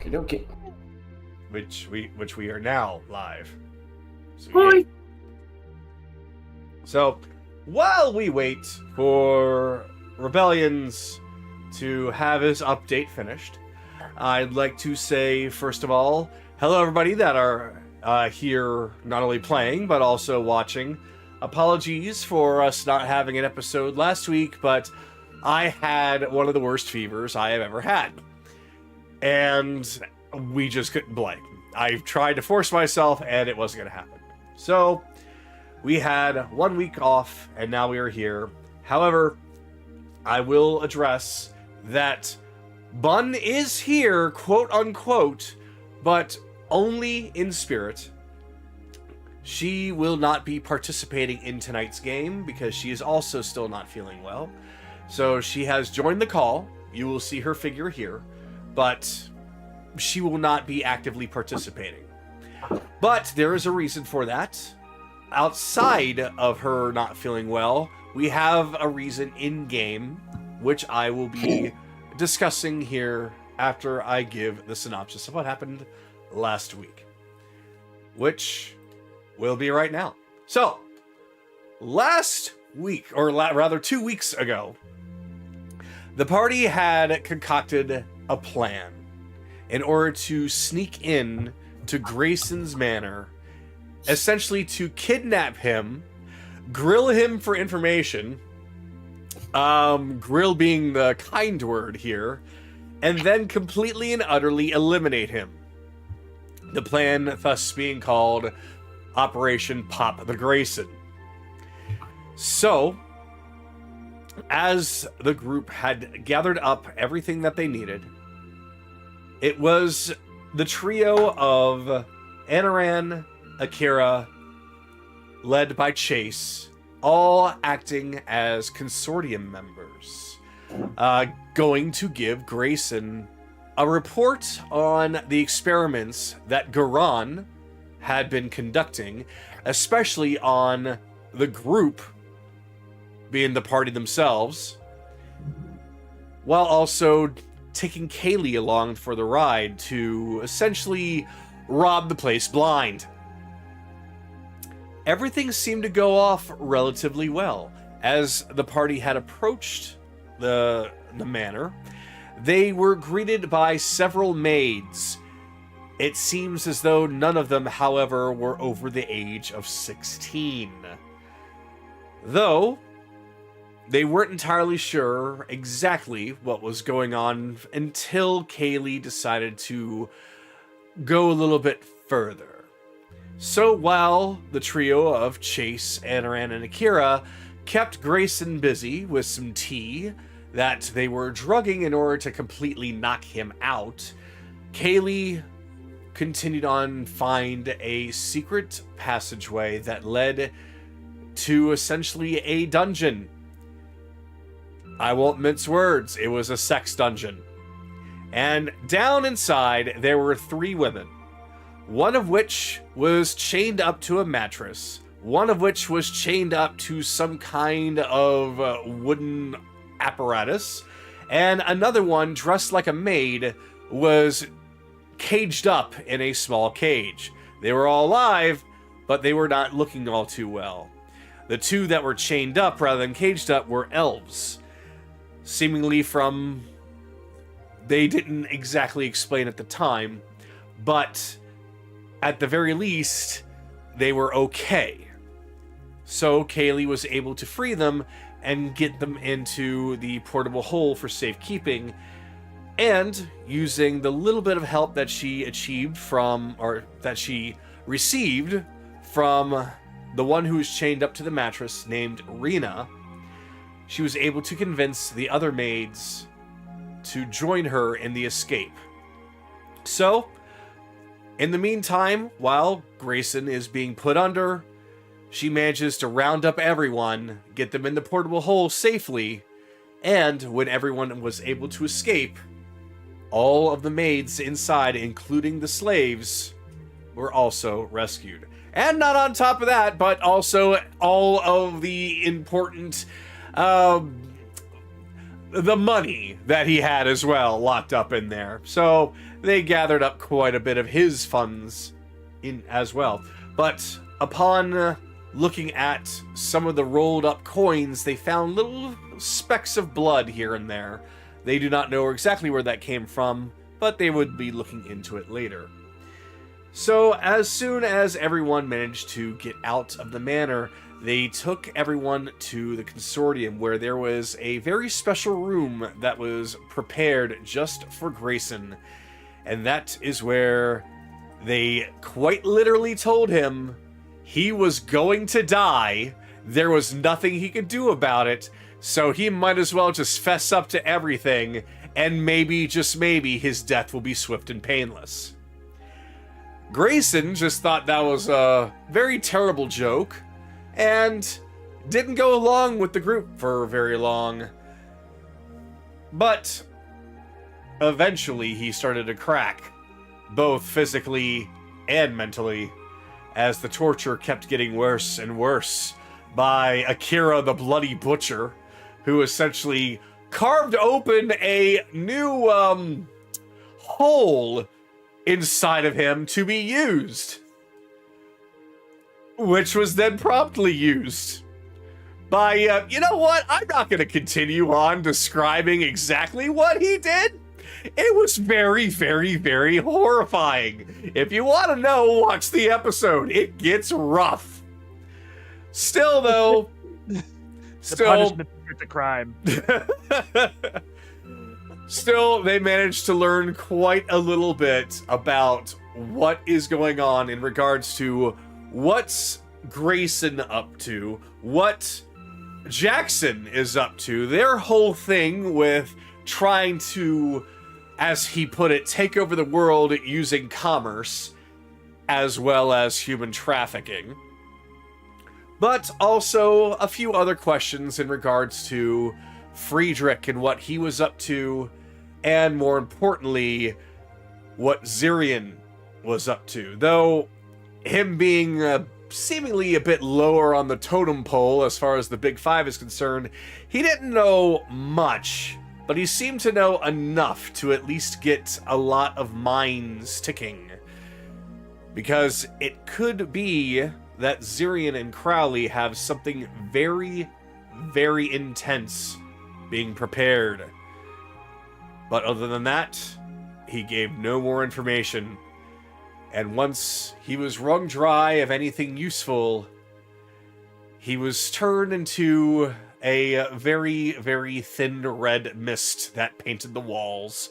Okay. which we are now live. Hi. So while we wait for Rebellions to have his update finished, I'd like to say, first of all, hello everybody that are here not only playing, but also watching. Apologies for us not having an episode last week, but I had one of the worst fevers I have ever had. And we just couldn't play. I tried to force myself, and it wasn't going to happen. So we had 1 week off, and now we are here. However, I will address that Bun is here, quote-unquote, but only in spirit. She will not be participating in tonight's game because she is also still not feeling well. So she has joined the call. You will see her figure here, but she will not be actively participating. But there is a reason for that. Outside of her not feeling well, we have a reason in-game, which I will be discussing here after I give the synopsis of what happened last week, which will be right now. So, last week, or rather 2 weeks ago, the party had concocted a plan in order to sneak in to Grayson's manor, essentially to kidnap him, grill him for information, grill being the kind word here, and then completely and utterly eliminate him. The plan thus being called Operation Pop the Grayson. So, as the group had gathered up everything that they needed, it was the trio of Anaran, Akira, led by Chase, all acting as consortium members, going to give Grayson a report on the experiments that Garan had been conducting, especially on the group, being the party themselves, while also taking Kaylee along for the ride to essentially rob the place blind. Everything seemed to go off relatively well. As the party had approached the manor, they were greeted by several maids. It seems as though none of them, however, were over the age of 16. Though they weren't entirely sure exactly what was going on until Kaylee decided to go a little bit further. So while the trio of Chase, Anaran, and Akira kept Grayson busy with some tea that they were drugging in order to completely knock him out, Kaylee continued on find a secret passageway that led to essentially a dungeon. I won't mince words, it was a sex dungeon. And down inside, there were 3 women. One of which was chained up to a mattress. One of which was chained up to some kind of wooden apparatus. And another one, dressed like a maid, was caged up in a small cage. They were all alive, but they were not looking all too well. The 2 that were chained up rather than caged up were elves. Seemingly from... They didn't exactly explain at the time, but at the very least, they were okay. So Kaylee was able to free them and get them into the portable hole for safekeeping, and using the little bit of help that she achieved from, or that she received from the one who was chained up to the mattress named Rena, she was able to convince the other maids to join her in the escape. So, in the meantime, while Grayson is being put under, she manages to round up everyone, get them in the portable hole safely, and when everyone was able to escape, all of the maids inside, including the slaves, were also rescued. And not on top of that, but also all of the important the money that he had as well locked up in there. So they gathered up quite a bit of his funds in as well. But upon looking at some of the rolled up coins, they found little specks of blood here and there. They do not know exactly where that came from, but they would be looking into it later. So as soon as everyone managed to get out of the manor, they took everyone to the consortium, where there was a very special room that was prepared just for Grayson. And that is where they quite literally told him he was going to die. There was nothing he could do about it, so he might as well just fess up to everything, and maybe, just maybe, his death will be swift and painless. Grayson just thought that was a very terrible joke, and didn't go along with the group for very long. But eventually he started to crack, both physically and mentally, as the torture kept getting worse and worse by Akira the Bloody Butcher, who essentially carved open a new hole inside of him to be used, which was then promptly used by, you know what? I'm not going to continue on describing exactly what he did. It was very, very, very horrifying. If you want to know, watch the episode. It gets rough. Still, though, the punishment for the crime. Still, they managed to learn quite a little bit about what is going on in regards to what's Grayson up to, what Jackson is up to, their whole thing with trying to, as he put it, take over the world using commerce, as well as human trafficking. But also a few other questions in regards to Friedrich and what he was up to, and more importantly, what Zirian was up to. Though, him being seemingly a bit lower on the totem pole as far as the Big Five is concerned, he didn't know much, but he seemed to know enough to at least get a lot of minds ticking. Because it could be that Zirian and Crowley have something very, very intense being prepared. But other than that, he gave no more information. And once he was wrung dry of anything useful, he was turned into a very, very thin red mist that painted the walls,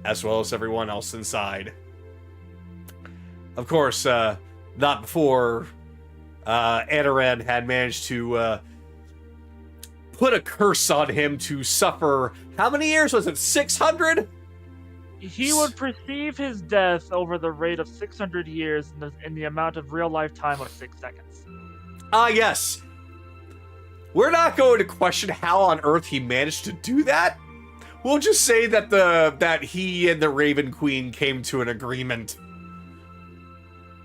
as well as everyone else inside. Of course, not before Adaran had managed to put a curse on him to suffer. How many years was it? 600? He would perceive his death over the rate of 600 years in the amount of real life time of 6 seconds. Ah, yes. We're not going to question how on earth he managed to do that. We'll just say that that he and the Raven Queen came to an agreement.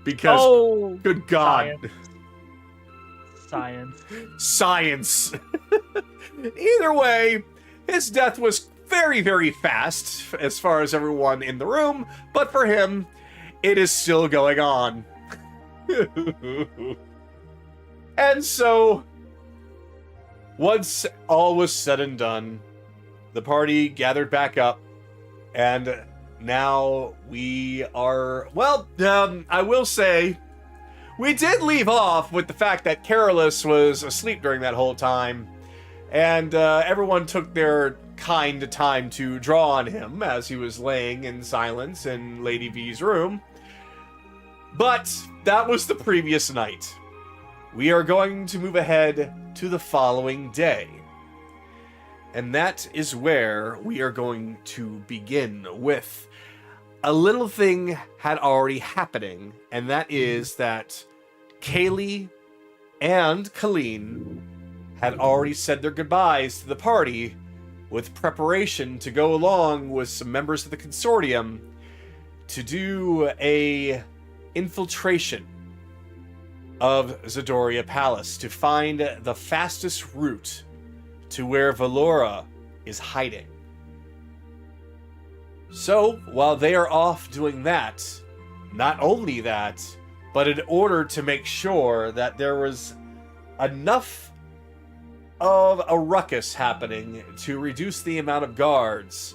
Because, good God. Science. Either way, his death was very, very fast as far as everyone in the room, but for him, it is still going on. And so, once all was said and done, the party gathered back up, and now we are, well, I will say, we did leave off with the fact that Carolus was asleep during that whole time, and everyone took their kind time to draw on him as he was laying in silence in Lady V's room. But that was the previous night. We are going to move ahead to the following day. And that is where we are going to begin with a little thing had already happening, and that is that Kaylee and Colleen had already said their goodbyes to the party with preparation to go along with some members of the consortium to do a infiltration of Zidoria Palace to find the fastest route to where Valora is hiding. So, while they are off doing that, not only that, but in order to make sure that there was enough of a ruckus happening to reduce the amount of guards,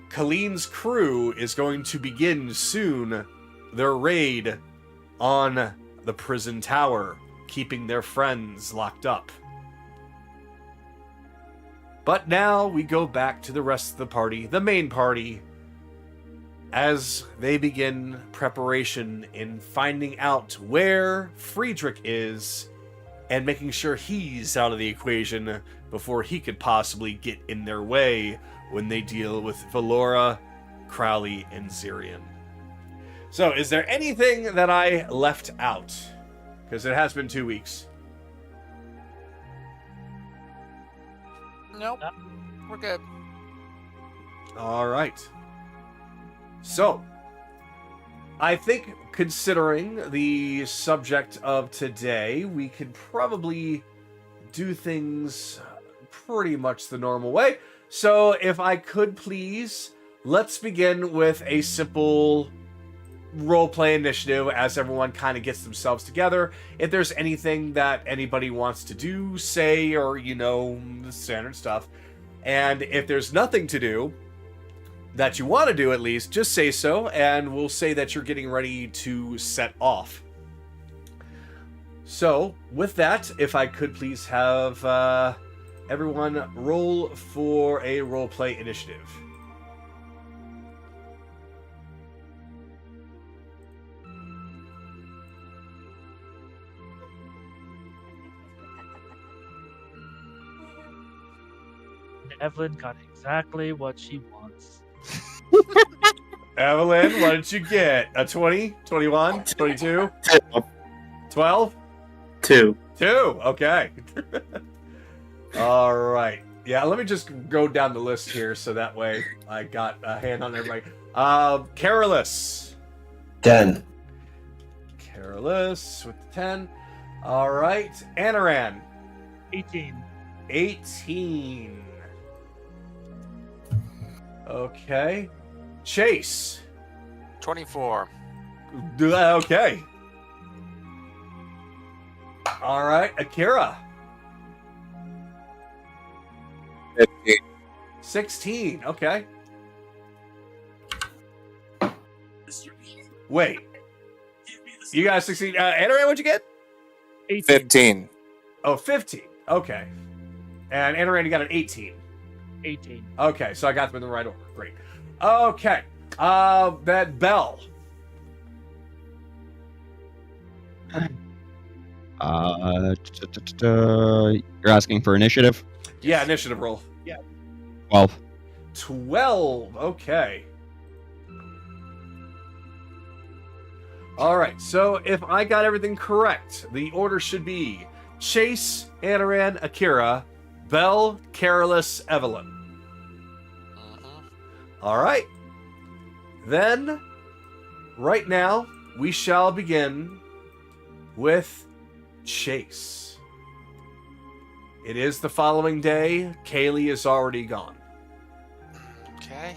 Colleen's crew is going to begin soon their raid on the prison tower, keeping their friends locked up. But now we go back to the rest of the party, the main party, as they begin preparation in finding out where Friedrich is and making sure he's out of the equation before he could possibly get in their way when they deal with Valora, Crowley, and Zirian. So, is there anything that I left out? Because it has been 2 weeks. Nope. We're good. All right. So, I think considering the subject of today, we could probably do things pretty much the normal way. So, if I could please, let's begin with a simple roleplay initiative as everyone kind of gets themselves together. If there's anything that anybody wants to do, say, or, the standard stuff. And if there's nothing to do that you want to do, at least, just say so, and we'll say that you're getting ready to set off. So, with that, if I could please have everyone roll for a roleplay initiative. Evelyn got exactly what she wants. Evelyn, what did you get? A 20? 21? 22? 12? 2. 2. Okay. All right. Yeah, let me just go down the list here so that way I got a hand on everybody. Carolus. 10. Carolus with the 10. All right. Anaran. 18. 18. Okay. Chase. 24. Okay. All right. Akira. 15. 16. Okay. Wait. You got 16. Anaran, what'd you get? 18. 15. Oh, 15. Okay. And Anaran, you got an 18. 18. Okay, so I got them in the right order. Great. Okay. That Bell. You're asking for initiative? Yeah, initiative roll. 12. 12. Okay. All right. So if I got everything correct, the order should be Chase, Anaran, Akira, Bell, Carolus, Evelyn. All right. Then, right now, we shall begin with Chase. It is the following day. Kaylee is already gone. Okay.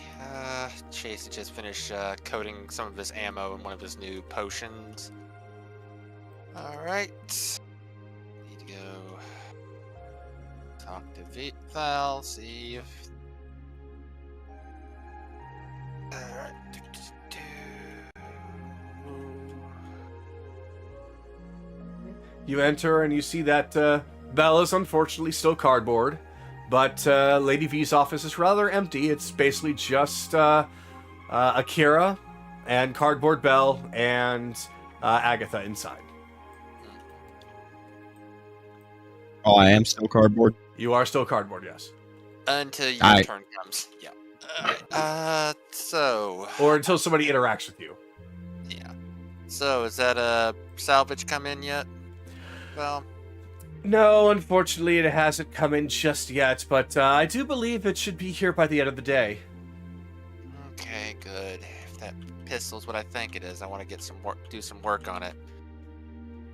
Chase had just finished coating some of his ammo in one of his new potions. Alright. Need to go talk to Val, see if... Alright. You enter and you see that Bell is unfortunately still cardboard, but Lady V's office is rather empty. It's basically just Akira and Cardboard Bell and Agatha inside. Oh, I am still cardboard. You are still cardboard, yes. Until your Aye. turn comes. Yeah. Alright. So... Or until somebody interacts with you. Yeah. So, is that salvage come in yet? Well... No, unfortunately, it hasn't come in just yet, but I do believe it should be here by the end of the day. Okay, good. If that pistol's what I think it is, I want to get some work, do some work on it.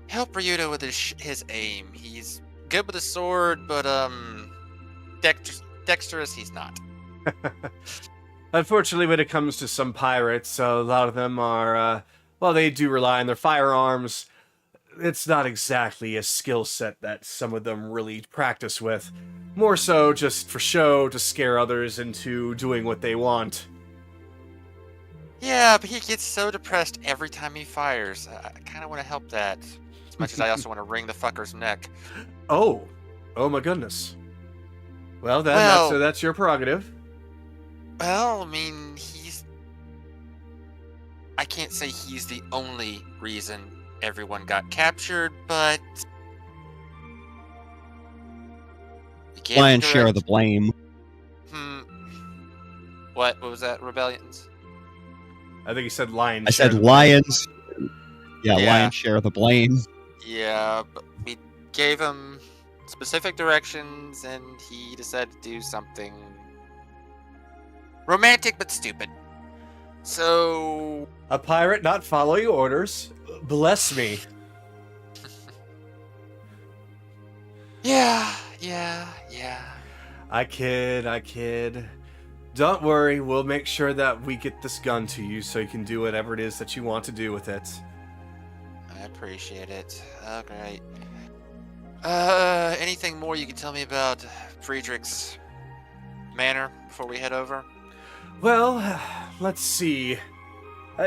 Help Ryuta with his aim. He's good with a sword, but dexterous, he's not. Unfortunately, when it comes to some pirates, a lot of them are, well, they do rely on their firearms. It's not exactly a skill set that some of them really practice with. More so just for show, to scare others into doing what they want. Yeah, but he gets so depressed every time he fires. I kind of want to help that. As much as I also want to wring the fucker's neck. Oh my goodness. Well, then, Well- that's your prerogative. Well, I mean, I can't say he's the only reason everyone got captured, but... we gave him Lion's share of the blame. What was that? Rebellions? I think you said lion. I share said the- lions. Yeah, Yeah. lion's share of the blame. Yeah, but we gave him specific directions, and he decided to do something romantic but stupid. So... A pirate not following orders. Bless me. Yeah. I kid. Don't worry, we'll make sure that we get this gun to you so you can do whatever it is that you want to do with it. I appreciate it. Oh, great. Anything more you can tell me about Friedrich's manor before we head over? Well, let's see.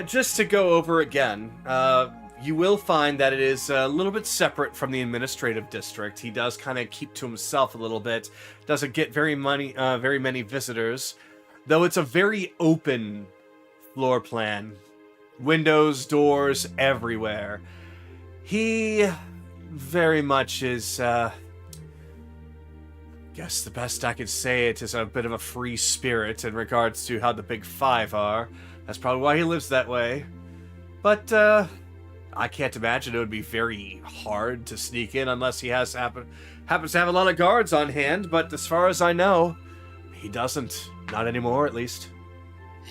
Just to go over again, you will find that it is a little bit separate from the administrative district. He does kind of keep to himself a little bit. Doesn't get very many visitors, though it's a very open floor plan. Windows, doors, everywhere. He very much is, guess the best I could say it is a bit of a free spirit in regards to how the Big Five are. That's probably why he lives that way. But, I can't imagine it would be very hard to sneak in unless he happens to have a lot of guards on hand, but as far as I know, he doesn't. Not anymore, at least.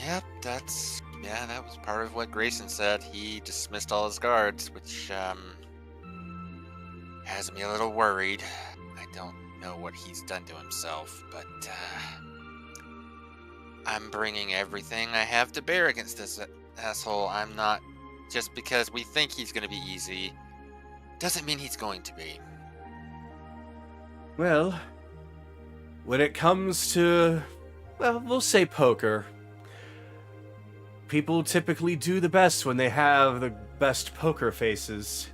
Yep, that was part of what Grayson said. He dismissed all his guards, which, has me a little worried. I don't know what he's done to himself, but, I'm bringing everything I have to bear against this asshole. I'm not... Just because we think he's going to be easy, doesn't mean he's going to be. Well, when it comes to, well, we'll say poker, people typically do the best when they have the best poker faces.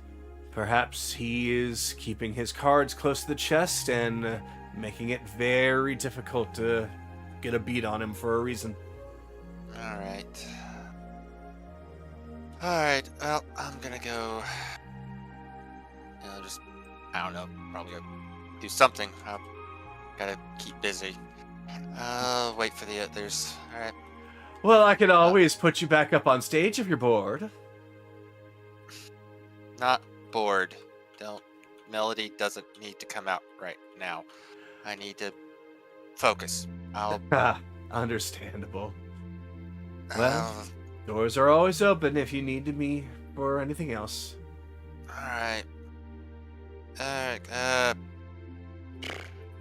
Perhaps he is keeping his cards close to the chest and making it very difficult to get a beat on him for a reason. Alright. Alright, well, I'm gonna go... I don't know, probably go do something. I've gotta keep busy. I'll wait for the others. Alright. Well, I could always put you back up on stage if you're bored. Not bored. Melody doesn't need to come out right now. I need to focus. Understandable. Well, doors are always open if you need me for anything else. Alright.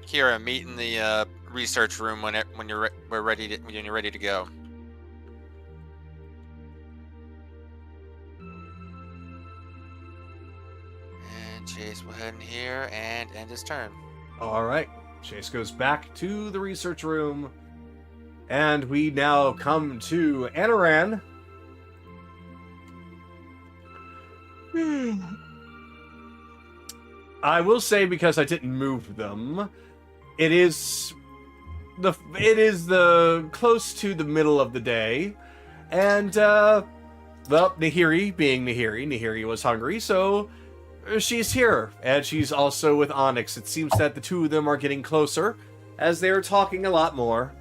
Kira, meet in the research room when you're ready to go. And Chase will head in here and end his turn. Alright, Chase goes back to the research room, and we now come to Anaran. I will say, because I didn't move them, it is the close to the middle of the day, and well, Nahiri being Nahiri was hungry, so she's here, and she's also with Onyx. It seems that the two of them are getting closer, as they're talking a lot more.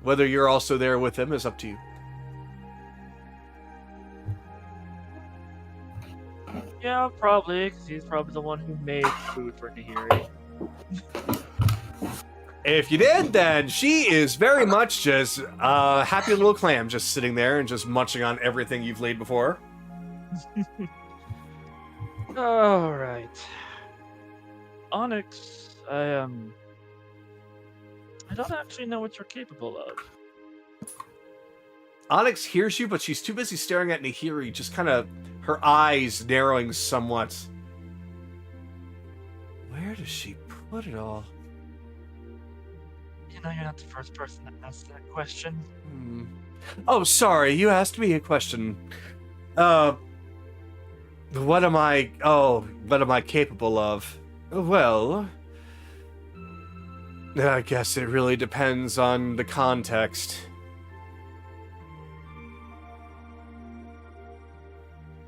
Whether you're also there with them is up to you. Yeah, probably, because he's probably the one who made food for Nahiri. If you did, then she is very much just a happy little clam, just sitting there and just munching on everything you've laid before her. Alright. Onyx I don't actually know what you're capable of. Onyx hears you, but she's too busy staring at Nahiri, just kind of her eyes narrowing somewhat. Where does she put it all? You know, you're not the first person to ask that question. Oh, sorry, you asked me a question. What am I capable of? Well, I guess it really depends on the context.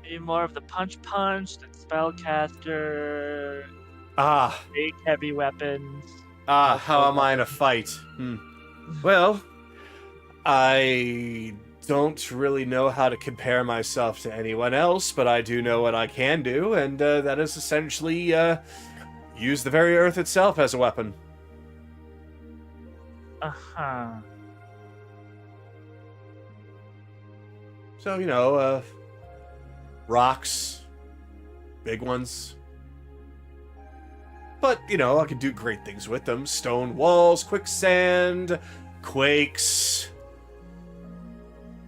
Are you more of the punch, the spellcaster, Ah, big heavy weapons? how am I in a fight? Well, I don't really know how to compare myself to anyone else, but I do know what I can do, and that is essentially use the very earth itself as a weapon. Uh-huh. So, rocks, big ones. But, I could do great things with them. Stone walls, quicksand, quakes.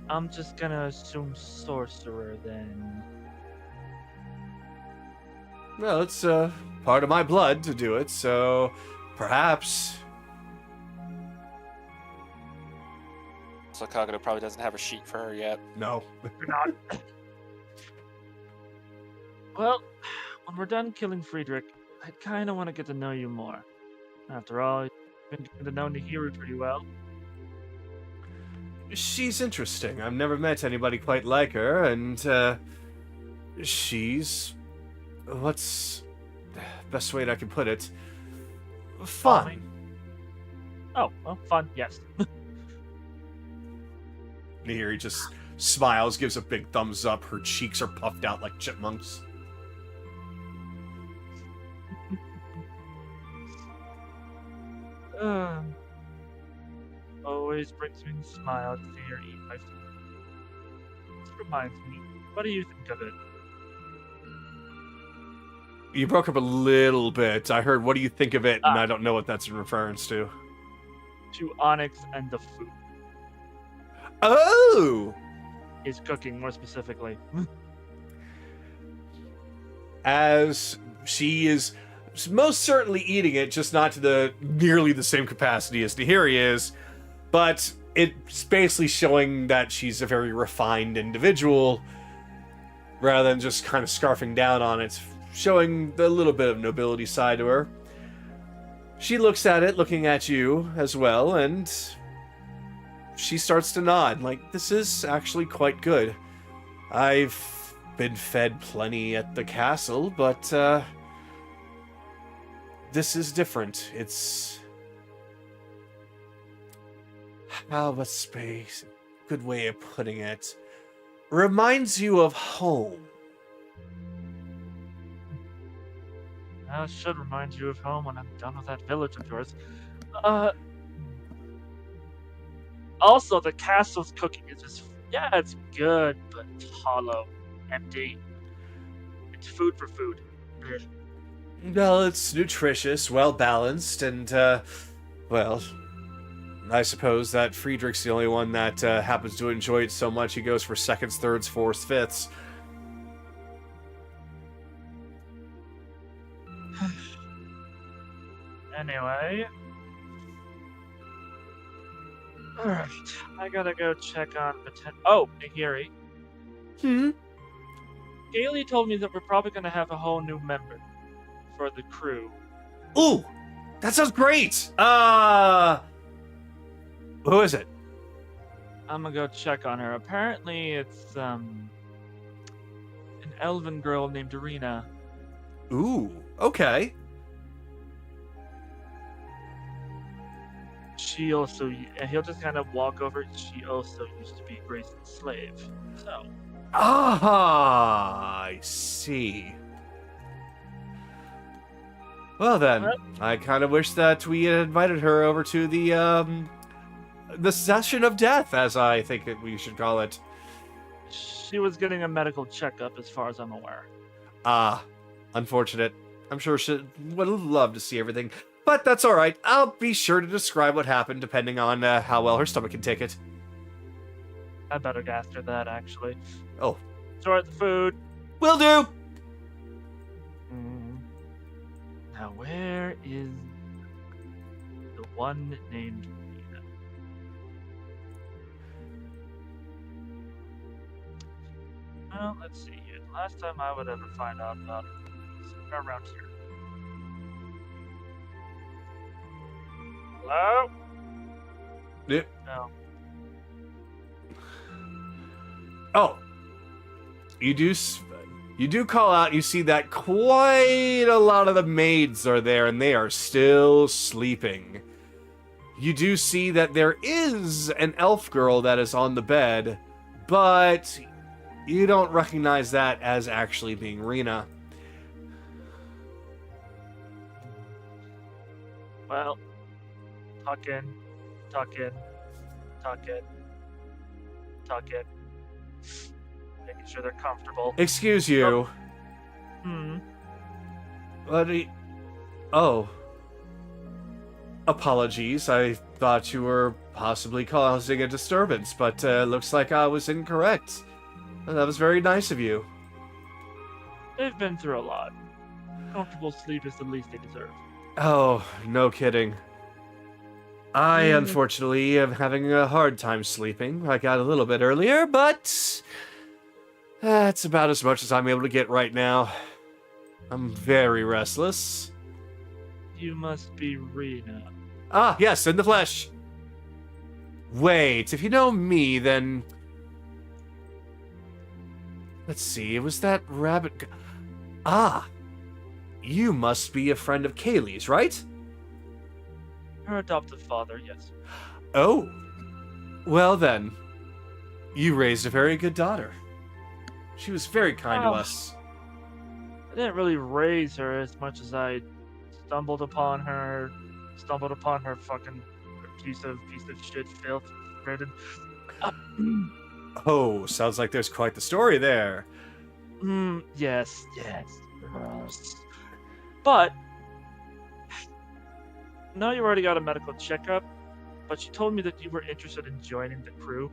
I'm just gonna assume sorcerer then. Well, it's part of my blood to do it, so perhaps. So Kagura probably doesn't have a sheet for her yet. No. Not. Well, when we're done killing Friedrich, I kind of want to get to know you more. After all, you've been getting to know Nahiri pretty well. She's interesting. I've never met anybody quite like her, and she's... what's the best way that I can put it? Fun. Oh, well, fun, yes. Nahiri just smiles, gives a big thumbs up. Her cheeks are puffed out like chipmunks. Always brings me a smile to see her eat my food. This reminds me, what do you think of it? You broke up a little bit. I heard, what do you think of it? And I don't know what that's in reference to. To Onyx and the food. Oh! His cooking, more specifically. As she is most certainly eating it, just not to nearly the same capacity as Nahiri is, but it's basically showing that she's a very refined individual, rather than just kind of scarfing down on it, showing the little bit of nobility side to her. She looks at it, looking at you as well, and she starts to nod, like, this is actually quite good. I've been fed plenty at the castle, but, this is different. It's... how about space? Good way of putting it. Reminds you of home. That should remind you of home when I'm done with that village of yours. Also, the castle's cooking is just... yeah, it's good, but hollow, empty. It's food for food. Ugh. Well, it's nutritious, well-balanced, and, well, I suppose that Friedrich's the only one that happens to enjoy it so much he goes for seconds, thirds, fourths, fifths. Anyway. Alright, I gotta go check on oh, Nahiri. Gailey told me that we're probably gonna have a whole new member for the crew. Ooh! That sounds great! Who is it? I'm gonna go check on her. Apparently it's, an elven girl named Irina. Ooh, okay. She also, he'll just kind of walk over. She also used to be Grayson's slave. So. Ah, I see. Well then, I kind of wish that we had invited her over to the session of death, as I think that we should call it. She was getting a medical checkup, as far as I'm aware. Ah, unfortunate. I'm sure she would have loved to see everything. But that's all right. I'll be sure to describe what happened depending on how well her stomach can take it. I better ask her that, actually. Oh. Sort the food. Will do! Now, where is the one named Rena? Well, let's see here. The last time I would ever find out about it was around here. Hello? Yeah. No. Oh. You do call out, you see that quite a lot of the maids are there, and they are still sleeping. You do see that there is an elf girl that is on the bed, but you don't recognize that as actually being Rena. Well, tuck in, tuck in, tuck in, tuck in. Making sure they're comfortable. Excuse you. What do you... Oh. Apologies. I thought you were possibly causing a disturbance, but looks like I was incorrect. That was very nice of you. They've been through a lot. Comfortable sleep is the least they deserve. Oh, no kidding. I, unfortunately, am having a hard time sleeping. I got a little bit earlier, but... that's about as much as I'm able to get right now. I'm very restless. You must be Rena. Ah, yes, in the flesh. Wait, if you know me, then... Let's see, it was that rabbit... Ah! You must be a friend of Kaylee's, right? Her adoptive father, yes. Oh. Well then, you raised a very good daughter. She was very kind to us. I didn't really raise her as much as I stumbled upon her fucking piece of shit filth ridden. Oh, sounds like there's quite the story there. Yes. But now you already got a medical checkup, but you told me that you were interested in joining the crew.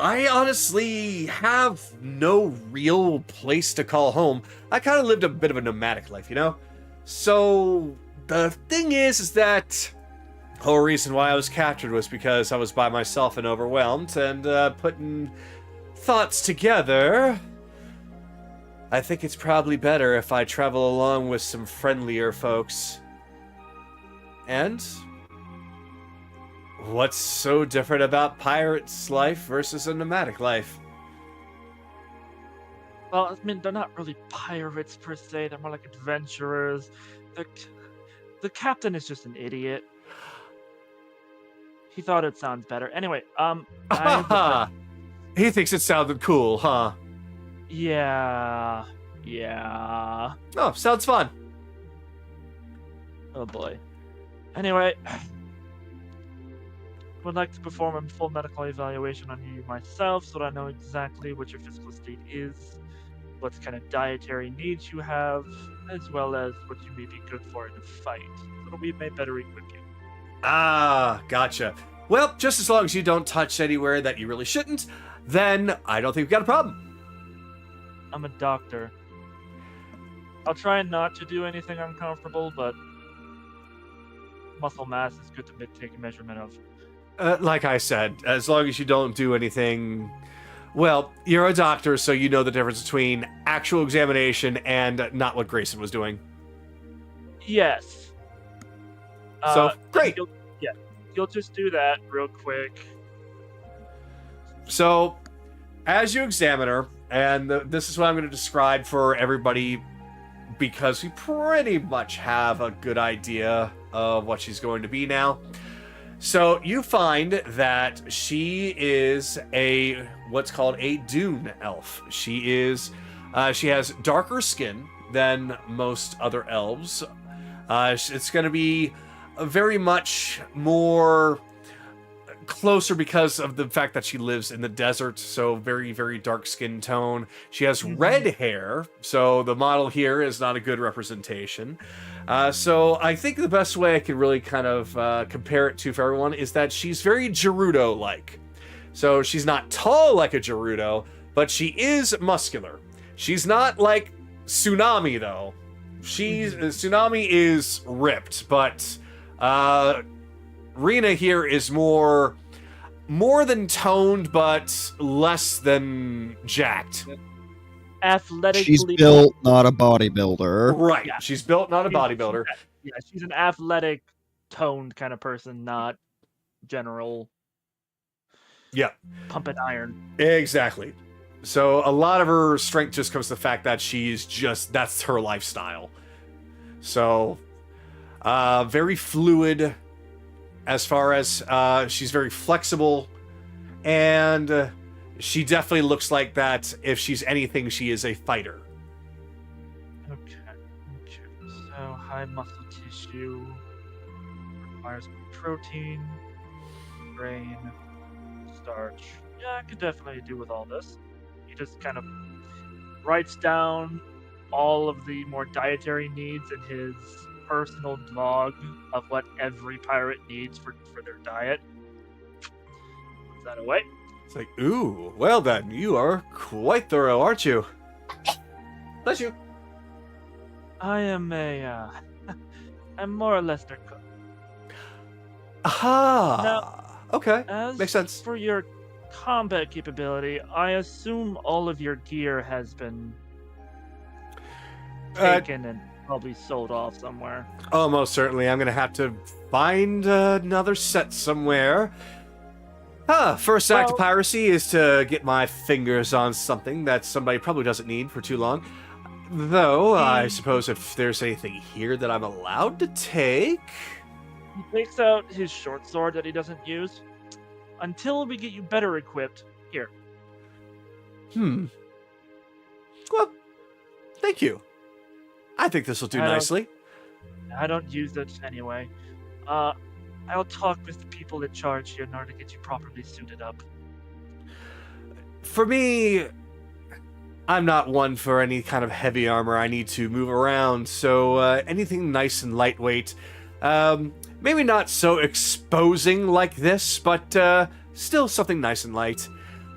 I honestly have no real place to call home. I kind of lived a bit of a nomadic life, you know? So, the thing is that the whole reason why I was captured was because I was by myself and overwhelmed, and putting thoughts together, I think it's probably better if I travel along with some friendlier folks. And... what's so different about pirate's life versus a nomadic life? Well, I mean, they're not really pirates per se. They're more like adventurers. The captain is just an idiot. He thought it sounds better. Anyway, He thinks it sounded cool, huh? Yeah. Oh, sounds fun. Oh boy. Anyway, would like to perform a full medical evaluation on you myself so that I know exactly what your physical state is, what kind of dietary needs you have, as well as what you may be good for in a fight, so that we may better equip you. Ah, gotcha. Well, just as long as you don't touch anywhere that you really shouldn't, then I don't think we've got a problem. I'm a doctor. I'll try not to do anything uncomfortable, but muscle mass is good to take a measurement of. Like I said, as long as you don't do anything... Well, you're a doctor, so you know the difference between actual examination and not what Grayson was doing. Yes. So, great! You'll just do that real quick. So, as you examine her, and this is what I'm going to describe for everybody, because we pretty much have a good idea of what she's going to be now. So you find that she is what's called a dune elf. She has darker skin than most other elves. It's going to be very much more closer because of the fact that she lives in the desert, so very, very dark skin tone. She has red hair, so the model here is not a good representation. So I think the best way I can really kind of compare it to for everyone is that she's very Gerudo-like. So she's not tall like a Gerudo, but she is muscular. She's not like Tsunami, though. Tsunami is ripped, but Rena here is more than toned, but less than jacked. Athletically, She's built, not a bodybuilder. Right. Yeah. She's built, not a bodybuilder. She's an athletic, toned kind of person, not general. Yeah. Pumping iron. Exactly. So a lot of her strength just comes to the fact that that's her lifestyle. So, very fluid as far as she's very flexible, and she definitely looks like that. If she's anything, she is a fighter. Okay. So high muscle tissue requires protein, grain, starch. Yeah, I could definitely do with all this. He just kind of writes down all of the more dietary needs in his personal log of what every pirate needs for their diet. Puts that away. It's like, ooh, well then, you are quite thorough, aren't you? Bless you. I am I'm more or less their cook. Aha. Okay, As makes sense. for your combat capability, I assume all of your gear has been taken and probably sold off somewhere. Oh, most certainly. I'm gonna have to find another set somewhere. First act of piracy is to get my fingers on something that somebody probably doesn't need for too long. Though, I suppose if there's anything here that I'm allowed to take... He takes out his short sword that he doesn't use. Until we get you better equipped, here. Well, thank you. I think this will do nicely. I don't use it anyway. I'll talk with the people in charge here in order to get you properly suited up. For me, I'm not one for any kind of heavy armor. I need to move around, so anything nice and lightweight. Maybe not so exposing like this, but still something nice and light.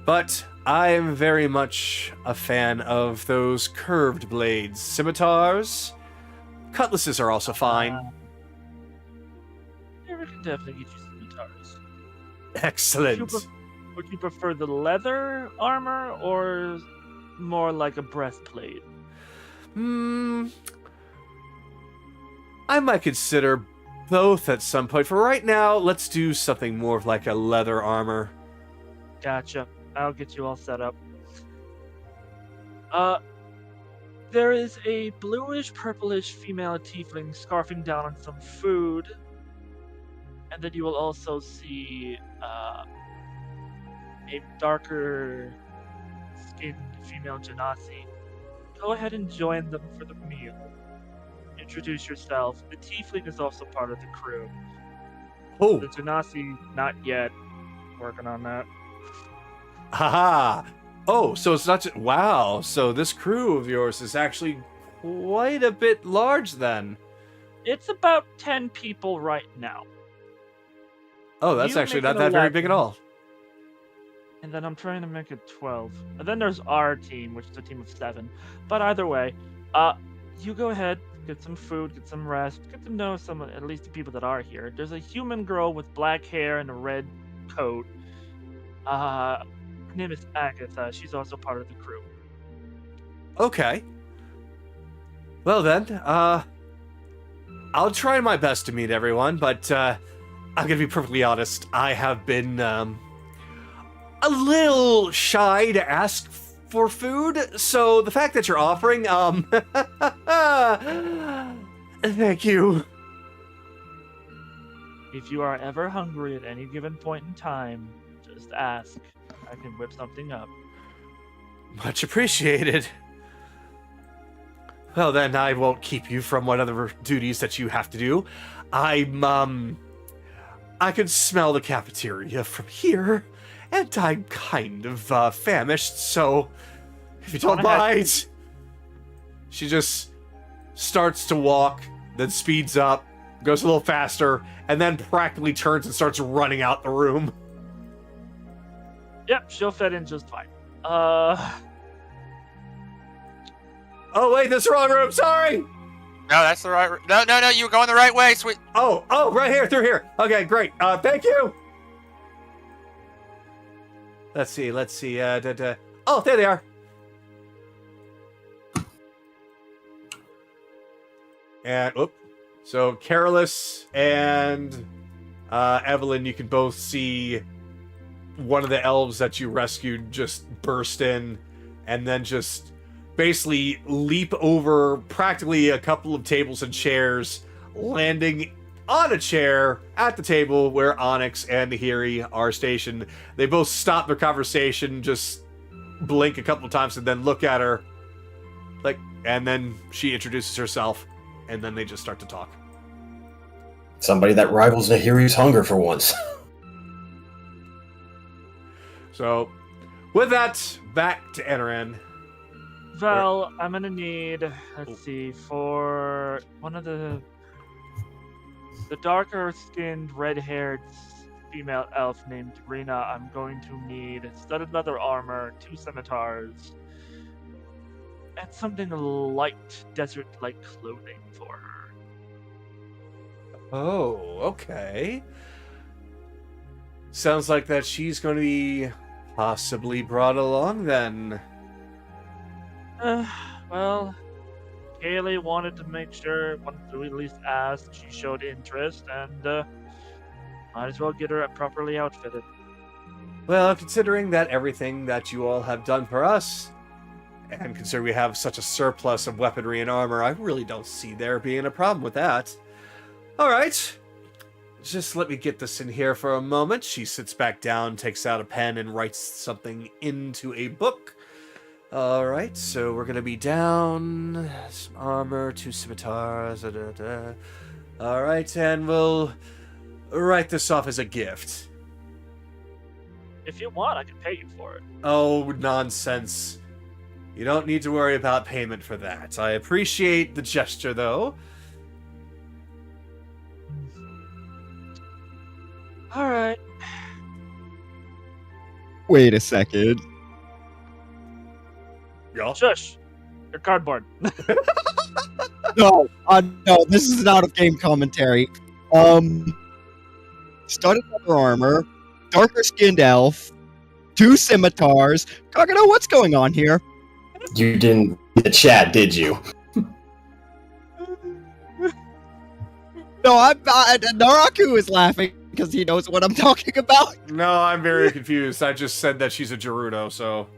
But I am very much a fan of those curved blades. Scimitars, cutlasses are also fine. Yeah, we can definitely get you scimitars. Excellent. Would you prefer the leather armor or more like a breastplate? I might consider both at some point. For right now, let's do something more like a leather armor. Gotcha. I'll get you all set up. There is a bluish, purplish female tiefling scarfing down on some food. And then you will also see a darker skinned female genasi. Go ahead and join them for the meal. Introduce yourself. The tiefling is also part of the crew. Oh, The genasi, not yet. Working on that. haha. Oh, so it's not just... Wow, so this crew of yours is actually quite a bit large then. It's about 10 people right now. Oh, that's You actually make not it that very 11. big at all. And then I'm trying to make it 12. And then there's our team, which is a team of 7. But either way, you go ahead, get some food, get some rest, get to know some, at least the people that are here. There's a human girl with black hair and a red coat. Her name is Agatha. She's also part of the crew. Okay. Well then, I'll try my best to meet everyone, but I'm gonna be perfectly honest. I have been a little shy to ask for food, so the fact that you're offering, thank you. If you are ever hungry at any given point in time, just ask. I can whip something up. Much appreciated. Well then, I won't keep you from what other duties that you have to do. I could smell the cafeteria from here, and I'm kind of famished, so if you don't mind. She just starts to walk then speeds up, goes a little faster, and then practically turns and starts running out the room. Yep, she'll fit in just fine. Oh wait, that's the wrong room. Sorry. No, that's the right. No, you were going the right way, sweet. Oh, right here, through here. Okay, great. Thank you. Let's see. Oh, there they are. And so Carolus and Evelyn, you can both see one of the elves that you rescued just burst in, and then just basically leap over practically a couple of tables and chairs, landing on a chair at the table where Onyx and Nahiri are stationed. They both stop their conversation, just blink a couple of times, and then look at her, and then she introduces herself, and then they just start to talk. Somebody that rivals Nahiri's hunger for once. So, with that, back to Enaran. Val, I'm gonna need, let's see, for one of the darker skinned, red haired female elf named Rena, I'm going to need studded leather armor, 2 scimitars, and something light, desert like clothing for her. Oh, okay. Sounds like that she's going to be possibly brought along then. Well, Kaylee wanted to make sure, wanted to at least ask, she showed interest, and might as well get her properly outfitted. Well, considering that everything that you all have done for us, and considering we have such a surplus of weaponry and armor, I really don't see there being a problem with that. Alright. Just let me get this in here for a moment. She sits back down, takes out a pen, and writes something into a book. Alright, so we're gonna be down. Some armor, 2 scimitars. Alright, and we'll write this off as a gift. If you want, I can pay you for it. Oh, nonsense. You don't need to worry about payment for that. I appreciate the gesture, though. Alright. Wait a second. Y'all? Shush! You're cardboard. No, this is an out-of-game commentary. Studded leather armor, darker-skinned elf, 2 scimitars. Kagano, what's going on here? You didn't read the chat, did you? No, Naraku is laughing because he knows what I'm talking about. No, I'm very confused. I just said that she's a Gerudo, so...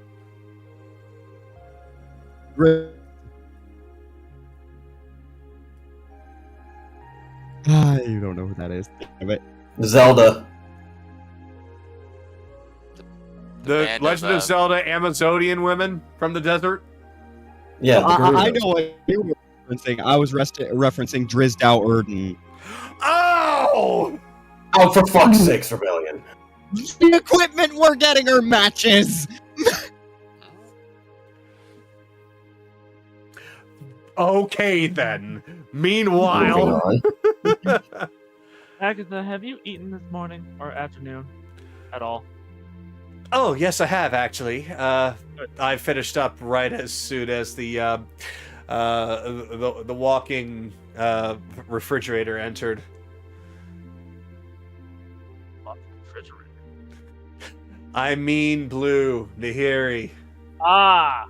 You don't know who that is. Damn it. Zelda. The band Legend of Zelda Amazonian women from the desert? Yeah, the I Gerudos. know what you were referencing. I was referencing Drizdow Erden. Oh! Oh, for fuck's sakes, Rebellion. The equipment we're getting her matches. Okay, then. Moving Meanwhile... on. Agatha, have you eaten this morning or afternoon at all? Oh, yes, I have, actually. I finished up right as soon as the walking refrigerator entered. Refrigerator. I mean blue, Nahiri. Ah!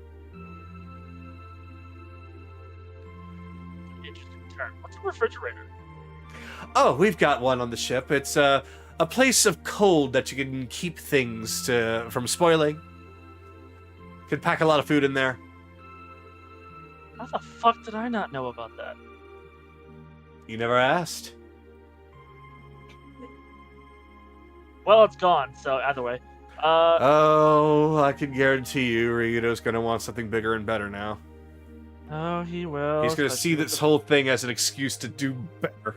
Interesting term. What's a refrigerator? Oh, we've got one on the ship. It's a place of cold that you can keep things from spoiling. Could pack a lot of food in there. How the fuck did I not know about that? You never asked. Well, it's gone, so either way. Oh, I can guarantee you Ryudo's gonna want something bigger and better now. Oh, he will. He's gonna see especially with this whole thing as an excuse to do better.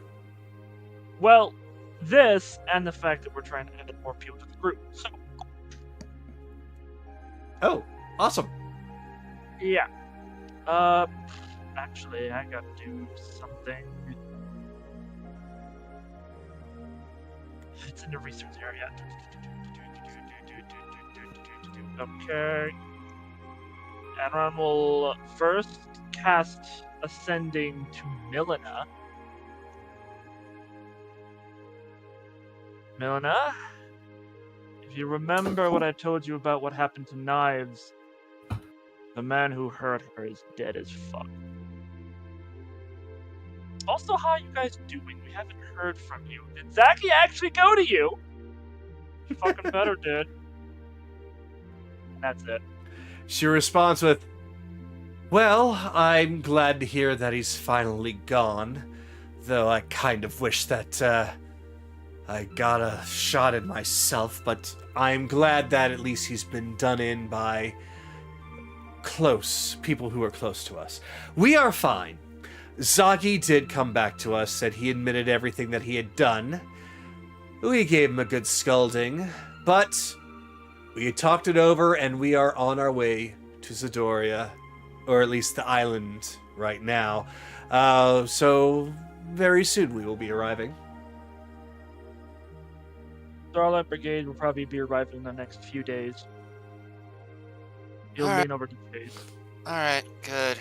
Well, this and the fact that we're trying to add more people to the group. So, Oh, awesome. yeah. Actually, I gotta do something. It's in the research area. Okay. Enron will first cast Ascending to Milena. Milena? If you remember what I told you about what happened to Knives, the man who hurt her is dead as fuck. Also, how are you guys doing? We haven't heard from you. Did Zaki actually go to you? You fucking better did. And that's it. She responds with, "Well, I'm glad to hear that he's finally gone, though I kind of wish that I got a shot at myself, but I'm glad that at least he's been done in by people who are close to us. We are fine. Zagi did come back to us, said he admitted everything that he had done. We gave him a good scolding, but we talked it over and we are on our way to Zidoria, or at least the island right now. So very soon we will be arriving." Starlight Brigade will probably be arriving in the next few days. You'll Alright. lean over to Chase. Alright, good.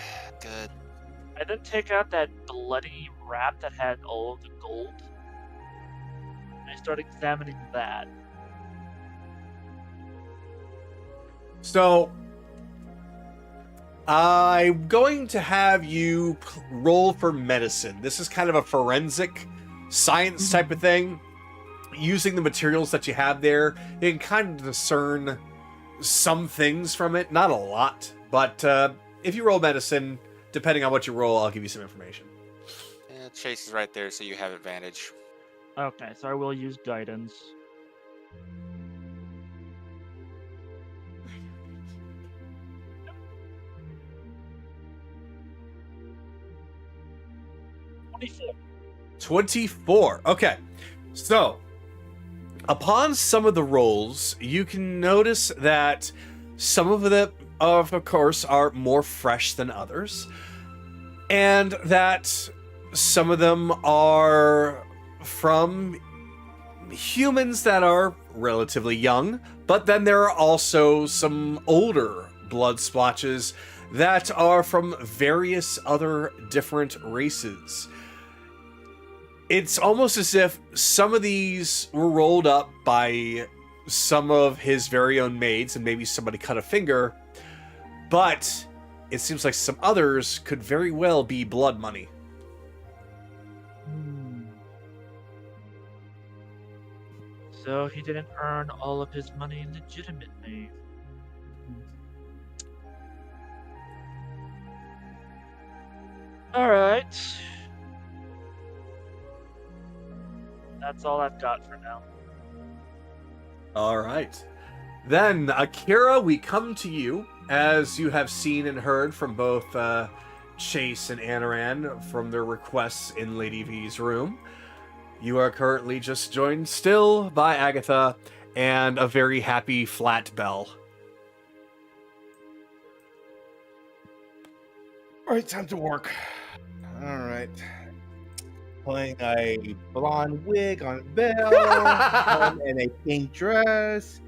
I then take out that bloody wrap that had all of the gold. I start examining that. So, I'm going to have you roll for medicine. This is kind of a forensic science type of thing. Using the materials that you have there, you can kind of discern some things from it. Not a lot, but if you roll medicine, depending on what you roll, I'll give you some information. Yeah, Chase is right there, so you have advantage. Okay, so I will use guidance. $24. 24. Okay. So, upon some of the rolls, you can notice that some of them, of course, are more fresh than others, and that some of them are from humans that are relatively young, but then there are also some older blood splotches that are from various other different races. It's almost as if some of these were rolled up by some of his very own maids, and maybe somebody cut a finger, but it seems like some others could very well be blood money. So he didn't earn all of his money legitimately. Alright. That's all I've got for now. All right. Then, Akira, we come to you, as you have seen and heard from both Chase and Anaran from their requests in Lady V's room. You are currently just joined still by Agatha and a very happy Flat Bell. All right, time to work. All right. Putting a blonde wig on Belle and a pink dress.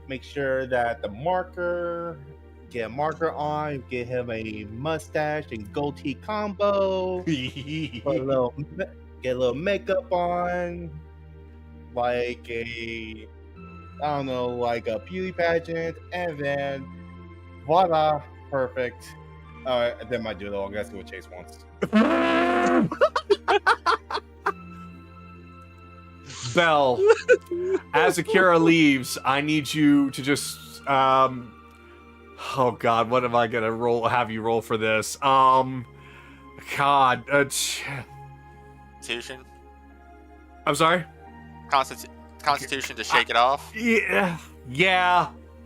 Make sure that get a marker on, get him a mustache and goatee combo. Get a little makeup on, like a beauty pageant, and then voila, perfect. All right, that might do it all. That's what Chase wants. Belle, as Akira leaves, I need you to just oh god, what am I gonna have you roll for this? Constitution? I'm sorry? Constitution to shake it off? Yeah,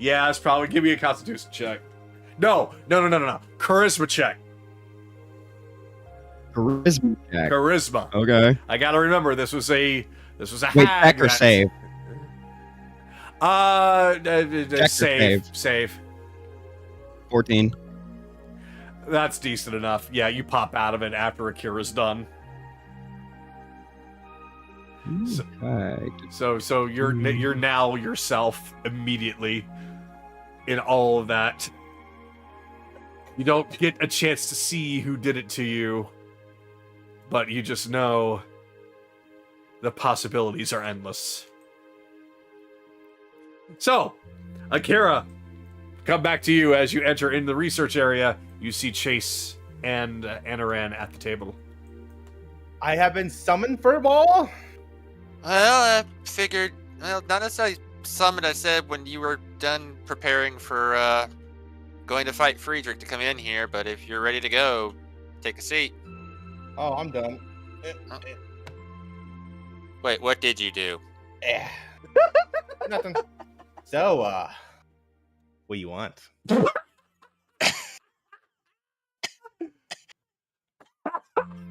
it's probably, give me a constitution check. No. Charisma check. Charisma check. Charisma. Okay. I gotta remember, this was a Wait, hag. check or save? Check or save? Save. 14. That's decent enough. Yeah, you pop out of it after Akira's done. Okay. So you're now yourself immediately in all of that. You don't get a chance to see who did it to you, but you just know the possibilities are endless. So, Akira, come back to you as you enter in the research area. You see Chase and Anaran at the table. I have been summoned for a ball. Well, I figured, well, not necessarily summoned. I said when you were done preparing for going to fight Friedrich to come in here, but if you're ready to go, take a seat. Oh, I'm done. Wait, what did you do? Nothing. So, what do you want?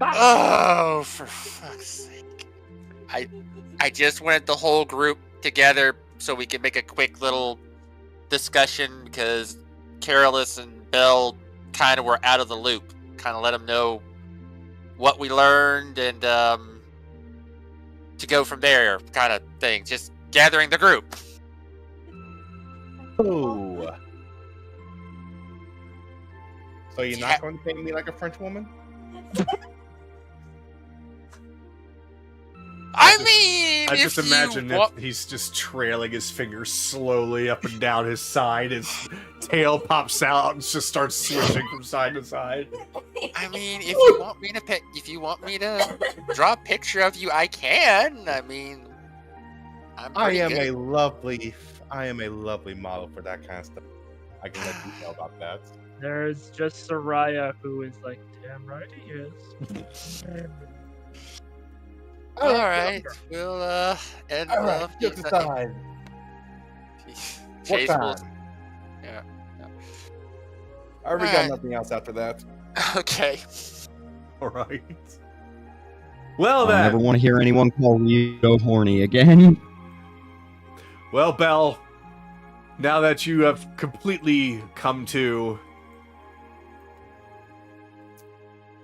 Oh, for fuck's sake. I just wanted the whole group together so we could make a quick little discussion because Carolus and Bell kind of were out of the loop. Kind of let them know what we learned and to go from there kind of thing. Just gathering the group. Oh. So you're not going to paint me like a French woman? I mean, I just if imagine you if he's just trailing his fingers slowly up and down his side. His tail pops out and just starts swishing from side to side. I mean, if you want me to draw a picture of you, I can. I mean, I am a lovely model for that kind of stuff. I can let you know about that. There's just Soraya who is like, damn right he is. All right, we'll end. All right, just aside. Chase will. Yeah. I already got nothing else after that. Okay. All right. Well I then. never want to hear anyone call Rio horny again. Well, Belle, now that you have completely come to,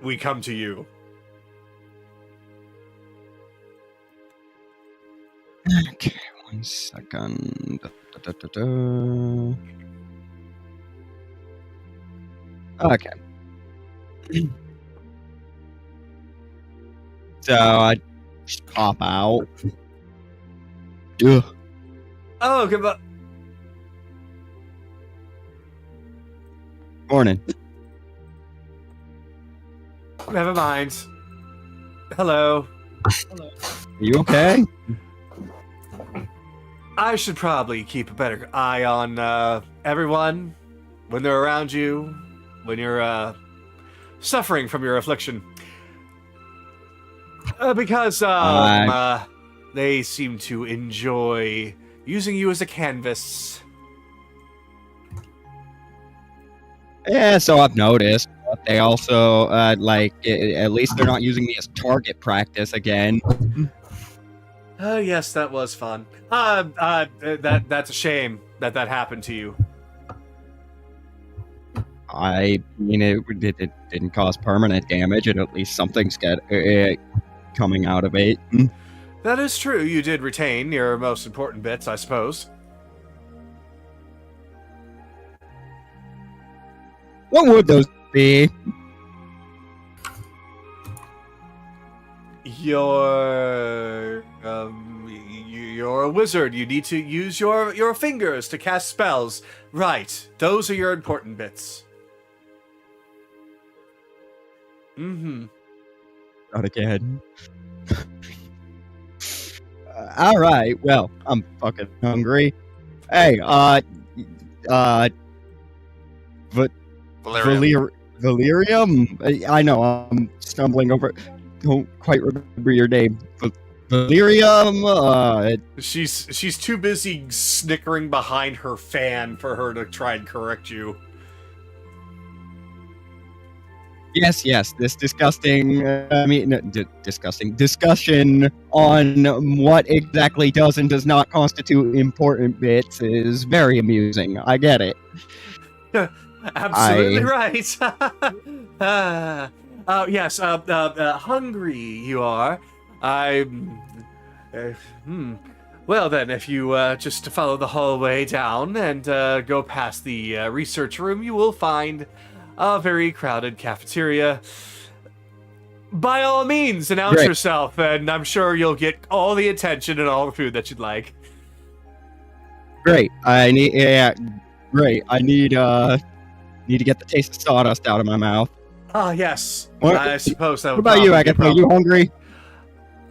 we come to you. Okay, 1 second. Okay. So I just pop out. Ugh. Oh, goodbye. Morning. Never mind. Hello. Are you okay? I should probably keep a better eye on everyone when they're around you, when you're suffering from your affliction. Because they seem to enjoy using you as a canvas. Yeah, so I've noticed. But they also, at least they're not using me as target practice again. Oh, yes, that was fun. That's a shame that happened to you. I mean, it didn't cause permanent damage, and at least something's coming out of it. That is true. You did retain your most important bits, I suppose. What would those be? You're a wizard. You need to use your fingers to cast spells. Right. Those are your important bits. Mm-hmm. Not again. All right. Well, I'm fucking hungry. Hey, Valerium? I know, I'm stumbling over. Don't quite remember your name. Valerium? She's too busy snickering behind her fan for her to try and correct you. Yes, this disgusting discussion on what exactly does and does not constitute important bits is very amusing. I get it. Absolutely right. Yes, hungry you are. I'm. Well, then, if you just follow the hallway down and go past the research room, you will find a very crowded cafeteria. By all means, announce yourself, and I'm sure you'll get all the attention and all the food that you'd like. Great. Great. I need to get the taste of sawdust out of my mouth. Ah, yes. What? I suppose that What would about you, probably be a Agatha? Are problem. you hungry?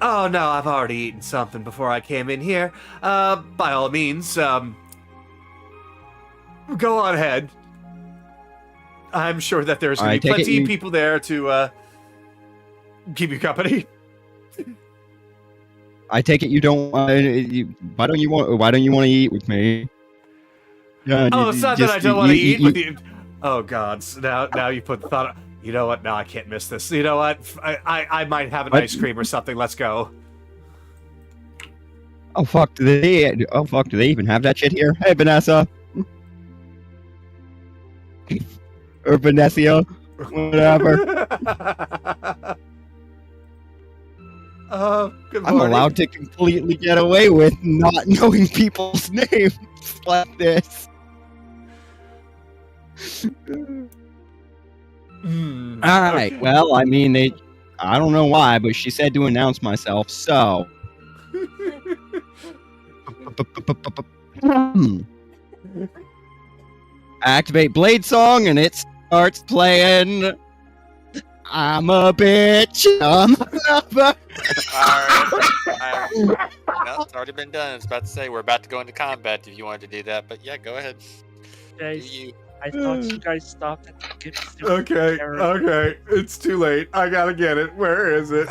Oh, no, I've already eaten something before I came in here. By all means, go on ahead. I'm sure that there's going to be plenty of people there to keep you company. I take it you don't. Why don't you want to eat with me? Oh, it's not that I don't want to eat with you. Oh, God. Now you put the thought. You know what? No, I can't miss this. You know what? I might have an ice cream or something. Let's go. Oh fuck! Do they even have that shit here? Hey, Vanessa. Or Vanessa, whatever. Good I'm morning. allowed to completely get away with not knowing people's names like this. All right. Well, I mean, I don't know why, but she said to announce myself, so. Activate Blade Song, and it starts playing. I'm a bitch. I'm a lover. Alright. No, it's already been done. I was about to say, we're about to go into combat if you wanted to do that, but yeah, go ahead. Guys, Do you. I thought you guys stopped at the get stupid Okay, terror. okay. It's too late. I gotta get it. Where is it?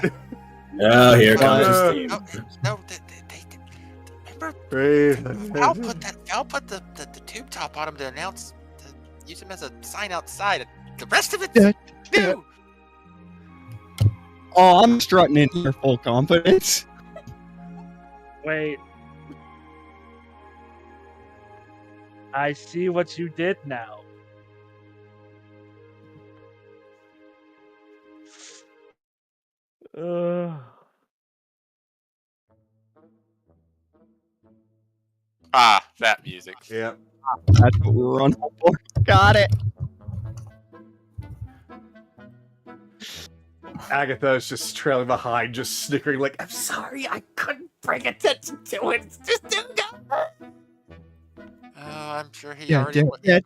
Oh, here comes Uh, the theme. No, they remember Val put the tube top on him to announce, to use him as a sign outside. The rest of it's new. Oh, I'm strutting in here full confidence. Wait. I see what you did now. Ah, that music. Yeah. That's what we were on hold for. Got it. Agatha is just trailing behind, just snickering like, I'm sorry, I couldn't bring attention to it. It's just too good. Oh, I'm sure he already went aware.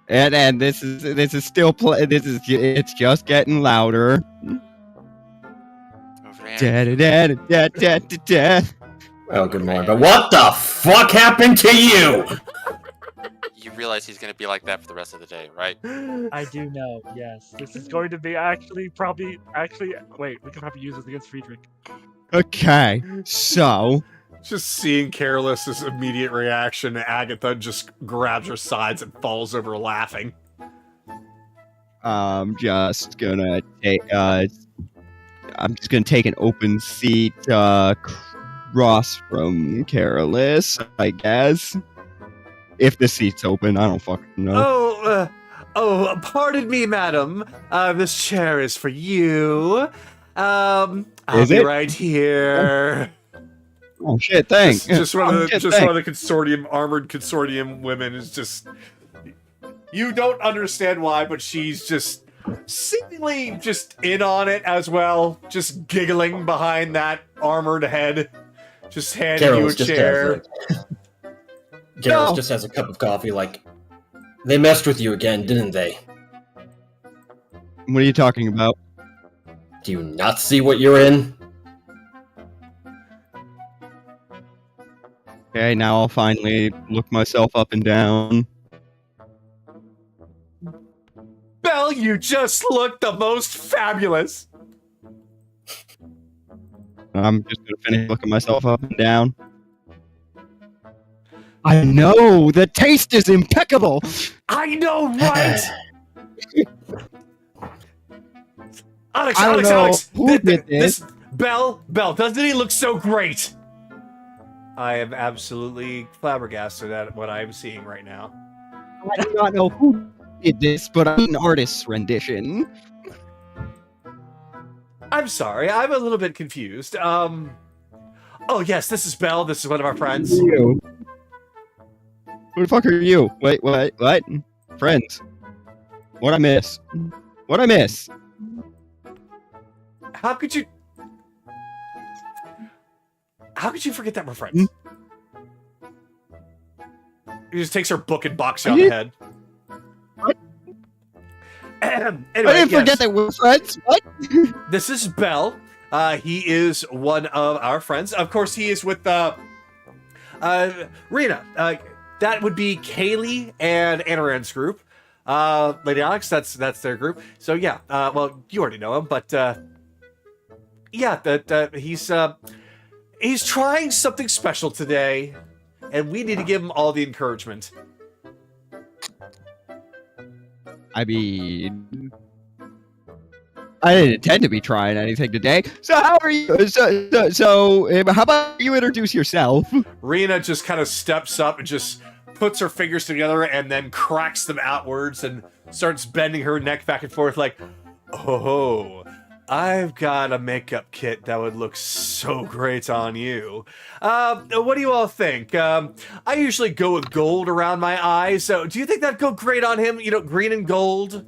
And this is still it's just getting louder. Over there. Da-da-da-da-da-da-da. Oh, good morning. But what the fuck happened to you? You realize he's gonna be like that for the rest of the day, right? I do know, yes. This is going to be wait, we can probably use this against Friedrich. Okay, so Just seeing Careless's immediate reaction, Agatha just grabs her sides and falls over laughing. I'm just gonna take an open seat across from Careless, I guess. If the seat's open, I don't fucking know. Pardon me, madam. This chair is for you. I'll Is be it? right here. Oh shit! Thanks. Just one of the Shit, one of the consortium armored consortium women is just. You don't understand why, but she's just seemingly just in on it as well, just giggling behind that armored head, just handing you a chair. Garrus just has a cup of coffee, like, they messed with you again, didn't they? What are you talking about? Do you not see what you're in? Okay, now I'll finally look myself up and down. Belle, you just look the most fabulous. I'm just gonna finish looking myself up and down. I know the taste is impeccable. I know, right? Alex, I don't know who did this. Belle, doesn't he look so great? I am absolutely flabbergasted at what I'm seeing right now. I do not know who did this, but I'm an artist's rendition. I'm sorry, I'm a little bit confused. Oh yes, this is Belle. This is one of our friends. You. Who the fuck are you? Wait, what? Friends. What I miss? What I miss? How could you? How could you forget that we're friends? He just takes her book and box you on the head. What? Anyway, I didn't forget that we're friends. What? This is Belle. He is one of our friends. Of course, he is with Rena. That would be Kaylee and Anaran's group. Lady Alex, that's their group. So yeah, well, you already know him, but yeah, that he's trying something special today, and we need to give him all the encouragement. I mean, I didn't intend to be trying anything today. So how are you? So how about you introduce yourself? Rena just kind of steps up and just puts her fingers together and then cracks them outwards and starts bending her neck back and forth like, oh, I've got a makeup kit that would look so great on you. What do you all think? I usually go with gold around my eyes, so do you think that'd go great on him? You know, green and gold?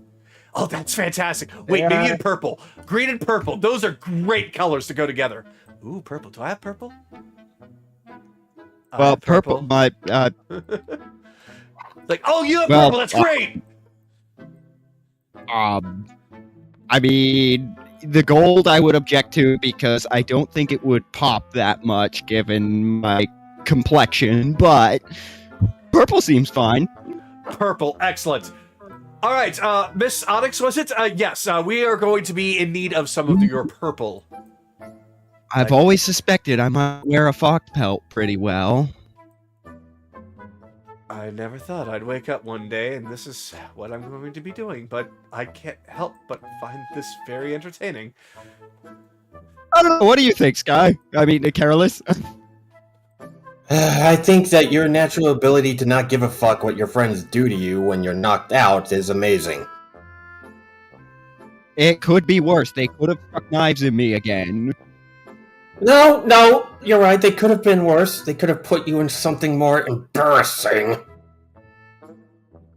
Oh, that's fantastic. Wait, Yeah. maybe in purple. Green and purple. Those are great colors to go together. Ooh, purple. Do I have purple? I Well, have purple. My like, oh, you have Well, purple. That's great. I mean, the gold I would object to because I don't think it would pop that much given my complexion, but purple seems fine. Purple. Excellent. All right, Miss Onyx, was it? Yes, we are going to be in need of some of your purple. I've always suspected I might wear a fox pelt pretty well. I never thought I'd wake up one day and this is what I'm going to be doing, but I can't help but find this very entertaining. I don't know. What do you think, Sky? I mean, Carolus? I think that your natural ability to not give a fuck what your friends do to you when you're knocked out is amazing. It could be worse. They could have stuck knives in me again. No, you're right. They could have been worse. They could have put you in something more embarrassing.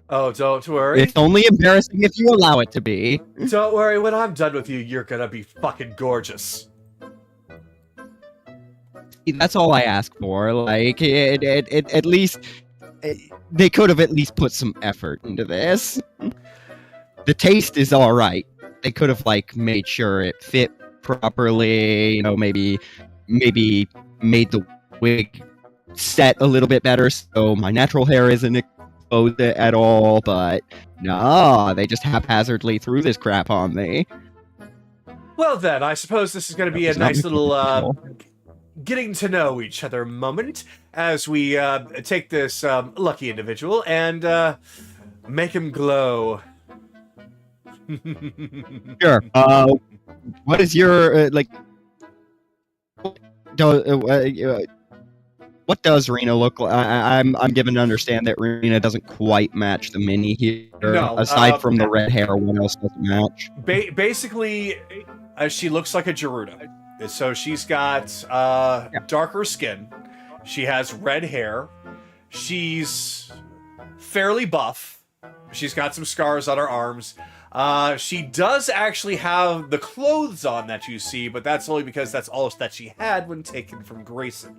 Oh, don't worry. It's only embarrassing if you allow it to be. Don't worry, when I'm done with you, you're gonna be fucking gorgeous. That's all I ask for. Like, at least they could have at least put some effort into this. The taste is all right. They could have like made sure it fit properly. You know, maybe made the wig set a little bit better so my natural hair isn't exposed at all. But no, they just haphazardly threw this crap on me. Well then, I suppose this is gonna be a It's not nice little control. getting to know each other moment as we take this lucky individual and make him glow. Sure. What is your like? What does Rena look like? I'm given to understand that Rena doesn't quite match the mini here. No, aside from the red hair, what else doesn't match? Basically, she looks like a Gerudo. So she's got darker skin. She has red hair. She's fairly buff. She's got some scars on her arms. She does actually have the clothes on that you see, but that's only because that's all that she had when taken from Grayson.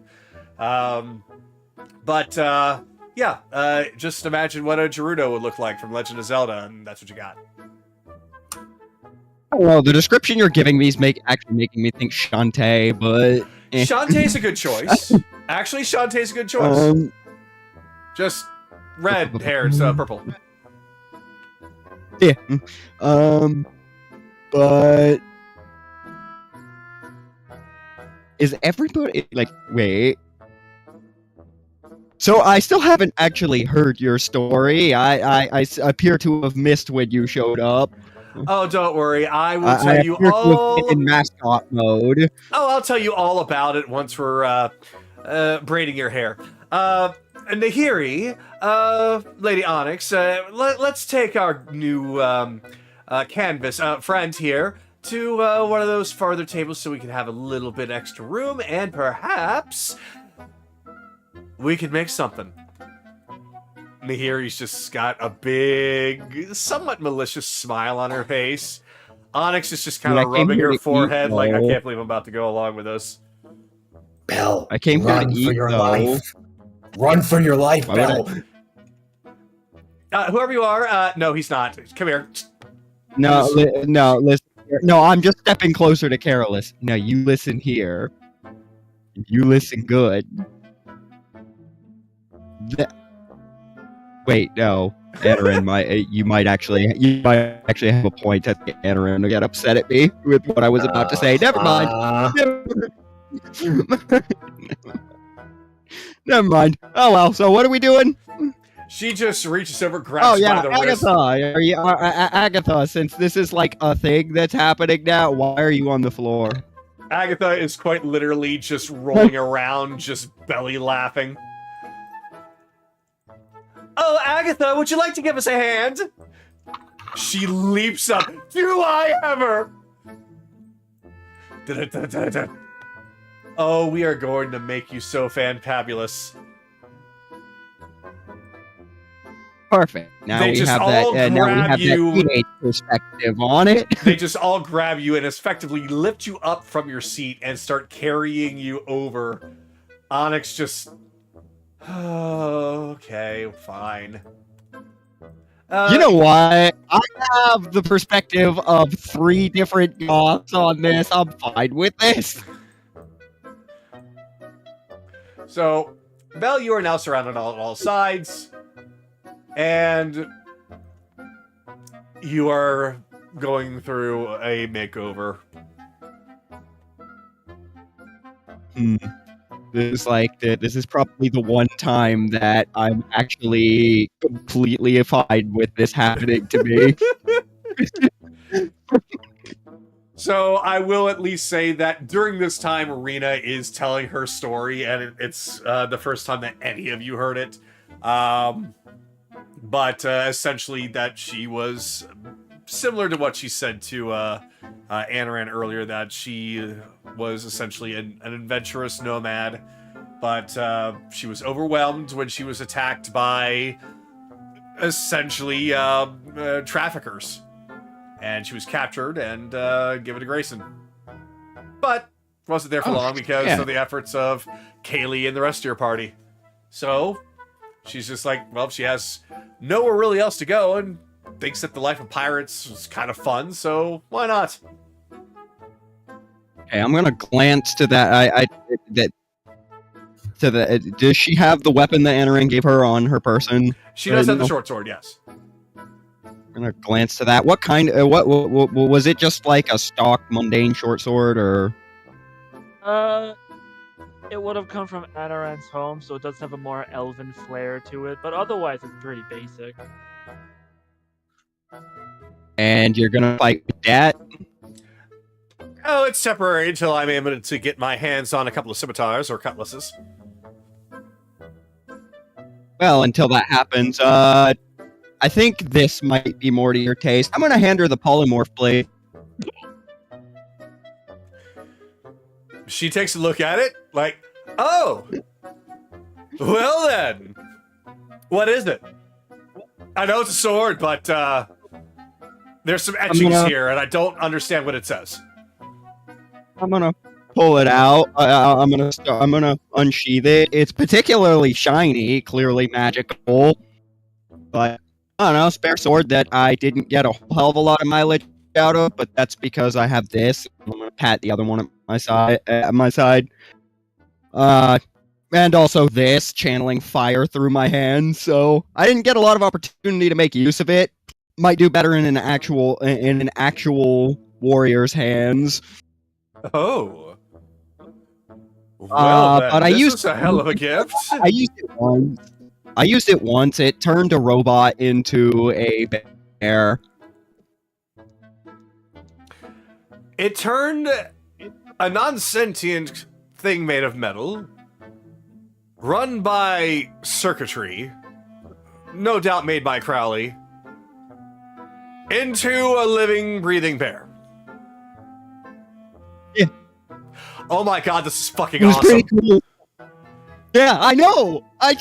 Just imagine what a Gerudo would look like from Legend of Zelda, and that's what you got. Well, the description you're giving me is actually making me think Shantae, but Shantae's a good choice. Actually, Shantae's a good choice. Just red hair instead of purple. Yeah. But is everybody like wait? So I still haven't actually heard your story. I appear to have missed when you showed up. Oh, don't worry. I will tell you appear to have all. been in mascot mode. Oh, I'll tell you all about it once we're braiding your hair. Nahiri, Lady Onyx, let's take our new canvas friend here to one of those farther tables so we can have a little bit extra room, and perhaps we could make something. Nahiri's just got a big, somewhat malicious smile on her face. Onyx is just kind of rubbing her forehead like, I can't believe I'm about to go along with this. Belle, I came here to run eat, for your though. life. Run for your life, Why would Belle. Whoever you are, no, he's not. Come here. No, no, listen. Here. No, I'm just stepping closer to Carolus. No, you listen here. You listen good. Wait, no. Anarin you might actually have a point. I think Anarin will get upset at me with what I was about to say. Never mind. Never mind. Oh well. So what are we doing? She just reaches over, grabs you by the wrist. Agatha. Since this is like a thing that's happening now, why are you on the floor? Agatha is quite literally just rolling around, just belly laughing. Oh, Agatha, would you like to give us a hand? She leaps up. Do I ever? Da-da-da-da-da. Oh, we are going to make you so fantabulous. Perfect. Now we have that. Now we have that teenage perspective on it. They just all grab you and effectively lift you up from your seat and start carrying you over. Onyx just... Oh, okay, fine. You know what? I have the perspective of 3 different goths on this. I'm fine with this. So, Belle, you are now surrounded on all sides. And you are going through a makeover. This is probably the one time that I'm actually completely fine with this happening to me. So I will at least say that during this time, Rena is telling her story, and it's the first time that any of you heard it. But essentially that she was similar to what she said to Anaran earlier, that she was essentially an adventurous nomad, but she was overwhelmed when she was attacked by essentially traffickers. And she was captured and given to Grayson. But wasn't there for long because of the efforts of Kaylee and the rest of your party. So she's just like, well, she has nowhere really else to go and thinks that the life of pirates is kind of fun, so why not? Okay, I'm gonna glance to that. Does she have the weapon that Anaran gave her on her person? She does have the short sword, yes. I'm gonna glance to that. What kind? What was it? Just like a stock mundane short sword, or? It would have come from Anaran's home, so it does have a more elven flair to it, but otherwise it's pretty basic. And you're gonna fight with that? Oh, it's temporary until I'm able to get my hands on a couple of scimitars or cutlasses. Well, until that happens, I think this might be more to your taste. I'm gonna hand her the polymorph blade. She takes a look at it, like, oh! Well then! What is it? I know it's a sword, but, there's some etchings here, and I don't understand what it says. I'm gonna pull it out. I'm gonna unsheath it. It's particularly shiny, clearly magical. But I don't know, spare sword that I didn't get a hell of a lot of mileage out of. But that's because I have this. I'm gonna pat the other one at my side. And also this, channeling fire through my hands. So I didn't get a lot of opportunity to make use of it. Might do better in an actual warrior's hands. Oh. Well, then, but this is a hell of a gift. I used it once. It turned a robot into a bear. It turned a non-sentient thing made of metal run by circuitry, no doubt made by Crowley, into a living, breathing bear. Yeah. Oh my god, this is fucking It was awesome. pretty cool. Yeah, I know. I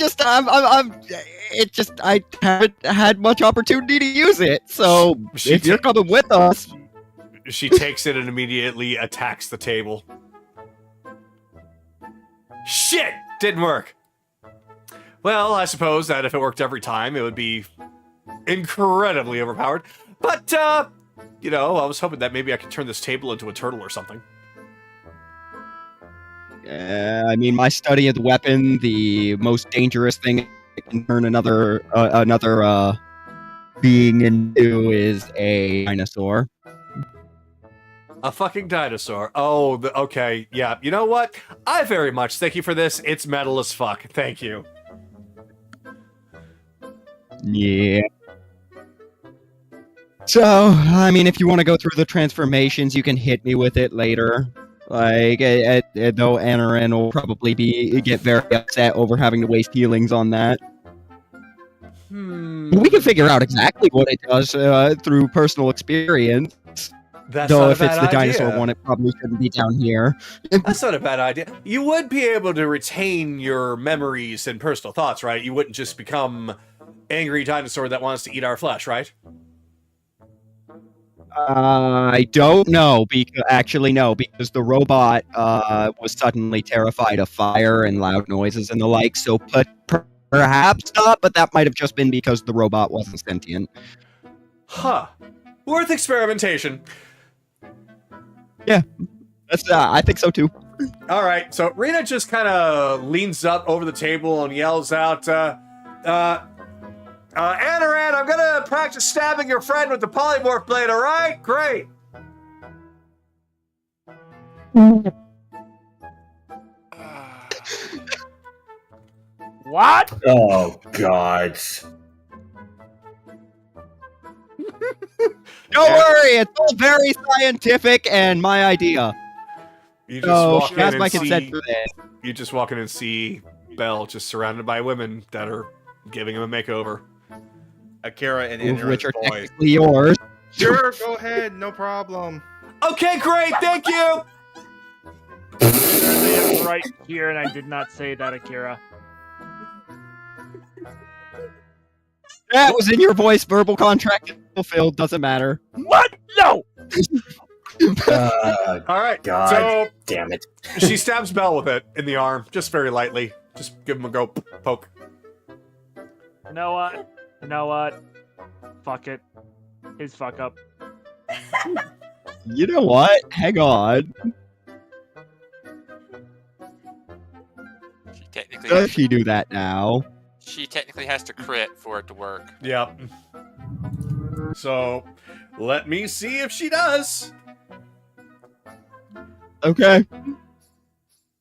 haven't had much opportunity to use it. So if you're coming with us, She takes it and immediately attacks the table. Shit! Didn't work. Well, I suppose that if it worked every time, it would be incredibly overpowered. But, you know, I was hoping that maybe I could turn this table into a turtle or something. I mean, my study of the weapon, the most dangerous thing it can turn another being into is a dinosaur. A fucking dinosaur. Oh, okay, yeah. You know what? I very much thank you for this. It's metal as fuck. Thank you. Yeah. So, I mean, if you want to go through the transformations, you can hit me with it later. Like, though Anaran will probably get very upset over having to waste healings on that. We can figure out exactly what it does through personal experience. That's Though not if a it's bad the idea. dinosaur one, it probably shouldn't be down here. That's not a bad idea. You would be able to retain your memories and personal thoughts, right? You wouldn't just become angry dinosaur that wants to eat our flesh, right? I don't know. Actually, no, because the robot was suddenly terrified of fire and loud noises and the like. So perhaps not, but that might have just been because the robot wasn't sentient. Huh. Worth experimentation. Yeah, I think so too. All right, so Rita just kind of leans up over the table and yells out, Anaran, I'm gonna practice stabbing your friend with the polymorph blade, all right? Great. What? Oh, God. Don't worry, it's all very scientific and my idea. You just So walk she in has and my see, consent for this. you just walk in and see Belle just surrounded by women that are giving him a makeover. Akira and Two of which Inra's are voice. technically yours. Sure, go ahead, no problem. Okay, great, thank you. They are right here, and I did not say that, Akira. That was in your voice. Verbal contract fulfilled. Doesn't matter. What? No! All right, God. so Damn it. she stabs Belle with it in the arm, just very lightly. Just give him a go poke. You know what? You know what? Fuck it. His fuck up. You know what? Hang on. She technically, Does has, she do that now? she technically has to crit for it to work. Yep. So, let me see if she does. Okay.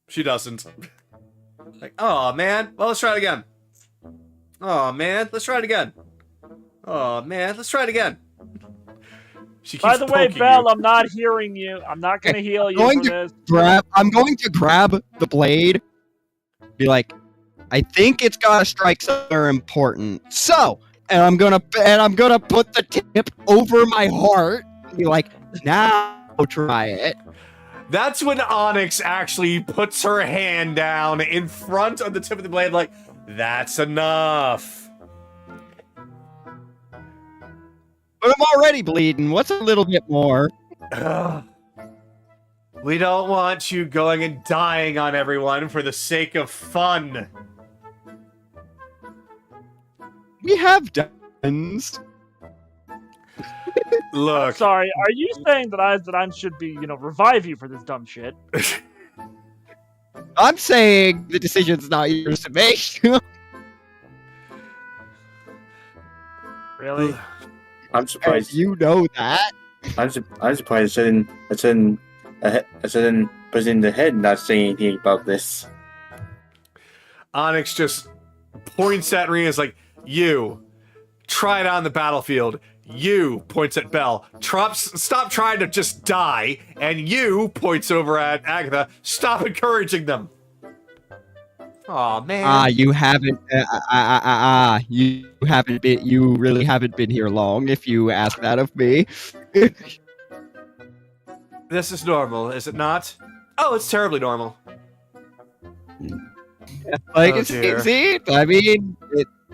She doesn't. Like, oh man. Well, let's try it again. Oh man, let's try it again. Oh man, let's try it again. She keeps By the way, poking Belle, you. I'm not hearing you. I'm not gonna heal you Going for to this. I'm going to grab the blade. Be like, I think it's gotta strike somewhere important. So, and I'm gonna put the tip over my heart. And be like, now try it. That's when Onyx actually puts her hand down in front of the tip of the blade, like, that's enough. But I'm already bleeding. What's a little bit more? Ugh. We don't want you going and dying on everyone for the sake of fun. We have guns. Look, Sorry, are you saying that I should be, revive you for this dumb shit? I'm saying the decision's not yours to make. Really? I'm surprised. You know that. I'm surprised I didn't person in the head not saying anything about this. Onyx just points at Rhea, is like, you, try it on the battlefield. You, points at Belle, stop trying to just die. And you, points over at Agatha, stop encouraging them. Aw, man. You haven't. You haven't been. You really haven't been here long. If you ask that of me. This is normal, is it not? Oh, it's terribly normal. Like, Oh, dear. see, I mean,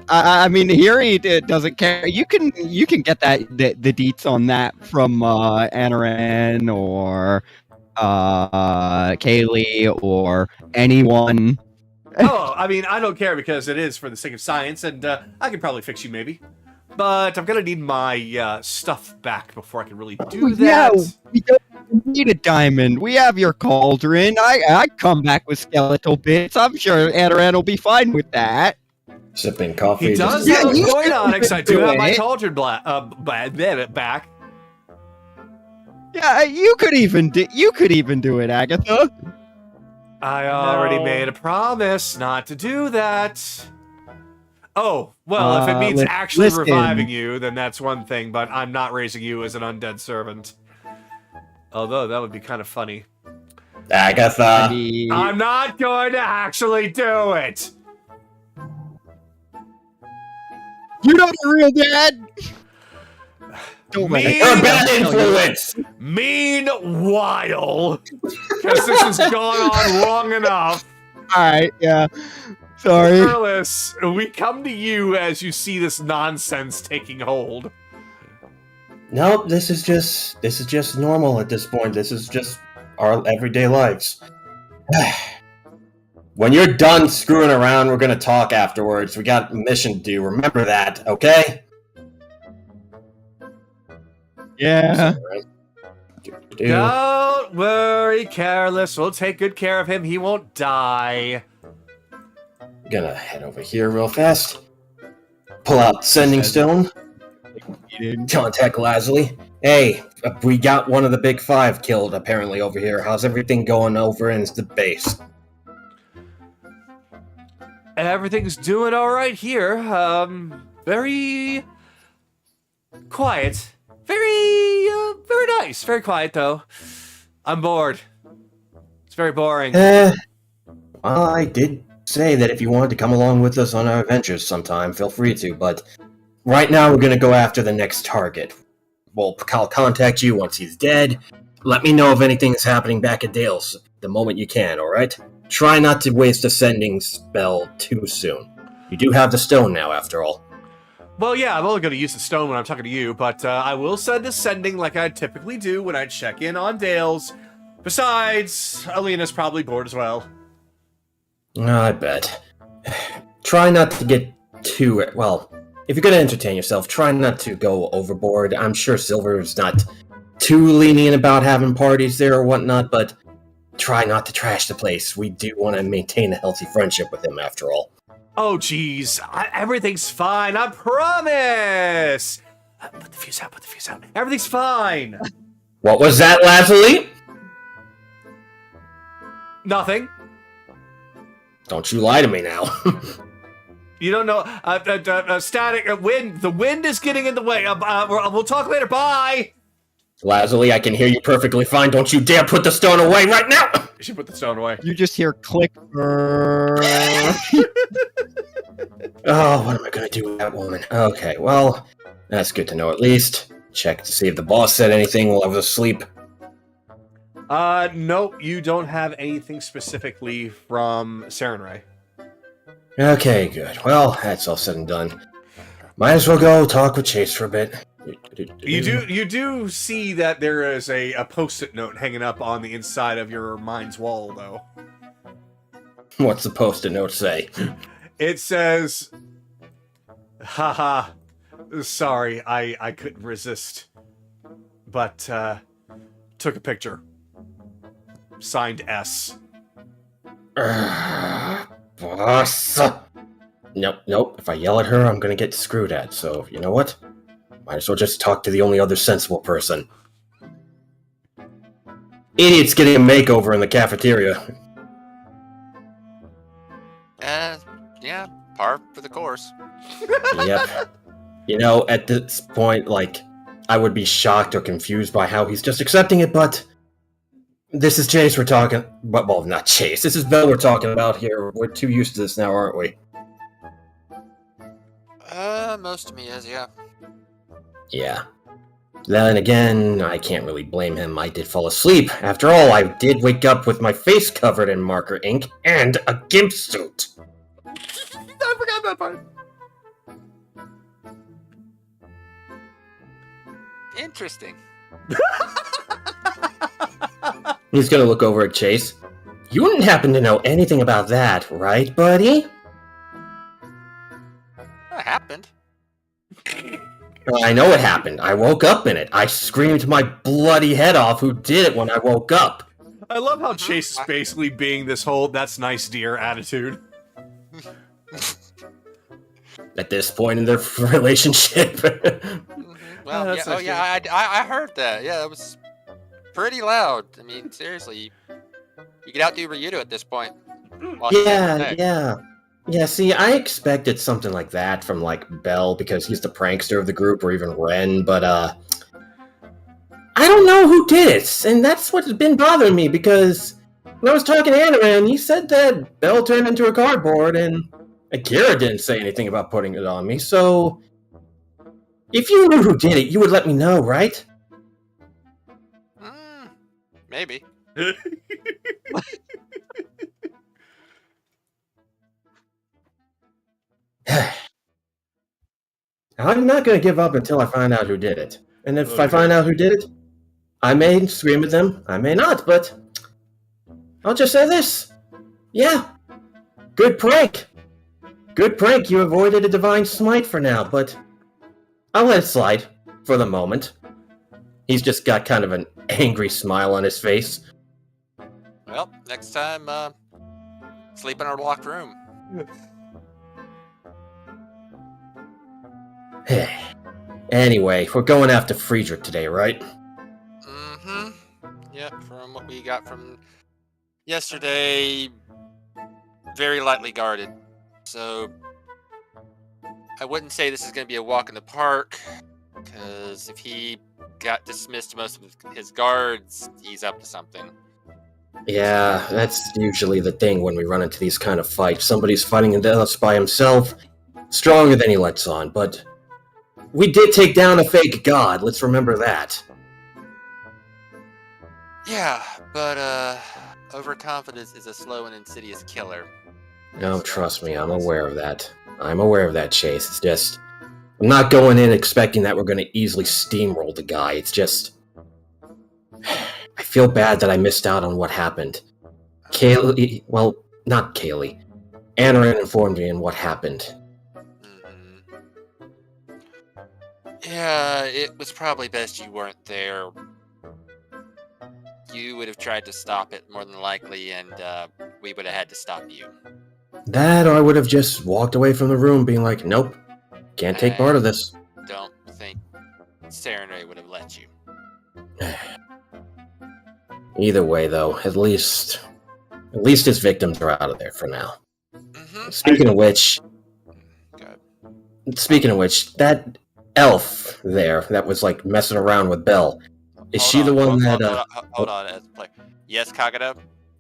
I mean, here he doesn't care. You can get the deets on that from Anaran or Kaylee or anyone. Oh, I mean, I don't care because it is for the sake of science, and I can probably fix you maybe. But I'm gonna need my stuff back before I can really do that. Yeah, we don't need a diamond. We have your cauldron. I come back with skeletal bits. I'm sure Anaran will be fine with that. Sipping coffee. He does Yeah, have a you point, should Onyx. I do do have my it. cauldron back. Yeah, you could even do it, Agatha. I already No. made a promise not to do that. Oh, well, if it means actually listen. reviving you, then that's one thing, but I'm not raising you as an undead servant. Although, that would be kind of funny. Agatha. I'm not going to actually do it! You're not a real dad. Don't let it- You're a bad influence! Meanwhile, because this has gone on long enough, All right, yeah. Sorry. Careless, we come to you as you see this nonsense taking hold. Nope, this is just normal at this point. This is just our everyday lives. When you're done screwing around, we're gonna talk afterwards. We got a mission to do. Remember that, okay? Yeah. Don't worry, Careless. We'll take good care of him. He won't die. Gonna head over here real fast. Pull out Sending Stone. Contact Lasley. Hey, we got one of the big five killed apparently over here. How's everything going over in the base? Everything's doing all right here. Very quiet. Very nice. Very quiet, though. I'm bored. It's very boring. I did say that if you wanted to come along with us on our adventures sometime, feel free to, but right now we're gonna go after the next target. I'll contact you once he's dead. Let me know if anything's happening back at Dale's the moment you can, alright? Try not to waste a sending spell too soon. You do have the stone now, after all. Well, yeah, I'm only going to use the stone when I'm talking to you, but I will send a sending like I typically do when I check in on Dale's. Besides, Alina's probably bored as well. I bet. Try not to get too... Well, if you're gonna entertain yourself, try not to go overboard. I'm sure Silver's not too lenient about having parties there or whatnot, but try not to trash the place. We do want to maintain a healthy friendship with him, after all. Oh, jeez. Everything's fine. I promise. Put the fuse out. Everything's fine. What was that, Lazuli? Nothing. Don't you lie to me now. You don't know. Static. Wind. The wind is getting in the way. We'll talk later. Bye. Lazuli, I can hear you perfectly fine. Don't you dare put the stone away right now! You should put the stone away. You just hear click. Oh, what am I gonna do with that woman? Okay, well, that's good to know at least. Check to see if the boss said anything while I was asleep. Nope, you don't have anything specifically from Sarenrae. Okay, good. Well, that's all said and done. Might as well go talk with Chase for a bit. You do see that there is a post-it note hanging up on the inside of your mind's wall, though. What's the post-it note say? It says, haha, sorry, I couldn't resist, but, took a picture. Signed S. Boss. Nope. If I yell at her, I'm gonna get screwed at, so you know what? Might as well just talk to the only other sensible person. Idiot's getting a makeover in the cafeteria. Yeah, par for the course. Yep. You know, at this point, like, I would be shocked or confused by how he's just accepting it, but This is Chase we're talking... Well, not Chase. This is Bell we're talking about here. We're too used to this now, aren't we? Most of me is, yeah. Yeah. Then again, I can't really blame him. I did fall asleep. After all, I did wake up with my face covered in marker ink and a gimp suit. I forgot that part. Interesting. He's gonna look over at Chase. You wouldn't happen to know anything about that, right, buddy? That happened. I know it happened. I woke up in it. I screamed my bloody head off who did it when I woke up. I love how Chase is basically being this whole "that's nice, dear" attitude. At this point in their relationship. Well, that's yeah, nice, yeah, I heard that. Yeah, that was pretty loud. I mean, seriously, you could outdo Ryudo at this point. While he's Yeah, neck. yeah. Yeah, see, I expected something like that from, like, Bell, because he's the prankster of the group, or even Ren, but, I don't know who did it, and that's what's been bothering me, because when I was talking to Anaran, he said that Bell turned into a cardboard, and Akira didn't say anything about putting it on me, so... If you knew who did it, you would let me know, right? Maybe. I'm not going to give up until I find out who did it. And if I Okay. find out who did it, I may scream at them, I may not, but I'll just say this. Yeah, good prank. Good prank, you avoided a divine smite for now, but I'll let it slide for the moment. He's just got kind of an angry smile on his face. Well, next time, sleep in our locked room. Anyway, we're going after Friedrich today, right? Mm-hmm. Yep, from what we got from yesterday, very lightly guarded. So, I wouldn't say this is going to be a walk in the park, because if he got dismissed most of his guards, he's up to something. Yeah, that's usually the thing when we run into these kind of fights. Somebody's fighting us by himself, stronger than he lets on, but we did take down a fake god, let's remember that. Yeah, but, overconfidence is a slow and insidious killer. No, trust me, I'm aware of that. I'm aware of that, Chase. It's just... I'm not going in expecting that we're going to easily steamroll the guy. It's just... I feel bad that I missed out on what happened. Kaylee... Well, not Kaylee. Anaran informed me on what happened. Yeah, it was probably best you weren't there. You would have tried to stop it more than likely, and we would have had to stop you. That, or I would have just walked away from the room being like, nope, can't take part of this. Don't think Serenade would have let you. Either way, though, at least his victims are out of there for now. Mm-hmm. Speaking of which, Good. that elf there that was like messing around with Bell, is she the one that? Hold on, as a player. Yes, Kagado.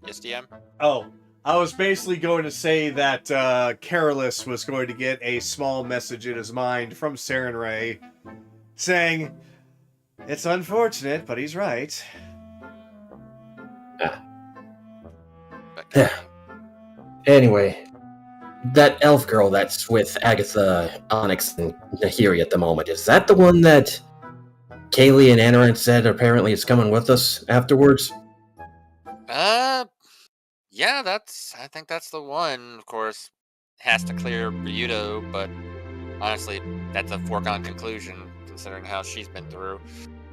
Yes, DM. Oh, I was basically going to say that Carolus was going to get a small message in his mind from Saren Ray saying, "It's unfortunate, but he's right." But, Anyway, that elf girl that's with Agatha, Onyx, and Nahiri at the moment, is that the one that Kaylee and Anaran said apparently is coming with us afterwards? yeah, I think that's the one. Of course, has to clear Ryudo, but honestly, that's a foregone conclusion considering how she's been through.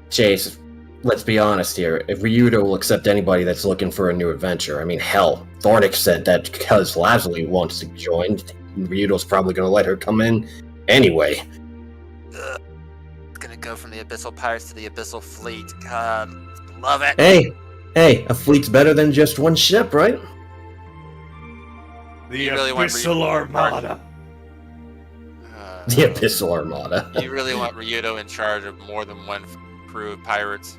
Chase, let's be honest here. If Ryudo will accept anybody that's looking for a new adventure, I mean, hell, Thornix said that because Lazuli wants to join, Ryudo's probably going to let her come in anyway. Gonna go from the Abyssal Pirates to the Abyssal Fleet. God, love it. Hey, a fleet's better than just one ship, right? The You really want Abyssal Armada. The Abyssal Armada. You really want Ryudo in charge of more than one crew of pirates?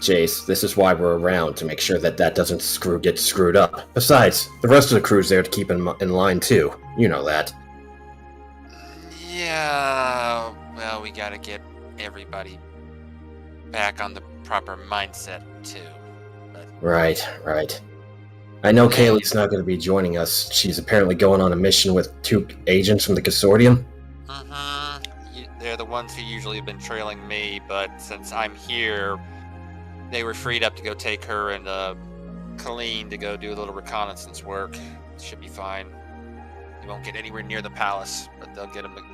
Jace. This is why we're around, to make sure that doesn't get screwed up. Besides, the rest of the crew's there to keep in line too. You know that. Yeah, well, we gotta get everybody back on the proper mindset, too. But Right. I know Kaylee's not going to be joining us. She's apparently going on a mission with 2 agents from the consortium. they're the ones who usually have been trailing me, but since I'm here, they were freed up to go take her and Colleen to go do a little reconnaissance work. Should be fine. They won't get anywhere near the palace, but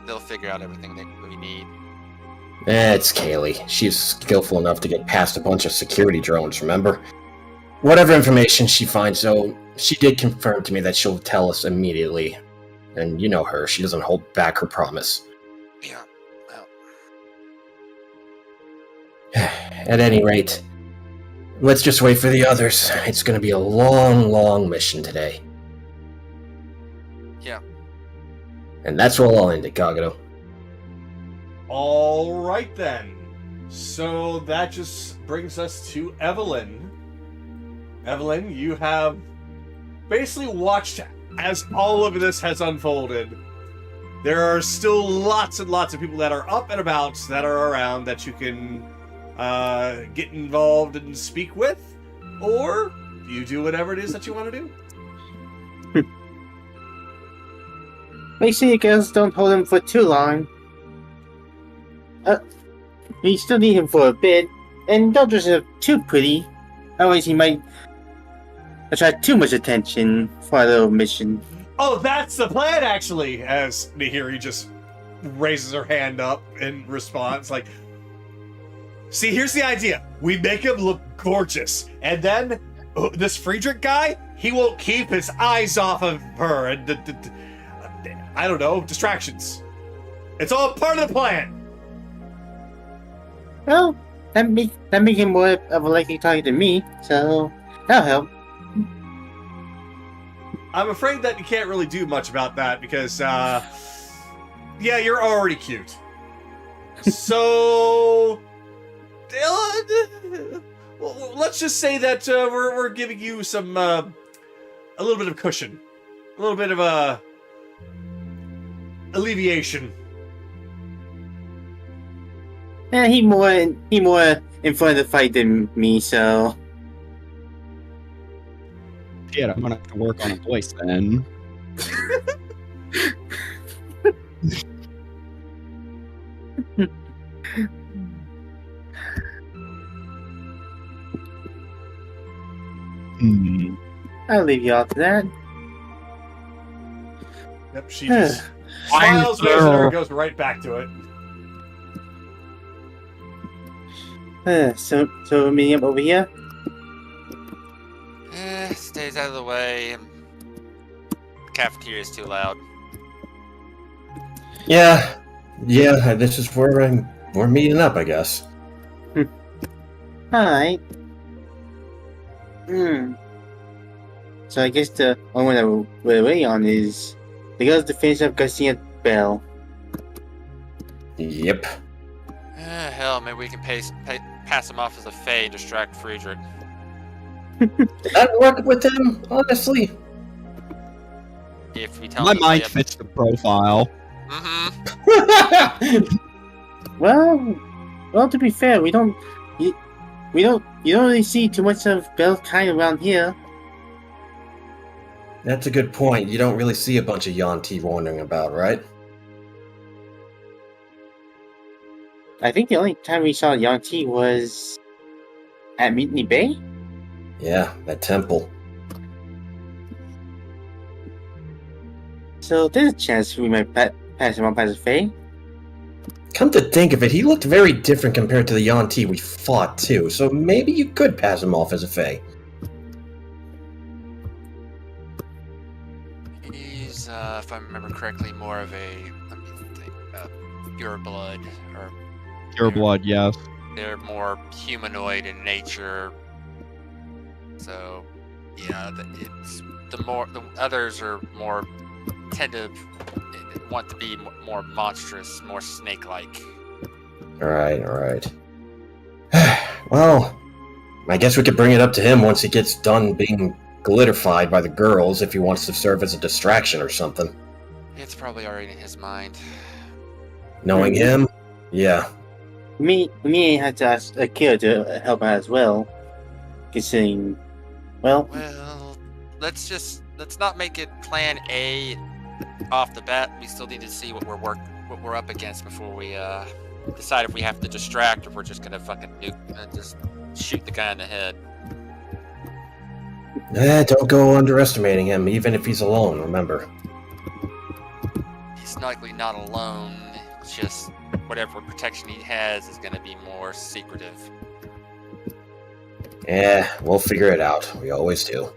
they'll figure out everything we need. It's Kaylee. She's skillful enough to get past a bunch of security drones, remember? Whatever information she finds, though, she did confirm to me that she'll tell us immediately. And you know her, she doesn't hold back her promise. Yeah, well. At any rate, let's just wait for the others. It's going to be a long mission today. Yeah. And that's where I'll end it, Kagero. All right then. So that just brings us to Evelyn. Evelyn, you have basically watched as all of this has unfolded. There are still lots and lots of people that are up and about, that are around, that you can get involved and speak with, or you do whatever it is that you want to do. Make sure you guys don't hold him for too long. We still need him for a bit, and don't dress him too pretty. Otherwise he might attract too much attention for our little mission. Oh, that's the plan, actually, as Nahiri just raises her hand up in response, like, see, here's the idea. We make him look gorgeous, and then this Friedrich guy, he won't keep his eyes off of her, and I don't know, distractions. It's all part of the plan. Well, that make him more of a likely target than me, so that'll help. I'm afraid that you can't really do much about that because, yeah, you're already cute. So, well, let's just say that we're giving you some a little bit of cushion, a little bit of alleviation. Yeah, he more in front of the fight than me, so. Shit, I'm gonna have to work on a voice then. I'll leave you all to that. Yep, she just smiles, waves at her, and goes right back to it. So meeting up over here? Stays out of the way. The cafeteria's too loud. Yeah, this is where we're meeting up, I guess. Alright. So I guess the only one that we're waiting on is the girls to finish up Garcia Bell. Yep. Hell, maybe we can pass him off as a Fae and distract Friedrich. That work with them, honestly. If we tell My him mind fits the profile. Well, to be fair, you don't really see too much of Bell's kind around here. That's a good point. You don't really see a bunch of Yanti wandering about, right? I think the only time we saw Yanti was at Mutiny Bay. Yeah, that temple. So there's a chance we might pass him up as a Fae. Come to think of it, he looked very different compared to the Yanti we fought, too, so maybe you could pass him off as a Fae. He's, if I remember correctly, more of a, let me think, pure blood, or... Pure blood, yes. They're more humanoid in nature. So, yeah, the others are more, tend to want to be more monstrous, more snake-like. Alright. Well, I guess we could bring it up to him once he gets done being glitterified by the girls if he wants to serve as a distraction or something. It's probably already in his mind. Knowing him? Yeah. We may have to ask Akira to help out as well. Considering, well, Well, let's not make it plan A off the bat. We still need to see what we're up against before we decide if we have to distract or if we're just gonna fucking just shoot the guy in the head. Don't go underestimating him, even if he's alone, remember. He's likely not alone. It's just whatever protection he has is gonna be more secretive. Yeah, we'll figure it out. We always do.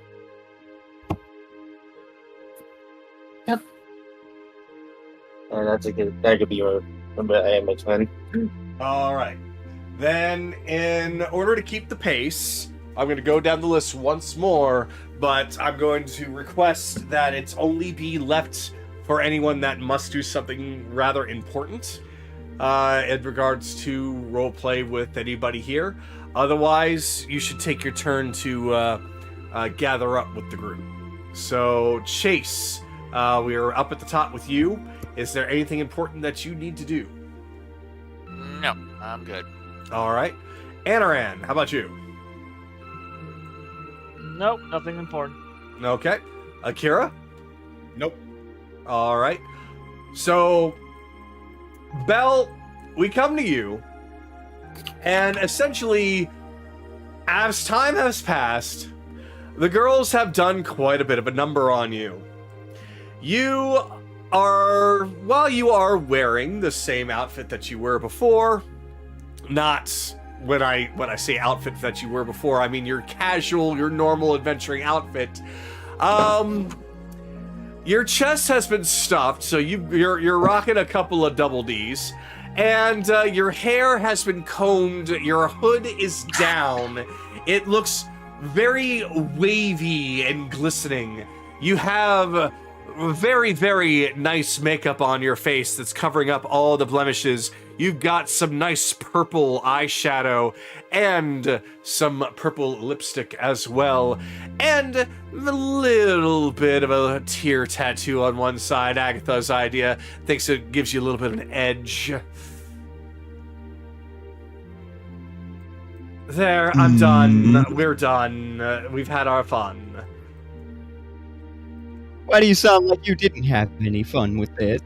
that could be a AMX win. All right. Then, in order to keep the pace, I'm going to go down the list once more, but I'm going to request that it's only be left for anyone that must do something rather important in regards to roleplay with anybody here. Otherwise, you should take your turn to gather up with the group. So, Chase, we are up at the top with you. Is there anything important that you need to do? No, I'm good. All right. Anaran, how about you? Nope, nothing important. Okay. Akira? Nope. All right. So, Belle, we come to you, and essentially, as time has passed, the girls have done quite a bit of a number on you. You are wearing the same outfit that you were before. Not when I say outfit that you were before, I mean your casual, your normal adventuring outfit. Your chest has been stuffed, so you're rocking a couple of double Ds, and your hair has been combed. Your hood is down. It looks very wavy and glistening. You have very, very nice makeup on your face that's covering up all the blemishes. You've got some nice purple eyeshadow and some purple lipstick as well. And a little bit of a tear tattoo on one side. Agatha's idea thinks it gives you a little bit of an edge. There, I'm done. We're done. We've had our fun. Why do you sound like you didn't have any fun with it?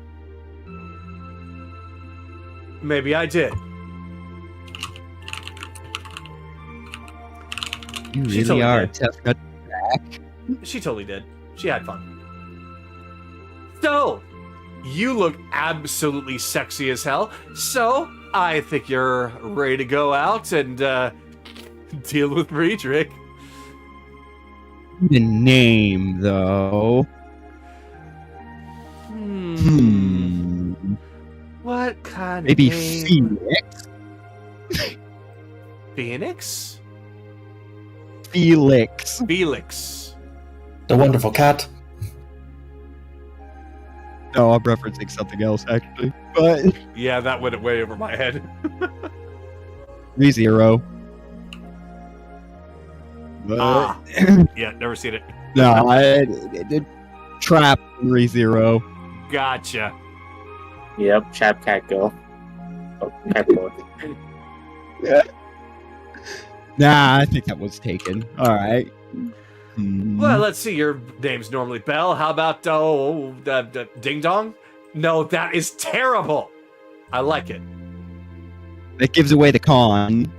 Maybe I did. You She really totally are a did. tough nut to crack. She totally did. She had fun. So, you look absolutely sexy as hell. So, I think you're ready to go out and deal with Friedrich. The name, though. What kind Maybe of name? Felix? Phoenix? Felix. Felix. The wonderful cat. No, I'm referencing something else, actually. But Yeah, that went way over my head. 3-0. But, Ah. Yeah, never seen it. no, it Trap 3-0. Gotcha. Yep, Chap Cat Girl. Oh, Cat Boy. Nah, I think that was taken. Alright. Well, let's see. Your name's normally Belle. How about Ding Dong? No, that is terrible. I like it. That gives away the con.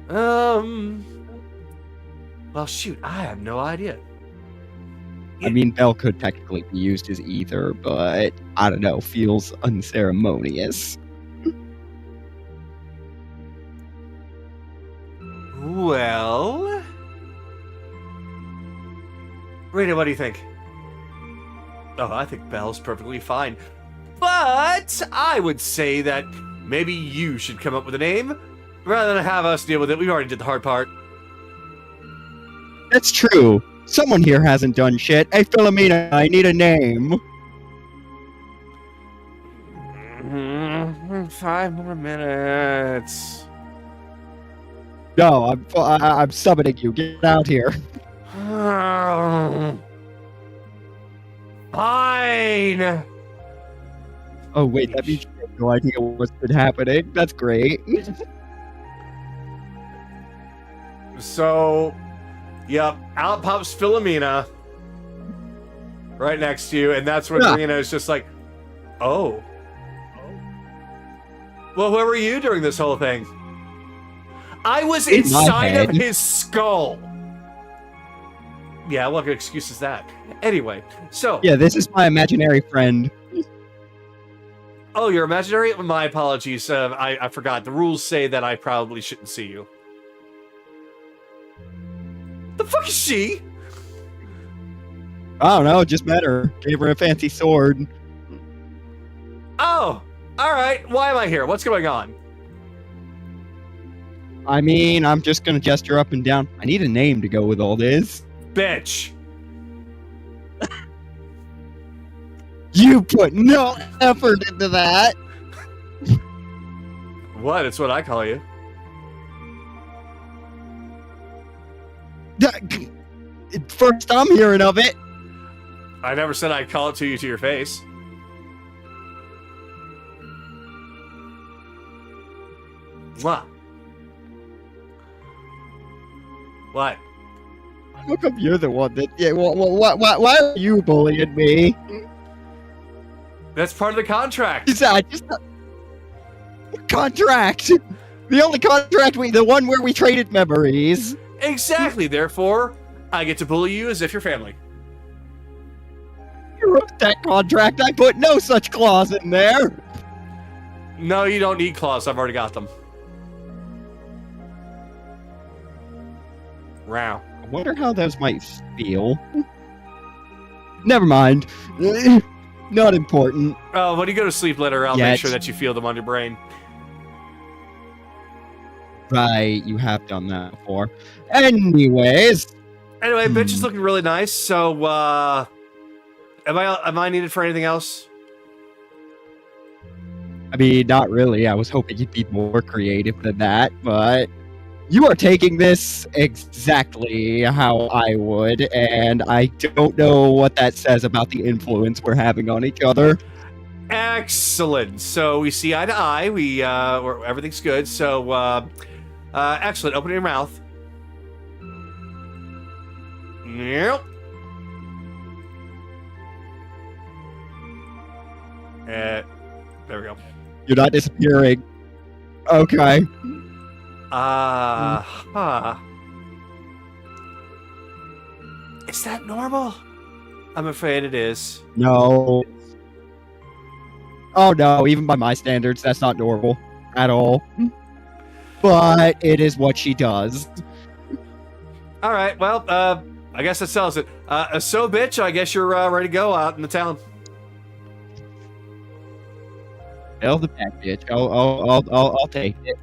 Well, shoot. I have no idea. I mean, Bell could technically be used as either, but I don't know, feels unceremonious. Well, Rita, what do you think? Oh, I think Belle's perfectly fine. But I would say that maybe you should come up with a name rather than have us deal with it. We already did the hard part. That's true. Someone here hasn't done shit. Hey, Philomena, I need a name. 5 more minutes. No, I'm summoning you. Get out here. Fine. Oh wait, that means you have no idea what's been happening. That's great. So, yep, out pops Philomena right next to you, and that's when Yeah. Rena is just like, oh. Well, where were you during this whole thing? I was In my inside of head. his skull. Yeah, what excuse is that? Anyway, so. Yeah, this is my imaginary friend. Oh, you're imaginary? My apologies. I forgot. The rules say that I probably shouldn't see you. The fuck is she? I don't know, just met her. Gave her a fancy sword. Oh, all right. Why am I here? What's going on? I mean, I'm just gonna gesture up and down. I need a name to go with all this. Bitch. You put no effort into that. What? It's what I call you. First I'm hearing of it. I never said I'd call it to you to your face. Mwah. What? How come you're the one that? Yeah. Why are you bullying me? That's part of the contract. I just contract. The only contract the one where we traded memories. Exactly. Therefore, I get to bully you as if you're family. You wrote that contract. I put no such clause in there. No, you don't need claws. I've already got them. Wow. I wonder how those might feel. Never mind. Not important. Oh, when you go to sleep later, I'll Yeah, make sure that you feel them on your brain. Right, you have done that before. Anyways. Anyway, bitch is looking really nice. So, am I needed for anything else? I mean, not really. I was hoping you'd be more creative than that, but you are taking this exactly how I would, and I don't know what that says about the influence we're having on each other. Excellent. So we see eye to eye. Everything's good. So, excellent. Open your mouth. Yep. There we go. You're not disappearing. Okay. Is that normal? I'm afraid it is. No. Oh no, even by my standards, that's not normal at all. But it is what she does. All right. Well, I guess that settles it. So, bitch, I guess you're ready to go out in the town. Hell the back, bitch. I'll take it.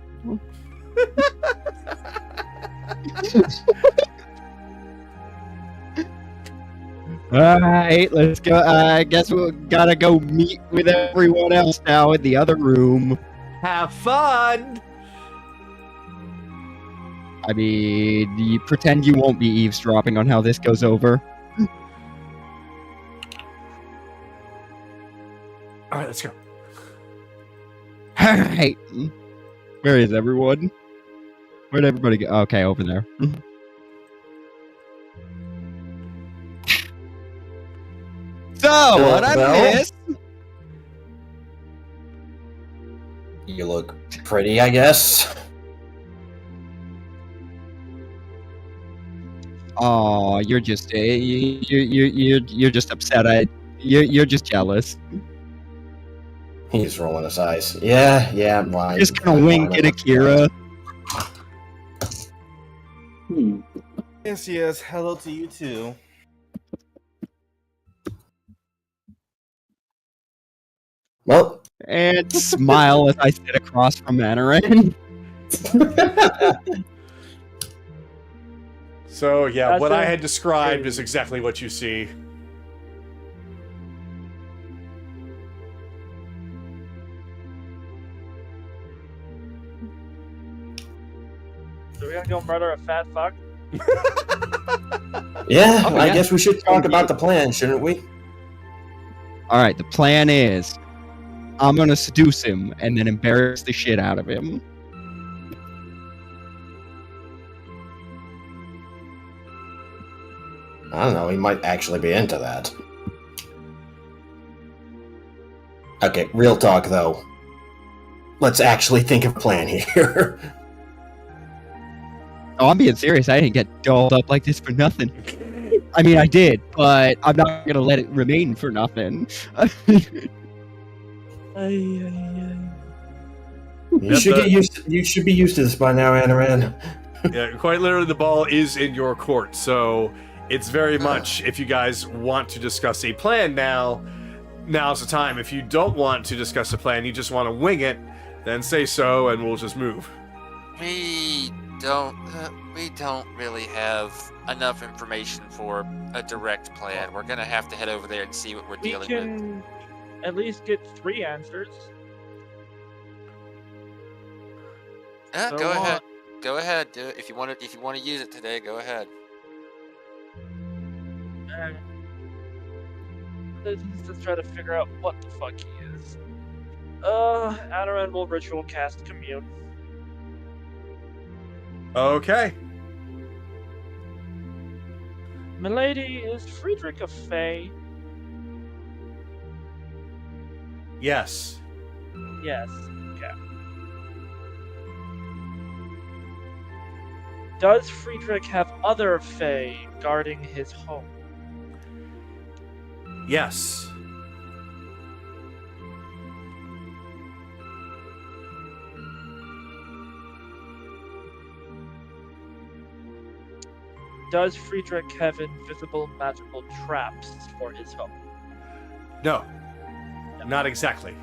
Alright, let's go. I guess we gotta go meet with everyone else now in the other room. Have fun. I mean, you pretend you won't be eavesdropping on how this goes over. All right, let's go. Alright. Where is everyone? Where'd everybody go? Okay, over there. So, what I Well? missed? You look pretty, I guess. Oh, you're just you're just upset. You're just jealous. He's rolling his eyes. Yeah, I'm lying. Just gonna wink at Akira. Yes. Hello to you too. Well, And smile as I sit across from Manarin. So, yeah, That's what I it. had described is exactly what you see. So we're gonna go murder a fat fuck? Yeah, Oh, I yeah. guess we should talk about the plan, shouldn't we? All right, the plan is I'm gonna seduce him and then embarrass the shit out of him. I don't know, he might actually be into that. Okay, real talk though. Let's actually think of a plan here. Oh, I'm being serious. I didn't get dolled up like this for nothing. I mean, I did, but I'm not gonna let it remain for nothing. You should get used. You should be used to this by now, Anaran. Yeah, quite literally, the ball is in your court, so it's very much, if you guys want to discuss a plan now, now's the time. If you don't want to discuss a plan, you just want to wing it, then say so, and we'll just move. We don't really have enough information for a direct plan. We're gonna have to head over there and see what we're We dealing with. can at least get 3 answers. So Go ahead. Go ahead. Do it if you want to. If you want to use it today, go ahead. Let's try to figure out what the fuck he is. Anaran will ritual cast commune. Okay. Milady, is Friedrich a fae? Yes. Yes. Okay. Does Friedrich have other fae guarding his home? Yes. Does Friedrich have invisible magical traps for his home? No. Not exactly.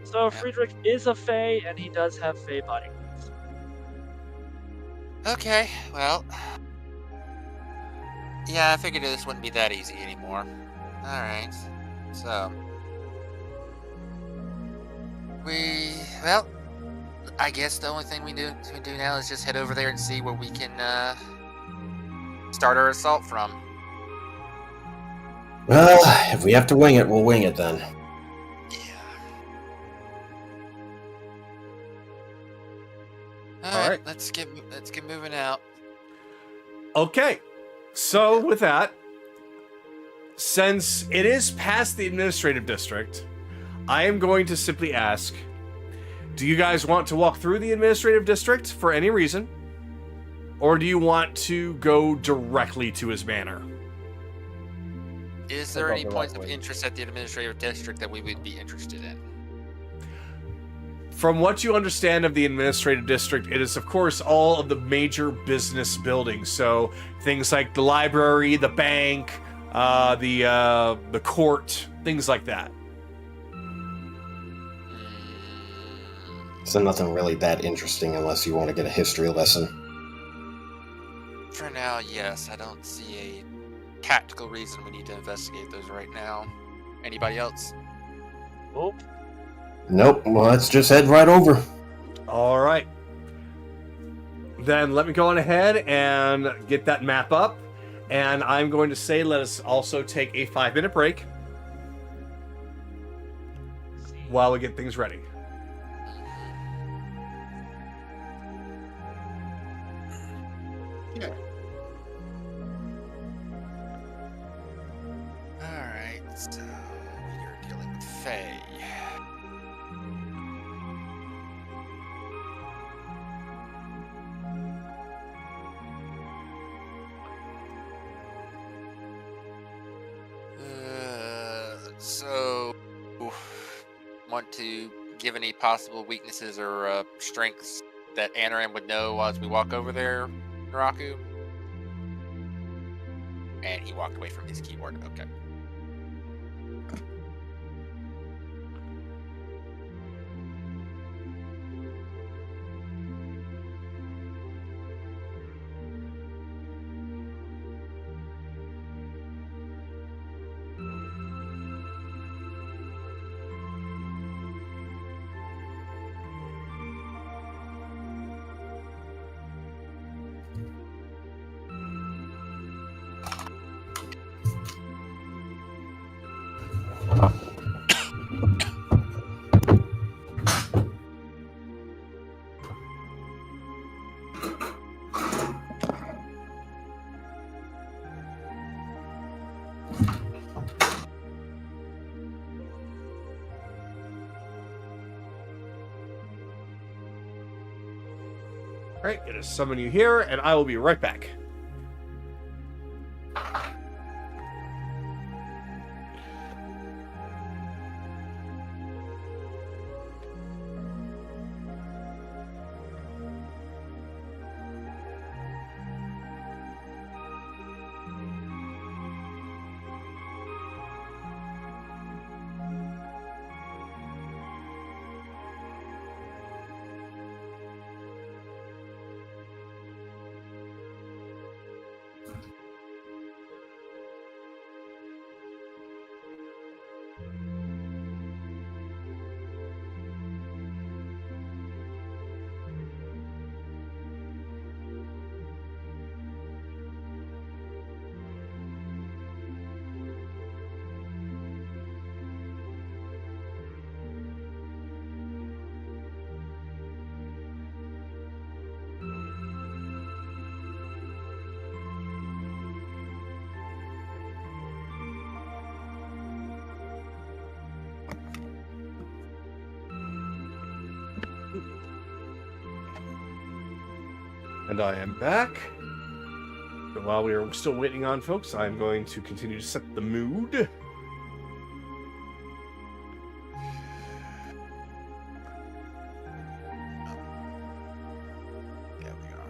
So Friedrich is a fae, and he does have fae bodyguards. Okay. Well. Yeah, I figured this wouldn't be that easy anymore. All right. So. Well, I guess the only thing we do now is just head over there and see where we can start our assault from. Well, if we have to wing it, we'll wing it then. Yeah. All All right. right. Let's get moving out. Okay. So, with that, since it is past the administrative district, I am going to simply ask, do you guys want to walk through the administrative district for any reason? Or do you want to go directly to his manor? Is there I'll any go points of directly. interest at the administrative district that we would be interested in? From what you understand of the administrative district, it is, of course, all of the major business buildings. So things like the library, the bank, the court, things like that. So nothing really that interesting unless you want to get a history lesson. For now, yes. I don't see a tactical reason we need to investigate those right now. Anybody else? Nope. Nope, well, let's just head right over. All right. Then let me go on ahead and get that map up. And I'm going to say let us also take a 5-minute break while we get things ready. Alright, so you're dealing with Faye. So, want to give any possible weaknesses or strengths that Anaran would know as we walk over there, Naraku? And he walked away from his keyboard. Okay. Alright, gonna summon you here, and I will be right back. And I am back. But while we are still waiting on folks, I'm going to continue to set the mood. Yeah, we are.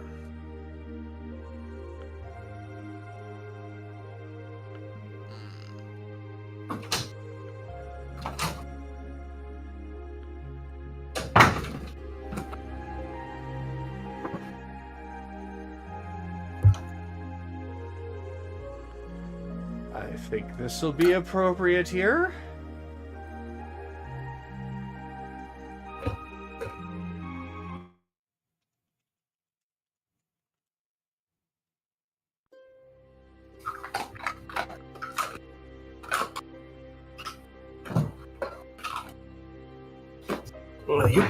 I think this will be appropriate here. Well, you.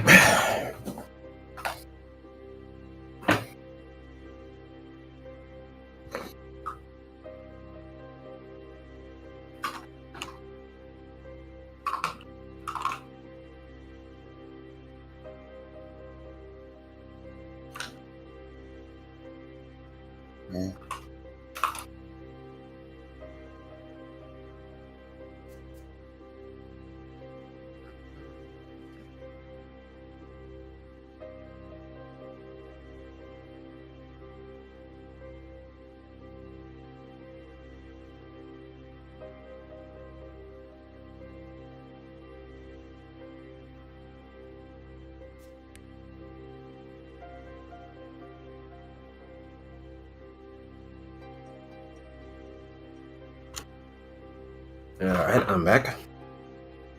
Alright, I'm back.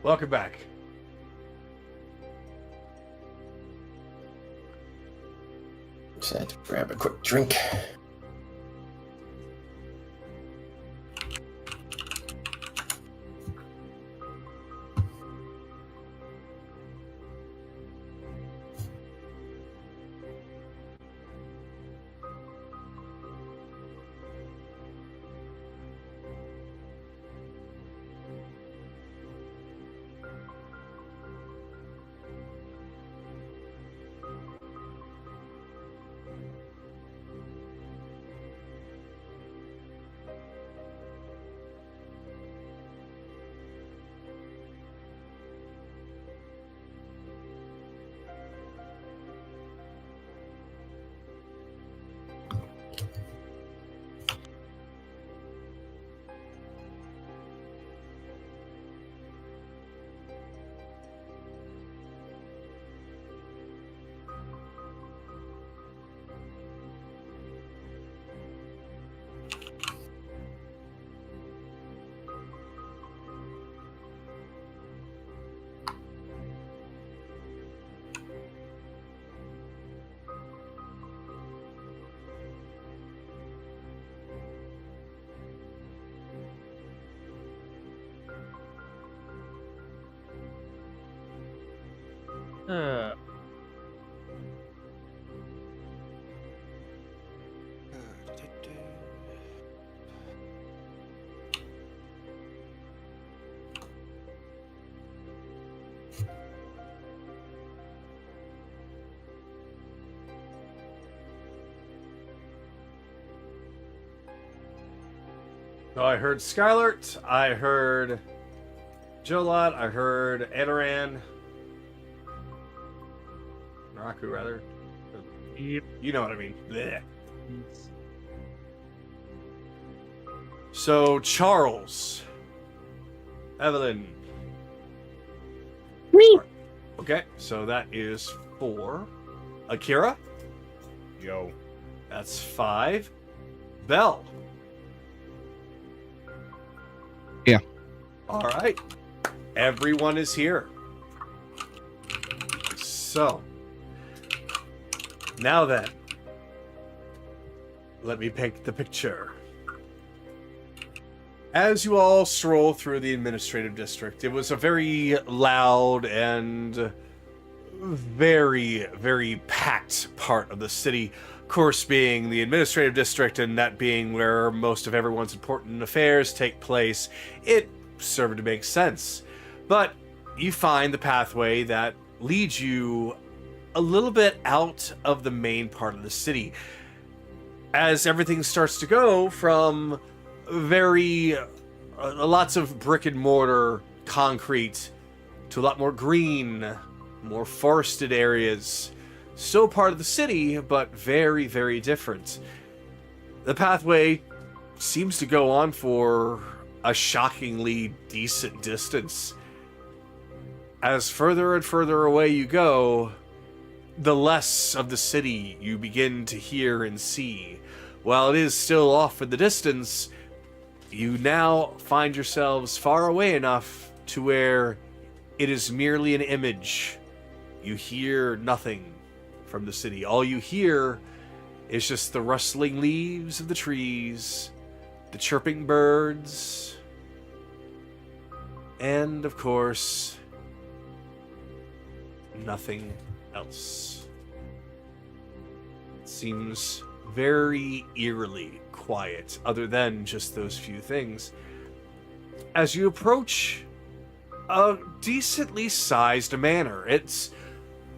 Welcome back. Just had to grab a quick drink. Uh, So I heard Skylert, I heard Jolot, I heard Adoran. Naraku, rather. Yep. You know what I mean. Blech. Yes. So, Charles. Evelyn. Me. Okay, so that is 4. Akira. Yo. That's 5. Bell. Yeah. All right. Everyone is here. So, now then, let me paint the picture. As you all stroll through the administrative district, it was a very loud and very, very packed part of the city. Of course, being the administrative district and that being where most of everyone's important affairs take place, it served to make sense. But you find the pathway that leads you a little bit out of the main part of the city. As everything starts to go from very lots of brick and mortar concrete to a lot more green, more forested areas. Still part of the city, but very, very different. The pathway seems to go on for a shockingly decent distance. As further and further away you go, the less of the city you begin to hear and see. While it is still off in the distance, you now find yourselves far away enough to where it is merely an image. You hear nothing from the city. All you hear is just the rustling leaves of the trees, the chirping birds, and, of course, nothing else. It seems very eerily quiet, other than just those few things. As you approach a decently sized manor, it's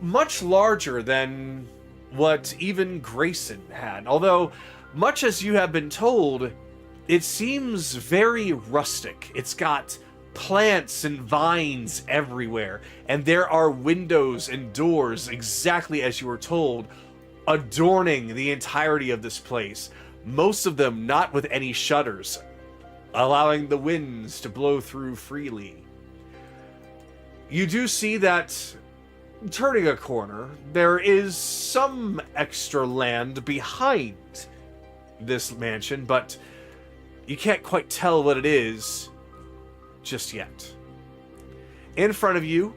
much larger than what even Grayson had. Although, much as you have been told, it seems very rustic. It's got plants and vines everywhere, and there are windows and doors, exactly as you were told, adorning the entirety of this place. Most of them not with any shutters, allowing the winds to blow through freely. You do see that, turning a corner, there is some extra land behind this mansion, but you can't quite tell what it is just yet. In front of you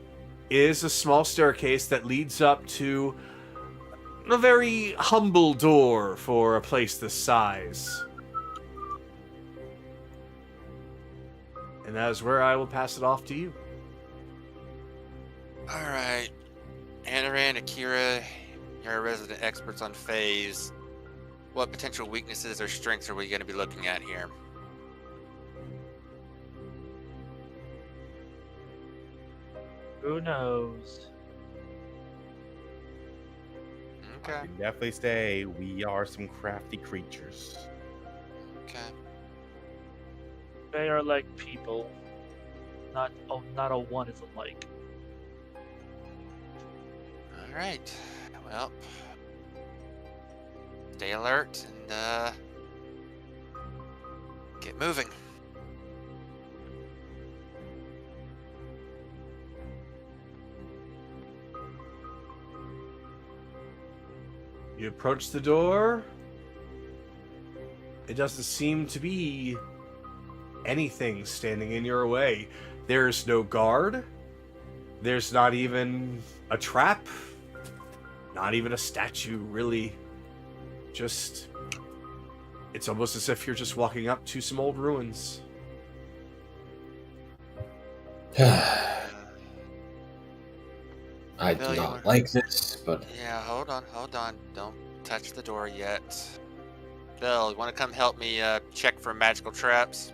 is a small staircase that leads up to a very humble door for a place this size. And that is where I will pass it off to you. Alright. Anaran, Akira, you're resident experts on phase. What potential weaknesses or strengths are we going to be looking at here? Who knows? I Okay. can definitely say we are some crafty creatures. Okay. They are like people. Not a one is alike. Alright. Well, stay alert and get moving. You approach the door. It doesn't seem to be anything standing in your way. There's no guard. There's not even a trap. Not even a statue, really. Just... it's almost as if you're just walking up to some old ruins. I Bill, do you not wanna- like this, but Yeah, hold on. Don't touch the door yet. Bill, you want to come help me check for magical traps?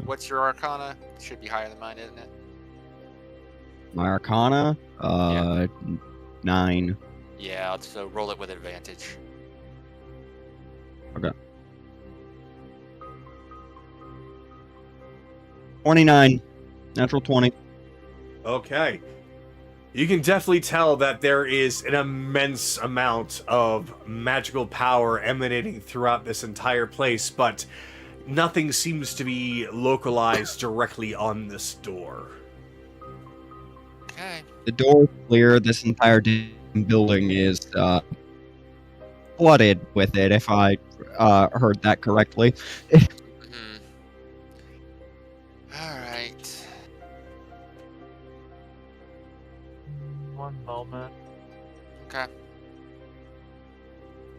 What's your arcana? Should be higher than mine, isn't it? My Arcana, 9. Yeah, so roll it with advantage. 29. Natural 20. Okay. You can definitely tell that there is an immense amount of magical power emanating throughout this entire place, but nothing seems to be localized directly on this door. Okay. The door is clear. This entire building is flooded with it, if I heard that correctly. Mm-hmm. All right. One moment. Okay.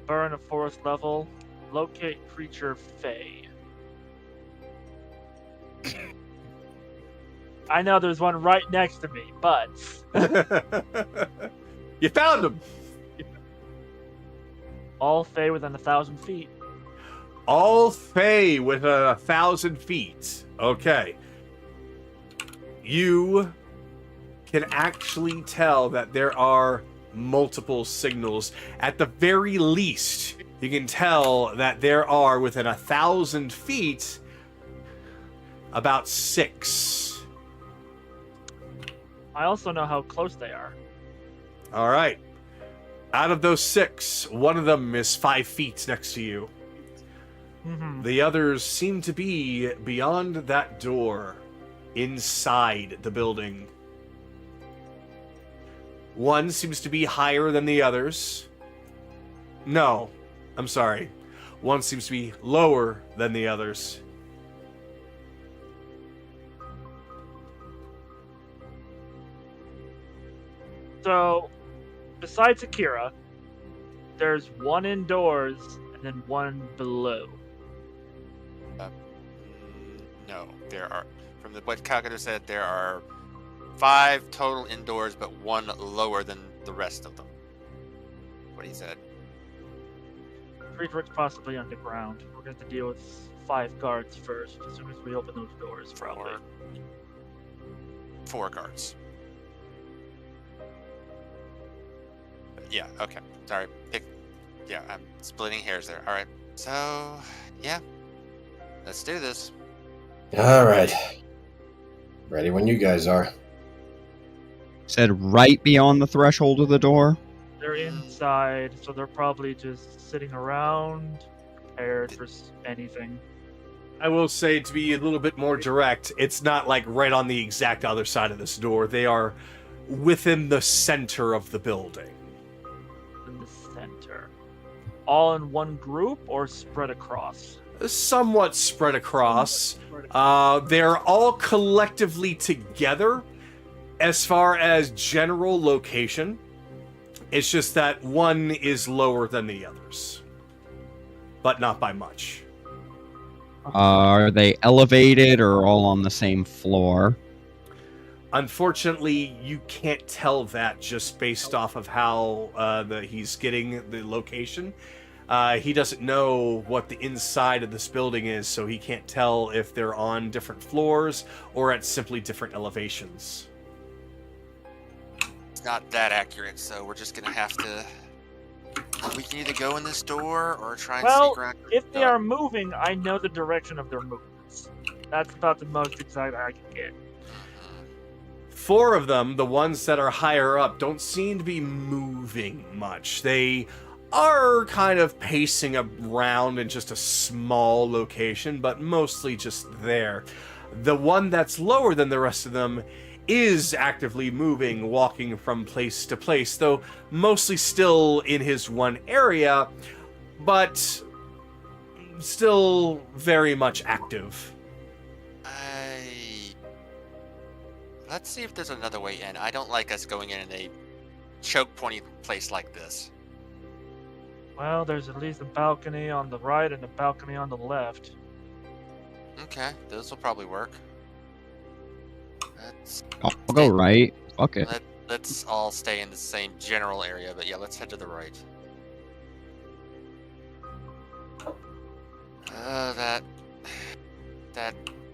Burn a forest level. Locate creature Fey. I know there's one right next to me, but You found him! all Fey within 1,000 feet. All Fey with 1,000 feet. Okay. You can actually tell that there are multiple signals. At the very least, you can tell that there are, within 1,000 feet, about 6. I also know how close they are. All right. Out of those 6, one of them is 5 feet next to you. Mm-hmm. The others seem to be beyond that door, inside the building. One seems to be higher than the others. No, I'm sorry. One seems to be lower than the others. So, besides Akira, there's one indoors and then one below. No, there are. From what Calculator said, there are 5 total indoors, but 1 lower than the rest of them. What he said. Friedrich's possibly underground. We're going to deal with 5 guards first, as soon as we open those doors, probably. 4 guards. Yeah, okay. Sorry. Yeah, I'm splitting hairs there. Alright. So, yeah. Let's do this. All right. Ready when you guys are. Said right beyond the threshold of the door. They're inside, so they're probably just sitting around, prepared for anything. I will say, to be a little bit more direct, it's not like right on the exact other side of this door. They are within the center of the building. In the center. All in one group or spread across? Somewhat spread across. They're all collectively together as far as general location. It's just that one is lower than the others, but not by much. Are they elevated or all on the same floor? Unfortunately, you can't tell that just based off of how he's getting the location. He doesn't know what the inside of this building is, so he can't tell if they're on different floors or at simply different elevations. It's not that accurate, so we're just gonna have to... We can either go in this door or try and Well, sneak around. if they are moving, I know the direction of their movements. That's about the most exact I can get. 4 of them, the ones that are higher up, don't seem to be moving much. They are kind of pacing around in just a small location, but mostly just there. The one that's lower than the rest of them is actively moving, walking from place to place, though mostly still in his one area, but still very much active. Let's see if there's another way in. I don't like us going in a choke pointy place like this. Well, there's at least a balcony on the right and a balcony on the left. Okay, those will probably work. I'll go right. Fuck it. Let's all stay in the same general area, but yeah, let's head to the right.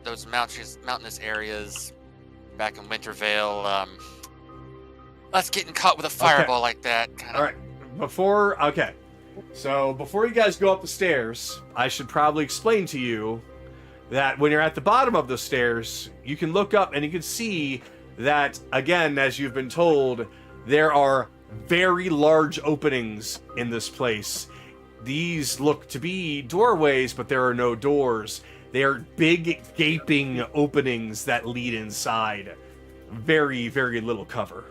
Those mountainous areas back in Wintervale, us getting caught with a fireball like that kind of Okay. So before you guys go up the stairs, I should probably explain to you that when you're at the bottom of the stairs, you can look up and you can see that, again, as you've been told, there are very large openings in this place. These look to be doorways, but there are no doors. They are big, gaping openings that lead inside. Very, very little cover.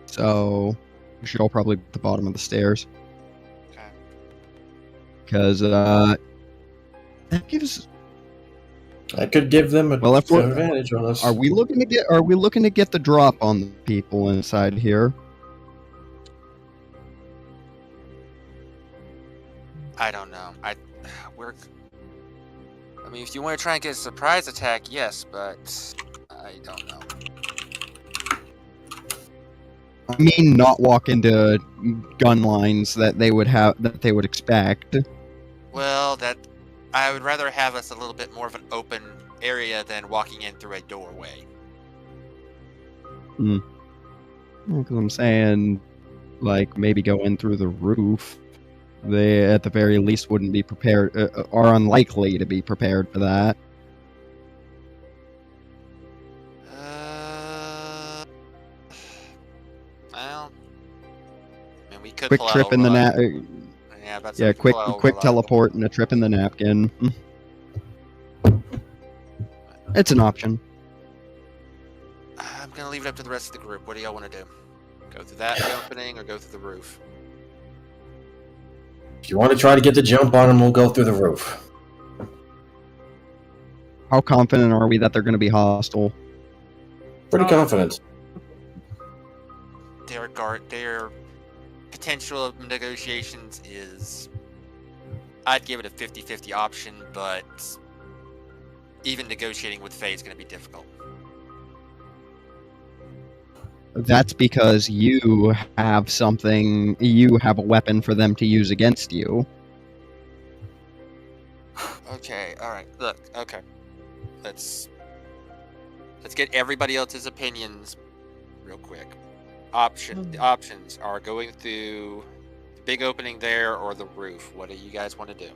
So we should all probably be at the bottom of the stairs. Okay. Because, that gives... I could give them Well, if we're- an advantage on us. Are we looking to get the drop on the people inside here? I don't know. I mean, if you want to try and get a surprise attack, yes, but I don't know. I mean, not walk into gun lines that they would expect. Well, I would rather have us a little bit more of an open area than walking in through a doorway. Because I'm saying, like, maybe go in through the roof. They, at the very least, wouldn't be prepared, are unlikely to be prepared for that. Well, I mean, we could Quick pull out trip a in the lot. Yeah, about to say Yeah, we could pull out a quick lot. teleport and a trip in the napkin. It's an option. I'm gonna leave it up to the rest of the group. What do y'all want to do? Go through that opening or go through the roof? If you want to try to get the jump on them, we'll go through the roof. How confident are we that they're going to be hostile? Pretty confident. Their potential of negotiations is, I'd give it a 50-50 option, but even negotiating with Faye is going to be difficult. That's because you have a weapon for them to use against you. Okay, alright, look, okay. Let's get everybody else's opinions real quick. The options are going through the big opening there or the roof. What do you guys want to do?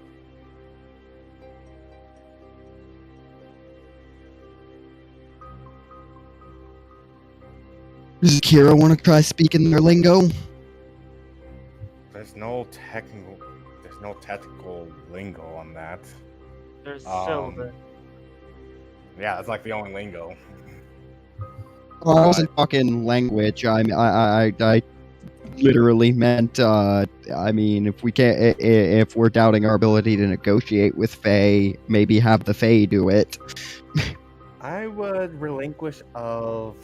Does Kira want to try speaking their lingo? There's no technical lingo on that. There's Sylvan. Yeah, it's like the only lingo. Well, I wasn't talking language. I literally meant. I mean, if we're doubting our ability to negotiate with Faye, maybe have the Faye do it. I would relinquish of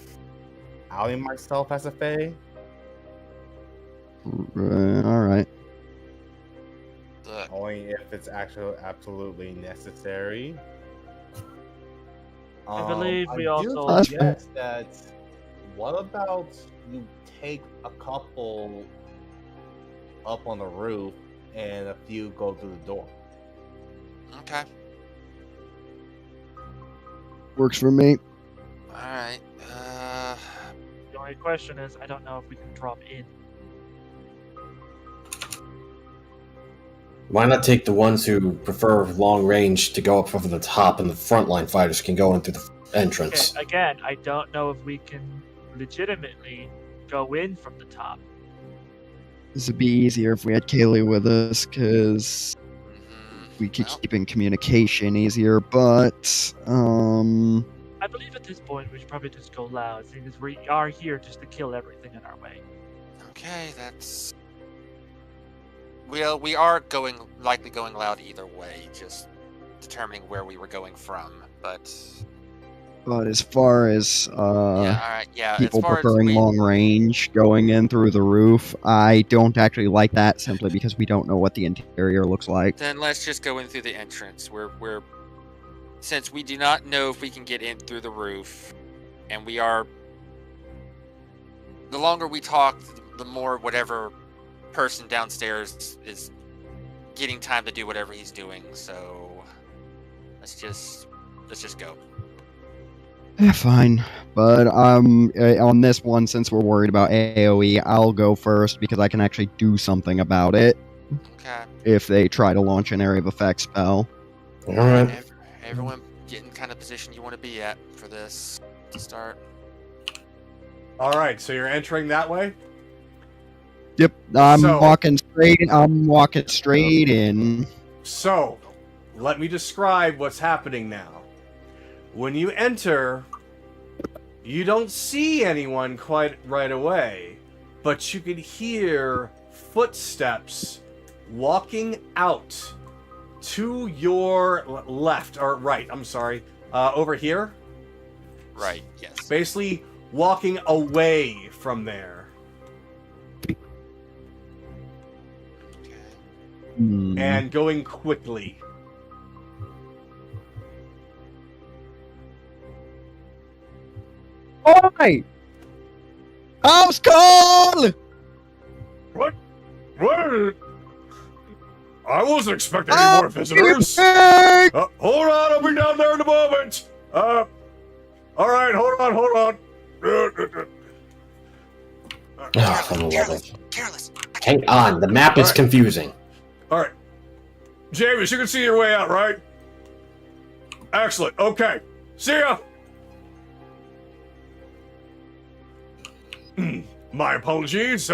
outing myself as a Fae. All right. Look, Only if it's actually absolutely necessary. I believe we do also- suggest that. What about you take a couple up on the roof and a few go through the door? okay, Works for me. alright. The only question is, I don't know if we can drop in. Why not take the ones who prefer long range to go up over the top, and the frontline fighters can go in through the entrance? Okay, again, I don't know if we can legitimately go in from the top. This would be easier if we had Kaylee with us, because we could well, keep in communication easier. But I believe at this point we should probably just go loud, seeing as we are here just to kill everything in our way. okay, that's... Well, we are likely going loud either way, just determining where we were going from, but... as far as yeah, alright, yeah, people as far preferring as long range going in through the roof, I don't actually like that simply because we don't know what the interior looks like. Then let's just go in through the entrance. Since we do not know if we can get in through the roof, and we are... The longer we talk, the more whatever person downstairs is getting time to do whatever he's doing, so let's just go. Fine. But on this one, since we're worried about AoE, I'll go first because I can actually do something about it Okay. if they try to launch an area of effect spell. All right. Everyone get in kind of position you want to be at for this to start. All right, so you're entering that way. Yep, I'm So- walking straight. I'm walking straight in. So, let me describe what's happening now. When you enter, you don't see anyone quite right away, but you can hear footsteps walking out to your left, or right, I'm sorry, over here. Right. Yes. Basically, walking away from there. Okay. And going quickly. Oi! House call! What? I wasn't expecting any more visitors. Hey! Hold on, I'll be down there in a moment. All right, hold on. Oh, for the love Careless. of- Careless. Hang on, the map is Alright. confusing. All right, James, you can see your way out, right? Excellent. Okay, see ya. My apologies.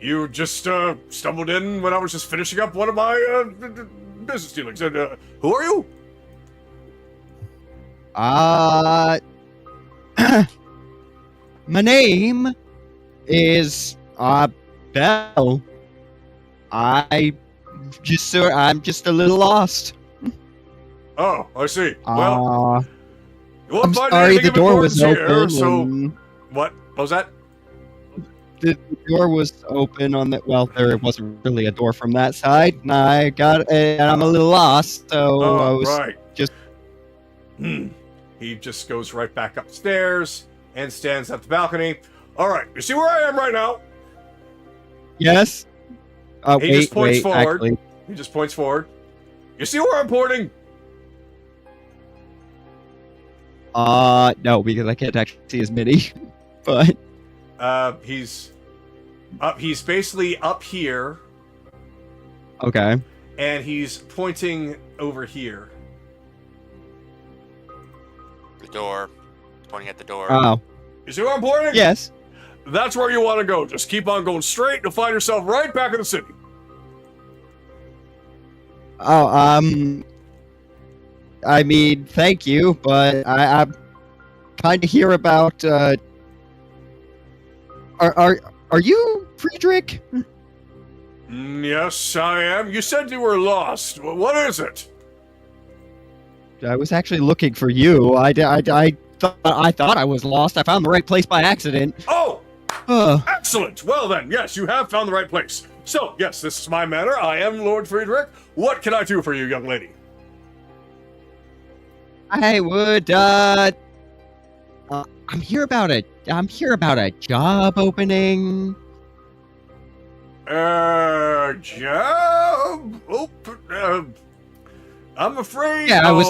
You just stumbled in when I was just finishing up one of my business dealings. And who are you? My name is Bell. I'm just a little lost. Oh, I see. Well, you won't I'm find sorry, anything the of door was importance here, open. so and what was that? the door was open on the. Well, there wasn't really a door from that side, and I got. And I'm a little lost, so I Oh, was right. just. He just goes right back upstairs and stands at the balcony. All right, you see where I am right now? Yes. He just points forward. Actually, He just points forward. You see where I'm pointing? no, because I can't actually see his mini. But He's up. He's basically up here, okay. and he's pointing over here. The door. Pointing at the door. Oh, You see where I'm pointing? yes. That's where you want to go. Just keep on going straight. You'll find yourself right back in the city. Oh, I mean, thank you, but I'm kind of here about. Are you Friedrich? Yes, I am. You said you were lost. What is it? I was actually looking for you. I thought I was lost. I found the right place by accident. Oh, Uh, excellent. Well then, yes, you have found the right place. So, yes, this is my manor. I am Lord Friedrich. What can I do for you, young lady? I would. I'm here about a job opening. Job? Oh, I'm afraid. Yeah, I was.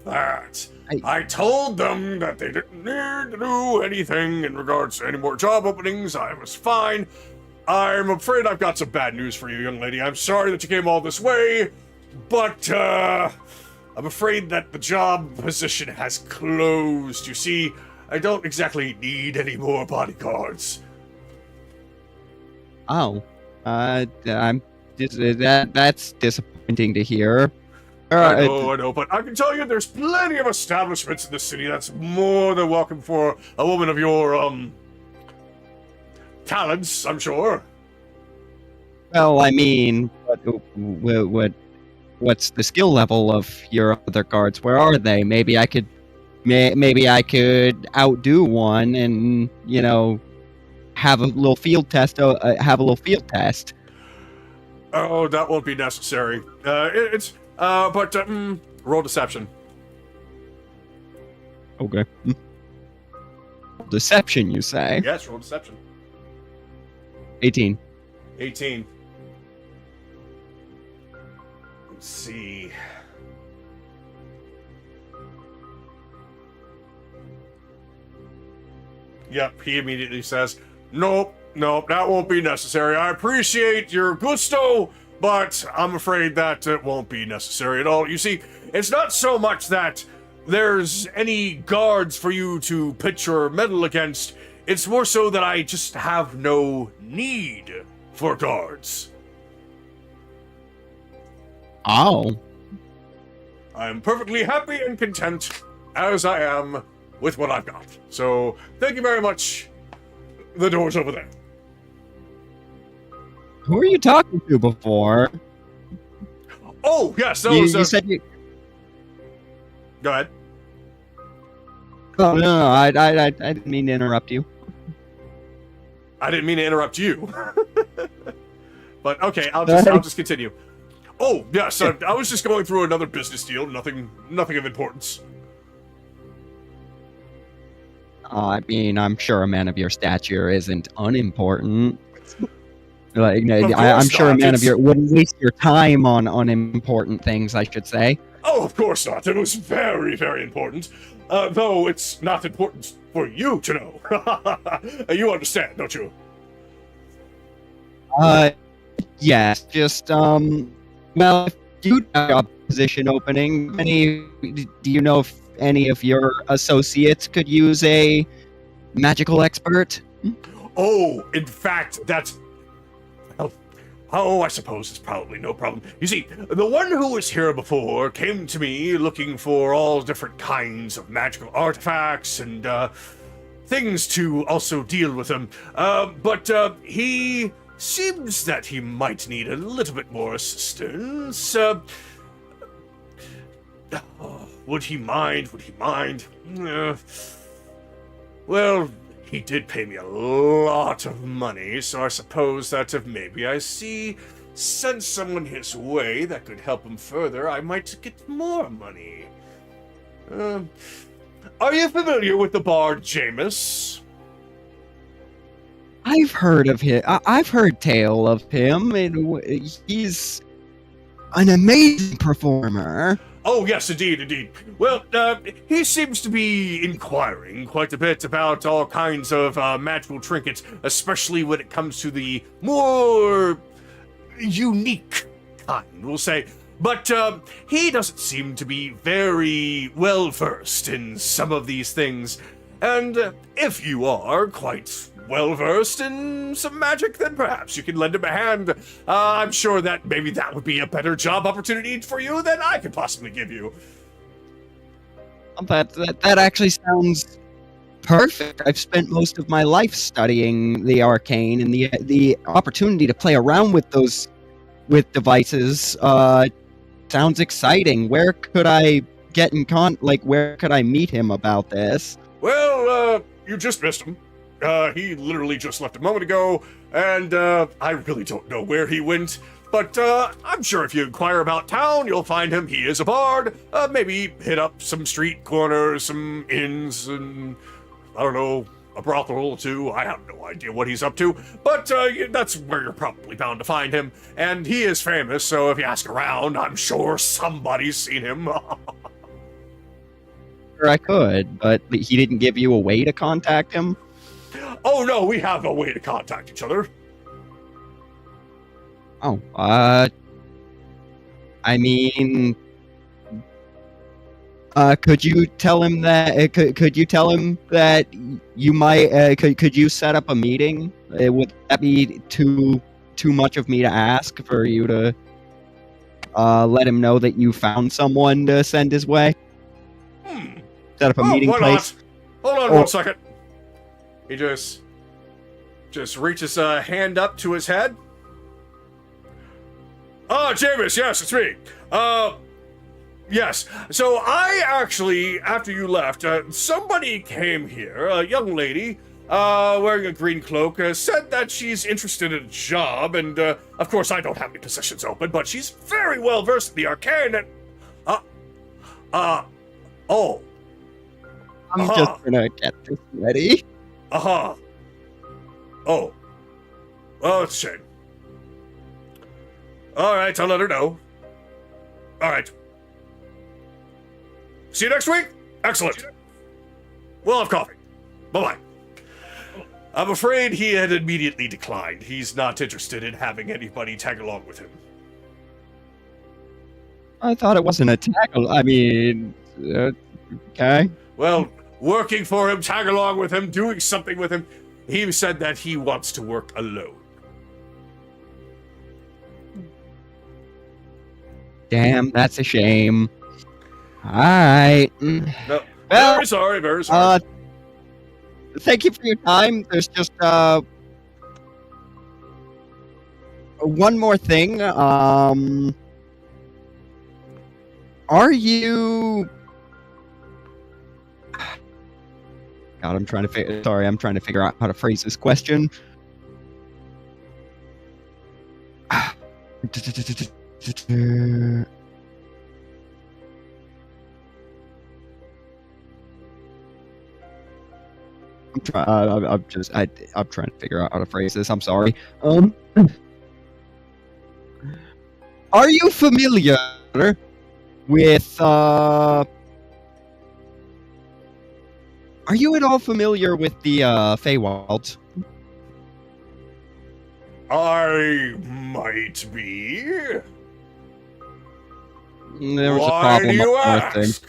That. I told them that they didn't need to do anything in regards to any more job openings. I was fine. I'm afraid I've got some bad news for you, young lady. I'm sorry that you came all this way, but I'm afraid that the job position has closed. You see, I don't exactly need any more bodyguards. Oh, that's disappointing to hear. I know, but I can tell you there's plenty of establishments in the city that's more than welcome for a woman of your, talents, I'm sure. Well, I mean, what's the skill level of your other guards? Where are they? Maybe I could outdo one, and have a little field test. Oh, that won't be necessary. Roll deception. Okay. Deception, you say? Yes, roll deception. 18. 18. Let's see. Yep, he immediately says, nope, that won't be necessary. I appreciate your gusto, but I'm afraid that it won't be necessary at all. You see, it's not so much that there's any guards for you to pitch your metal against. It's more so that I just have no need for guards. Oh. I'm perfectly happy and content as I am with what I've got. So, thank you very much. The door's over there. Who were you talking to before? Oh, yes, You said you... Go ahead. Oh, no, I didn't mean to interrupt you. I didn't mean to interrupt you. But, okay, I'll just continue. Oh, yes, I was just going through another business deal, nothing of importance. I mean, I'm sure a man of your stature isn't unimportant. Like, I'm sure a man of your wouldn't waste your time on unimportant things, I should say. Oh, of course not. It was very, very important. Though it's not important for you to know. You understand, don't you? Yes. Just, well, if you have a position opening, do you know if any of your associates could use a magical expert? Oh, in fact, that's... Oh, I suppose it's probably no problem. You see, the one who was here before came to me looking for all different kinds of magical artifacts and things to also deal with them. But he seems that he might need a little bit more assistance. Would he mind? Well, he did pay me a lot of money, so I suppose that if maybe I send someone his way that could help him further, I might get more money. Are you familiar with the bard Jameis? I've heard of him. I've heard tale of him. He's an amazing performer. Oh, yes, indeed. Well, he seems to be inquiring quite a bit about all kinds of magical trinkets, especially when it comes to the more unique kind, we'll say. But he doesn't seem to be very well-versed in some of these things. And if you are quite well-versed in some magic, then perhaps you can lend him a hand. I'm sure that maybe that would be a better job opportunity for you than I could possibly give you. That actually sounds perfect. I've spent most of my life studying the arcane, and the opportunity to play around with devices sounds exciting. Where could I get in where could I meet him about this? Well, you just missed him. He literally just left a moment ago, and I really don't know where he went. But I'm sure if you inquire about town, you'll find him. He is a bard. Maybe hit up some street corners, some inns, and I don't know, a brothel or two. I have no idea what he's up to. But that's where you're probably bound to find him. And he is famous, so if you ask around, I'm sure somebody's seen him. Sure, I could, but he didn't give you a way to contact him? Oh, no, we have a way to contact each other. Oh, I mean, could you tell him that? Could you tell him that you might? Could you set up a meeting? Would that be too much of me to ask for you to let him know that you found someone to send his way? Set up a meeting place. Hold on 1 second. He just reaches a hand up to his head. Jameis, yes, it's me. Yes. So I actually, after you left, somebody came here, a young lady, wearing a green cloak, said that she's interested in a job, and, of course I don't have any positions open, but she's very well versed in the arcane, and, oh. I'm just gonna get this ready. Oh. Well, it's a shame. Alright, I'll let her know. Alright. See you next week? Excellent. We'll have coffee. Bye-bye. I'm afraid he had immediately declined. He's not interested in having anybody tag along with him. I thought it wasn't a tackle. I mean, okay. Well, working for him, tag along with him, doing something with him, he said that he wants to work alone. Damn, that's a shame. Alright. No, Well, very sorry, very sorry. Thank you for your time. There's just one more thing. Are you? God, I'm trying to figure out how to phrase this question. I'm trying to figure out how to phrase this. I'm sorry. Are you familiar with Are you at all familiar with the Feywilds? I might be. There was a Why problem do you up north. ask?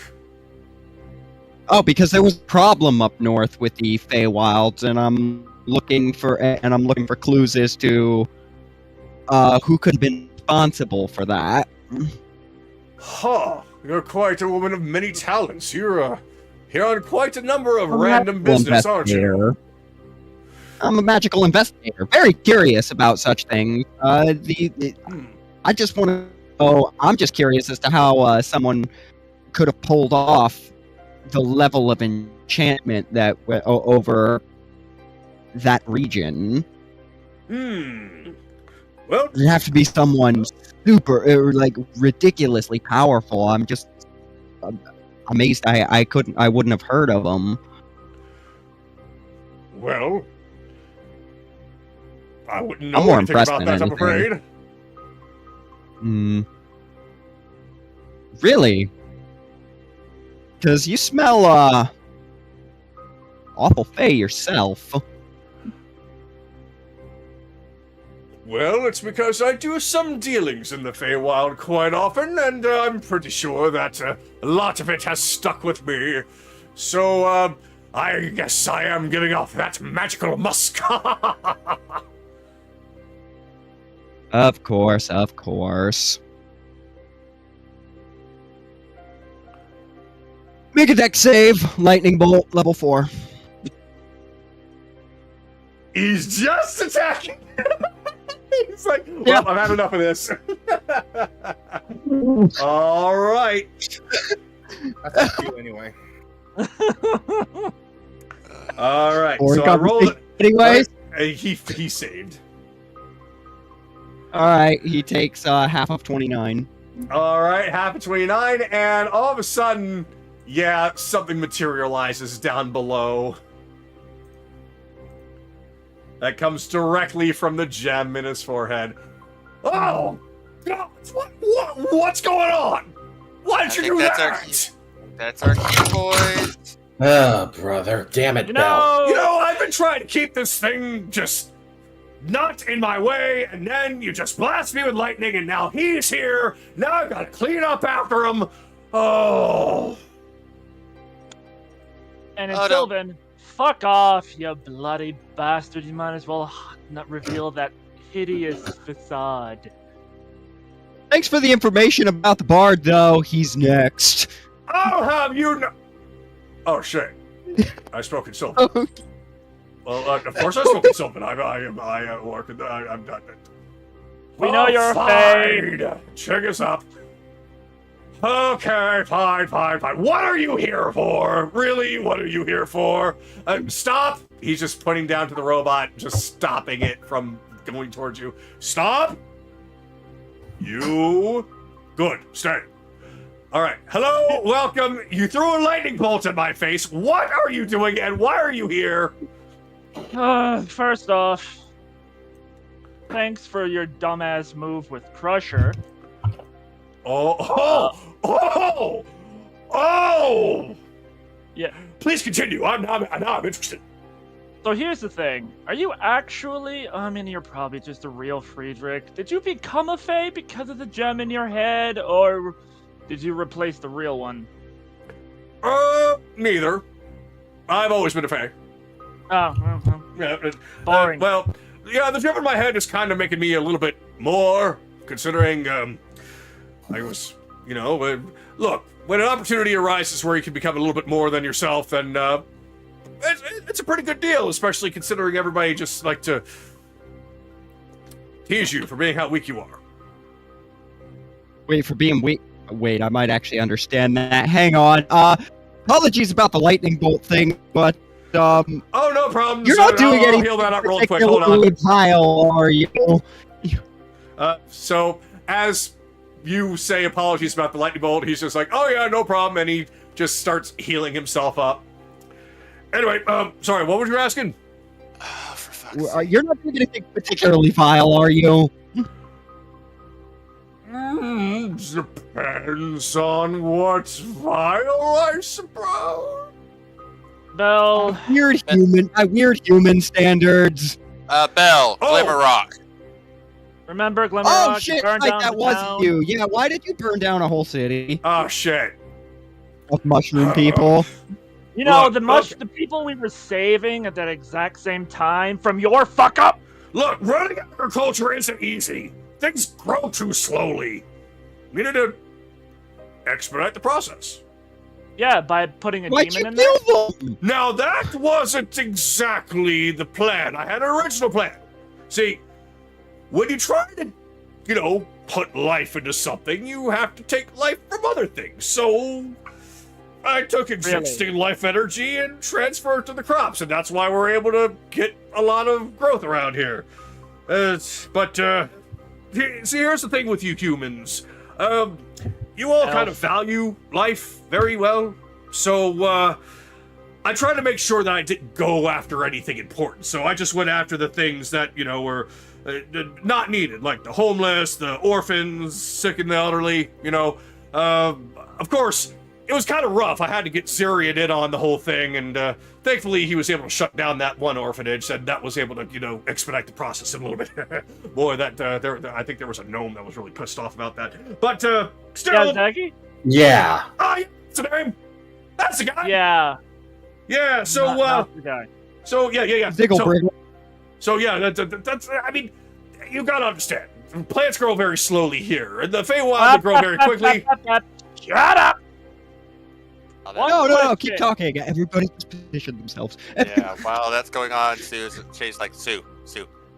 Oh, because there was a problem up north with the Feywilds, and I'm looking for clues as to who could have been responsible for that. Huh. You're quite a woman of many talents. You're on quite a number of I'm a random magical business, aren't you? investigator. I'm a magical investigator. Very curious about such things. I just want to. Oh, I'm just curious as to how someone could have pulled off the level of enchantment that over that region. Well, It'd have to be someone super, like, ridiculously powerful. I'm just amazed. I wouldn't have heard of them. well, I wouldn't know I'm more anything impressed about than that, I'm anything. afraid. Really? Because you smell awful fey yourself. Well, it's because I do some dealings in the Feywild quite often, and I'm pretty sure that a lot of it has stuck with me. So, I guess I am giving off that magical musk. Of course, of course. Make a deck save. Lightning bolt, level 4. He's just attacking. He's like, well, Yeah. I've had enough of this. All right. That's up to you anyway. All right. Or So I rolled it. Anyways, He saved. alright, he takes half of 29. All right, half of 29, and all of a sudden, yeah, something materializes down below. That comes directly from the gem in his forehead. Oh, God, what's going on? Why did you do that? That's our key, boys. Ah, brother. Damn it, Bell. You know, I've been trying to keep this thing just not in my way, and then you just blast me with lightning, and now he's here. Now I've got to clean up after him. Oh. And Oh, until no. then, fuck off, you bloody bastard. You might as well not reveal that hideous facade. Thanks for the information about the bard, though. He's next. I'll have you know. Oh shit! I spoke in Sylvan. Oh, Well, of course I spoke in Sylvan. I work. I'm done. We know you're a Fae. fine. Check us up. Okay, fine. What are you here for? Really? What are you here for? Stop! He's just pointing down to the robot, just stopping it from going towards you. Stop! You. Good. Stay. All right. Hello. Welcome. You threw a lightning bolt in my face. What are you doing, and why are you here? First off, thanks for your dumbass move with Crusher. Oh! Yeah. Please continue. I'm interested. So here's the thing. Are you actually... I mean, you're probably just a real Friedrich. Did you become a Fae because of the gem in your head, or did you replace the real one? Neither. I've always been a Fae. Oh, Yeah, boring. Well, yeah, the gem in my head is kind of making me a little bit more, considering, I was, look, when an opportunity arises where you can become a little bit more than yourself, then, it's a pretty good deal, especially considering everybody just like to tease you for being how weak you are. Wait, for being weak. Wait, I might actually understand that. Hang on. Apologies about the lightning bolt thing, but Oh, no problem. you're not doing I'll anything. heal that up real quick. Hold on. Pile, are you? So as you say apologies about the lightning bolt, he's just like, oh yeah, no problem, and he just starts healing himself up. Anyway, sorry, what were you asking? Oh, for fuck's sake. You're not doing anything particularly vile, are you? Depends on what's vile, I suppose. Bell, By weird human standards. Bell, Oh. Glimmer Rock. remember Glimmer Oh Rock? shit! Burned Like down that the was town? you. Yeah. Why did you burn down a whole city Oh shit. of mushroom people? You know, Look, the people we were saving at that exact same time from your fuck up? Look, running agriculture isn't easy. Things grow too slowly. We need to expedite the process. Yeah, by putting a Why'd you demon in there? kill them? Now, that wasn't exactly the plan. I had an original plan. See, when you try to, put life into something, you have to take life from other things. So, I took existing life energy and transferred it to the crops, and that's why we're able to get a lot of growth around here. See, here's the thing with you humans. You all kind of value life very well, so I tried to make sure that I didn't go after anything important. So I just went after the things that were not needed, like the homeless, the orphans, sick and the elderly. Of course, it was kind of rough. I had to get Zidoria in on the whole thing, and thankfully he was able to shut down that one orphanage, and that was able to expedite the process a little bit. Boy, I think there was a gnome that was really pissed off about that. But still, Yazaki? Yeah. that's the name. That's the guy. Yeah. Yeah. So not the guy. So yeah. Ziggle So yeah, that's. I mean, you gotta understand. Plants grow very slowly here, and the Feywild grow very quickly. Shut up! No, keep talking. Everybody just position themselves. Yeah, while that's going on, Shay's like, Sue,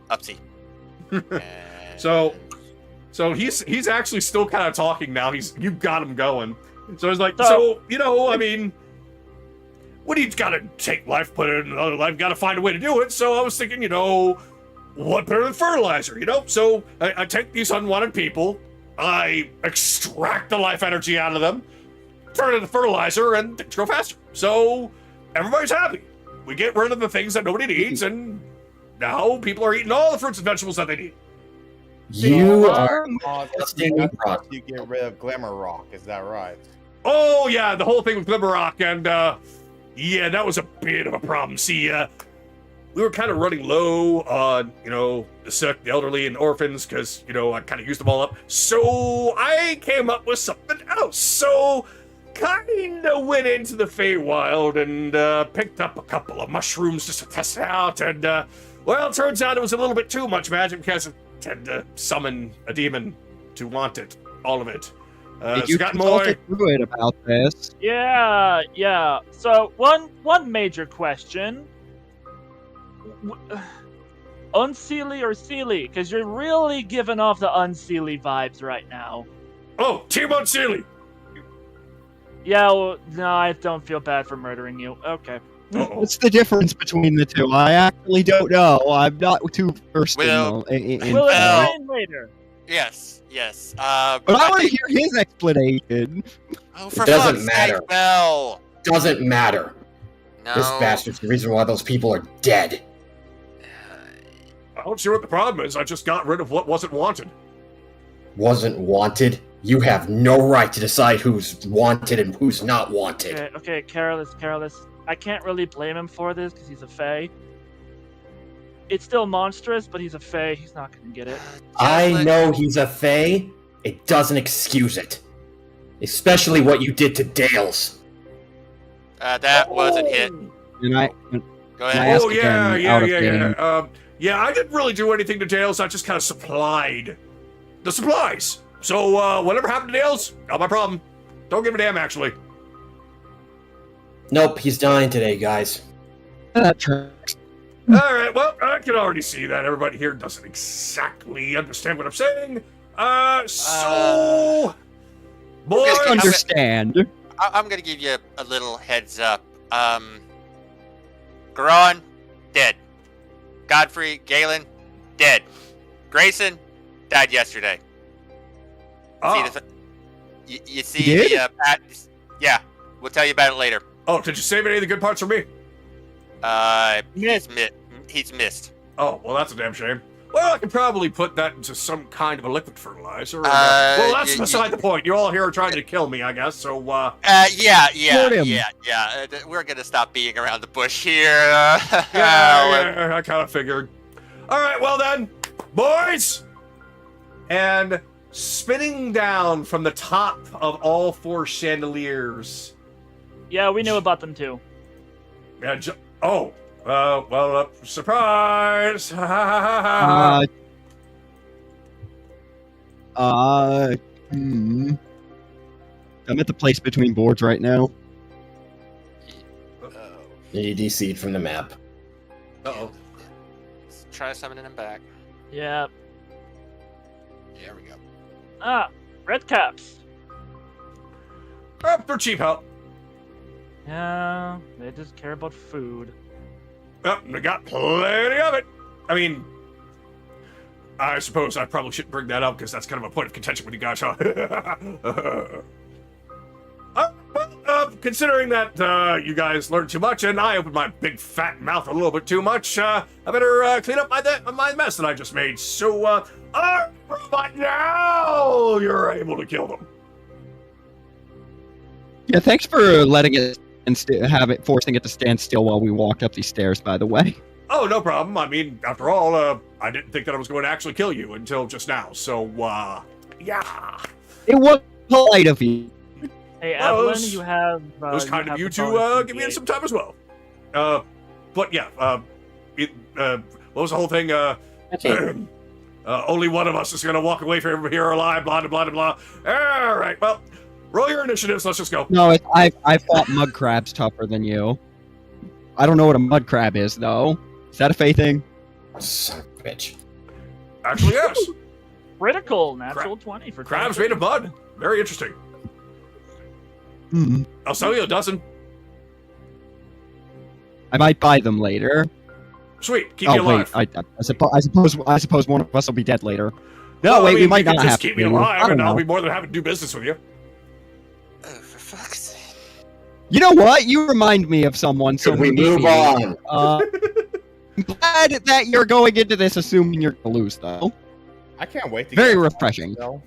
upsy. So he's actually still kind of talking now. You got him going. So he's like, So- I mean, when you gotta take life, put it in another life, gotta find a way to do it. So I was thinking, what better than fertilizer, So I take these unwanted people, I extract the life energy out of them, turn it into fertilizer, and things grow faster. So everybody's happy. We get rid of the things that nobody needs, and now people are eating all the fruits and vegetables that they need. You are That's you get rid of Glimmer Rock, is that right? Oh yeah, the whole thing with Glimmer Rock, and yeah, that was a bit of a problem. See, we were kind of running low on, the sick, the elderly, and orphans, because, I kind of used them all up. So I came up with something else. So kind of went into the Feywild and picked up a couple of mushrooms just to test it out. And, well, it turns out it was a little bit too much magic because it had to summon a demon to want it, all of it. Did you consult a druid about this? Yeah. So one major question: Unseelie or Seelie? Because you're really giving off the Unseelie vibes right now. Oh, Team Unseelie! Yeah, well, no, I don't feel bad for murdering you. Okay. Uh-oh. What's the difference between the two? I actually don't know. I'm not too versed Well, in We'll Well- explain later. Yes. but I want to hear his explanation. Oh, for It doesn't fuck's matter. sake, Bell. Doesn't matter. No. This bastard's the reason why those people are dead. I don't see what the problem is. I just got rid of what wasn't wanted. Wasn't wanted? You have no right to decide who's wanted and who's not wanted. Okay, careless. I can't really blame him for this because he's a Fae. It's still monstrous, but he's a fae. He's not going to get it. I know he's a fae. It doesn't excuse it. Especially what you did to Dales. That was a hit. And I Go I ahead. ask Oh yeah, again, yeah, out of yeah, game. yeah. Yeah, I didn't really do anything to Dales. I just kind of supplied the supplies. So whatever happened to Dales, not my problem. Don't give a damn, actually. Nope, he's dying today, guys. that tracks. All right. Well, I can already see that everybody here doesn't exactly understand what I'm saying. So, boys, Just understand. I'm gonna give you a little heads up. Garon, dead. Godfrey, Galen, dead. Grayson, died yesterday. oh, You see He did? the yeah, we'll tell you about it later. oh, did you save any of the good parts for me? He's missed. Oh, well, that's a damn shame. Well, I could probably put that into some kind of a liquid fertilizer. Uh, well, that's y- beside the point. You all here are trying to kill me, I guess. So, Yeah. Kill him. We're gonna stop beating around the bush here. yeah, I kind of figured. All right, well then, boys, and spinning down from the top of all 4 chandeliers. Yeah, we knew about them too. Yeah, surprise! I'm at the place between boards right now. You DC'd from the map. Uh-oh. Let's try summoning him back. Yeah. There we go. Ah, red caps. They're cheap help. Yeah, they just care about food. Oh, we got plenty of it. I mean, I suppose I probably shouldn't bring that up because that's kind of a point of contention with you guys, huh? Considering that you guys learned too much and I opened my big fat mouth a little bit too much, I better clean up my mess that I just made. So, but now you're able to kill them. Yeah, thanks for letting it and forcing it to stand still while we walked up these stairs. By the way. Oh, no problem. I mean, after all, I didn't think that I was going to actually kill you until just now. So, yeah. It was polite of you. Hey, Well, Evelyn, it you have. It was kind of you the bonus to from give me the some time as well. But yeah, what was the whole thing? Only one of us is going to walk away from here alive, blah, blah, blah, blah. All right, well, roll your initiatives. Let's just go. No, I fought mud crabs tougher than you. I don't know what a mud crab is though. Is that a Fae thing? Son of a bitch. Actually, yes. Critical natural 20 for Crabs 23. made of mud. Very interesting. Hmm. I'll sell you a dozen. I might buy them later. Sweet. Keep me alive. wait, I suppose one of us will be dead later. No, Well, I wait, mean, we might you can not just have keep to. me alive, I don't and I'll know. be more than happy to do business with you. Oh, for fuck's sake. You know what? You remind me of someone. So Should we maybe, move on? I'm glad that you're going into this assuming you're gonna lose, though. I can't wait to Very get refreshing. so.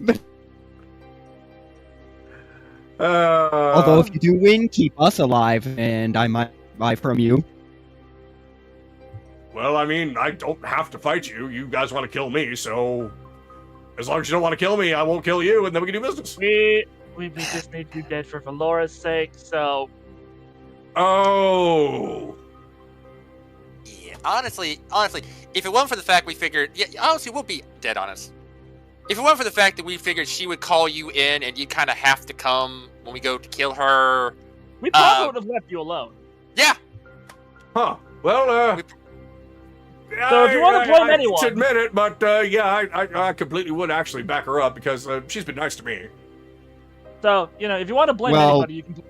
Although if you do win, keep us alive, and I might buy from you. Well, I mean, I don't have to fight you. You guys want to kill me, so as long as you don't want to kill me, I won't kill you, and then we can do business. We just need you dead for Valora's sake, so. Oh. Yeah, honestly, if it wasn't for the fact we figured, yeah, honestly, we'll be dead honest. If it wasn't for the fact that we figured she would call you in and you'd kind of have to come when we go to kill her. We probably would have left you alone. Yeah. Huh. Well, So if you wanna blame I anyone- hate to admit it, but yeah, I completely would actually back her up because she's been nice to me. So, if you want to blame Well- anybody, you can.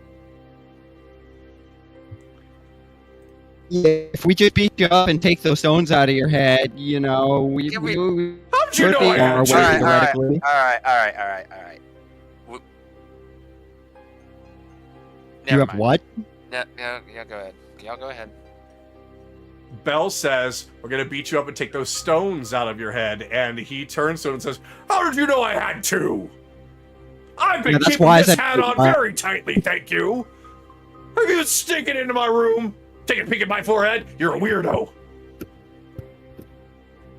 Yeah, if we just beat you up and take those stones out of your head, we Yeah, How'd you could know be I on our had way two? theoretically. All right. You Never have mind. what? No, go ahead. Y'all go ahead. Bell says, we're going to beat you up and take those stones out of your head. And he turns to him and says, how did you know I had two? I've been Yeah, that's keeping why I this said- hat on very tightly, thank you. Have you sneaking into my room, taking a peek at my forehead? You're a weirdo.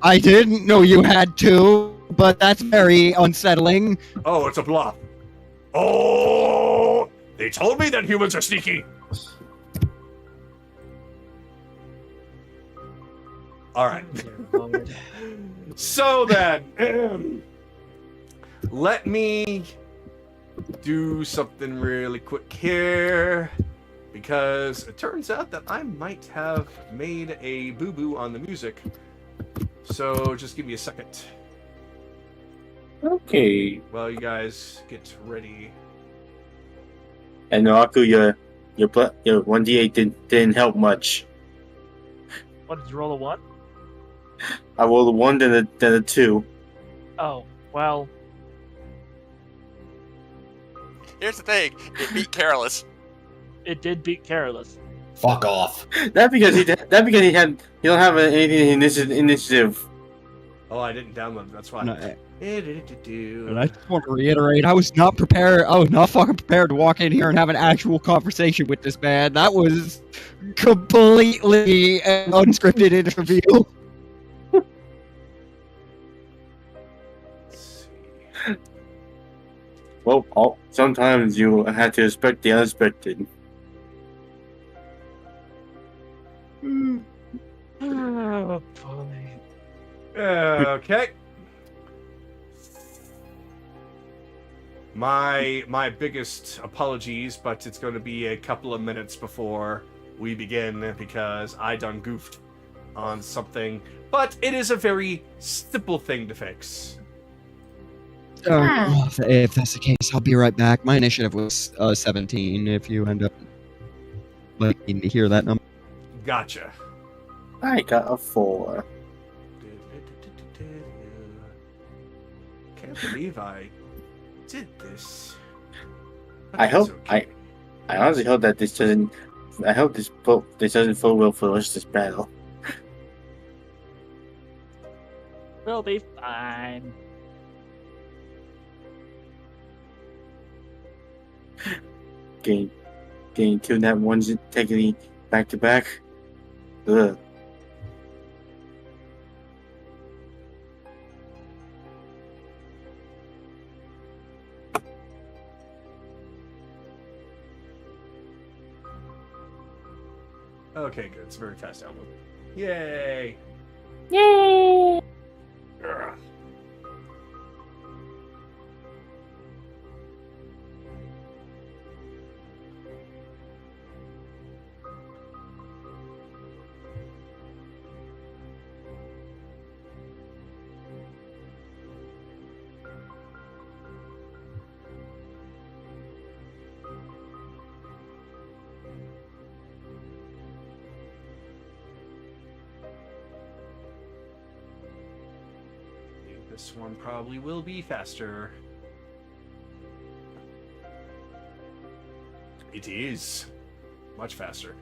I didn't know you had to, but that's very unsettling. Oh, it's a bluff. Oh, they told me that humans are sneaky. All right. Lord. So then, let me do something really quick here, because it turns out that I might have made a boo-boo on the music. So just give me a second Okay. while you guys get ready. And Aku, your 1d8 didn't help much. What did you roll a 1? I rolled a 1, then a 2. Oh, well, Here's the thing: it beat Careless. it did beat Careless. Fuck off. That because he don't have anything initiative. Oh, I didn't download it, that's why. And I just want to reiterate, I was not prepared. I was not fucking prepared to walk in here and have an actual conversation with this man. That was completely an unscripted interview. Let's see. Well, sometimes you have to expect the unexpected. Oh, boy. Okay. My biggest apologies, but it's going to be a couple of minutes before we begin because I done goofed on something, but it is a very simple thing to fix. If that's the case, I'll be right back. My initiative was 17. If you end up liking to hear that number. Gotcha. I got a 4. Can't believe I did this. But I it's hope okay. I honestly hope that this doesn't. I hope this doesn't full well finish this battle. We'll be fine. Getting 2 nat 1s taking back to back. Ugh. Okay, good. It's a very fast download. Yay! Yay! Ugh. This one probably will be faster. It is much faster.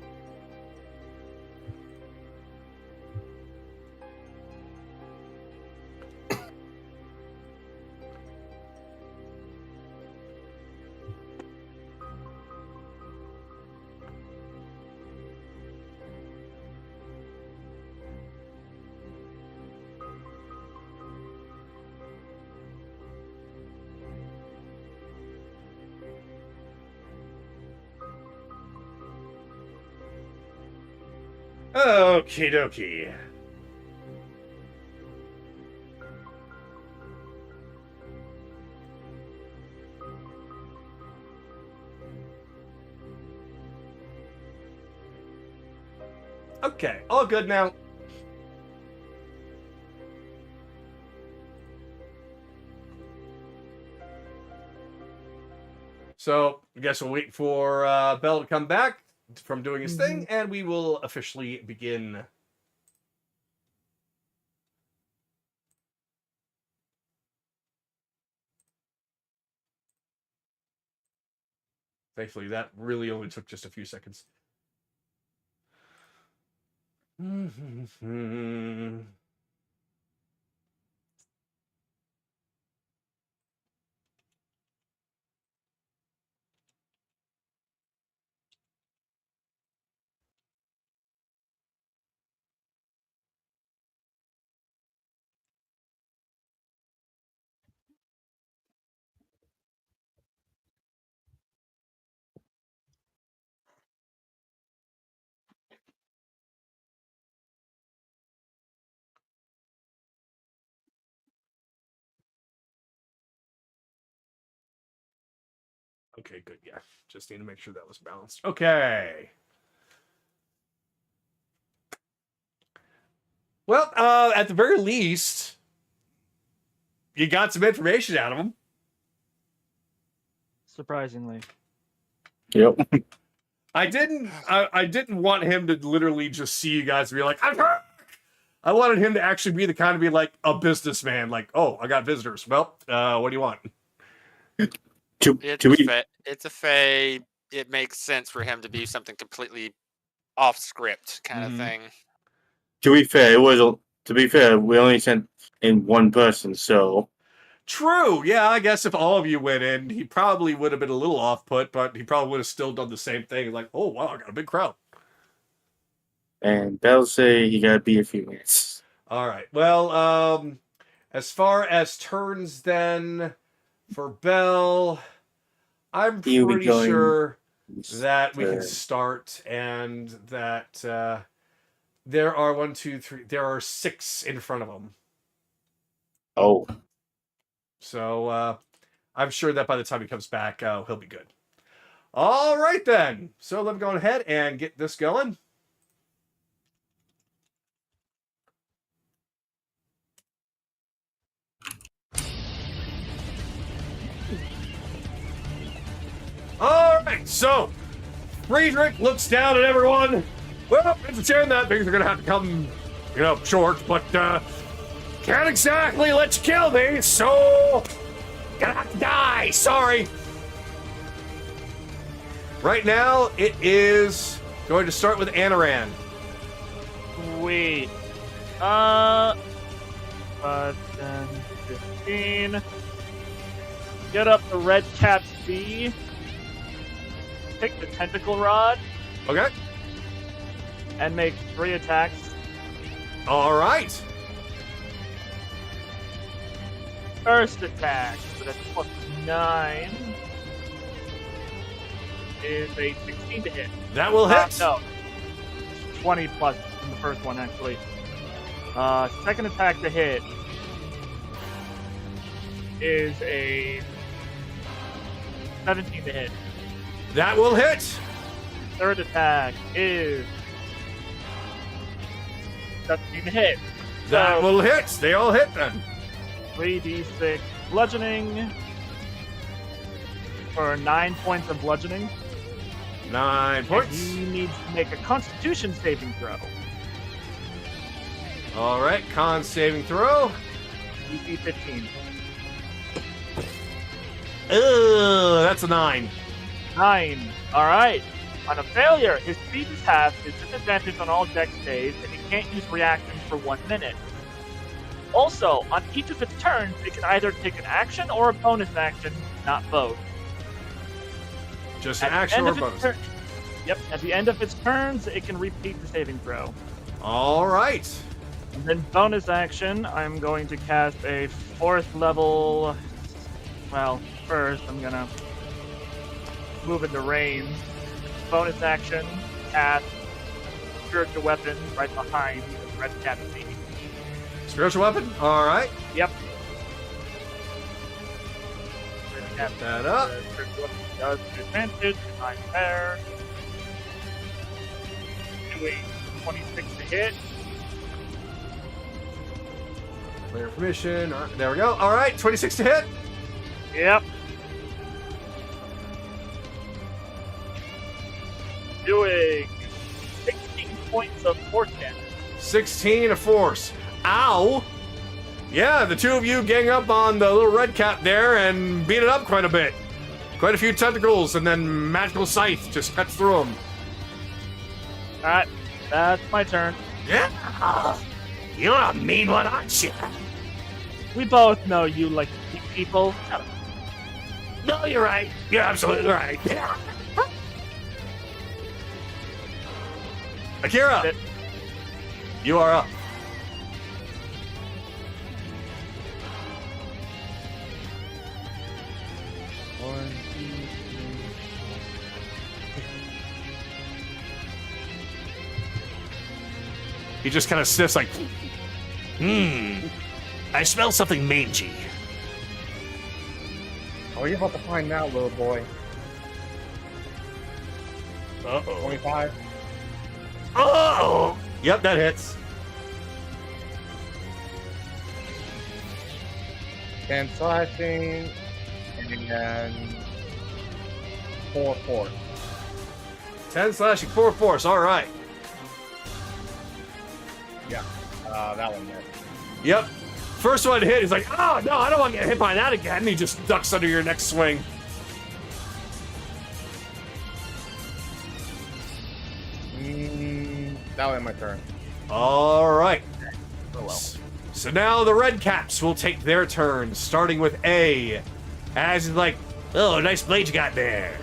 Okie dokie. Okay, all good now. So, I guess we'll wait for Bell to come back from doing his thing, and we will officially begin. Thankfully, that really only took just a few seconds. Okay, good. Yeah, just need to make sure that was balanced. Okay. Well, at the very least, you got some information out of him. Surprisingly. Yep. I didn't want him to literally just see you guys and be like, I'm hurt. I wanted him to actually be the kind of be like a businessman, like, oh, I got visitors. Well, what do you want? It's a Fae. It makes sense for him to be something completely off script kind of thing. To be fair, we only sent in one person, so True. Yeah, I guess if all of you went in, he probably would have been a little off put, but he probably would have still done the same thing. Like, oh wow, I got a big crowd. and Bell say he gotta be a few minutes. All right. Well, as far as turns then for Bell, I'm He'll be pretty going sure that we can turn. start and that there are 1, 2, 3. There are 6 in front of him. Oh, So I'm sure that by the time he comes back, he'll be good. All right then. So let me go ahead and get this going. All right. So Friedrich looks down at everyone. Well, entertain that things are gonna have to come, short, but can't exactly let you kill me, so gonna have to die. Sorry. Right now, it is going to start with Anaran. Wait. 5, 10, 15. Get up the red cap C. Pick the tentacle rod Okay. and make 3 attacks. All right. First attack, so that's +9, is a 16 to hit. That will hit. No, 20 plus in the first one, actually. Second attack to hit is a 17 to hit. That will hit. Third attack is 17 to hit. That will hit. They all hit then. 3d6 bludgeoning for 9 points of bludgeoning. 9 And points. he needs to make a Constitution saving throw. All right. Con saving throw. DC 15. That's a 9. 9. Alright. On a failure, his speed is half, his disadvantage on all dex saves, and he can't use reactions for 1 minute. Also, on each of its turns, it can either take an action or a bonus action, not both. Just an At the action end or of its bonus. turn- Yep, at the end of its turns, it can repeat the saving throw. All right. And then bonus action, I'm going to cast a 4th level. Well, first I'm gonna move into range. Bonus action, cast spiritual weapon right behind the red cat C. Spiritual weapon. All right. Yep. Red cat That up. spiritual weapon does advantage behind there. Doing 26 to hit. Clear permission. All right, there we go. All right. 26 to hit. Yep. Doing 16 points of force damage. 16 of force. Ow. Yeah, the two of you gang up on the little red cap there and beat it up quite a bit. Quite a few tentacles, and then magical scythe just cuts through them. Alright, that's my turn. Yeah. You're a mean one, aren't you? We both know you like to keep people. No, you're right. You're absolutely right. Akira, Sit. you are up. He just kind of sniffs like, I smell something mangy. Oh, you're about to find out, little boy. Uh-oh. 25. Oh! Yep, that hits. 10 slashing. And then 4 force. 10 slashing, 4 force. All right. Yeah. That one there. Yep. First one hit, he's like, oh, no, I don't want to get hit by that again. And he just ducks under your next swing. That was my turn. All right. Oh well. So now the red caps will take their turn, starting with A. As he's like, oh, nice blade you got there.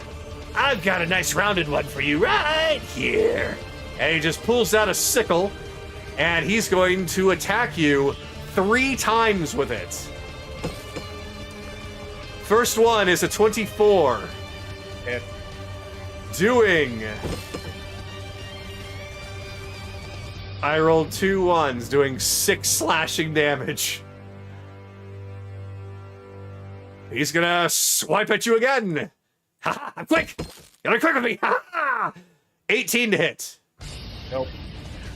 I've got a nice rounded one for you right here. And he just pulls out a sickle, and he's going to attack you 3 times with it. First one is a 24. Hit. Doing... I rolled 2 1s, doing 6 slashing damage. He's gonna swipe at you again. Ha ha! I'm quick! You're quick with me! Ha ha! 18 to hit. Nope.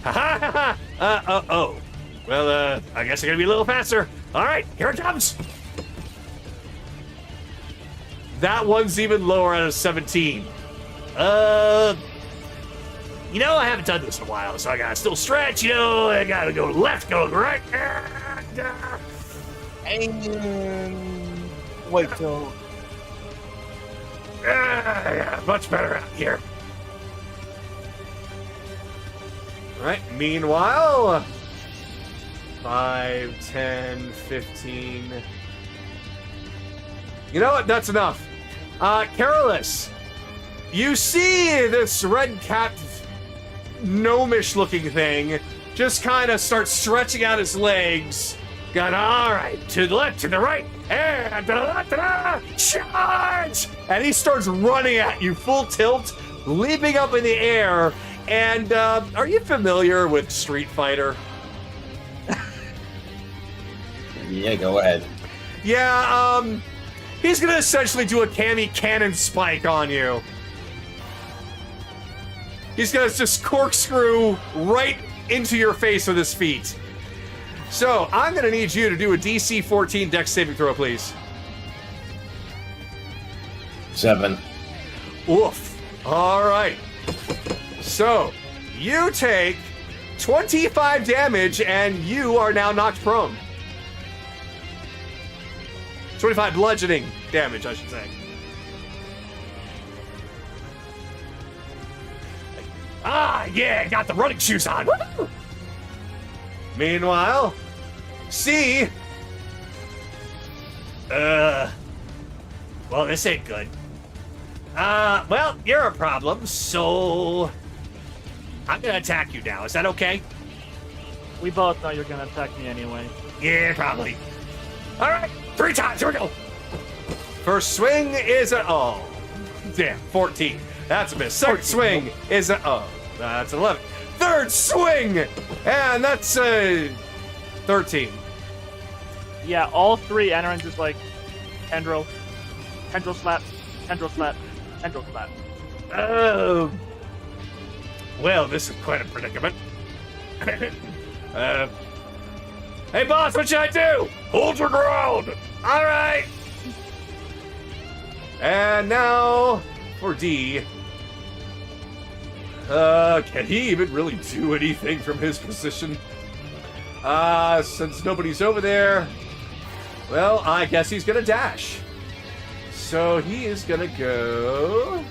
Ha ha ha! Oh. Well, I guess I'm gonna be a little faster. All right, here it comes. That one's even lower at a 17. You know, I haven't done this in a while, so I gotta still stretch, you know, I gotta go left, go right. And wait till... Yeah, much better out here. Alright, meanwhile... 5, 10, 15... You know what? That's enough. Carolus, you see this red-capped gnomish-looking thing just kind of starts stretching out his legs. Got all right, to the left, to the right, and charge! And he starts running at you full tilt, leaping up in the air. And are you familiar with Street Fighter? Yeah, go ahead. Yeah, he's gonna essentially do a Kami cannon spike on you. He's gonna just corkscrew right into your face with his feet. So, I'm gonna need you to do a DC 14 Dex saving throw, please. 7. Oof. Alright. So, you take 25 damage and you are now knocked prone. 25 bludgeoning damage, I should say. Ah, yeah, got the running shoes on. Woo! Meanwhile, C. Well, this ain't good. Well, you're a problem, so I'm gonna attack you now. Is that okay? We both know you're gonna attack me anyway. Yeah, probably. All right, 3 times. Here we go. First swing is a damn 14. That's a miss. Second swing is a that's 11. Third swing, and that's a 13. Yeah, all 3 Anarin just like tendril slap, tendril slap, tendril slap. Oh. Well, this is quite a predicament. Hey, boss, what should I do? Hold your ground. All right. And now for D. Can he even really do anything from his position? Since nobody's over there, well, I guess he's gonna dash. So he is gonna go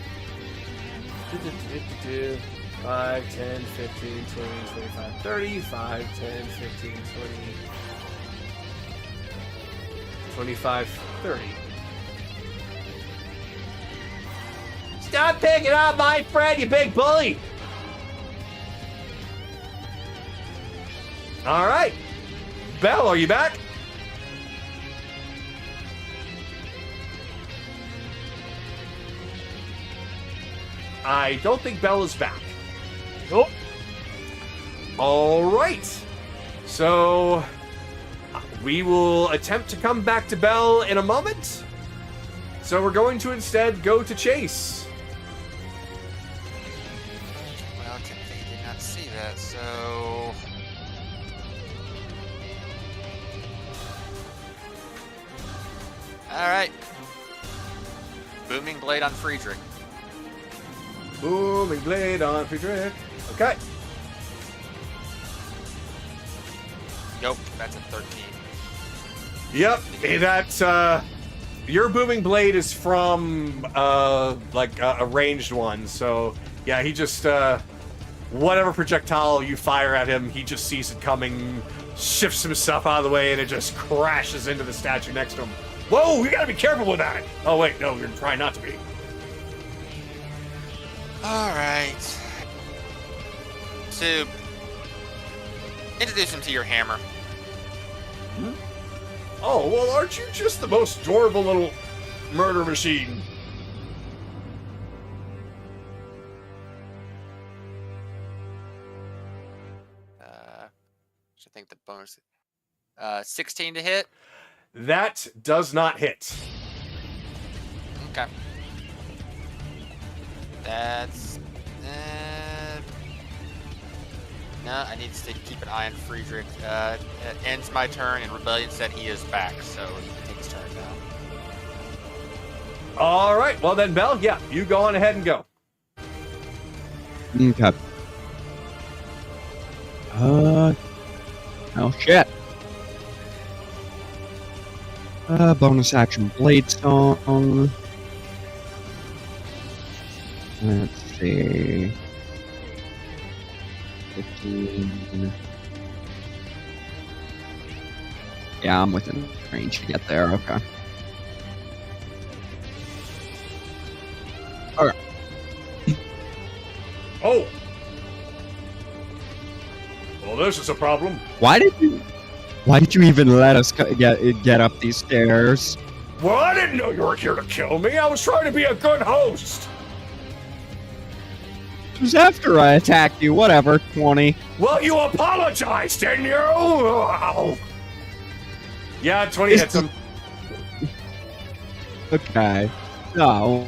5, 10, 15, 20, 25, 30, 5, 10, 15, 20, 25, 30. Stop picking up my friend, you big bully! All right. Belle, are you back? I don't think Belle is back. Nope. All right. So we will attempt to come back to Belle in a moment. So we're going to instead go to Chase. So. Alright. Booming Blade on Friedrich. Booming blade on Friedrich. Okay. Nope, that's a 13. Yep. That your booming blade is from like a ranged one. So yeah, he just whatever projectile you fire at him, he just sees it coming, shifts himself out of the way, and it just crashes into the statue next to him. Whoa, you gotta be careful with that. Oh wait, no, you're trying not to be. Alright. So, introduce him to your hammer. Oh, well, aren't you just the most adorable little murder machine? I think the bonus. 16 to hit. That does not hit. Okay. That's. No, I need to keep an eye on Friedrich. It ends my turn, and Rebellion said he is back, so he can take his turn now. All right, well then, Bell, yeah, you go on ahead and go. Okay. Oh shit. Bonus action blade song. Let's see. 15. Yeah, I'm within range to get there. Okay. Alright. Oh. Well, this is a problem. Why did you even let us get up these stairs? Well, I didn't know you were here to kill me. I was trying to be a good host. It was after I attacked you. Whatever. 20. Well, you apologized, didn't you? Oh. Yeah, 20 hits him. Okay. So.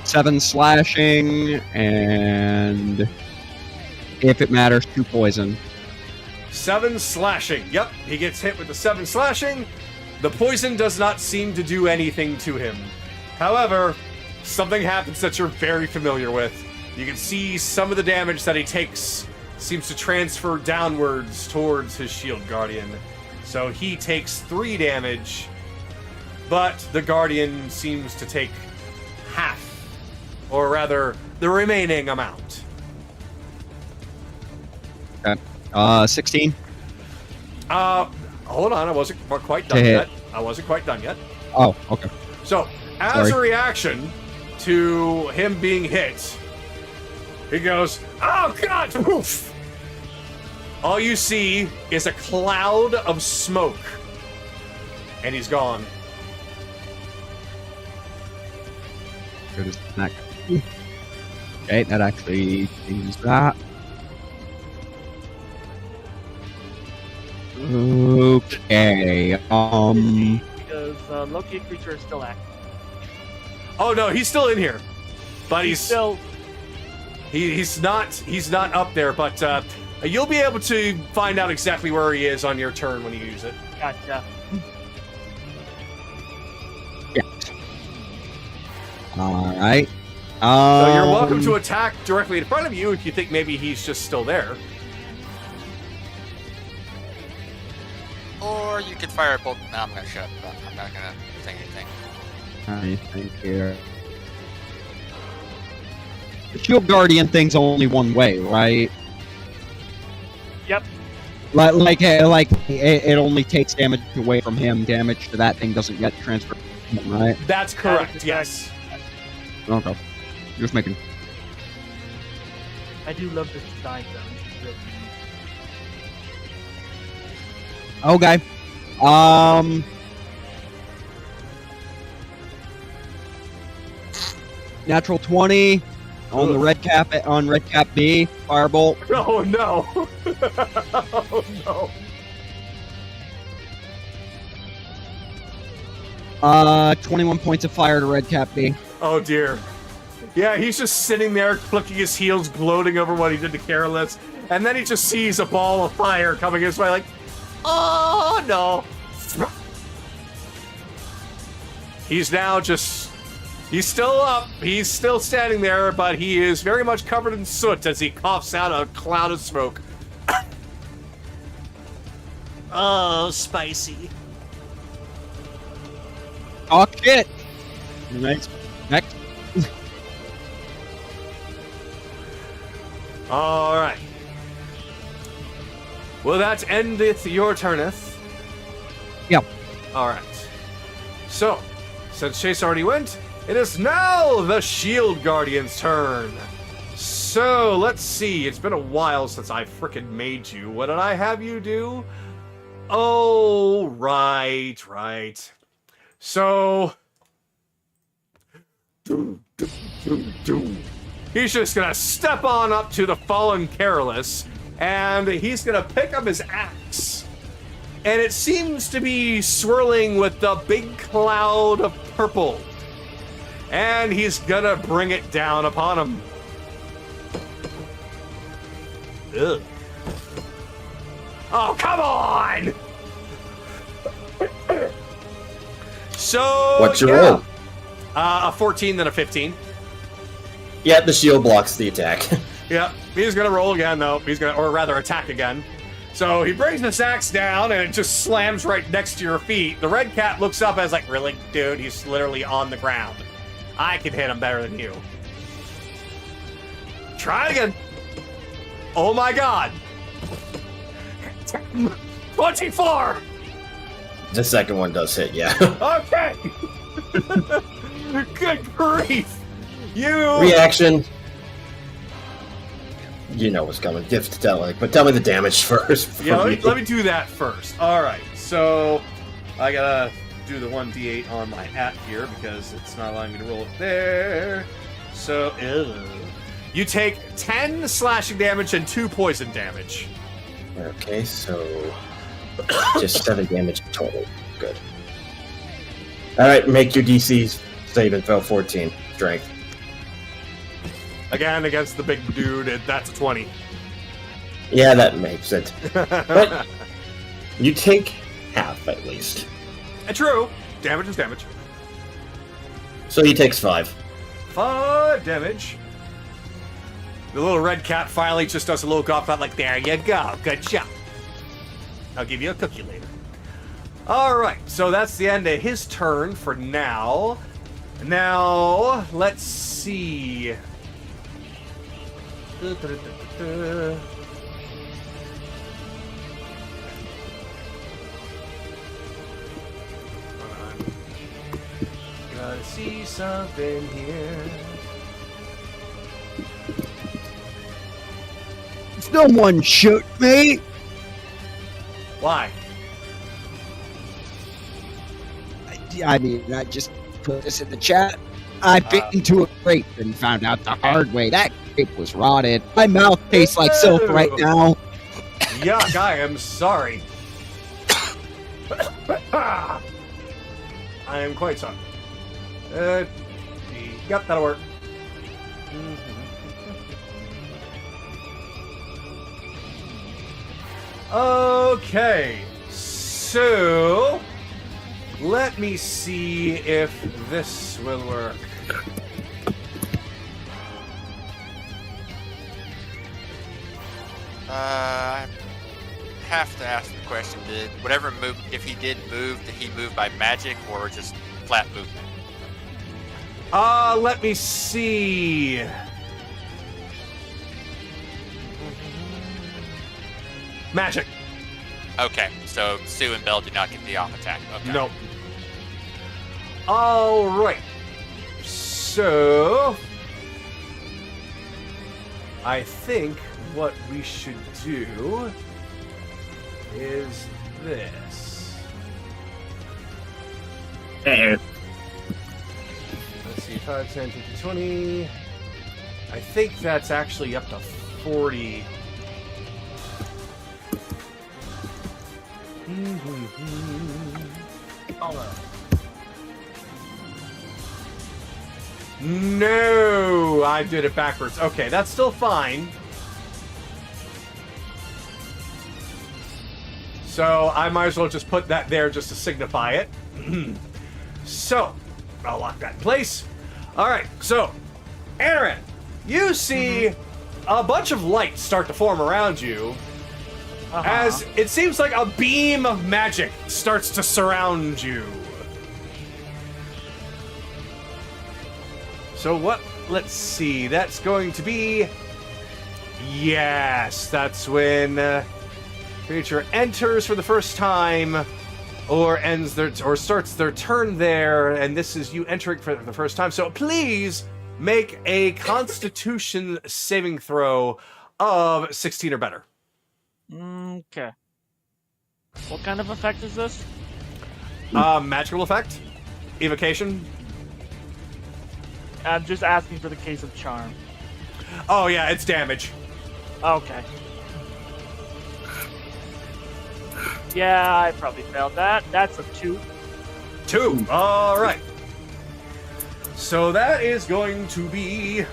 7 slashing, and if it matters, 2 poison. 7 slashing. Yep, he gets hit with the 7 slashing. The poison does not seem to do anything to him. However, something happens that you're very familiar with. You can see some of the damage that he takes seems to transfer downwards towards his shield guardian. So he takes 3 damage, but the guardian seems to take half, or rather, the remaining amount. Okay. 16. Hold on, I wasn't quite done yet. I wasn't quite done yet. Oh, okay. So, as a reaction to him being hit, he goes, "Oh God!" Poof! All you see is a cloud of smoke, and he's gone. Good as that. Okay, that actually changes that. Okay. Because Loki creature is still active. Oh no, he's still in here, but he's Still, he's not up there. But you'll be able to find out exactly where he is on your turn when you use it. gotcha. Yeah. All right. So you're welcome to attack directly in front of you if you think maybe he's just still there. Or you could fire a bolt. No, I'm gonna shut up. I'm not gonna say anything. I think here. The shield guardian thing's only one way, right? Yep. Like it only takes damage away from him. Damage to that thing doesn't get transferred to him, right? That's correct. Yes. Okay. Just making. I do love this design though. It's really Okay. Natural 20 on the red cap B. Firebolt. Oh no! Oh no! 21 points of fire to red cap B. Oh dear. Yeah, he's just sitting there, clicking his heels, gloating over what he did to Careless, and then he just sees a ball of fire coming his way, like, oh no. He's now just, he's still up, he's still standing there, but he is very much covered in soot as he coughs out a cloud of smoke. Oh, spicy. Oh shit! Next. All right. Well, that endeth your turneth. Yep. All right. So, since Chase already went, it is now the Shield Guardian's turn. So, let's see. It's been a while since I frickin' made you. What did I have you do? Oh, right. So, he's just gonna step on up to the fallen Careless, and he's gonna pick up his axe. And it seems to be swirling with the big cloud of purple. And he's gonna bring it down upon him. Ugh. Oh, come on! So, What's your roll? A 14, then a 15. Yeah, the shield blocks the attack. Yeah, he's gonna roll again, though. He's gonna, or rather, attack again. So he brings this axe down, and it just slams right next to your feet. The red cat looks up as like, really, dude? He's literally on the ground. I can hit him better than you. Try it again. Oh my god. 24. The second one does hit, yeah. Okay. Good grief. You. Reaction. You know what's coming. But tell me the damage first. Yeah, let me do that first. All right, so I gotta do the 1d8 on my app here because it's not allowing me to roll it there. So, you take 10 slashing damage and 2 poison damage. Okay, so just 7 damage total. Good. All right, make your DC save and throw 14 strength. Again, against the big dude, that's a 20. Yeah, that makes it. But you take half at least. True. Damage is damage. So he takes 5. 5 damage. The little red cat finally just does a little golf out like, there you go. Good job. I'll give you a cookie later. Alright, so that's the end of his turn for now. Now, let's see. Hold on. Gotta see something here. Someone shoot me! Why? I mean, I just put this in the chat. I bit into a grape and found out the hard way. That grape was rotted. My mouth tastes like soap right now. Yuck, I am sorry. I am quite sorry. Yep, that'll work. Okay, so let me see if this will work. I have to ask the question: did whatever move, if he did move, did he move by magic or just flat movement? Let me see. Magic. Okay, so Sue and Belle do not get the off attack. Okay. Nope. All right. So, I think what we should do is this. Let's see, 5, 10, 15, 20. I think that's actually up to 40. No! Ooh, I did it backwards. Okay, that's still fine. So I might as well just put that there just to signify it. So, I'll lock that in place. Alright, so, Aaron, you see a bunch of lights start to form around you as it seems like a beam of magic starts to surround you. So what, let's see, that's going to be, yes, that's when creature enters for the first time or ends their, or starts their turn there, and this is you entering for the first time. So please make a Constitution saving throw of 16 or better. Okay. What kind of effect is this? Magical effect? Evocation? I'm just asking for the case of charm. Oh yeah, it's damage. Okay. Yeah, I probably failed that. That's a 2. 2. All right. So that is going to be.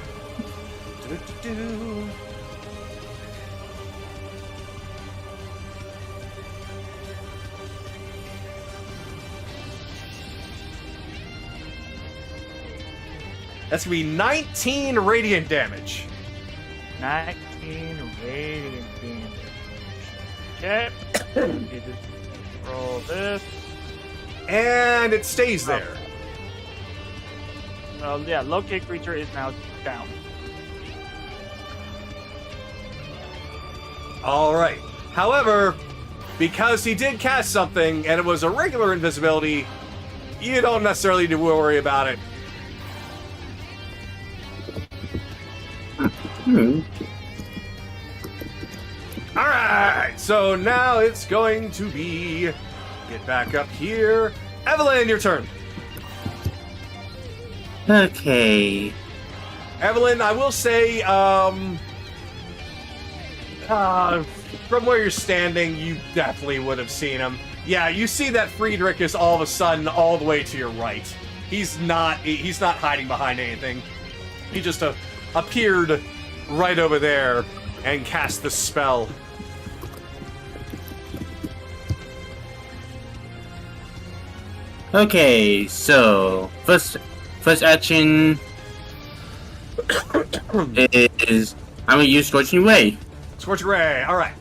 That's gonna be 19 radiant damage. 19 radiant damage. Okay. You just roll this. And it stays there. Well, yeah, locate creature is now down. All right. However, because he did cast something and it was a regular invisibility, you don't necessarily need to worry about it. All right. So now it's going to be get back up here. Evelyn, your turn. Okay. Evelyn, I will say, from where you're standing, you definitely would have seen him. Yeah, you see that Friedrich is all of a sudden all the way to your right. He's not hiding behind anything. He just appeared right over there and cast the spell. Okay, so first action is I'm gonna use Scorching Ray. Scorching Ray, alright.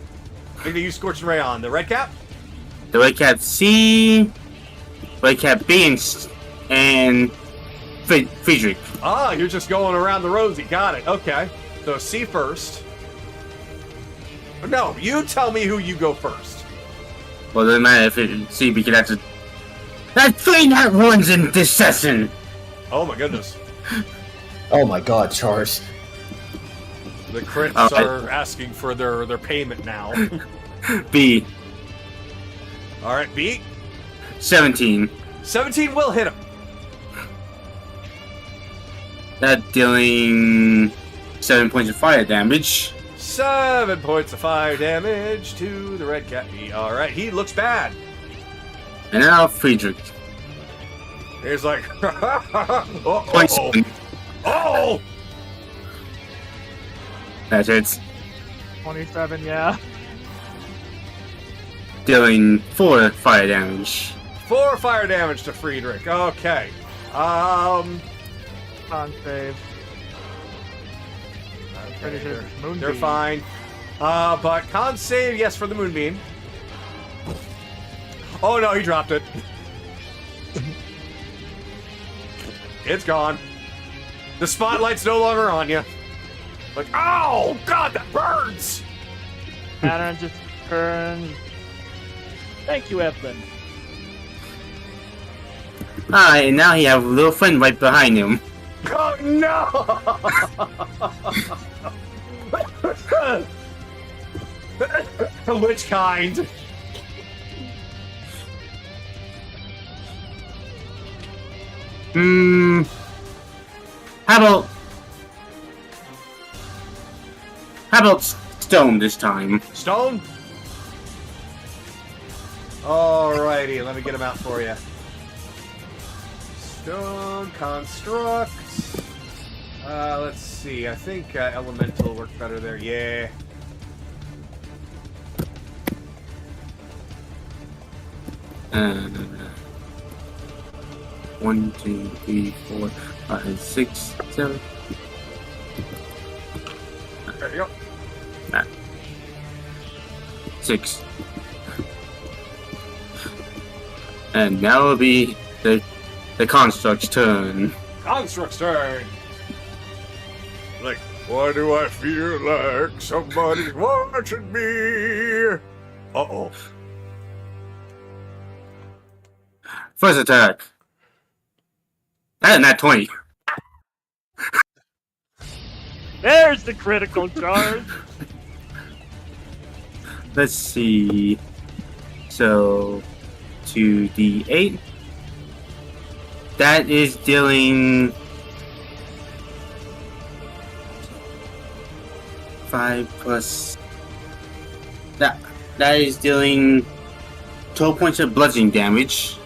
You're gonna use Scorching Ray on the red cap? The red cap C, red cap B, and Friedrich. Ah, you're just going around the rosy. Got it. Okay. So C first. No, you tell me who you go first. Well, it doesn't matter if it's C because that's 3 nat ones in this session. Oh my goodness. Oh my god, Charles. The crits are asking for their payment now. B. Alright, B. 17. 17 will hit him. That dealing 7 points of fire damage. 7 points of fire damage to the red cat B. Alright, he looks bad. And now Friedrich. He's like, Points. oh! That hits. 27, yeah. Dealing 4 fire damage. 4 fire damage to Friedrich. Okay. Con save. Pretty Okay, good. Moonbeam. they're fine. But con save, yes, for the moonbeam. Oh no, he dropped it. It's gone. The spotlight's no longer on you. Like, oh god, that burns! Pattern just turns. Thank you, Evelyn. Alright, and now he has a little friend right behind him. Oh no! Which kind? How about stone this time? Stone? Alrighty, let me get him out for you. Stone construct. Let's see. I think elemental worked better there. Yeah. One, two, three, 4, 5, 6, 7. There you go. 6. And now will be the construct's turn. Construct's turn. Like, why do I feel like somebody's watching me? Uh-oh. First attack. And that 20. There's the critical charge. Let's see. So, 2d8. That is dealing 5 plus. That is dealing 12 points of bludgeoning damage.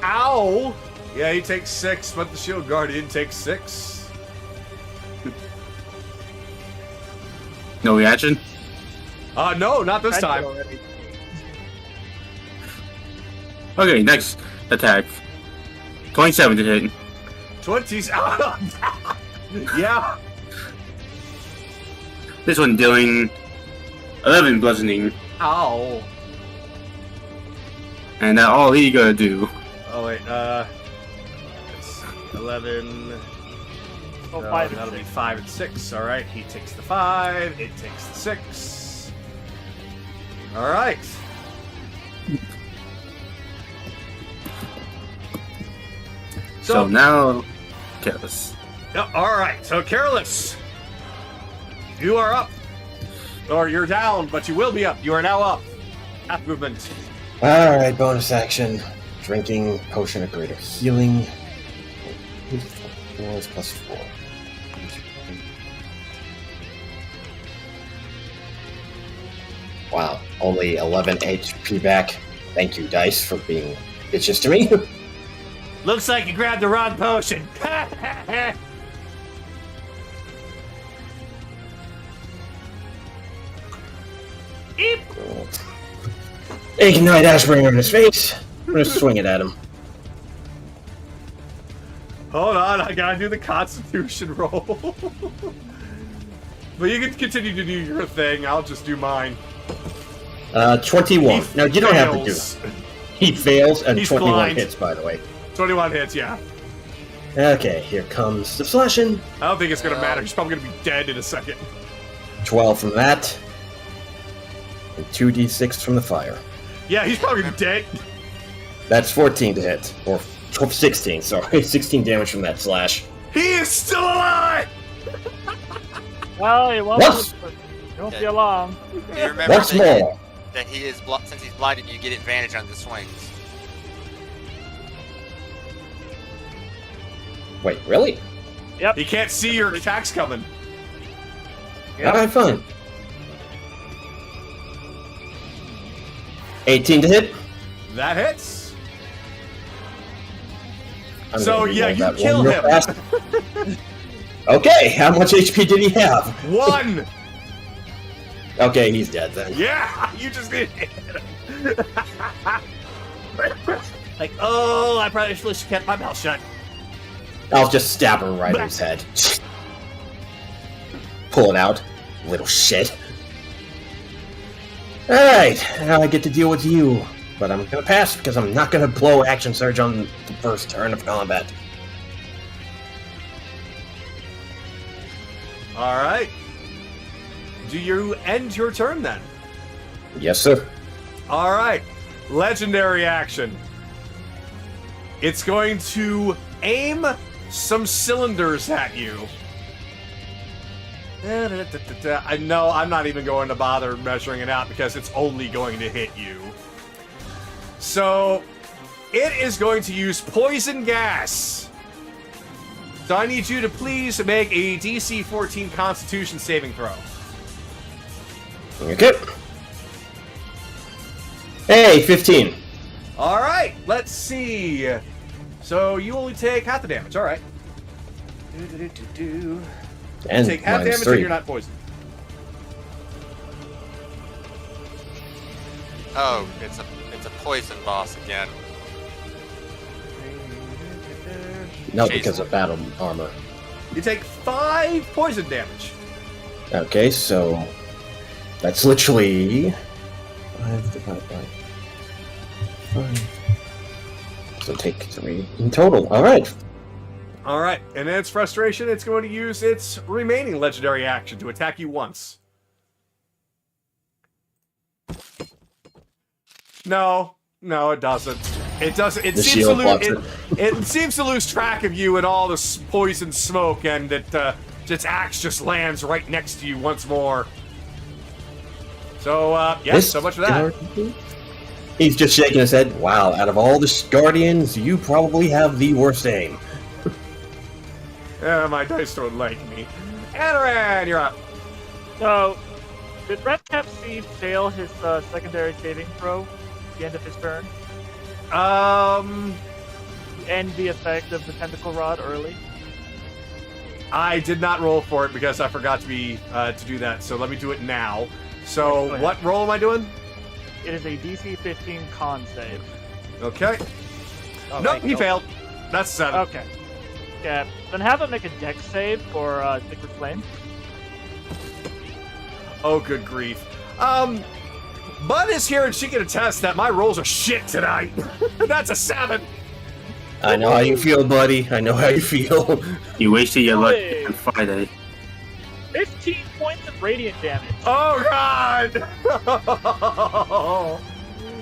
Ow! Yeah, he takes 6, but the Shield Guardian takes 6. No reaction. No, not this time. Okay, next attack. 27 to hit. 20s. Yeah. This one dealing 11 bludgeoning. Ow. And that's all he gonna do. Oh, wait, let's see. 11. Oh, So 5 and that'll be 6. 5 and 6. All right, he takes the 5. It takes the 6. All right. So now, Careless. All right. So Careless, you are up, or you're down, but you will be up. You are now up. Half movement. Alright, bonus action. Drinking potion of greater healing. 4 is plus 4. Wow, only 11 HP back. Thank you, Dice, for being bitches to me. Looks like you grabbed the wrong potion. Ignite Ashbringer in his face. I'm gonna swing it at him. Hold on, I gotta do the Constitution roll. But you can continue to do your thing. I'll just do mine. 21. No, you don't have to do Fails. it. He fails, and He's 21 blind. hits, by the way. 21 hits, yeah. Okay, here comes the slashing. I don't think it's gonna matter. He's probably gonna be dead in a second. 12 from that. And 2d6 from the fire. Yeah, he's probably dead. That's 14 to hit. Or 16, sorry. 16 damage from that slash. He is still alive! Well, it won't, Once- it won't be long. Do you remember Once more. that he is since he's blinded, you get advantage on the swings. Wait, really? He can't see your attacks coming. Yep. Alright, fine. 18 to hit. That hits. I'm So, gonna yeah, re-roll you that kill one real him. fast. Okay, how much HP did he have? 1! Okay, he's dead then. Yeah! You just did it. Like, oh, I probably should have kept my mouth shut. I'll just stab her right in his head. Pull it out, little shit. Alright, now I get to deal with you. But I'm gonna pass because I'm not gonna blow Action Surge on the first turn of combat. Alright. Do you end your turn then? Yes, sir. Alright. Legendary action. It's going to aim some cylinders at you. I know I'm not even going to bother measuring it out because it's only going to hit you. So, it is going to use poison gas. So I need you to please make a DC 14 Constitution saving throw. Okay. Hey, 15. Alright, let's see. So you only take half the damage, alright. You And take half minus damage 3. and you're not poisoned. Oh, it's a poison boss again. No, Jason. because of battle armor. You take 5 poison damage. Okay, so that's literally 5 divided by 5. So take 3 in total. All right. All right, and in its frustration, it's going to use its remaining legendary action to attack you once. No, it doesn't. It doesn't. It The seems to shield lose. blocks It seems to lose track of you and all this poison smoke, and its axe just lands right next to you once more. So, yes, so much for that. He's just shaking his head. Wow, out of all the guardians, you probably have the worst aim. Yeah, my dice don't like me. Anaran, you're up. So, did Redcap C fail his secondary saving throw at the end of his turn? End the effect of the tentacle rod early? I did not roll for it because I forgot to do that. So let me do it now. So Go ahead. what roll am I doing? It is a DC 15 con save. Okay. Oh, Nope, wait, he nope. failed. That's 7. Okay. Yeah, then have him make a dex save for Liquid Flame. Oh, good grief. Bud is here and she can attest that my rolls are shit tonight. That's a 7. I know how you feel, buddy. I know how you feel. You wasted your luck Hey. on Friday. 15 points of radiant damage. Oh, God!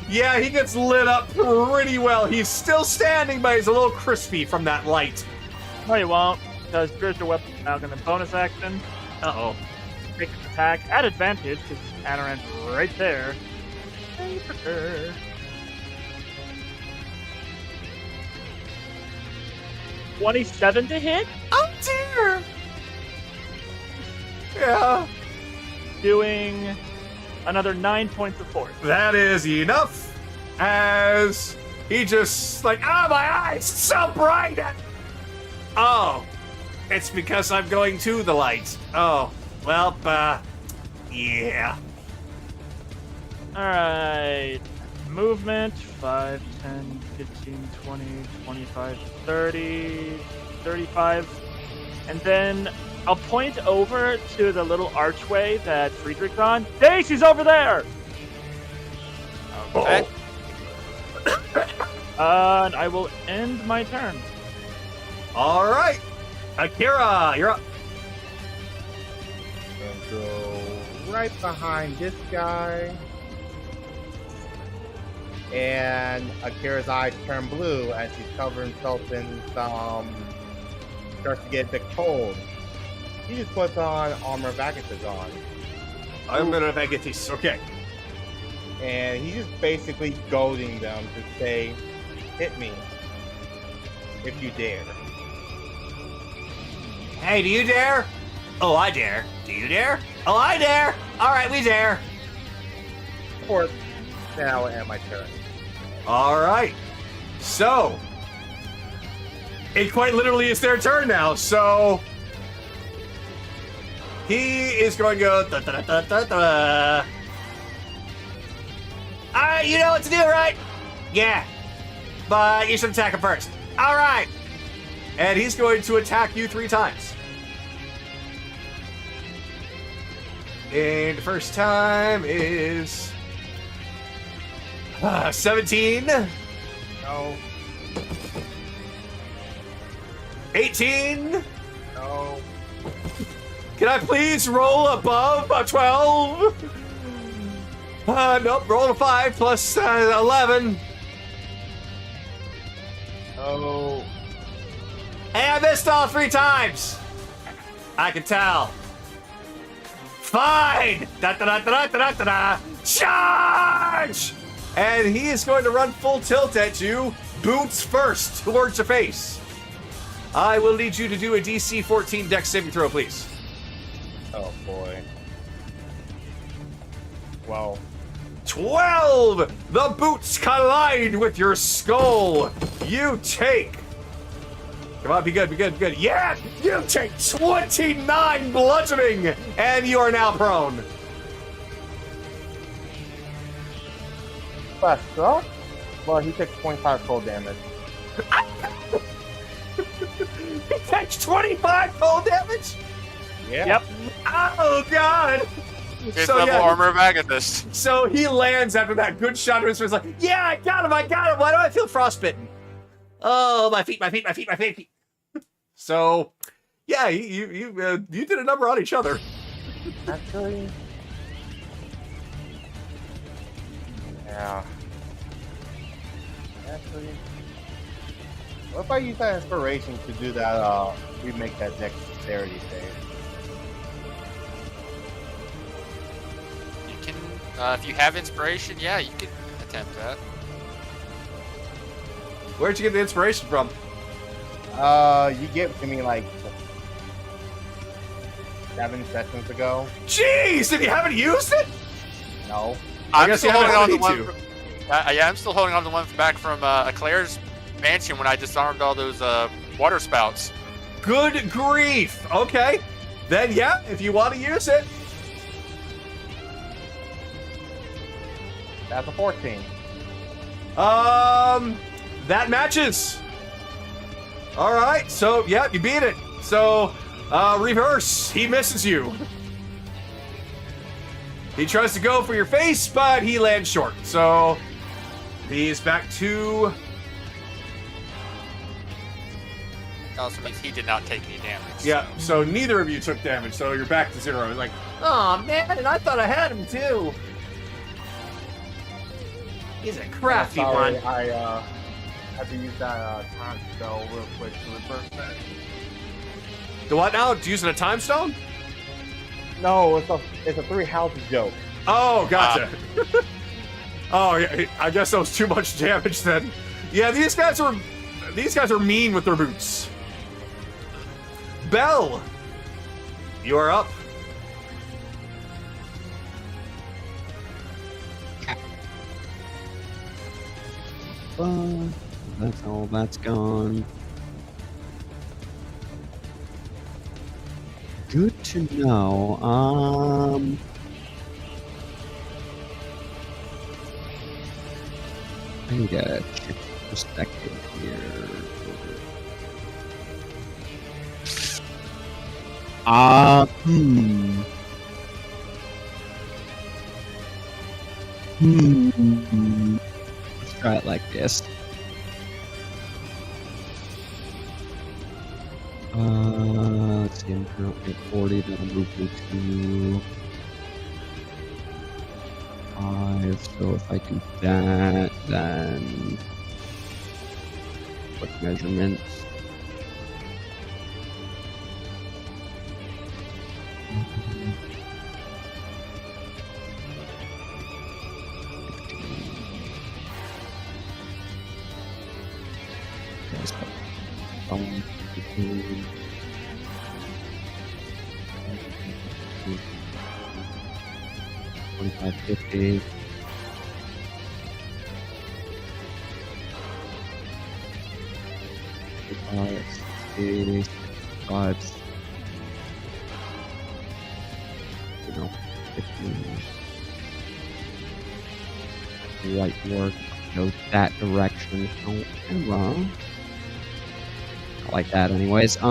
Yeah, he gets lit up pretty well. He's still standing, but he's a little crispy from that light. No, you won't, because Spiritual Weapon is now going to bonus action. Uh-oh. Make an attack at advantage, because Anaran's right there. Hey, for her. $27 to hit, Oh, dear! Yeah, doing another 9 points of force. that is enough. As he just like, my eyes, it's so bright. Oh, it's because I'm going to the light. Oh, well, yeah. Alright. Movement 5, 10, 15, 20, 25, 30, 35. And then I'll point over to the little archway that Friedrich's on. Hey, she's over there! Okay. And I will end my turn. All right, Akira, you're up. Gonna go right behind this guy. And Akira's eyes turn blue as he covers himself in some. Starts to get a bit cold. He just puts on armor Vagatus on. I'm gonna Vegetis. Okay. And he's just basically goading them to say, hit me. If you dare. Hey, do you dare? Oh, I dare. Do you dare? Oh, I dare. All right, we dare. Of course, now I end my turn. All right. So, it quite literally is their turn now. So, he is going to go. Da, da, da, da, da. All right, you know what to do, right? Yeah. But you should attack him first. All right. And he's going to attack you 3 times. And the first time is 17. No, 18. no. Can I please roll above a 12? Nope, roll a 5 plus 11. Oh, Hey, I missed all 3 times. I can tell. Fine. Da, da, da, da, da, da, da. Charge! And he is going to run full tilt at you, boots first, towards your face. I will need you to do a DC 14 Dex saving throw, please. oh boy. Well, 12! The boots collide with your skull. You take Come on, be good, be good, be good. Yeah! You take 29 bludgeoning, and you are now prone. That sucks. Well, he takes 25 cold damage. He takes 25 cold damage? Yeah. Yep. Oh, God! Good level armor of Agathist. So he lands after that good shot. He's like, yeah, I got him. Why do I feel frostbitten? Oh, my feet. So, yeah, you did a number on each other. Actually. Yeah. Actually. What if I use that inspiration to do that, remake that dexterity save? You can, if you have inspiration, yeah, you can attempt that. Where'd you get the inspiration from? You gave it to me like 7 sessions ago. Jeez, and you haven't used it? No. I I'm guess still you haven't holding on had to the one. need Yeah, I'm still holding on to the one back from Eclair's mansion when I disarmed all those water spouts. Good grief. Okay. Then, yeah, if you want to use it. That's a 14. That matches. All right. So, yeah, you beat it. So, reverse. He misses you. He tries to go for your face, but he lands short. So, he's back to... Also means he did not take any damage. Yeah, so neither of you took damage, so you're back to 0. It's like, oh man, and I thought I had him too. He's a crafty Sorry, one. I had to use that time spell real quick to reverse that. The what now? Using a time stone? No, it's a 3 houses joke. Oh, gotcha. Oh, yeah, I guess that was too much damage then. Yeah, these guys are mean with their boots. Bell, you are up. That's all that's gone. Good to know. I need to check perspective here. Let's try it like this. Let's see, I'm currently at 40, that'll move me to 5, so if I do that, then quick measurements. $25.50. $5, you know, 15. Light work goes that direction. However, I like that anyways. I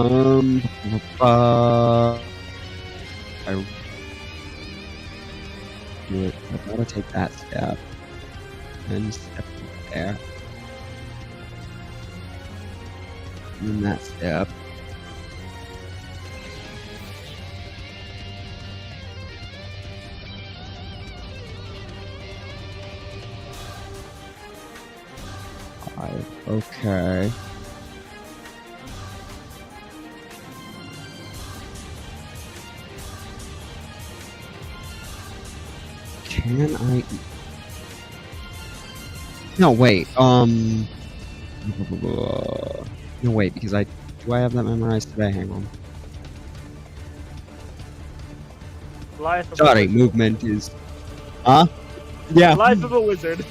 gotta take that step and step there. And then that step. Okay. Can I? No, wait. No, wait, because do I have that memorized today? Hang on. Life of Sorry, a wizard. movement is. Huh? Yeah. Life of a wizard.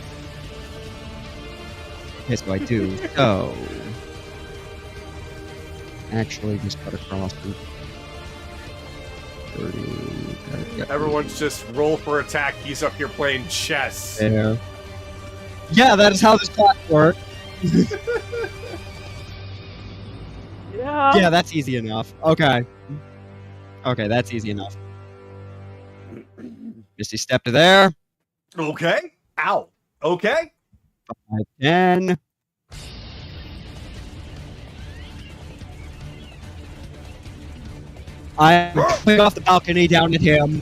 Okay, so I do. So. actually just cut across. 30. Everyone's just roll for attack. He's up here playing chess. There. Yeah, that is how this class works. Yeah. Yeah, that's easy enough. Okay. Okay, that's easy enough. Misty step to there. Okay. Ow. Okay. 5, 10. I'm coming off the balcony down at him.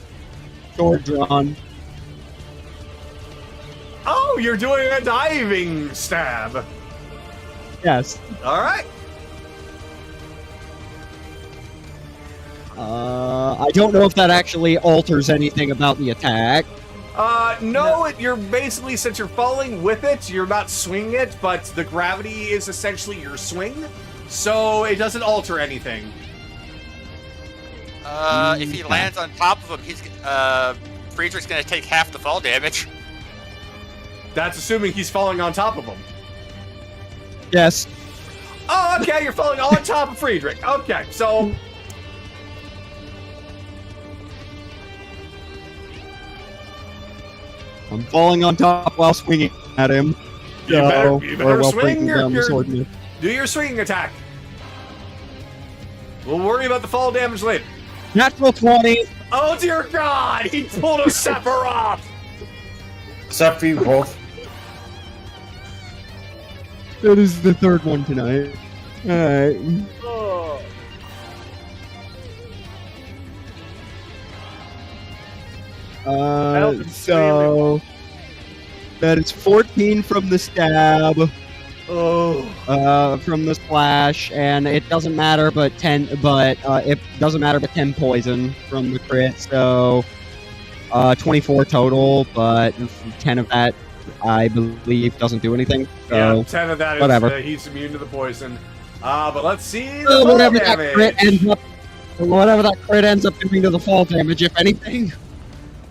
Sword drawn. Oh, you're doing a diving stab. Yes. All right. I don't know if that actually alters anything about the attack. No, you're basically, since you're falling with it, you're not swinging it, but the gravity is essentially your swing, so it doesn't alter anything. If he lands on top of him, Friedrich's gonna take half the fall damage. That's assuming he's falling on top of him. Yes. Oh, okay, you're falling on top of Friedrich. Okay, so... I'm falling on top while swinging at him. You better while swing breaking your- down the your- sword move. Do your swinging attack. We'll worry about the fall damage later. Natural 20. Oh, dear God! He pulled a Sephiroth! Sephi, roll. That is the third one tonight. Alright. Oh. So that is 14 from the stab, Oh. from the slash, and it doesn't matter but 10. But it doesn't matter but 10 poison from the crit. So 24 total, but 10 of that I believe doesn't do anything. So Yeah, 10 of that is whatever. He's immune to the poison. But let's see the so fall whatever damage. that crit ends up doing to the fall damage, if anything.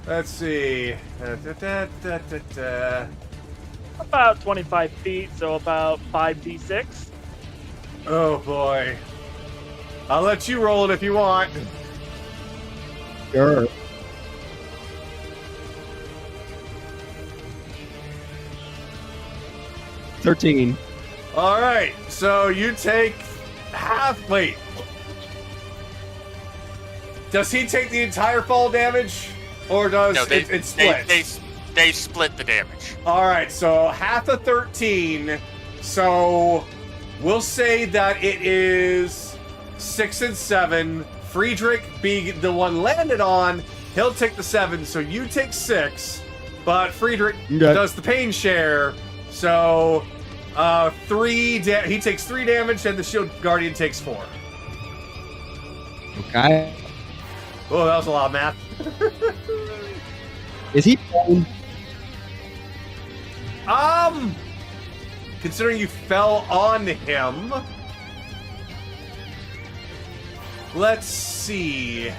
Let's see. About 25 feet, so about 5d6. Oh boy. I'll let you roll it if you want. Sure. $13. All right. So you take half. Wait. Does he take the entire fall damage, or does No, it split? They split the damage. All right. So half of 13. So we'll say that it is 6 and 7. Friedrich being the one landed on, he'll take the 7. So you take 6, but Friedrich Okay. does the pain share. So 3. He takes 3 damage, and the Shield Guardian takes 4. Okay. Oh, that was a lot of math. Is he prone? Considering you fell on him, let's see.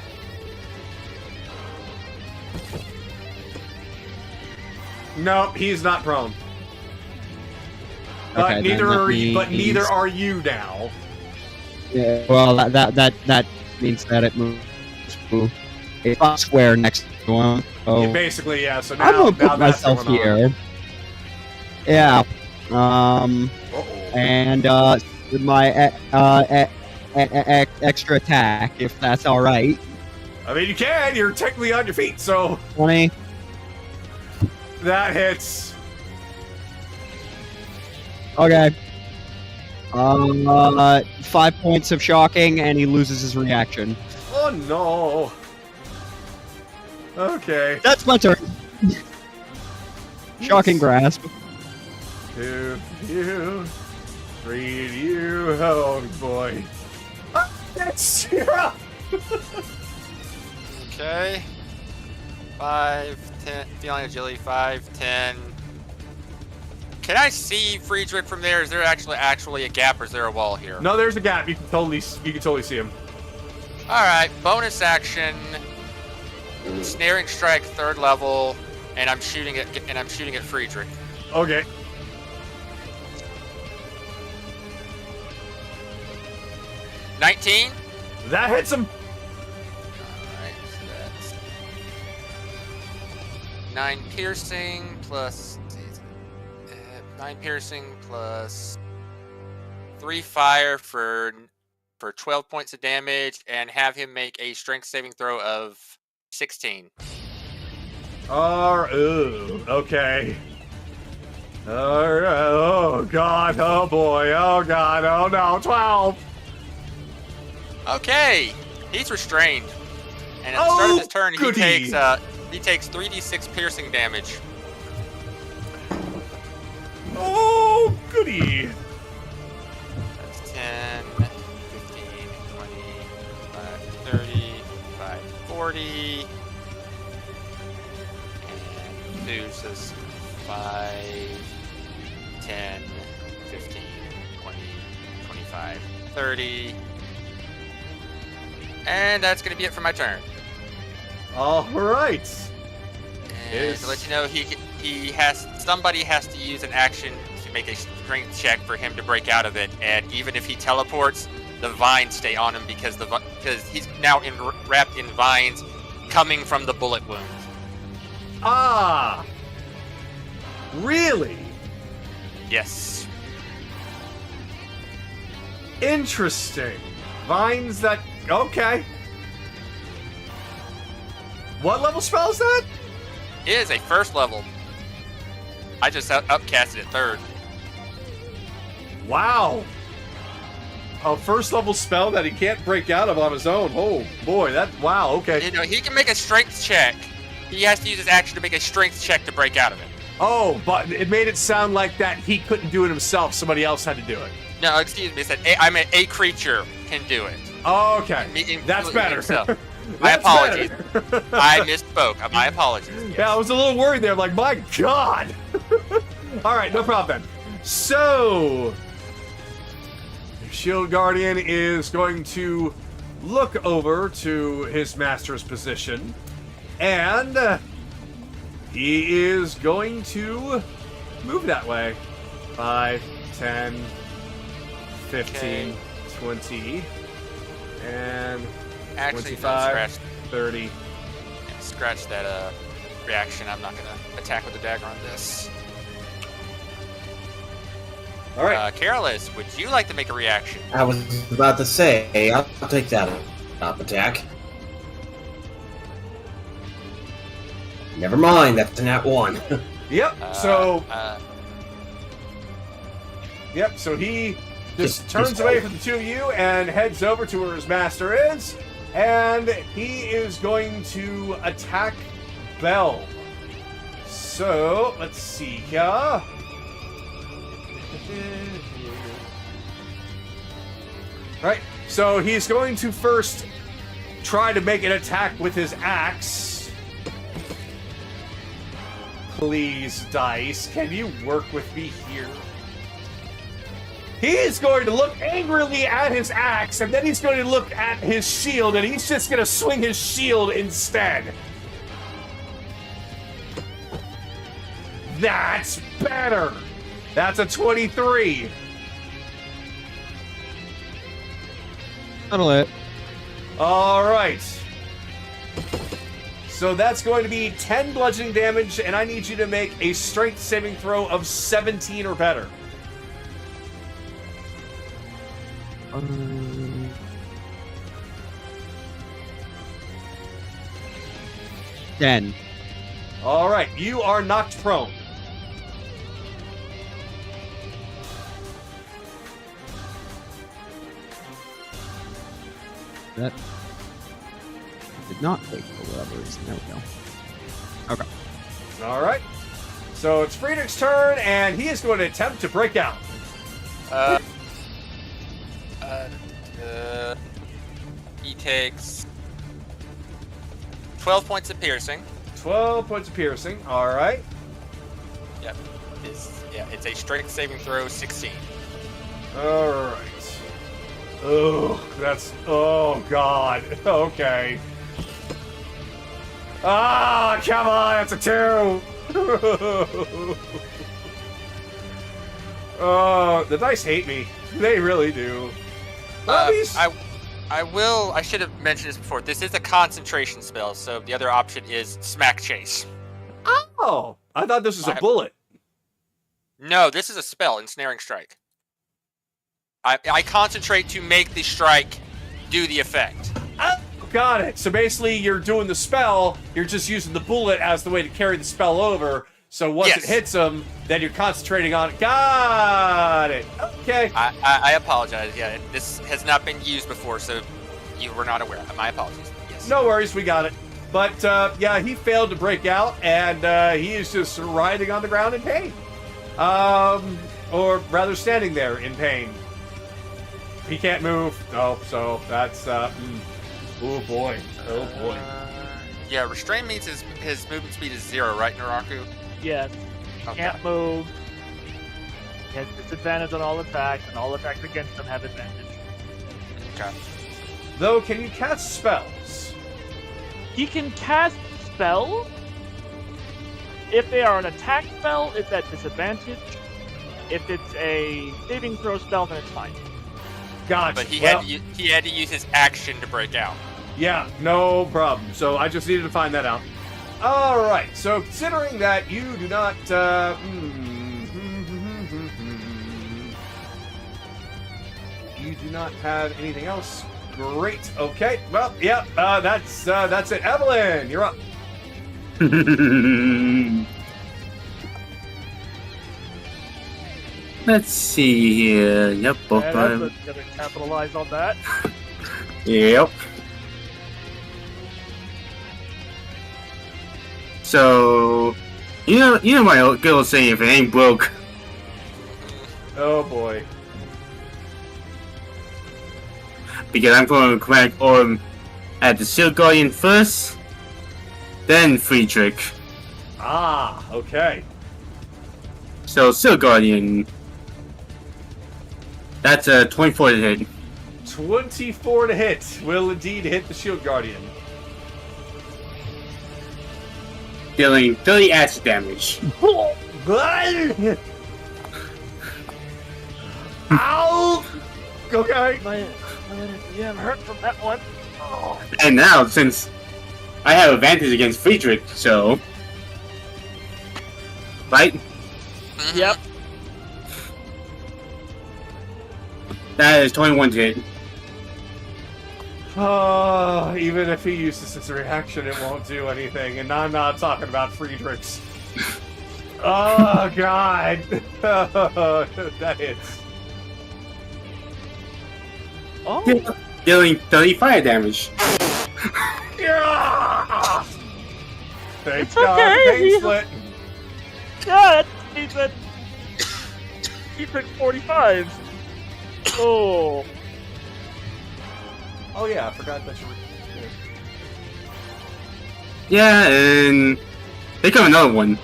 Nope, he's not prone. Okay, then neither that are you. But means- neither are you now. Yeah. Well, that means that it moves to a square next to him. So Yeah, basically, yeah. So now, I'm gonna now put that's myself going on. here. Yeah. Uh-oh. And my extra attack, if that's all right. I mean, you can. You're technically on your feet, so 20. that hits. Okay. 5 points of shocking, and he loses his reaction. Oh no. Okay. That's my turn. Shocking grasp. 2 to you, 3 to you. Oh boy. That's 0. Okay. 5, 10. Feeling agility. 5, 10. Can I see Friedrich from there? Is there actually a gap, or is there a wall here? No, there's a gap. You can totally see him. All right. Bonus action. Snaring strike, 3rd level, and I'm shooting at Friedrich. Okay. 19. That hits him. Alright, so that's 9 piercing plus 9 piercing plus 3 fire for 12 points of damage, and have him make a strength saving throw of 16. Okay. Alright, oh god, oh boy, oh god, oh no, 12! Okay, he's restrained, and at the start of his turn, goody. he takes 3d6 piercing damage. Oh, goody! That's 10, 15, 20, 25, 30, 25, 40, and 2 says 5, 10, 15, 20, 25, 30. And that's going to be it for my turn. Alright. And to let you know, somebody has to use an action to make a strength check for him to break out of it. And even if he teleports, the vines stay on him because he's now wrapped in vines coming from the bullet wound. Ah! Really? Yes. Interesting. Vines that... Okay. What level spell is that? It is a first level. I just upcasted it 3rd. Wow. A first level spell that he can't break out of on his own. Oh boy, wow, okay. You know, he can make a strength check. He has to use his action to make a strength check to break out of it. Oh, but it made it sound like that he couldn't do it himself. Somebody else had to do it. No, excuse me. It said a creature can do it. Okay, that's better. My apologies. I misspoke. My apologies. Yes. Yeah, I was a little worried there. Like, my God. All right, no problem then. So, Shield Guardian is going to look over to his master's position, and he is going to move that way. 5, 10, 15, 20, and Actually, 25, scratch, 30. yeah, scratch that reaction. I'm not going to attack with the dagger on this. All right. Careless, would you like to make a reaction? I was about to say, I'll take that up attack. Never mind, that's an @1. Yep. So he just turns away from the two of you and heads over to where his master is, and he is going to attack Bell. So let's see here. Right. So he's going to first try to make an attack with his axe. Please, dice, can you work with me here? He's going to look angrily at his axe, and then he's going to look at his shield, and he's just going to swing his shield instead. That's better. That's a 23. That'll hit. All right. So that's going to be 10 bludgeoning damage, and I need you to make a strength saving throw of 17 or better. 10. All right, you are knocked prone. That did not take for whatever reason. There we go. Okay. All right. So it's Friedrich's turn, and he is going to attempt to break out. He takes 12 points of piercing. 12 points of piercing. All right. Yep. It's a strength saving throw, 16. All right. Oh, God. Okay. Ah, come on, that's a 2. Oh, the dice hate me. They really do. I should have mentioned this before. This is a concentration spell, so the other option is Smack Chase. Oh, I thought this was a bullet. No, this is a spell, Ensnaring Strike. I concentrate to make the strike do the effect. Oh, got it. So basically, you're doing the spell, you're just using the bullet as the way to carry the spell over. So once it hits them, then you're concentrating on it. Got it. Okay. I apologize. Yeah, this has not been used before, so you were not aware. My apologies. Yes. No worries, we got it. But yeah, he failed to break out, and he is just writhing on the ground in pain. Or rather, standing there in pain. He can't move. Oh, so that's oh boy. Oh boy. Yeah, restraint means his movement speed is 0, right, Naraku? Yes. Okay. Can't move. He has disadvantage on all attacks, and all attacks against him have advantage. Okay. Though, can you cast spells? He can cast spells. If they are an attack spell, it's at disadvantage. If it's a saving throw spell, then it's fine. Gotcha. But he had to use his action to break out. Yeah, no problem. So I just needed to find that out. All right. So considering that you do not, you do not have anything else. Great. Okay. Well, yeah. That's it. Evelyn, you're up. Let's see here. Yep, both And times. I'm gonna capitalize on that. Yep. So, you know my good old saying, if it ain't broke. Oh boy. Because I'm going to crack Orm at the Shield Guardian first, then Friedrich. Ah. Okay. So, Shield Guardian. That's a 24 to hit. 24 to hit. Will indeed hit the Shield Guardian. Dealing 30 acid damage. Ow! Okay. My I'm hurt from that one. Oh. And now, since I have advantage against Friedrich, so... Right? Yep. That is 21 to hit. Oh, even if he uses his reaction, it won't do anything. And I'm not talking about Friedrichs. Oh, God. That hits. Oh. Dealing 30 fire damage. Yeah! Thank It's God, okay. pain split. Yeah, he took 45. Oh. Oh, yeah, I forgot that you were... Yeah, and... They come another one.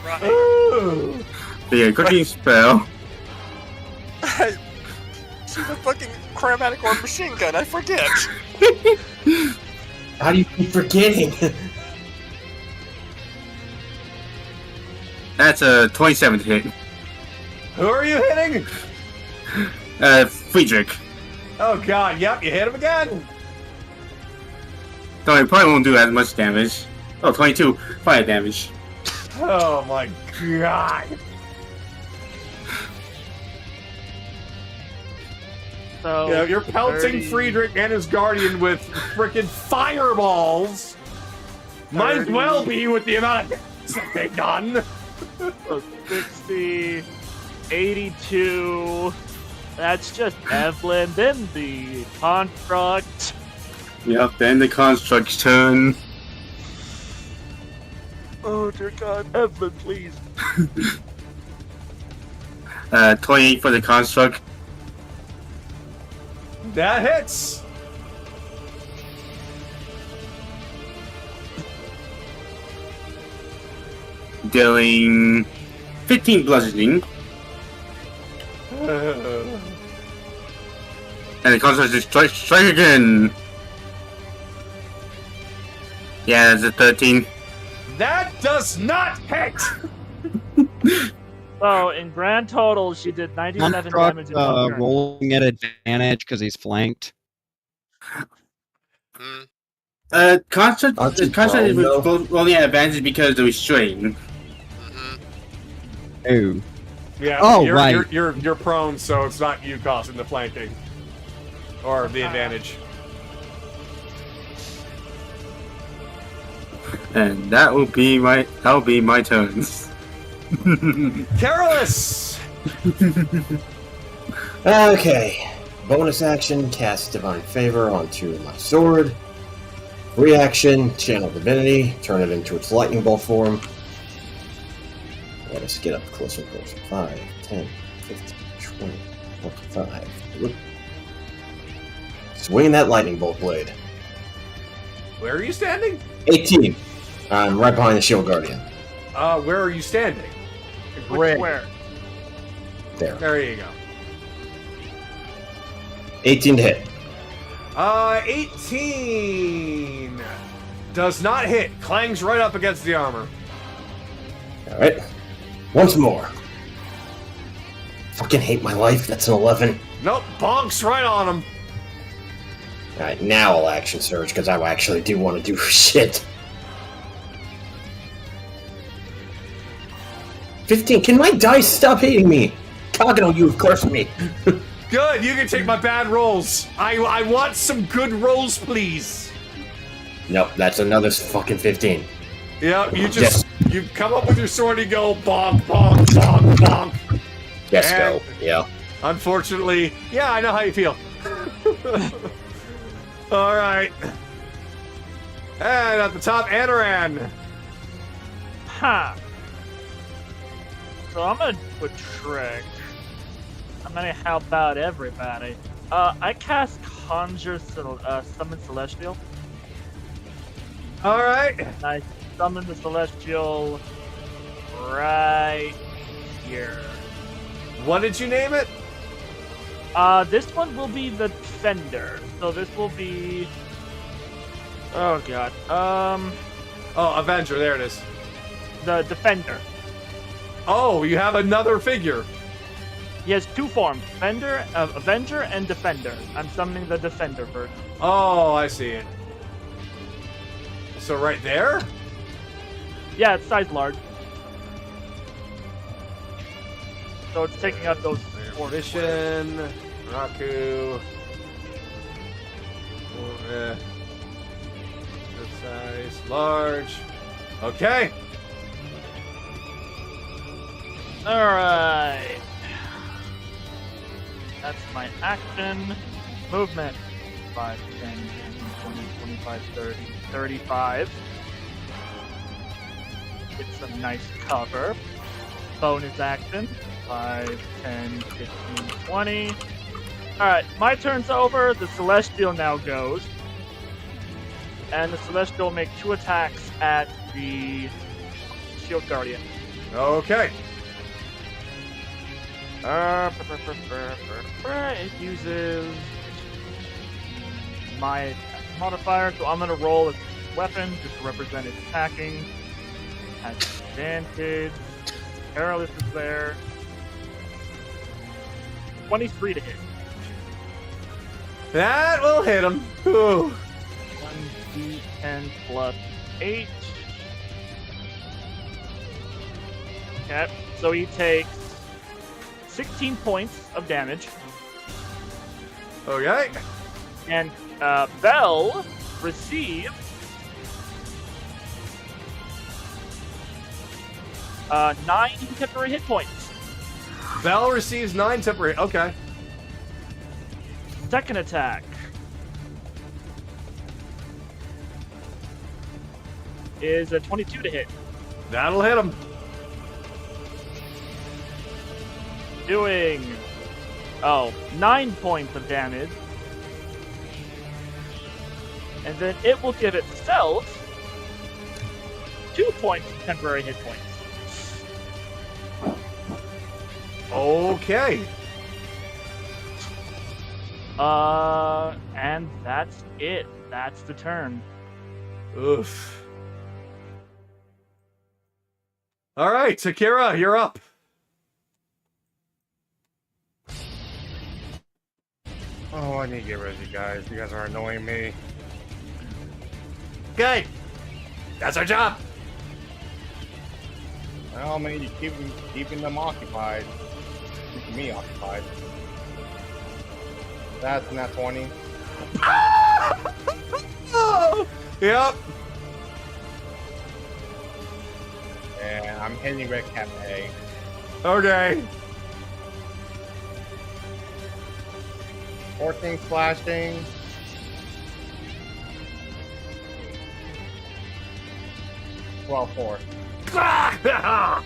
Right. Ooh. The cooking spell. She's a fucking chromatic orb machine gun, I forget. How do you keep forgetting? That's a 27 to hit. Who are you hitting? Friedrich. Oh, God, yep, you hit him again. So I probably won't do as much damage. Oh, 22 fire damage. Oh, my God. So Yeah, you're pelting 30, Friedrich and his guardian with frickin' fireballs. Might as 30. well be with the amount of damage they've done. So 60, 82. That's just Evelyn. Then the construct. Yep, then the construct's turn. Oh dear God, Evelyn, please. 28 for the construct. That hits. Dealing 15 bludgeoning. And the construct just strike again. Yeah, that's a 13. That does not hit. So in grand total, she did 97 Construct, damage in one turn. rolling at advantage because he's flanked. Hmm. Construct Aren't you is prone, though? rolling at advantage because of the restraint. Mm-hmm. Ooh. Yeah. Oh, you're, right. You're prone, so it's not you causing the flanking or the advantage. And that will be my turn. Careless. Okay. Bonus action, cast Divine Favor onto my sword. Reaction, channel Divinity, turn it into its lightning bolt form. Let us get up closer and closer. 5, 10, 15, 20, 25. Whoop. Swing that lightning bolt blade. Where are you standing? 18. I'm right behind the Shield Guardian. Where are you standing? Which where? There. There you go. 18 to hit. 18 does not hit. Clangs right up against the armor. Alright. Once more. Fucking hate my life. That's an 11. Nope, bonks right on him. Alright, now I'll action surge because I actually do want to do shit. 15. Can my dice stop hating me? Kagano, you have cursed me. Good, you can take my bad rolls. I want some good rolls, please. Nope, that's another fucking 15. Yeah, you come up with your sword and go bonk, bonk, bonk, bonk. Yes, And- go. Yeah. Unfortunately, yeah, I know how you feel. All right. And at the top, Anoran. Ha! So I'm gonna do a trick. I'm gonna help out everybody. I cast Summon Celestial. All right. And I summon the Celestial right here. What did you name it? This one will be the Defender. So this will be... Oh god. Oh, Avenger. There it is. The Defender. Oh, you have another figure. He has two forms, Avenger and Defender. I'm summoning the Defender version. Oh, I see it. So right there? Yeah, it's size large. So it's taking up those four squares. Mission, Raku. Good size, large. Okay. Alright. That's my action. Movement. 5, 10, 15, 20, 25, 30, 35. Get some nice cover. Bonus action. 5, 10, 15, 20. Alright, my turn's over. The Celestial now goes. And the Celestial will make 2 attacks at the Shield Guardian. Okay. It uses my modifier, so I'm gonna roll its weapon just to represent its attacking. Has advantage. Perilous is there. 23 to hit. That will hit him. Ooh. 1d10 plus 8. Okay, so he takes 16 points of damage. Okay. And Bell receives 9 temporary hit points. Bell receives 9 temporary. Okay. Second attack is a 22 to hit. That'll hit him. Doing 9 points of damage. And then it will give itself 2 points of temporary hit points. Okay. And that's it. That's the turn. Oof. All right, Takira, you're up. Oh, I need to get rid of you guys. You guys are annoying me. Good. That's our job. Well, man, you keeping them occupied. Keeping me occupied. That's not 20. Yep. And I'm hitting Red Cap A. Okay. 14 slashing. Well, 4. That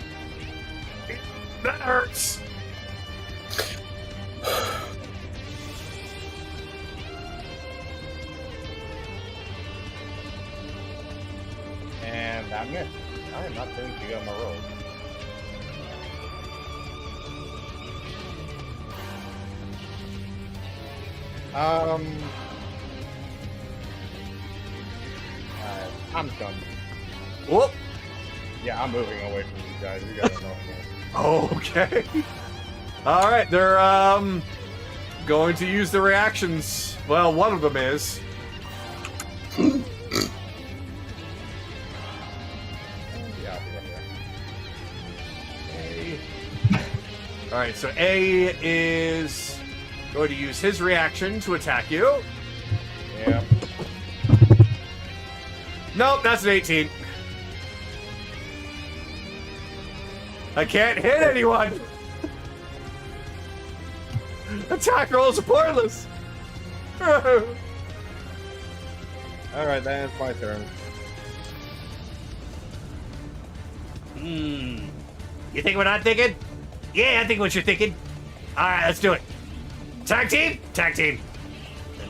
hurts. And that missed. I am not doing too good on my roll. I'm done. Whoop. Yeah, I'm moving away from you guys. You guys know me. Okay. All right, they're going to use the reactions. Well, one of them is. Yeah, I'll be right here. All right, so A is going to use his reaction to attack you. Yeah. Nope, that's an 18. I can't hit anyone. Attack rolls are pointless. Alright, then it's my turn. You think what I'm thinking? Yeah, I think what you're thinking. All right, let's do it. Tag team? Tag team.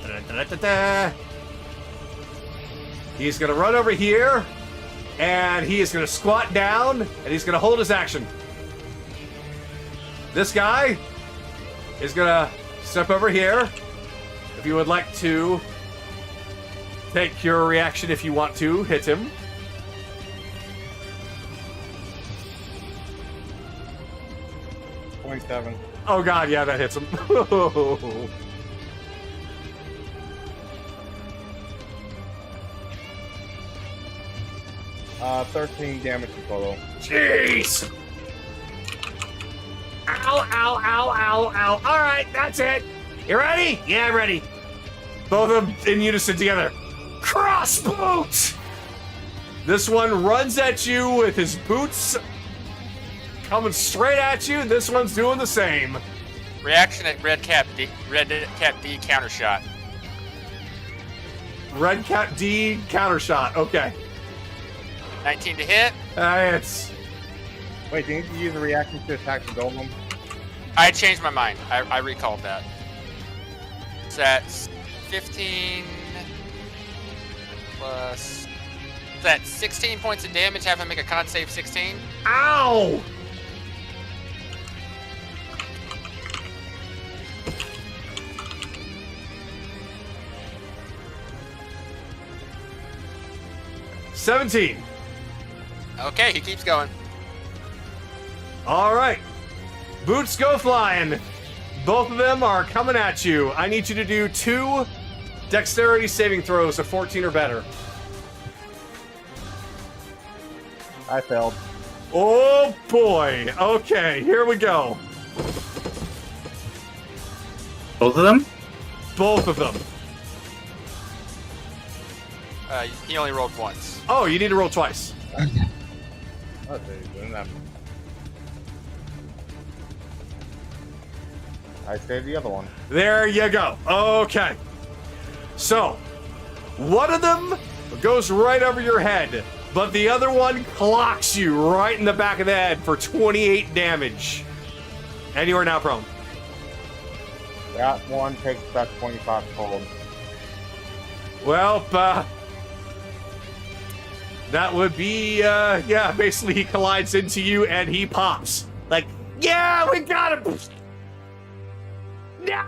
Da-da-da-da-da-da. He's going to run over here, and he is going to squat down, and he's going to hold his action. This guy is going to step over here. If you would like to take your reaction if you want to, hit him. .7. Oh god, yeah, that hits him. 13 damage in total. Jeez! Ow, ow, ow, ow, ow. Alright, that's it. You ready? Yeah, I'm ready. Both of them in unison together. Cross boot! This one runs at you with his boots coming straight at you. This one's doing the same. Reaction at Red Cap D counter shot. Red Cap D counter shot. Okay. 19 to hit. It's... Wait, do you need to use a reaction to attack the golem? I changed my mind. I recalled that. So that's 15 plus... That's 16 points of damage. Have him make a con save 16. Ow! $17. Okay, he keeps going. All right. Boots go flying. Both of them are coming at you. I need you to do 2 dexterity saving throws of 14 or better. I failed. Oh boy. Okay, here we go. Both of them? Both of them. He only rolled once. Oh, you need to roll twice. Oh, so you're doing that. I saved the other one. There you go. Okay. So, one of them goes right over your head, but the other one clocks you right in the back of the head for 28 damage. And you are now prone. That one takes about 25 cold. Well, that would be, yeah, basically he collides into you and he pops. Like, yeah, we got him! No!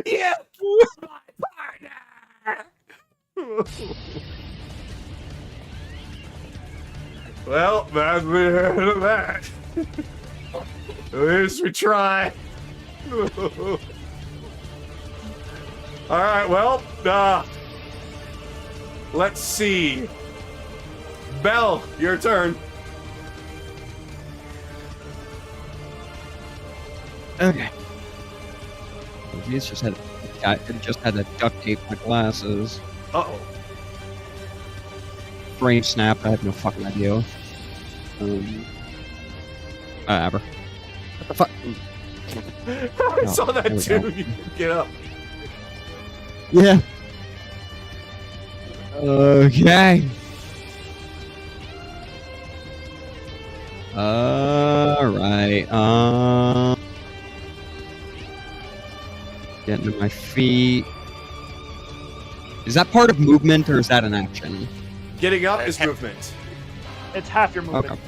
Yeah, my partner! Well, that's the end of that. At least we try. All right, well, let's see. Belle, your turn. Okay. He's just had to duct tape my glasses. Uh-oh. Frame snap. I have no fucking idea. Whatever. What the fuck? I saw there that we too. go. You can get up. Yeah. Okay. Alright. Getting to my feet. Is that part of movement or is that an action? Getting up is movement. It's half your movement.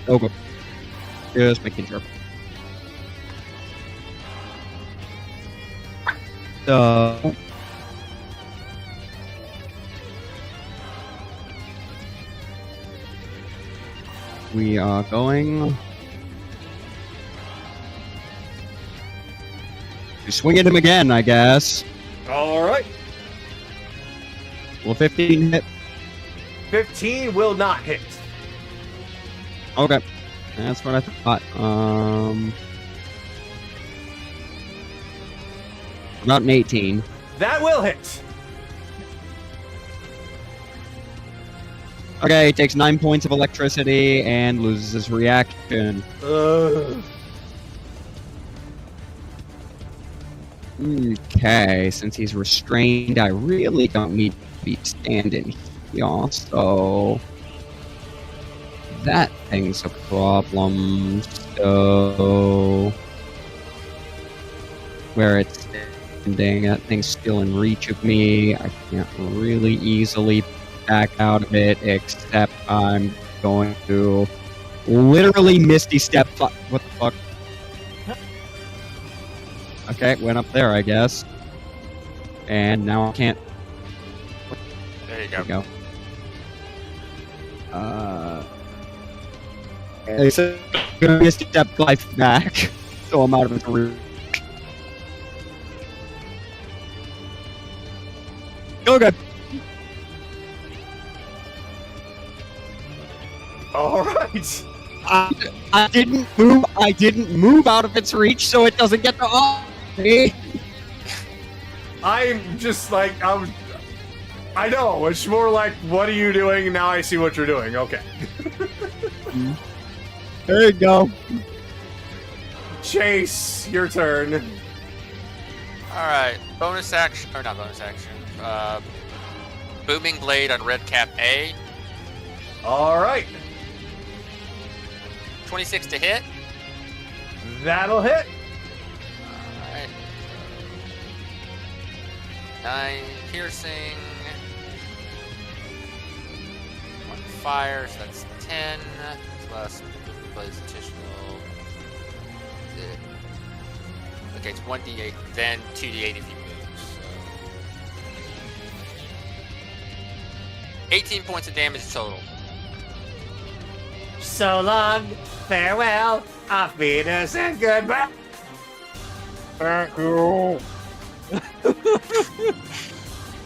Okay. Just making sure. So we are going to swing at him again, I guess. All right. Will 15 hit? 15 will not hit. Okay. That's what I thought. About an 18. That will hit. Okay, he takes 9 points of electricity and loses his reaction. Okay, since he's restrained, I really don't need to be standing here, so that thing's a problem. So where it's standing, that thing's still in reach of me. I can't really easily back out of it, except I'm going to literally Misty Step. What the fuck? Okay, went up there, I guess. And now I can't. There you There go. we go. So I'm gonna Misty Step life back, so I'm out of its reach. Okay. All right. I didn't move. I didn't move out of its reach, so it doesn't get to off me. I'm just like, I know. It's more like, what are you doing? Now I see what you're doing. Okay. There you go. Chase, your turn. Alright, bonus action, or not bonus action. Booming Blade on Red Cap A. All right. 26 to hit. That'll hit. Alright. 9 piercing. 1 fire, so that's 10. Plus Blade's additional. Okay, it's 1d8, then 2d8 if he moves. So 18 points of damage total. So long, farewell, auf Wiedersehen, goodbye. Thank you.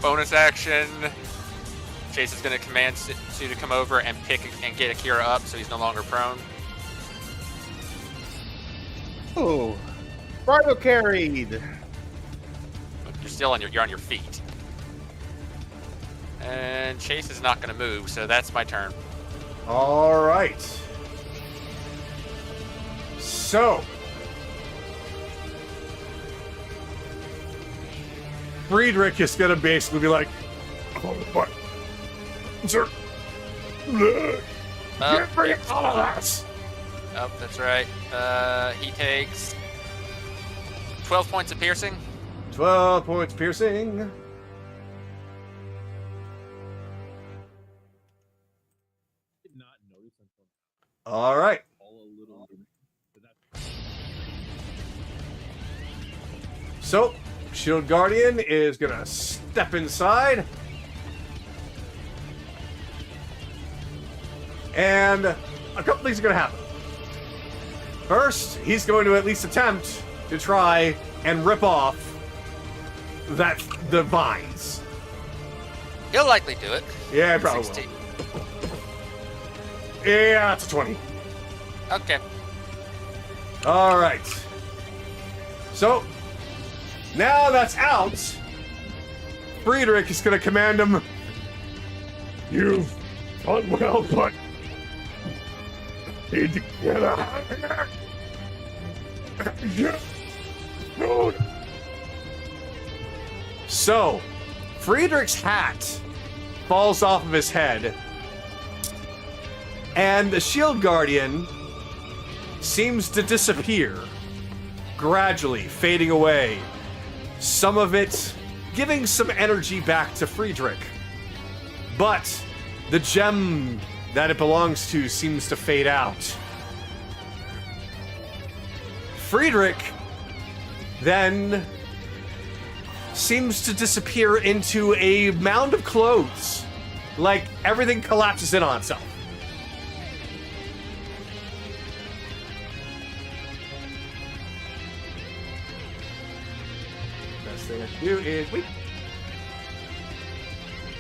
Bonus action. Chase is going to command Sue to come over and pick and get Akira up so he's no longer prone. Ooh. Bridal carried. You're still on you're on your feet. And Chase is not going to move, so that's my turn. All right. So, Friedrich is gonna basically be like, "Oh, what? Sir, get rid of all of this." Oh, that's right. He takes 12 points of piercing. 12 points piercing. All right. So, Shield Guardian is gonna step inside. And a couple things are gonna happen. First, he's going to at least attempt to try and rip off the vines. He'll likely do it. Yeah, probably 16. will. Yeah, it's a 20. Okay. All right. So, now that's out, Friedrich is going to command him. You've done well, but need to get out of here. So, Friedrich's hat falls off of his head, and the shield guardian seems to disappear, gradually fading away. Some of it giving some energy back to Friedrich. But the gem that it belongs to seems to fade out. Friedrich then seems to disappear into a mound of clothes. Like everything collapses in on itself. Best thing I can do is wait.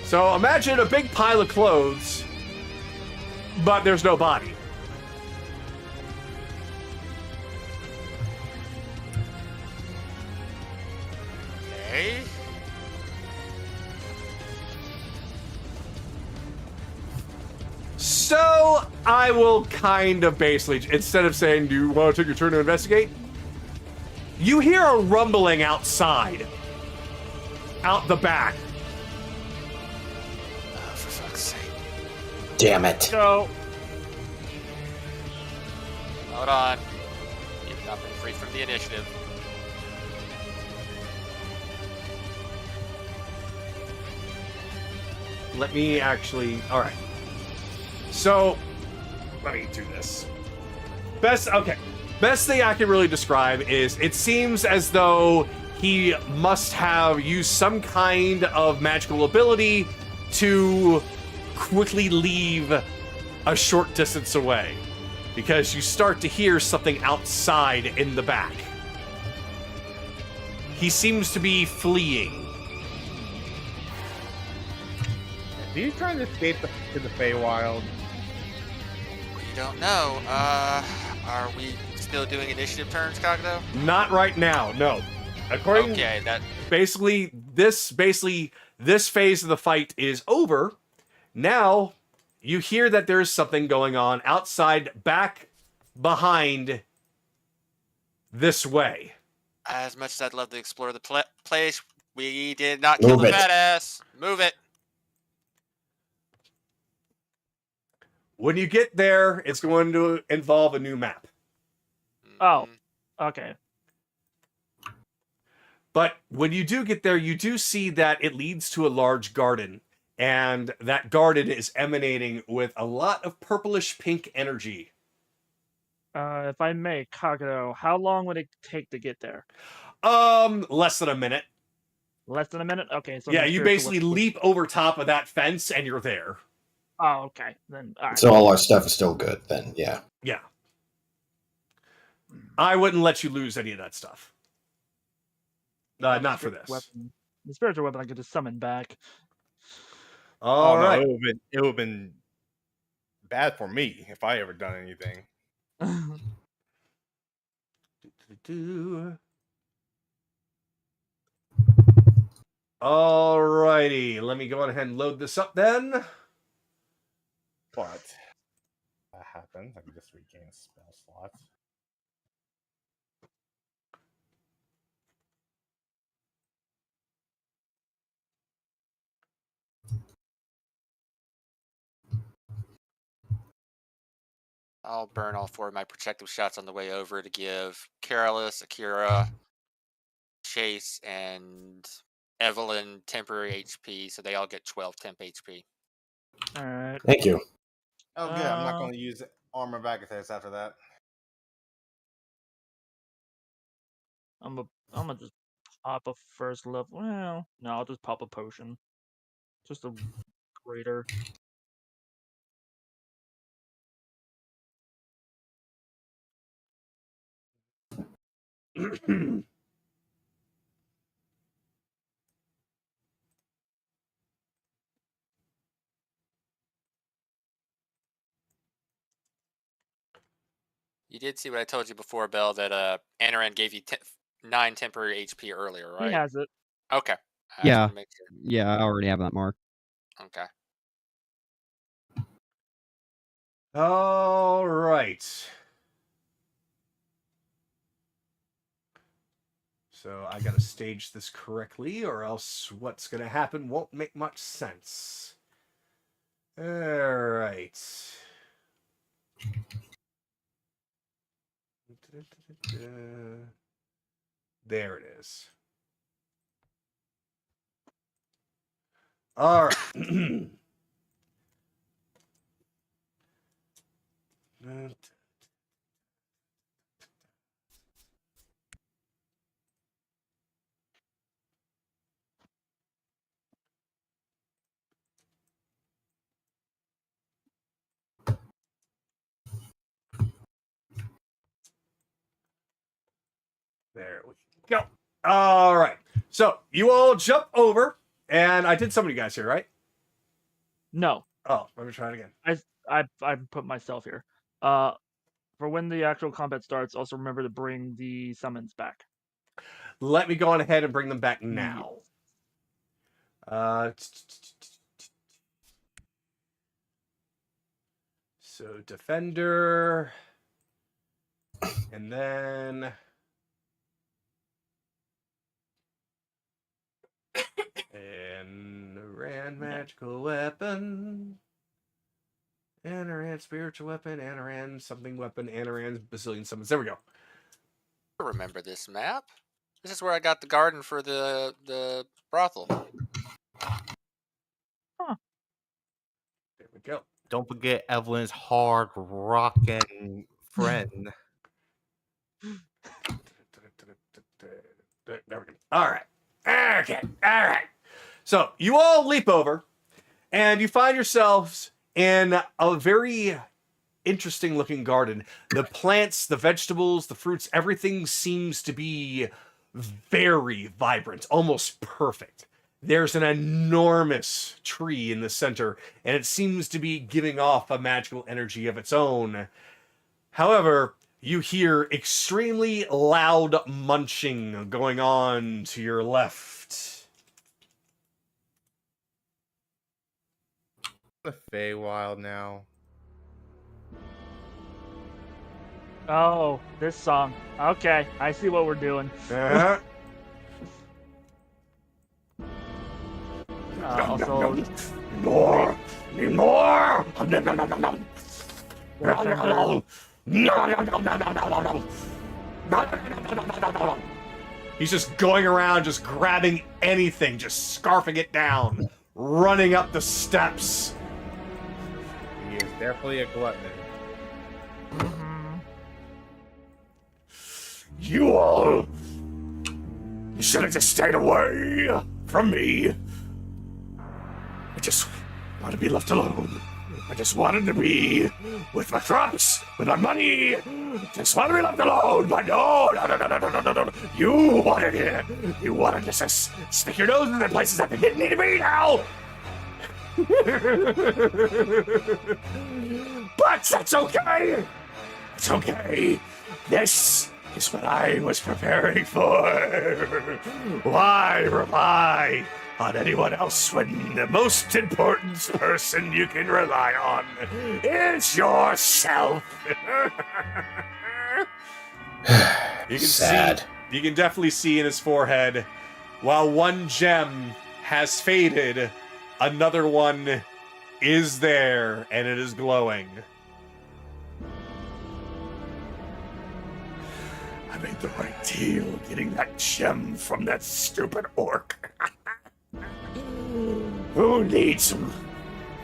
So imagine a big pile of clothes, but there's no body. Okay. So I will kind of basically, instead of saying, do you want to take your turn to investigate? You hear a rumbling outside. Out the back. Oh, for fuck's sake. Damn it. So, Hold on. You've not been free from the initiative. Let me actually, all right. So, let me do this. Best thing I can really describe is it seems as though he must have used some kind of magical ability to quickly leave a short distance away, because you start to hear something outside in the back. He seems to be fleeing. Are you trying to escape to the Feywild? We don't know. Are we still doing initiative turns, Cogdo? Not right now, no. According Okay, that basically this phase of the fight is over. Now you hear that there's something going on outside, back behind this way. as much as I'd love to explore the place, we did not kill Move the it. fat ass. Move it. When you get there, it's going to involve a new map. Oh. Mm, okay. But when you do get there, you do see that it leads to a large garden. And that garden is emanating with a lot of purplish pink energy. If I may, Kagero, how long would it take to get there? Less than a minute. Less than a minute? Okay, so Yeah, the you spiritual basically weapon- leap over top of that fence and you're there. Oh, okay. Then alright. So all our stuff is still good then, yeah. Yeah. I wouldn't let you lose any of that stuff. Not for this. Weapon. The spiritual weapon I could just summon back. All right. No, it would have been bad for me if I ever done anything. Alrighty, let me go on ahead and load this up then. But that happens. I can just regain spell slots. I'll burn all 4 of my protective shots on the way over to give Carolus, Akira, Chase, and Evelyn temporary HP, so they all get 12 temp HP. Alright. Thank you. Oh, good. I'm not going to use armor back attacks after that. I'm gonna just pop a first level. Well, no, I'll just pop a potion. Just a greater. You did see what I told you before, Bell, that Anaran gave you 9 temporary HP earlier, He right? has it. Okay. I just Yeah. want to make sure. Yeah, I already have that mark. Okay. All right. So I gotta stage this correctly, or else what's gonna happen won't make much sense. All right. There it is. All right. There we go. All right. So you all jump over, and I did some of you guys here, right? No, Oh, let me try it again. I put myself here. For when the actual combat starts, also remember to bring the summons back. Let me go on ahead and bring them back now. So defender, and then Anaran magical weapon, Anaran spiritual weapon, Anaran something weapon, Anaran bazillion summons. There we go. I remember this map. This is where I got the garden for the brothel. There we go. Don't forget Evelyn's hard rockin' friend. There we go. All right. Okay. All right. So you all leap over, and you find yourselves in a very interesting looking garden. The plants, the vegetables, the fruits, everything seems to be very vibrant, almost perfect. There's an enormous tree in the center, and it seems to be giving off a magical energy of its own. However, you hear extremely loud munching going on to your left. The Feywild now. Oh, this song. Okay, I see what we're doing. Uh-huh. Also, More! Need more! He's just going around, just grabbing anything, just scarfing it down, running up the steps. He is definitely a glutton. You all, you should have just stayed away from me. I just want to be left alone. I just wanted to be with my crops, with my money. Just want to be left alone. But no. You wanted it. You wanted to just stick your nose in the places that they didn't need to be now. But that's okay. It's okay. This is what I was preparing for. Why rely on anyone else when the most important person you can rely on is yourself? You can Sad. You can definitely see in his forehead, while one gem has faded, another one is there, and it is glowing. I made the right deal getting that gem from that stupid orc. Who needs him?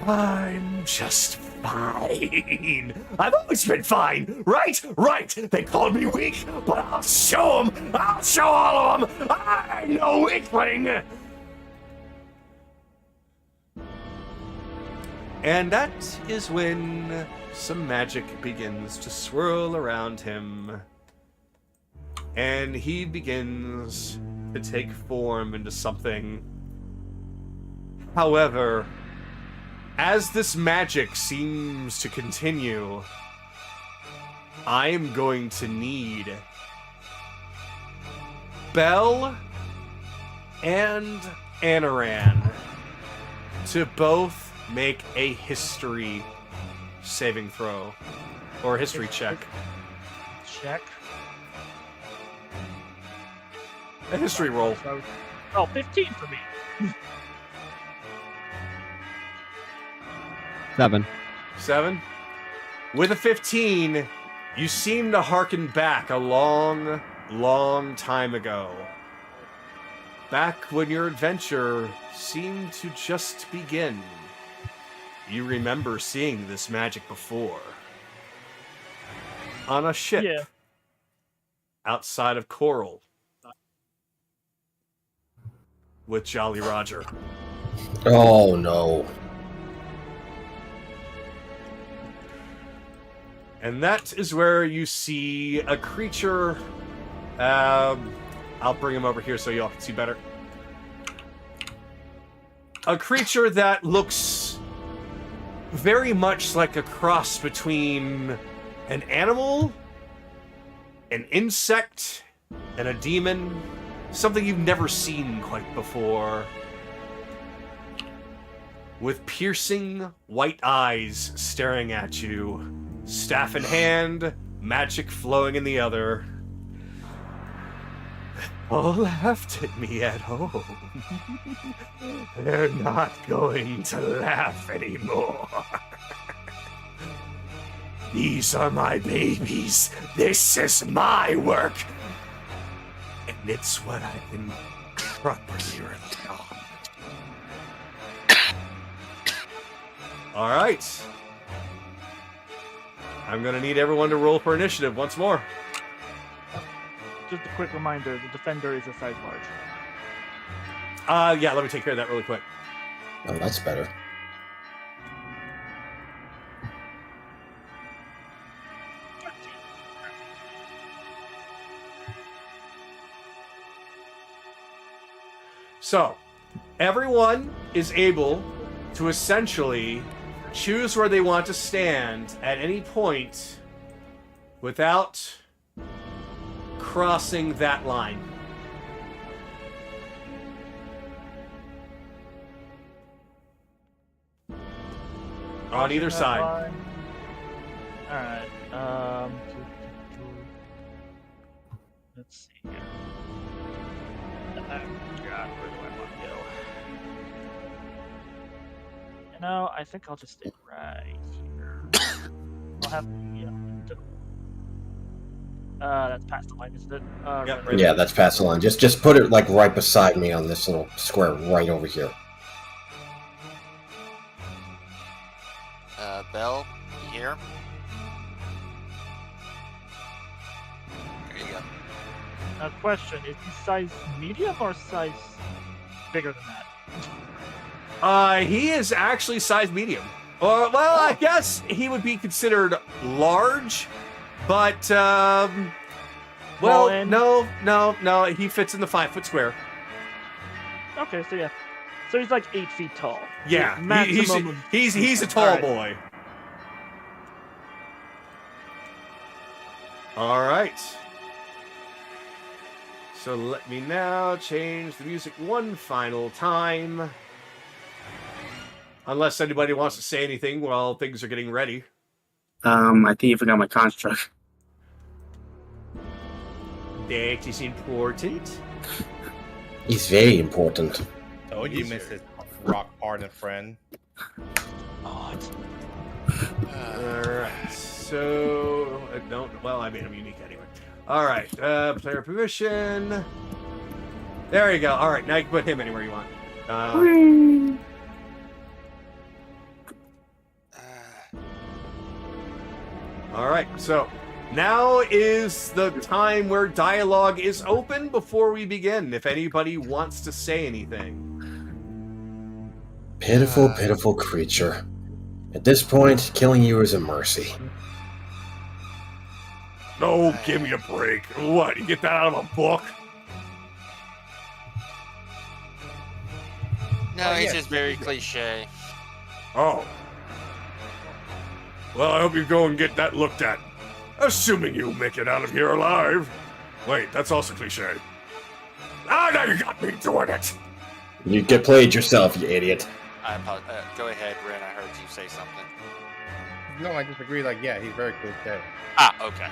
I'm just fine. I've always been fine, right? Right. They called me weak, but I'll show them. I'll show all of them. I'm no weakling. And that is when some magic begins to swirl around him. and he begins to take form into something. However, as this magic seems to continue, I am going to need Belle and Anaran to both make a history saving throw. Or a history check. Check. A history roll. Oh, 15 for me. 7. 7. With a 15, you seem to harken back a long, long time ago. Back when your adventure seemed to just begin. You remember seeing this magic before. On a ship. Yeah. Outside of Coral. With Jolly Roger. Oh no. And that is where you see a creature. I'll bring him over here so y'all can see better. A creature that looks very much like a cross between an animal, an insect, and a demon. Something you've never seen quite before. With piercing white eyes staring at you. Staff in hand, magic flowing in the other. All laughed at me at home. They're not going to laugh anymore. These are my babies. This is my work. And it's what I've been properly relying on. All right. I'm going to need everyone to roll for initiative once more. Just a quick reminder, the defender is a size large. Yeah, let me take care of that really quick. Oh, that's better. So, everyone is able to essentially choose where they want to stand at any point without crossing that line. On either side. Alright, let's see here. Oh, God, where do I want to go? You know, I think I'll just stay right here. I'll have, that's past the line, isn't it? Yep, right. Yeah, that's past the line. Just put it like right beside me on this little square right over here. Belle, you here? There you go. Now, question, is he size medium or size bigger than that? He is actually size medium. Well, I guess he would be considered large, but, Well, and- no, he fits in the 5-foot square. Okay, so yeah. So he's like 8 feet tall. Yeah, Maximum. he's a tall Alright. boy. All right. So let me now change the music one final time. Unless anybody wants to say anything while things are getting ready. I think you forgot my construct. That is important. He's very important. Told you, Mrs. Rock Hard and Friend. Alright, so... I made him unique anyway. Alright, player permission. There you go. Alright, now you can put him anywhere you want. Alright, so... Now is the time where dialogue is open before we begin, if anybody wants to say anything. Pitiful, pitiful creature. At this point, killing you is a mercy. Oh, give me a break. What, you get that out of a book? No, he's just very cliche. Oh. Well, I hope you go and get that looked at. Assuming you make it out of here alive. Wait, that's also cliche. Ah, now you got me doing it! You get played yourself, you idiot. I apologize. Go ahead, Ren. I heard you say something. No, I disagree. Like, yeah, he's very cliche. Ah, okay.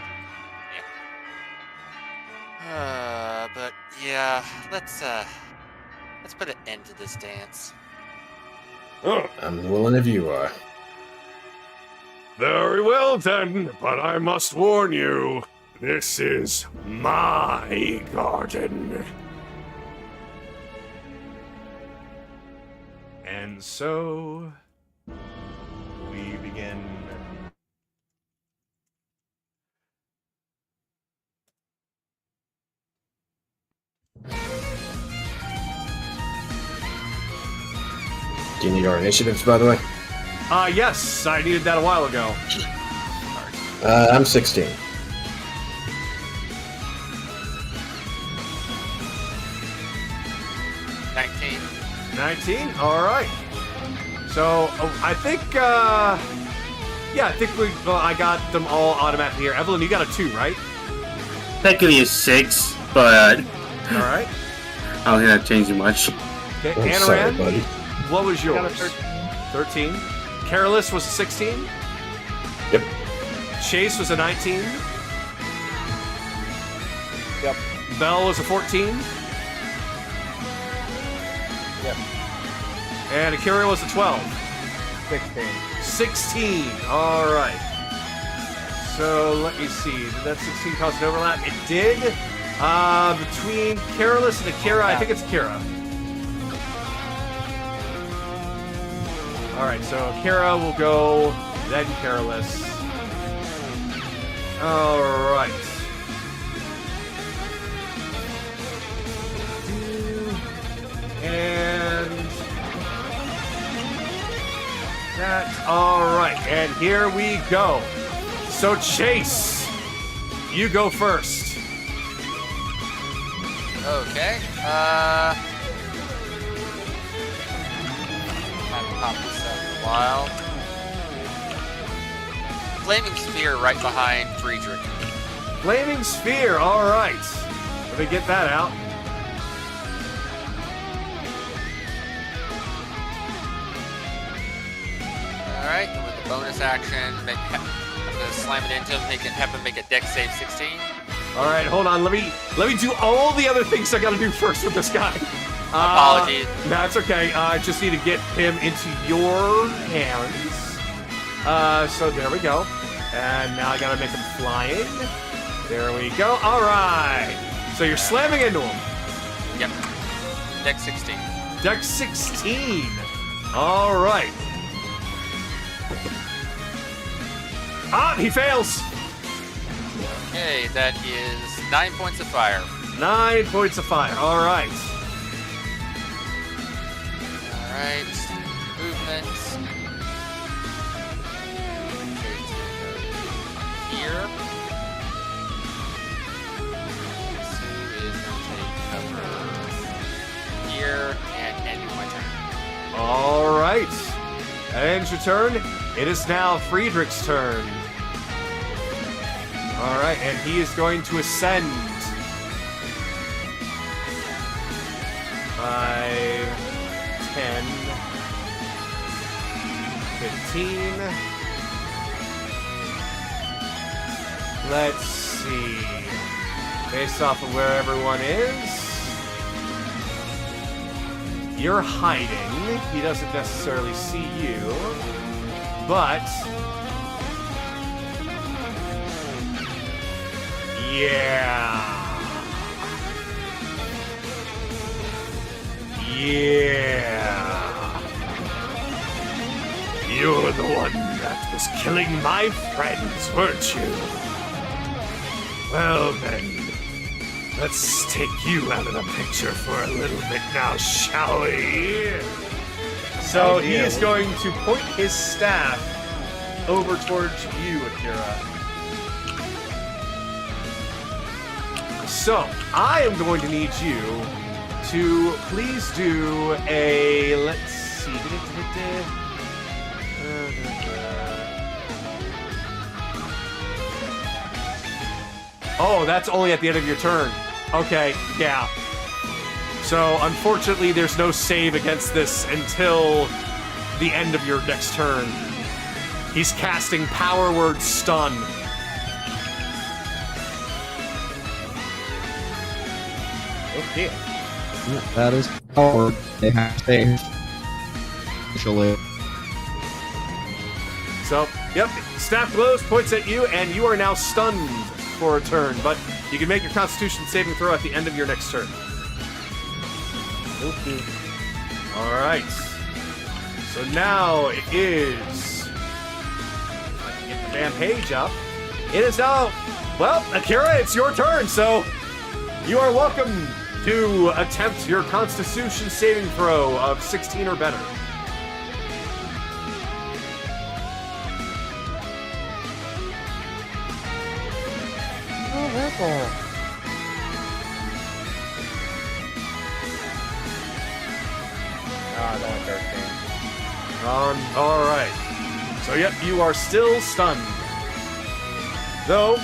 Yeah. But yeah, let's put an end to this dance. Oh, I'm willing if you are. very well then, but I must warn you, this is my garden. And so, we begin. Do you need our initiatives, by the way? Yes, I needed that a while ago. I'm 16. $19. 19? Alright. So, I think, I think I got them all automatically here. Evelyn, you got a 2, right? Technically it's 6, but Alright. I don't think that changed much. Okay, I'm sorry, Anoran, buddy. what was I got a yours? 13. Careless was a 16. Yep. Chase was a 19. Yep. Bell was a 14. Yep. And Akira was a 12. 16. 16. All right. So let me see. Did that 16 cause an overlap? It did. Between Careless and Akira, I think it's Akira. All right. So Akira will go, then Careless. All right. And that. All right, and here we go. So Chase, you go first. Okay. Haven't popped this up in a while. Flaming Sphere right behind Friedrich. Flaming Sphere. All right. Let me get that out. Alright, and with the bonus action, I'm gonna slam it into him, have him make a dex save 16. All right, hold on. Let me do all the other things I got to do first with this guy. Apologies. That's okay. I just need to get him into your hands. So there we go. And now I got to make him flying. There we go. All right. So you're slamming into him. Yep. Dex 16. Dex 16. All right. Ah, he fails. Okay, that is 9 points of fire. 9 points of fire. All right. Alright. Movement. Here. Sue is going to take cover here and end my turn. All right. That ends your turn. It is now Friedrich's turn. All right, and he is going to ascend. 5, 10, 15. Let's see. Based off of where everyone is. You're hiding. He doesn't necessarily see you. But yeah. You're the one that was killing my friends, weren't you? Well then, let's take you out of the picture for a little bit now, shall we? So he is going to point his staff over towards you, Akira. So, I am going to need you to please do a, let's see. Oh, that's only at the end of your turn. Okay, yeah. So, unfortunately, there's no save against this until the end of your next turn. He's casting Power Word Stun. Okay. Yeah, that is power. They have saved. Actually. So, yep, Snap Glows points at you, and you are now stunned for a turn, but you can make your Constitution saving throw at the end of your next turn. Okay. Alright. So now it is... If I can get the damn page up. It is now... Well, Akira, it's your turn, so... You are welcome to attempt your Constitution saving throw of 16 or better. Oh, that's all. Ah, don't 13. Alright. So, yep, you are still stunned. Though,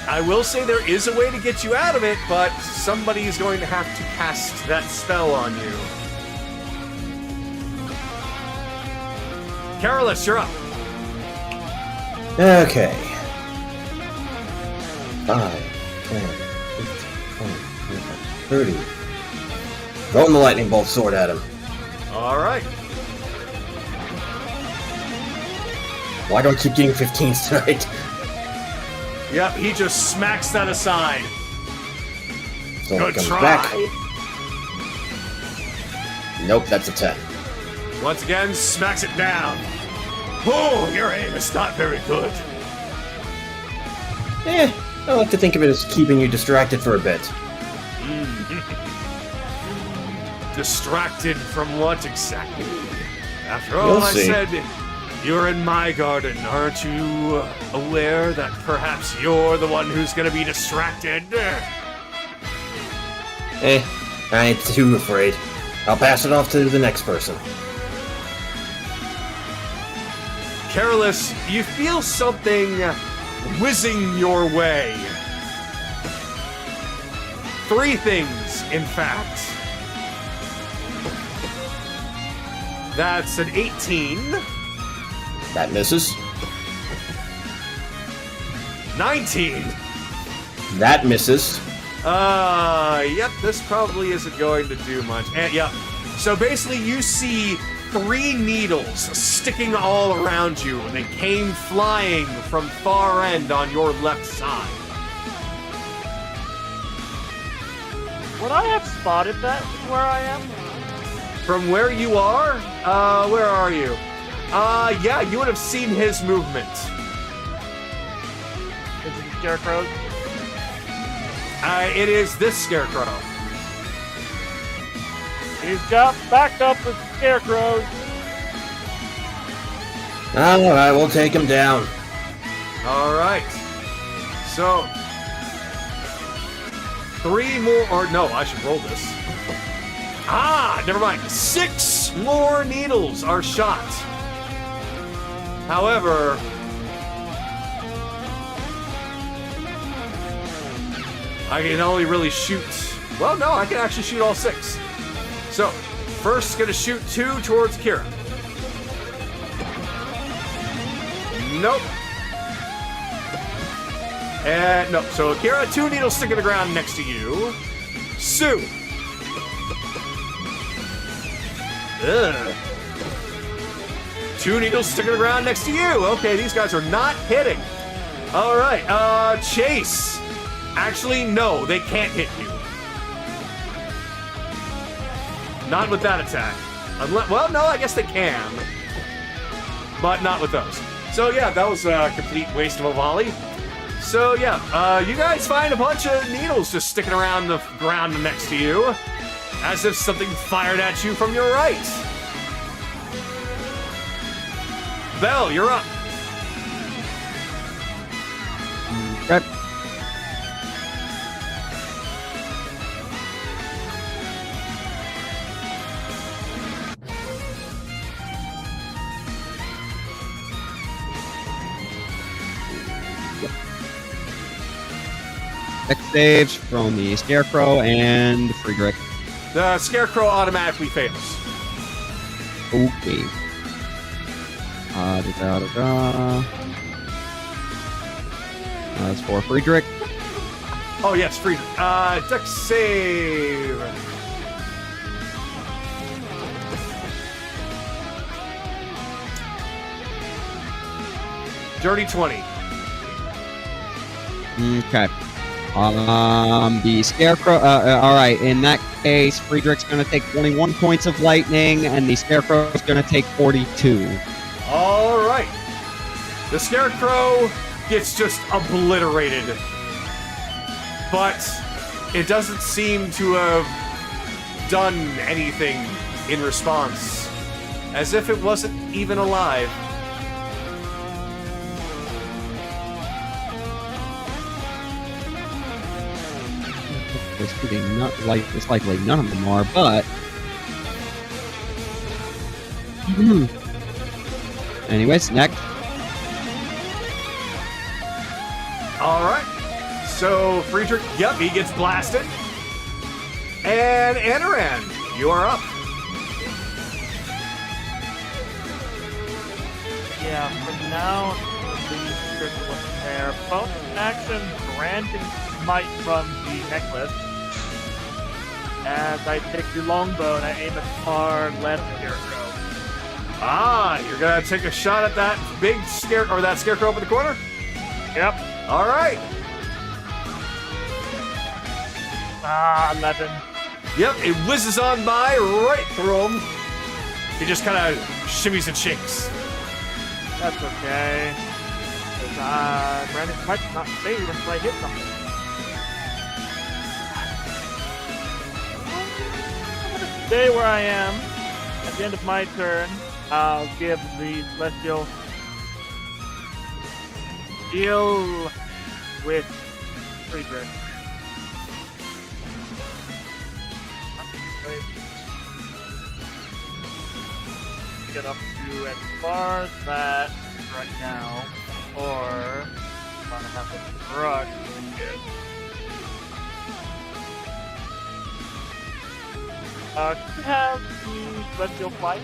I will say there is a way to get you out of it, but somebody is going to have to cast that spell on you. Carolus, you're up. Okay. 5, 10, 15, 20, 30. Throwing the lightning bolt sword at him. Alright. Why do I keep getting 15s tonight? Yep, he just smacks that aside. So Good it comes try. back. Nope, that's a 10. Once again, smacks it down. Oh, your aim is not very good. I like to think of it as keeping you distracted for a bit. Distracted from what exactly? After all We'll I see. said, you're in my garden. Aren't you aware that perhaps you're the one who's gonna be distracted? I ain't too afraid. I'll pass it off to the next person. Careless, you feel something whizzing your way. 3 things, in fact. That's an 18, That misses. 19. That misses. Yep, this probably isn't going to do much. And, yep. So basically, you see 3 needles sticking all around you, and they came flying from far end on your left side. Would I have spotted that from where I am? From where you are? Where are you? Yeah, you would have seen his movement. Is it the scarecrows? It is this scarecrow. He's got backed up with scarecrows. Alright, we'll take him down. Alright. So, 3 more, or no, I should roll this. Never mind. 6 more needles are shot. However, I can only really shoot, well, no, I can actually shoot all 6. So, first gonna shoot 2 towards Kira. Nope. And no, so Akira, 2 needles stick in the ground next to you. Sue. Ugh. 2 needles stick in the ground next to you. Okay, these guys are not hitting. All right, Chase. Actually, no, they can't hit you. Not with that attack. Unless, well, no, I guess they can. But not with those. So yeah, that was a complete waste of a volley. So yeah, you guys find a bunch of needles just sticking around the ground next to you, as if something fired at you from your right. Belle, you're up. Okay. Dex saves from the Scarecrow and Friedrich. The Scarecrow automatically fails. Okay. That's for Friedrich. Oh, yes, Friedrich. Dex save. Dirty 20. Okay. The Scarecrow. All right. In that case, Friedrich's going to take 21 points of lightning, and the Scarecrow is going to take 42. All right. The Scarecrow gets just obliterated. But it doesn't seem to have done anything in response. As if it wasn't even alive. It's likely none of them are, but anyways, next. All right. So Friedrich, yep, he gets blasted. And Anaran, you are up. Yeah, for now, the critical there. Bonus action, granting smite from the necklace. As I take the longbow and I aim at far left Scarecrow. Ah, you're gonna take a shot at that big Scarecrow, or that Scarecrow up in the corner? Yep. All right. 11. Yep, it whizzes on by right through him. He just kind of shimmies and shakes. That's okay. Because Brandon might not save until I hit something. I'm gonna stay where I am. At the end of my turn, I'll give the Celestial deal with Friedrich. Get up to as far as that right now, or I'm gonna have to rush and get. Can you have the Celestial flight?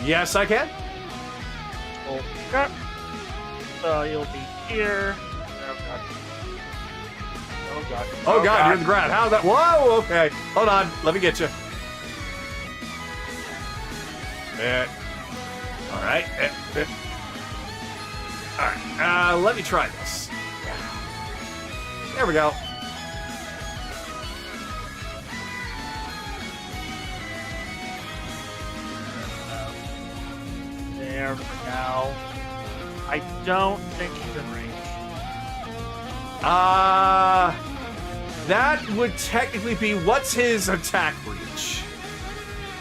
Yes, I can. Okay. So you'll be here. Oh god. Oh god. Oh god, you're in the ground. How's that? Whoa, okay. Hold on, let me get you. All right. All right. Let me try this. There we go. There for now. I don't think he's in range. That would technically be, what's his attack reach?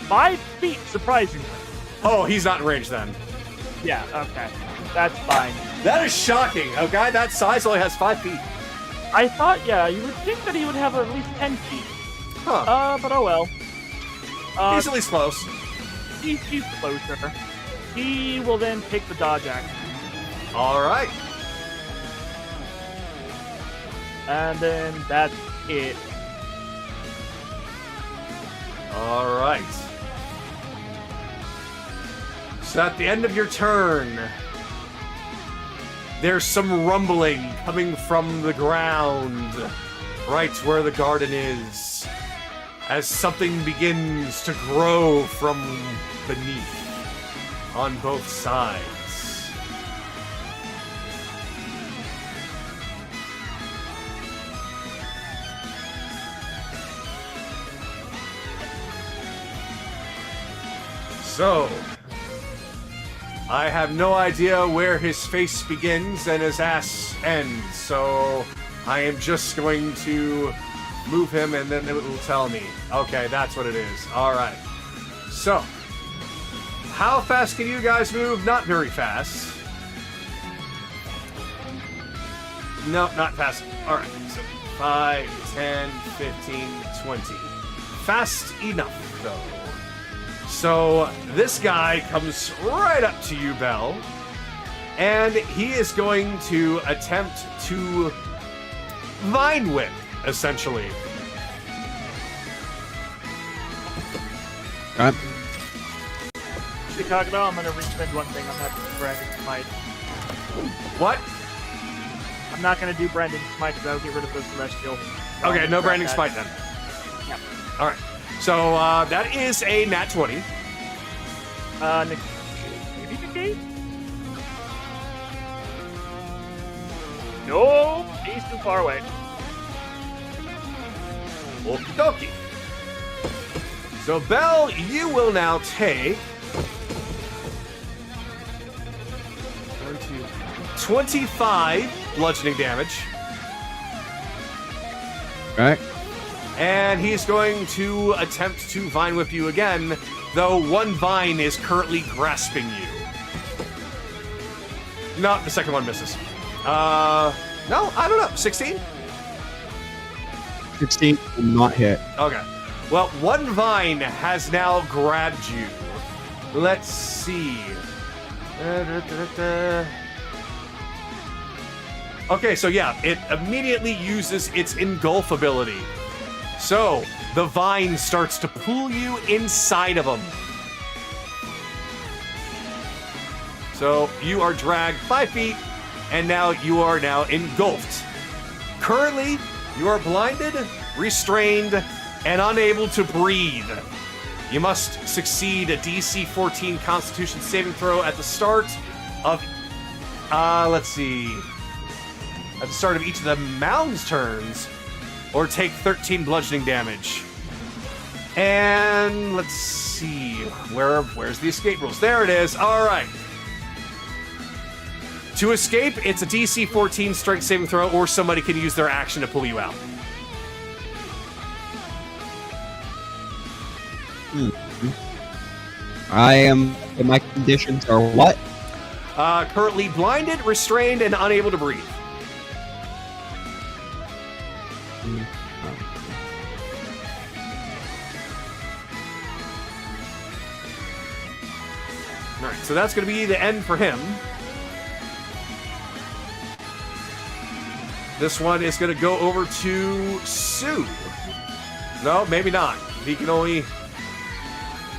5 feet, surprisingly. Oh, he's not in range then. Yeah, okay. That's fine. That is shocking. A guy that size only has 5 feet. I thought, yeah, you would think that he would have at least 10 feet. Huh. But oh well. He's at least close. He's closer. He will then take the dodge action. All right. And then that's it. All right. So at the end of your turn, there's some rumbling coming from the ground, right where the garden is, as something begins to grow from beneath on both sides. So, I have no idea where his face begins and his ass ends, so I am just going to move him and then it will tell me. Okay, that's what it is. Alright. So, how fast can you guys move? Not very fast. No, not fast. Alright, so 5, 10, 15, 20. Fast enough, though. So this guy comes right up to you, Belle, and he is going to attempt to Vine Whip, essentially. Alright. Chicago, I'm gonna respend one thing. I'm not doing Branding Smite. What? I'm not gonna do Branding Smite because I'll get rid of the Celestial. Okay, no Branding Smite then. Yeah. All right. So that is a nat 20. Maybe negate? No, he's too far away. Okie dokie. So, Belle, you will now take 25 bludgeoning damage. Alright. And he's going to attempt to Vine Whip you again, though one vine is currently grasping you. No, the second one misses. No, I don't know. 16? 16 will not hit. Okay. Well, one vine has now grabbed you. Let's see. Okay, so yeah, it immediately uses its engulf ability. So, the vine starts to pull you inside of him. So, you are dragged 5 feet, and now you are now engulfed. Currently, you are blinded, restrained, and unable to breathe. You must succeed a DC 14 Constitution saving throw at the start of, let's see, at the start of each of the mound's turns, or take 13 bludgeoning damage. And let's see, where's the escape rules? There it is. All right. To escape, it's a DC 14 strength saving throw, or somebody can use their action to pull you out. My conditions are what? Currently blinded, restrained, and unable to breathe. All right, so that's going to be the end for him. This one is going to go over to Sue. No, maybe not. He can only...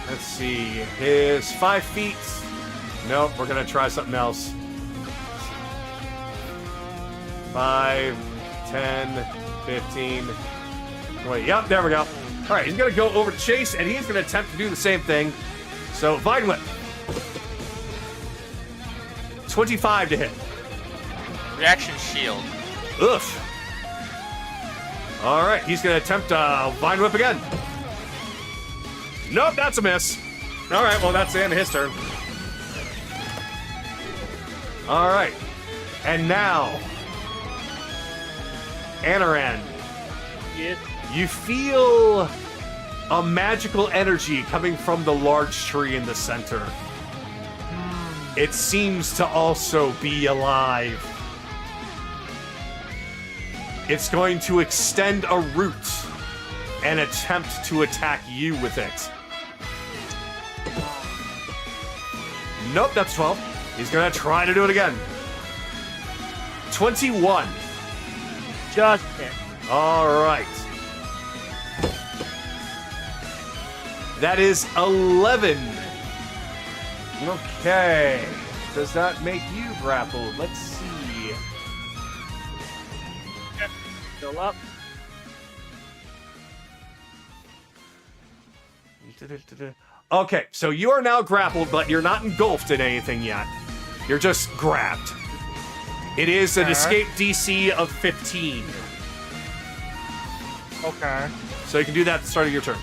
Let's see. His 5 feet. Nope, we're going to try something else. 5, 10, 15. Wait, yep, there we go. All right, he's going to go over to Chase, and he's going to attempt to do the same thing. So, Vine Whip. 25 to hit. Reaction shield. Oof. All right, he's going to attempt Vine Whip again. Nope, that's a miss. All right, well, that's the end of his turn. All right. And now, Anaran. Yes. You feel a magical energy coming from the large tree in the center. It seems to also be alive. It's going to extend a root and attempt to attack you with it. Nope, that's 12. He's going to try to do it again. 21. Just hit. All right. That is 11. Okay. Does that make you grappled? Let's see. Still up. Okay, so you are now grappled, but you're not engulfed in anything yet. You're just grabbed. It is an escape DC of 15. Okay. So you can do that at the start of your turn.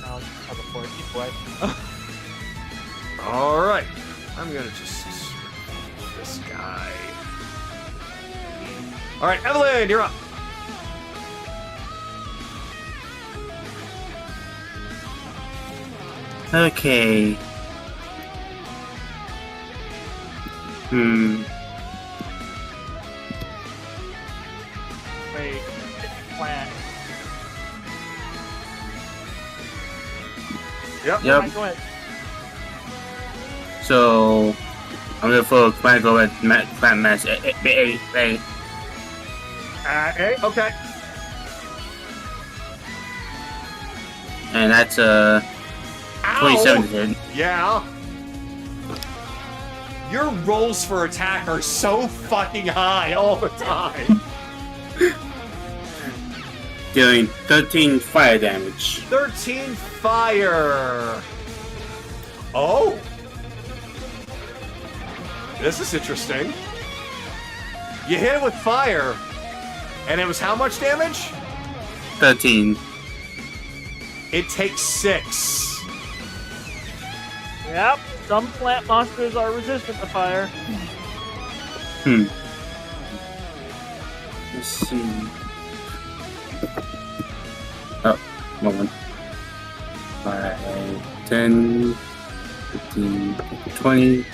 I'll just have a 40 boy. All right. I'm going to just... this guy. All right, Evelyn, you're up. Okay. Wait, it's plant. Yep. Yep. Go ahead. So I'm gonna focus. I'm gonna go with plant mass. Okay. And that's 27 to hit. Yeah. Your rolls for attack are so fucking high all the time. Dealing 13 fire damage. 13 fire. Oh. This is interesting. You hit it with fire. And it was how much damage? 13. It takes 6. Yep, some plant monsters are resistant to fire. Let's see. Oh, moment. 5, 10, 15, 20.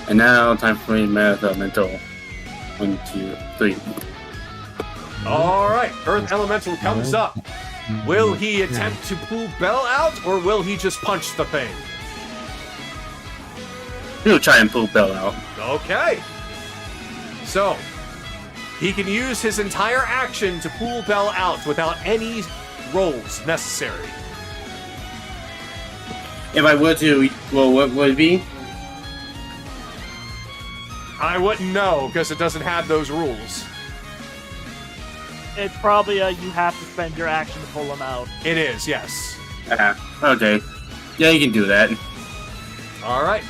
And now, time for me to math elemental. 1, 2, 3. Alright, Earth Elemental comes up. Will he attempt to pull Bell out, or will he just punch the thing? He'll try and pull Bell out. Okay. So, he can use his entire action to pull Bell out without any rolls necessary. If I were to, well, what would it be? I wouldn't know, because it doesn't have those rules. It's probably you have to spend your action to pull them out. It is, yes. Okay. Yeah, you can do that. Alright.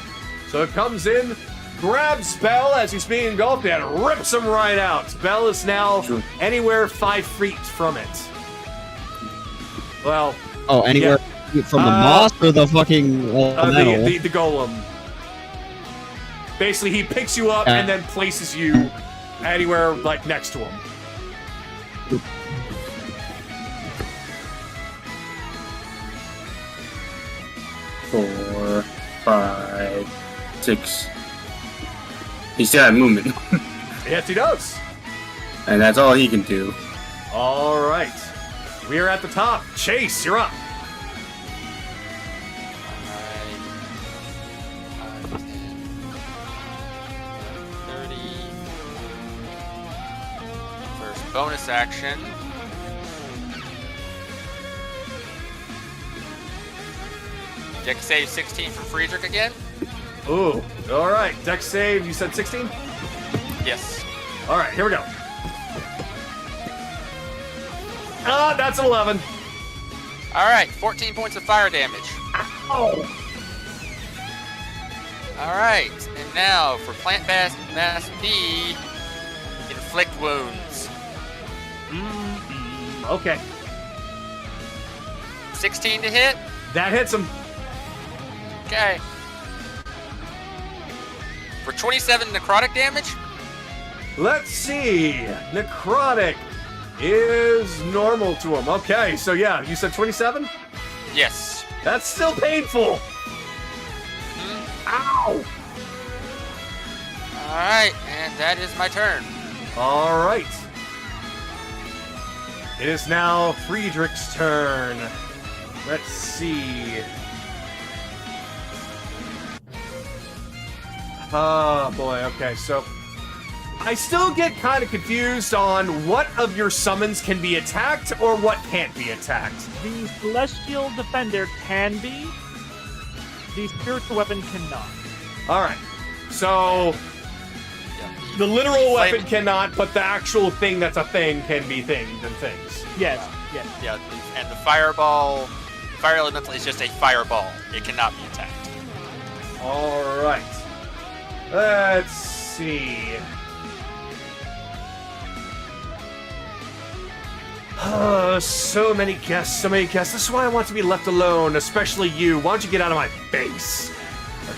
So it comes in, grabs Bell as he's being engulfed, and rips him right out. Bell is now anywhere 5 feet from it. Well... Oh, anywhere from the moss or the fucking metal? The golem. Basically, he picks you up and then places you anywhere, like, next to him. Four, 5, 6. He still has movement. Yes, he does. And that's all he can do. All right. We are at the top. Chase, you're up. Alright. 5, 10, 30. First bonus action. Dex save 16 for Friedrich again? Ooh. All right. Dex save, you said 16? Yes. All right, here we go. Ah, that's an 11. Alright, 14 points of fire damage. Oh. Alright, and now for Plant Mass B, inflict wounds. Okay. 16 to hit? That hits him. Okay. For 27 necrotic damage? Let's see. Necrotic is normal to him. Okay, so yeah, you said 27? Yes. That's still painful. Ow. Alright, and that is my turn. All right. It is now Friedrich's turn. Let's see. Oh boy, okay, so I still get kind of confused on what of your summons can be attacked or what can't be attacked. The Celestial Defender can be. The Spiritual Weapon cannot. Alright, so the literal weapon cannot, but the actual thing that's a thing can be things and things. Yes, yes. Yeah, and the fire elemental is just a fireball. It cannot be attacked. Alright. Let's see. So many guests, so many guests. This is why I want to be left alone, especially you. Why don't you get out of my face?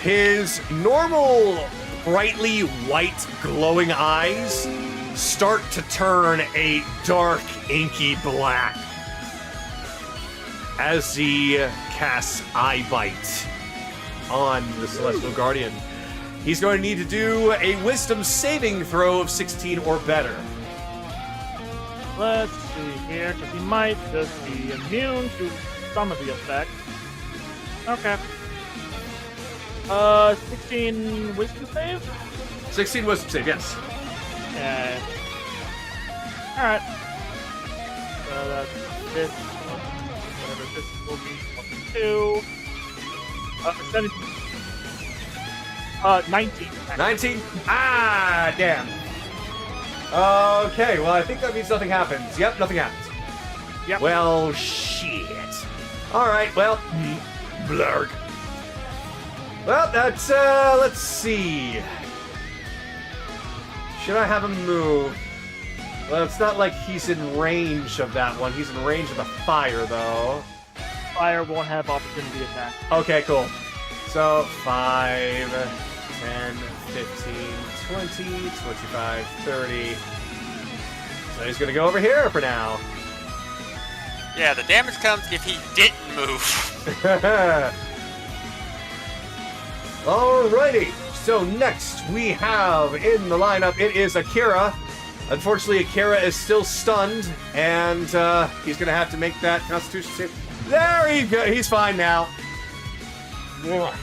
His normal, brightly white, glowing eyes start to turn a dark, inky black as he casts Eye Bite on the Celestial Guardian. He's going to need to do a Wisdom saving throw of 16 or better. Let's see here, because he might just be immune to some of the effects. Okay. 16 Wisdom save? 16 Wisdom save, yes. Okay. Alright. So that's this one. Whatever this will be. 2. 17. 19. 19? Ah, damn. Okay, well, I think that means nothing happens. Yep, nothing happens. Yep. Well, shit. Alright, well, blurg. Well, that's, let's see. Should I have him move? Well, it's not like he's in range of that one. He's in range of the fire, though. Fire won't have opportunity attack. Okay, cool. So, 5, 10, 15, 20, 25, 30. So he's gonna go over here for now. Yeah, the damage comes if he didn't move. Alrighty. So next we have in the lineup, it is Akira. Unfortunately, Akira is still stunned, and he's gonna have to make that Constitution save. There he go. He's fine now. Oh,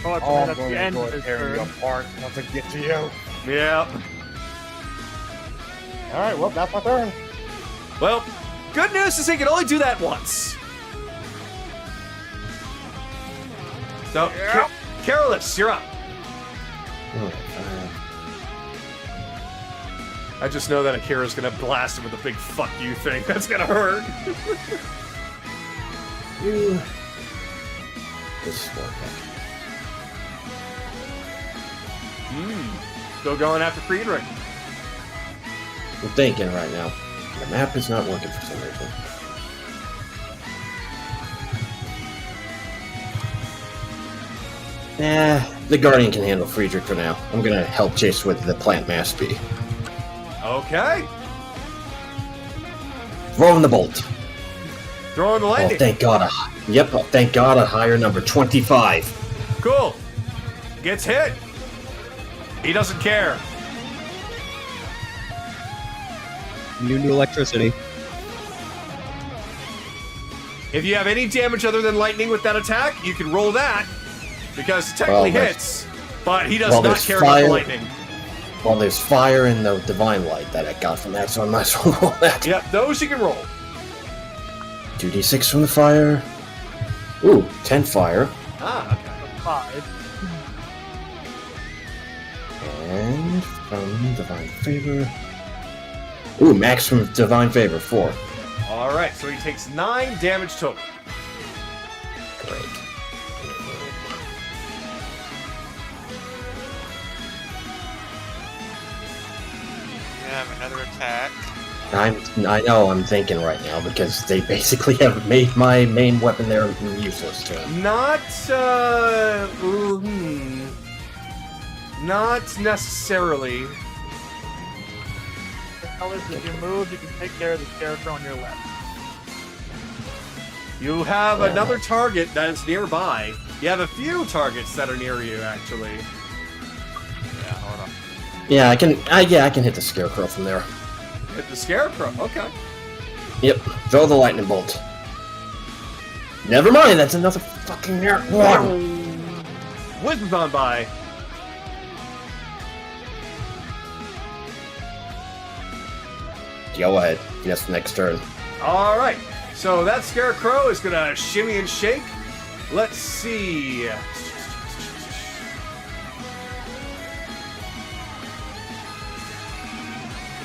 Unfortunately, I'm that's going the to end go of his tear you turn. apart once I get to you. Yeah. Alright, well, that's my turn. Well, good news is he can only do that once. So, Carolus, you're up. I just know that Akira's gonna blast him with a big fuck you thing. That's gonna hurt. This one. Still going after Friedrich. I'm thinking right now. The map is not working for some reason. The Guardian can handle Friedrich for now. I'm gonna help chase with the Plant Mass B. Okay. Throwing the bolt. Throwing the Oh, lightning. thank God. Thank God a higher number. 25. Cool. Gets hit. He doesn't care. New electricity. If you have any damage other than lightning with that attack, you can roll that. Because it technically Well, hits. But he does well, not there's care about the fire. lightning. Well, there's fire and the divine light that I got from that, so I might as well roll that. Yep, those you can roll. 2d6 from the fire. Ooh, 10 fire. Ah, okay. 5. And from divine favor. Ooh, max from divine favor. 4. Alright, so he takes 9 damage total. Great. We have another attack. I know I'm thinking right now because they basically have made my main weapon there useless to him. Not necessarily. Alice, if you move, you can take care of the scarecrow on your left. You have another target that is nearby. You have a few targets that are near you, actually. Yeah, hold on. Yeah, I can hit the scarecrow from there. Hit the scarecrow. Okay. Yep, throw the lightning bolt. Never mind, that's another fucking one. Wisdom's on by. Go ahead. Yes, next turn. All right. So that scarecrow is gonna shimmy and shake. Let's see.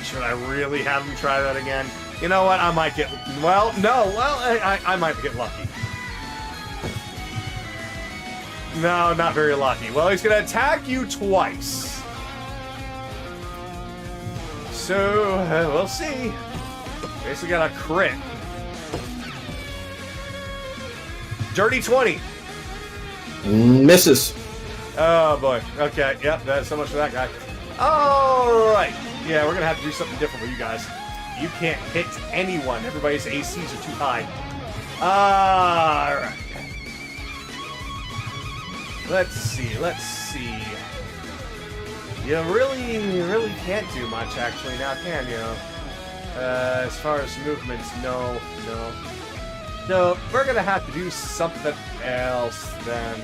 Should I really have him try that again? You know what? I might get. Well, no. Well, I might get lucky. No, not very lucky. Well, he's gonna attack you twice. So we'll see. Basically got a crit. Dirty 20. Misses. Oh boy. Okay. Yep. That's so much for that guy. All right. Yeah, we're gonna have to do something different with you guys. You can't hit anyone. Everybody's ACs are too high. All right. Let's see. Let's see. You really can't do much actually now, can you? As far as movements, no. So we're gonna have to do something else then.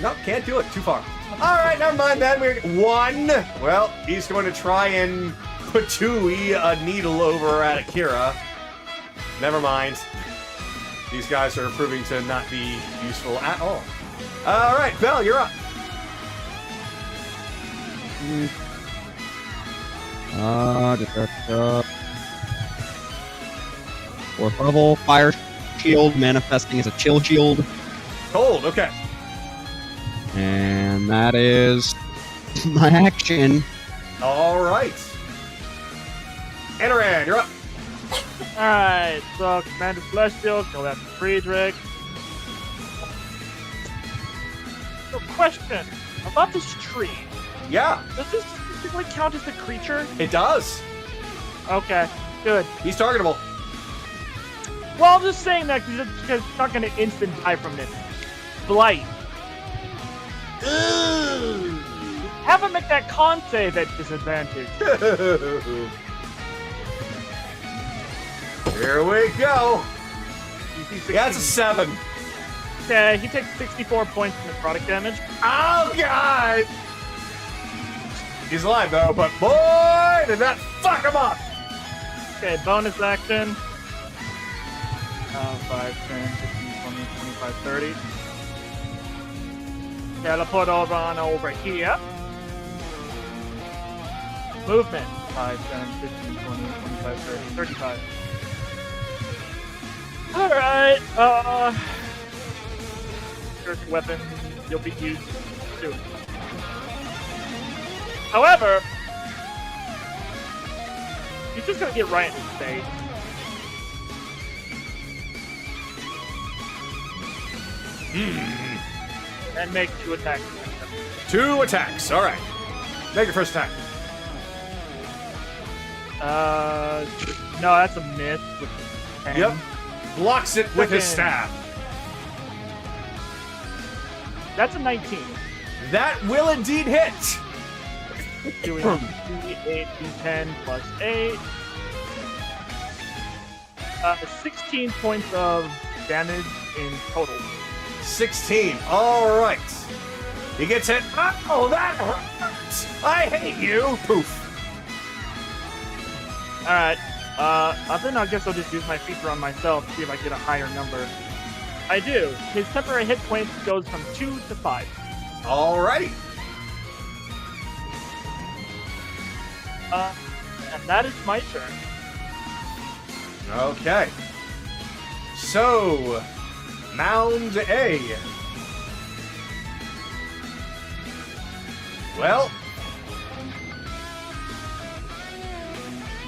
Nope, can't do it. Too far. All right, never mind then. We're 1. Well, he's going to try and patooey a needle over at Akira. Never mind. These guys are proving to not be useful at all. All right, Bell, you're up. Fourth level, fire shield manifesting as a chill shield. Cold, okay. And that is my action. All right. Enoran, you're up. Alright, so Commander Celestial, go after Friedrich. So, question about this tree. Yeah, Does this specifically count as a creature? it does. Okay, good. He's targetable. Well, I'm just saying that because it's not going to instant die from this. Blight. Have him make that con save at disadvantage. Here we go. DC Yeah, it's a 7. Okay, he takes 64 points of necrotic damage. Oh, God! He's alive, though, but boy, did that fuck him up! Okay, bonus action. 5, 10, 15, 20, 25, 30. Teleport over here. Movement. 5, 10, 15, 20, 25, 30, 35. Alright, Earth weapon, you'll be used soon. However, he's just gonna get right in his face. And make 2 attacks. 2 attacks, alright. Make your first attack. No, that's a miss. With 10. Yep. Blocks it with his Frickin- staff. That's a 19. That will indeed hit. Doing D8, D10 plus 8. 16 points of damage in total. 16. All right. He gets hit. Oh, that hurts. I hate you. Poof. Alright, then I guess I'll just use my feature on myself to see if I get a higher number. I do. His temporary hit points goes from 2 to 5. Alrighty. And that is my turn. Okay. So, Mound A. Well,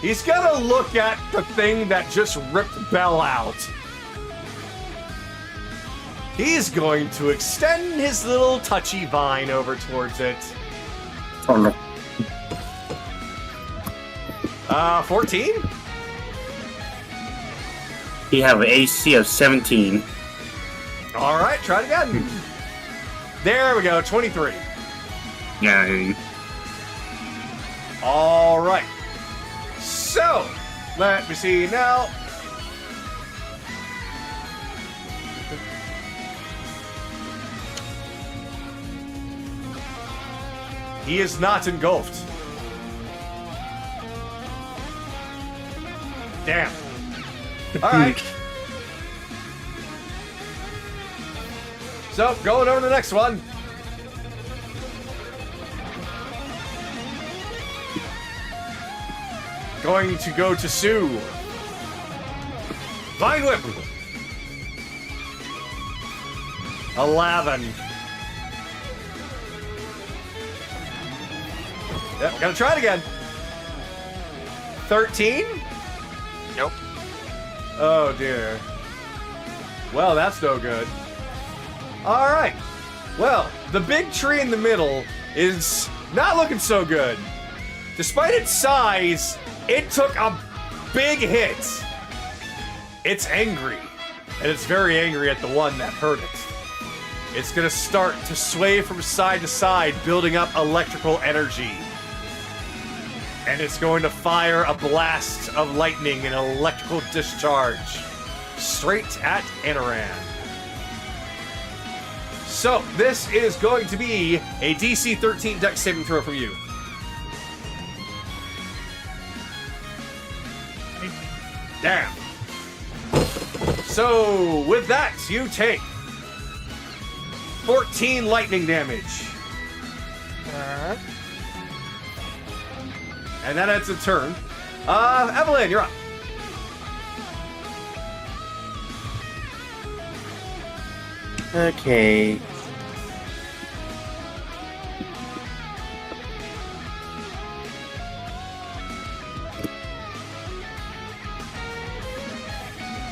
he's gonna look at the thing that just ripped Bell out. He's going to extend his little touchy vine over towards it. Oh no. 14? He have an AC of 17. All right, try it again. There we go, 23. Yeah, I hear you. All right. So, let me see now. He is not engulfed. Damn. All right. So, going over to the next one. Going to go to Sue. Vine Whip. 11. Yep, gotta try it again. 13? Nope. Oh dear. Well, that's no good. Alright. Well, the big tree in the middle is not looking so good. Despite its size, it took a big hit. It's angry. And it's very angry at the one that hurt it. It's gonna start to sway from side to side, building up electrical energy. And it's going to fire a blast of lightning and electrical discharge straight at Anaran. So this is going to be a DC 13 Dex saving throw from you. Damn. So with that, you take 14 lightning damage. And that ends a turn. Evelyn, you're up. Okay.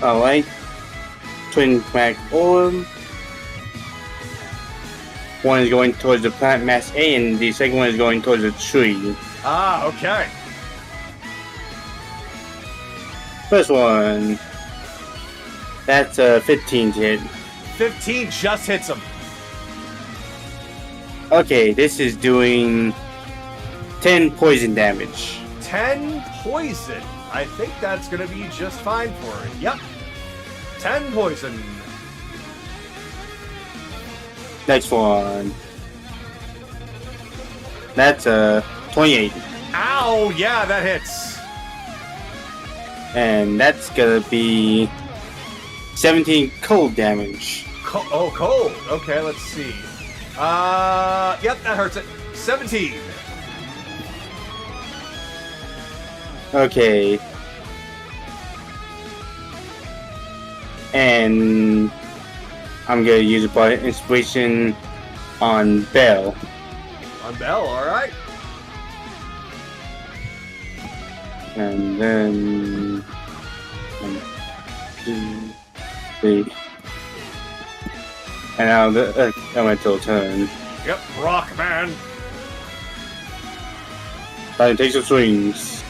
Alright. Twin Mag Orb. One is going towards the plant mass A, and the second one is going towards the tree. Ah, okay. First one. That's 15 to hit. 15 just hits him. Okay, this is doing 10 poison damage. 10 poison. I think that's going to be just fine for it. Yep. 10 poison. Next one. That's 28. Ow, yeah, that hits. And that's gonna be 17 cold damage. Cold. Okay, let's see. Yep, that hurts it. 17. Okay. And I'm gonna use a part of inspiration on Belle. On Bell, alright. And then 1, 2, 3. And now the elemental turn. Yep, rock man. Titan takes the swings.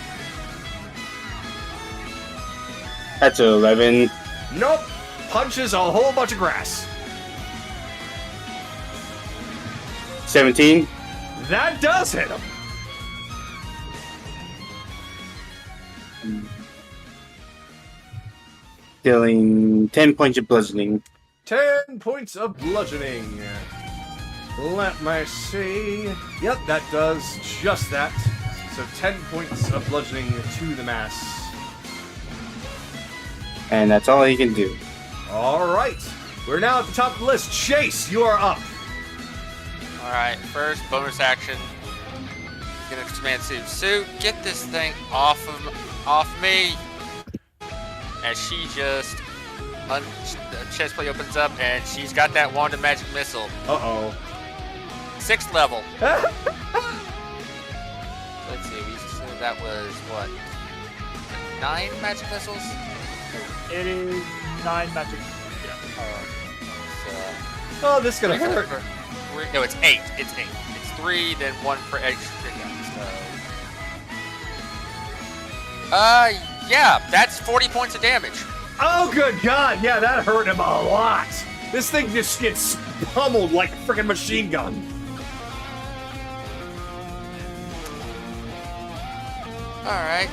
That's 11. Nope. Punches a whole bunch of grass. 17. That does hit him. Dealing 10 points of bludgeoning. 10 points of bludgeoning. Let me see. Yep, that does just that. So 10 points of bludgeoning to the mass. And that's all he can do. Alright. We're now at the top of the list. Chase, you are up. Alright, first bonus action. Gonna command suit. Get this thing off me. As she just the chest plate opens up and she's got that wand of magic missile. Uh-oh. 6th level. Let's see, we said that was what? 9 magic missiles? It is 9 magic. Oh, this is gonna hurt. No, it's 8. It's 8. It's 3, then 1 for extra. Yeah, that's 40 points of damage. Oh, good God. Yeah, that hurt him a lot. This thing just gets pummeled like a freaking machine gun. Alright.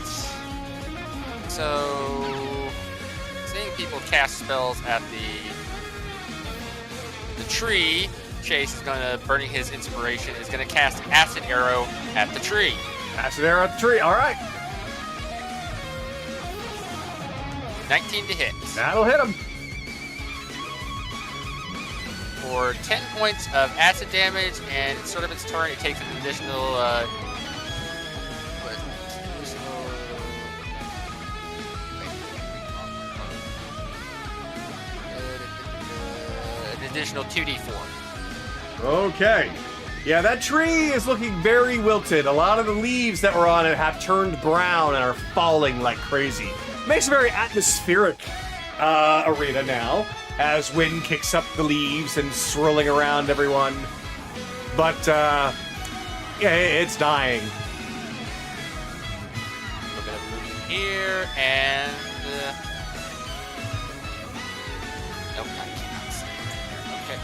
So, seeing people cast spells at the tree, Chase is going to, burning his inspiration, is going to cast Acid Arrow at the tree. Acid arrow at the tree. All right. 19 to hit. That'll hit him. For 10 points of acid damage, and sort of its turn, it takes an additional, an additional 2d4. Okay. Yeah, that tree is looking very wilted. A lot of the leaves that were on it have turned brown and are falling like crazy. Makes a very atmospheric arena now, as wind kicks up the leaves and swirling around everyone. But, yeah, it's dying. We're gonna move in here, and... nope, I cannot see. Okay,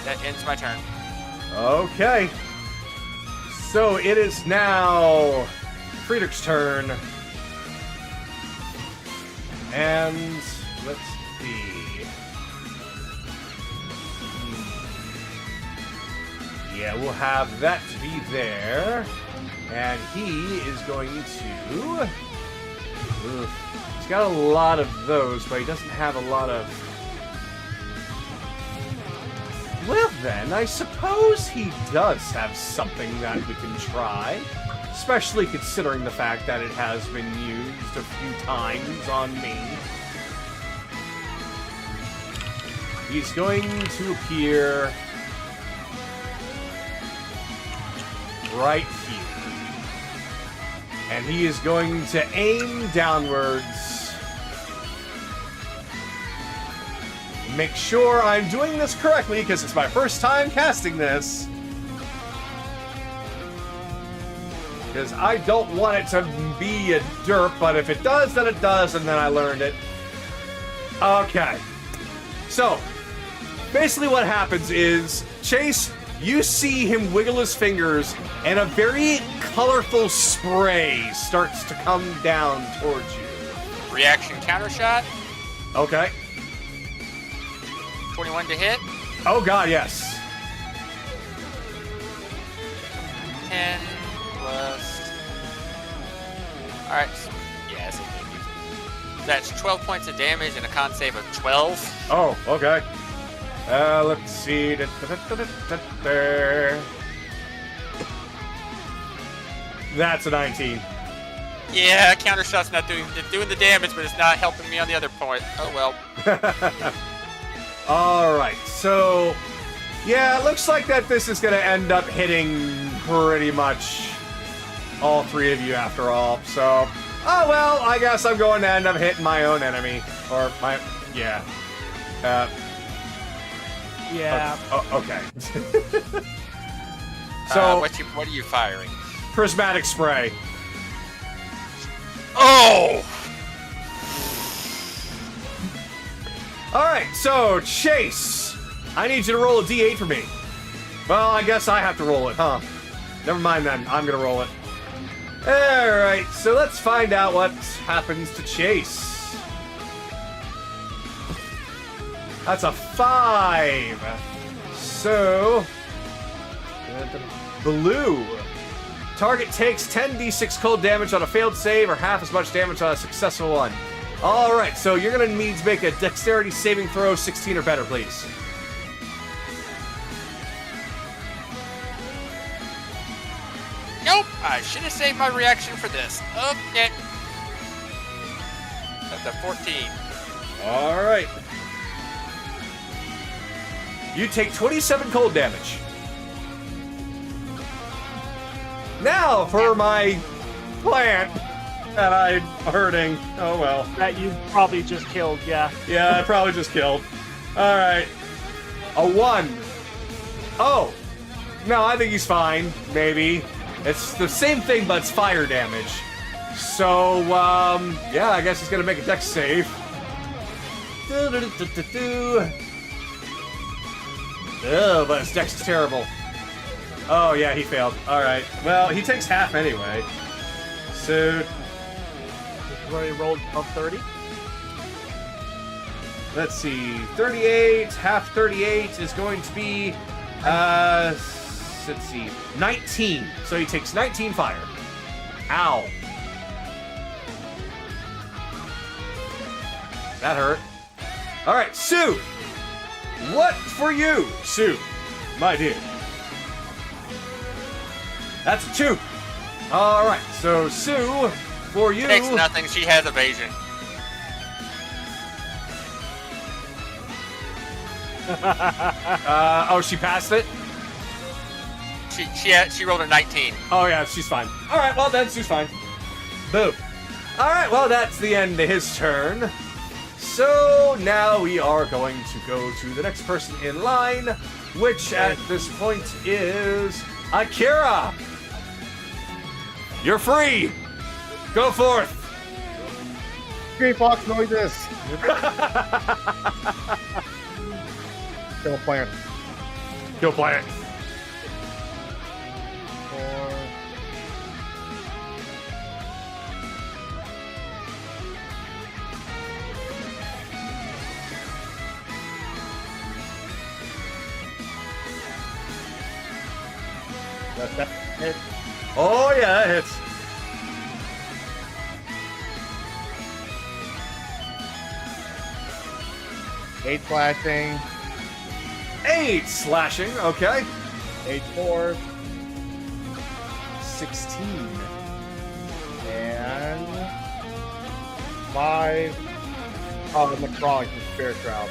that ends my turn. Okay. So it is now Friedrich's turn. And let's see. Yeah, we'll have that to be there. And he is going to... Ugh. He's got a lot of those, but he doesn't have a lot of... Well then, I suppose he does have something that we can try. Especially considering the fact that it has been used a few times on me. He's going to appear right here. And he is going to aim downwards. Make sure I'm doing this correctly, because it's my first time casting this. Because I don't want it to be a derp, but if it does, then it does, and then I learned it. Okay. So, basically what happens is, Chase, you see him wiggle his fingers, and a very colorful spray starts to come down towards you. Reaction counter shot. Okay. 21 to hit. Oh god, yes. 10 plus. Alright. Yes. That's 12 points of damage and a con save of 12. Oh, okay. Let's see. That's a 19. Yeah, counter shot's not doing the damage, but it's not helping me on the other point. Oh well. Alright, so... Yeah, it looks like that this is going to end up hitting pretty much all three of you after all, so... Oh well, I guess I'm going to end up hitting my own enemy. Or my... Yeah. Yeah. Okay. So... What are you firing? Prismatic spray. Oh! Alright, so, Chase, I need you to roll a d8 for me. Well, I guess I have to roll it, huh? Never mind then, I'm gonna roll it. Alright, so let's find out what happens to Chase. That's a 5. So, blue. Target takes 10d6 cold damage on a failed save or half as much damage on a successful one. Alright, so you're going to need to make a dexterity saving throw 16 or better, please. Nope! I should have saved my reaction for this. Okay. That's a 14. Alright. You take 27 cold damage. Now for my plant that I'm hurting. Oh well. That you probably just killed, yeah. Yeah, I probably just killed. Alright. A 1. Oh. No, I think he's fine. Maybe. It's the same thing, but it's fire damage. So, yeah, I guess he's gonna make a dex save. Oh, but his dex is terrible. Oh, yeah, he failed. Alright. Well, he takes half anyway. So... He's already rolled above 30. Let's see. 38, half 38 is going to be... let's see. 19. So he takes 19 fire. Ow. That hurt. Alright, Sue! What for you, Sue? My dear. That's a 2. Alright, so Sue, for you... Takes nothing, she has evasion. Oh, she passed it? She rolled a 19. Oh yeah, she's fine. Alright, well then, she's fine. Boom. Alright, well that's the end of his turn. So now we are going to go to the next person in line, which at this point is Akira. You're free. Go forth. Green fox noises. Kill plant. Go play it. 4. That hit. Oh yeah, that hits. Eight slashing. 8 slashing. Okay. 8 force. 16. And 5 necrotic and spirit shroud.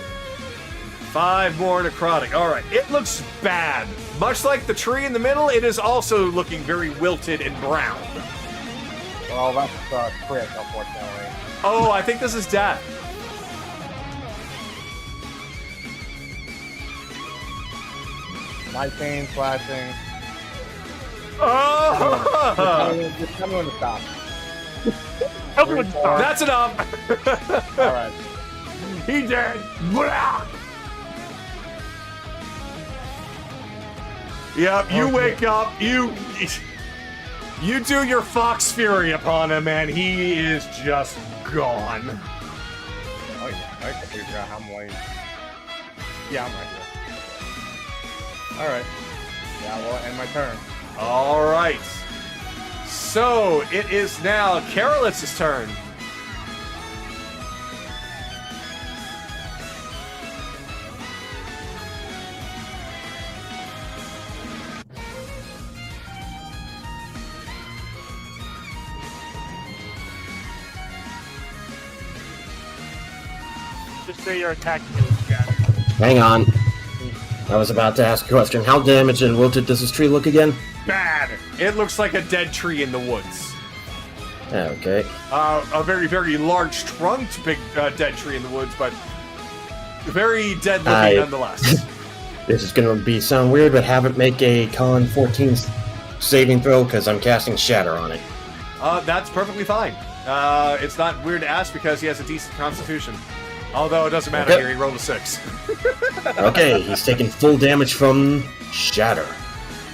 5 more necrotic. All right. It looks bad. Much like the tree in the middle, it is also looking very wilted and brown. Well, that's crit, unfortunately. Oh, I think this is death. My pain slashing. Oh! Just tell me when to stop. Everyone stop. That's enough. Alright. He dead. Blah! Yep, you Okay. wake up, you do your Fox Fury upon him, and he is just gone. Oh yeah, I can figure out how I'm waiting. Yeah, I'm right here. Alright. Yeah, well, end my turn. All right. So it is now Carolitz's turn. Just say you're attacking it with scatter. Hang on. I was about to ask a question. How damaged and wilted does this tree look again? Bad. It looks like a dead tree in the woods. Okay. A very, very large trunked big dead tree in the woods, but very dead looking nonetheless. This is gonna sound weird, but have it make a con 14 saving throw because I'm casting Shatter on it. That's perfectly fine. It's not weird to ask because he has a decent constitution. Although it doesn't matter Okay. here, he rolled a 6. Okay, he's taking full damage from Shatter.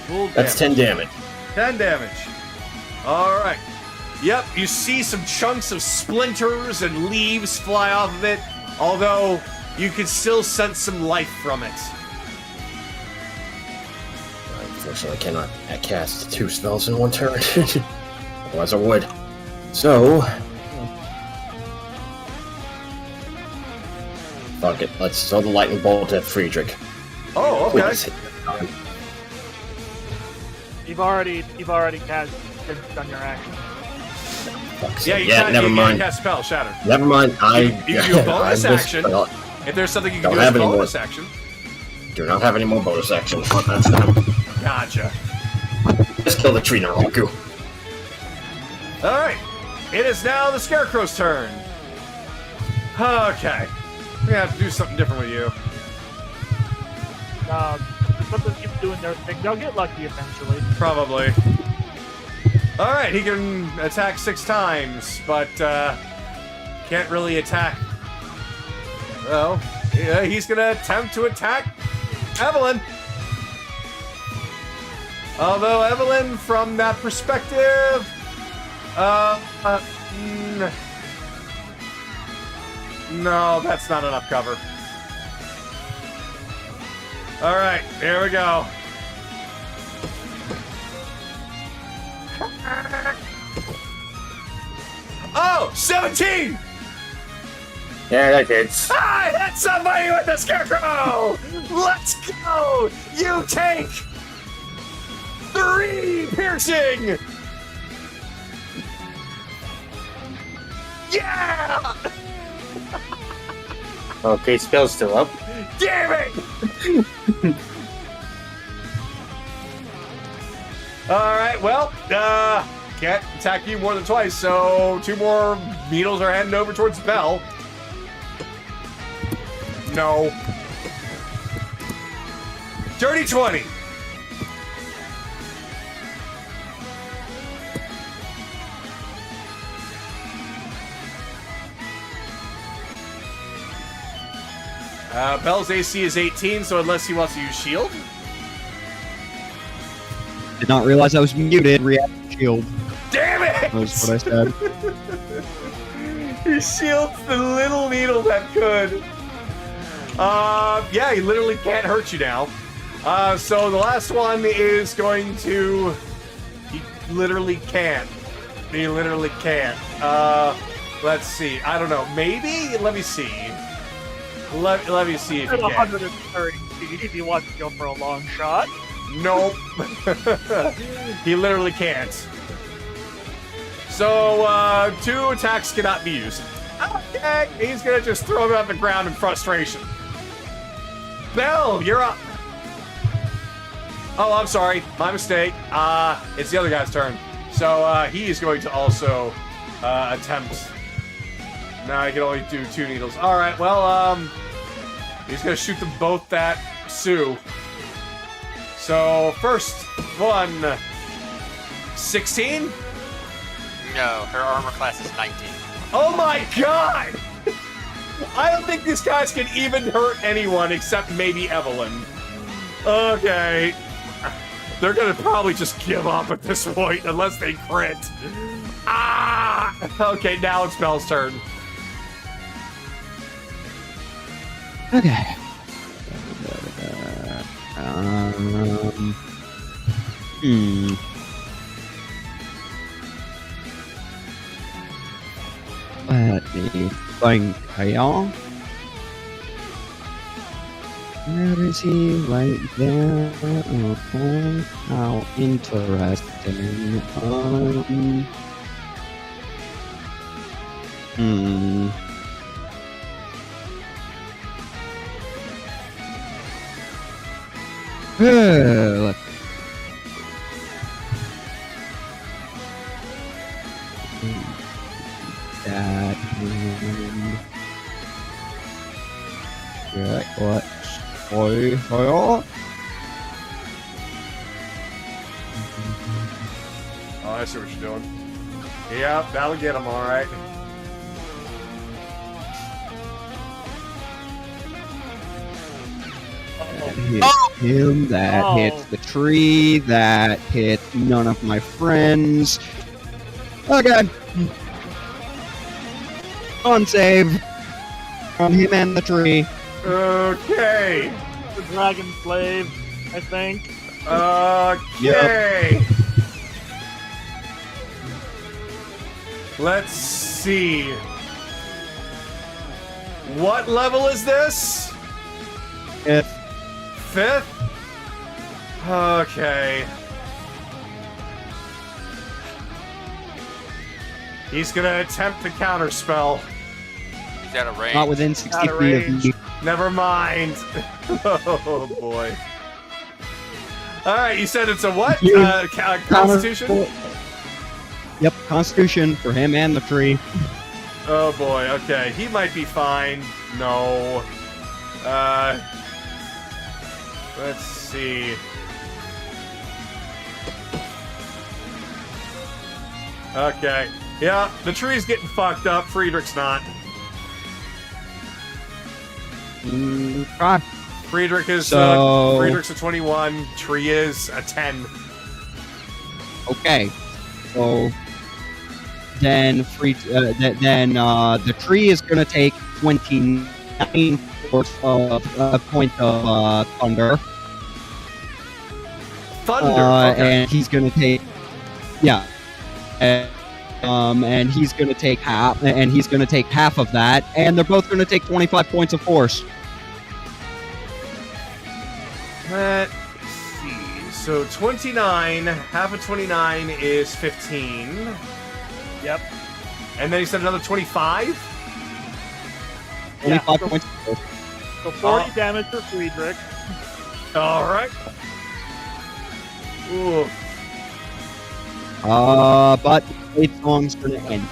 Full That's 10 damage. 10 damage. Alright. Yep, you see some chunks of splinters and leaves fly off of it, although you can still sense some life from it. Unfortunately, I cannot cast 2 spells in one turn. Otherwise, I would. So, fuck it. Let's throw the lightning bolt at Friedrich. Oh, okay. Please. You've already cast done your action. Fuck's Yeah, sake. you can't, never you mind. can't cast spell, Shatter. Never mind. You can do a bonus I action. If there's something you can Don't do as have a any more. bonus action. Do not have any more bonus actions. Fuck, that's them. Gotcha. Just kill the tree, Naroku. Alright. It is now the Scarecrow's turn. Okay. We're gonna have to do something different with you. Let them keep doing their thing. They'll get lucky eventually. Probably. Alright, he can attack 6 times, but can't really attack. Well, yeah, he's gonna attempt to attack Evelyn. Although Evelyn, from that perspective, no, that's not enough cover. Alright, here we go. Oh, 17! Yeah, that hits. I hit somebody with the Scarecrow! Let's go! You take 3 piercing! Yeah! Okay, spell's still up. Damn it! Alright, well, can't attack you more than twice, so 2 more needles are heading over towards Bell. No. Dirty 20. Bell's AC is 18, so unless he wants to use shield. Did not realize I was muted. React shield. Damn it! That's what I said. He shields the little needle that could. Yeah, he literally can't hurt you now. So the last one is going to... He literally can't. He literally can't. Let's see. I don't know. Maybe? Let me see. Let me see if he At can. 130 feet if you want to go for a long shot. Nope. He literally can't. So, 2 attacks cannot be used. Okay, he's gonna just throw him on the ground in frustration. Bell, you're up. Oh, I'm sorry. My mistake. It's the other guy's turn. So, he's going to also attempt. Now I can only do 2 needles. Alright, well, he's gonna shoot them both at Sue. So, first one, 16? No, her armor class is 19. Oh my god! I don't think these guys can even hurt anyone except maybe Evelyn. Okay. They're gonna probably just give up at this point unless they crit. Ah! Okay, now it's Belle's turn. Okay. Let me think here. Where is he? Right there. Okay. How interesting. Let's that and yeah, let's play here. Oh, I see what you're doing. Yeah, that'll get him, alright. That hits him, that hits the tree, that hit none of my friends. Okay. On save from him and the tree. Okay. The dragon slave, I think. Okay. Let's see. What level is this? If 5th? Okay. He's gonna attempt the counter spell. He's out of range. not within 60 Out of feet of range. me. Never mind. Oh boy. Alright, you said it's a what? You- Constitution? Yep, Constitution for him and the tree. Oh boy, okay. He might be fine. No. Let's see. Okay. Yeah, the tree's getting fucked up. Friedrich's not. Try. Friedrich is So- Friedrich's a 21. Tree is a 10. Okay. So then the tree is gonna take 29 points of thunder. Thunder. Okay. And he's gonna take and he's gonna take half of that, and they're both gonna take 25 points of force. Let's see. So 29, half of 29 is 15. Yep. And then he said another 25? 25 so- points of force. So 40 damage for Friedrich. Alright. Ooh. But its song's gonna end.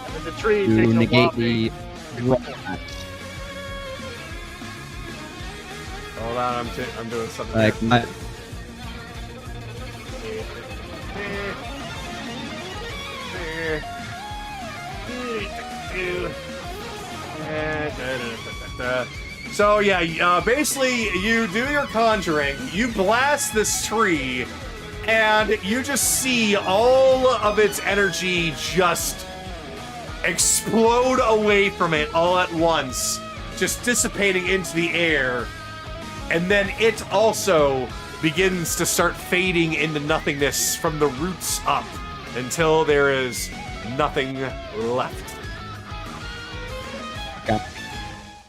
And then the tree To takes a negate whopping the roll attack. Hold on, I'm doing something. Like my So yeah, basically you do your conjuring, you blast this tree, and you just see all of its energy just explode away from it all at once, just dissipating into the air, and then it also begins to start fading into nothingness from the roots up until there is nothing left. Okay.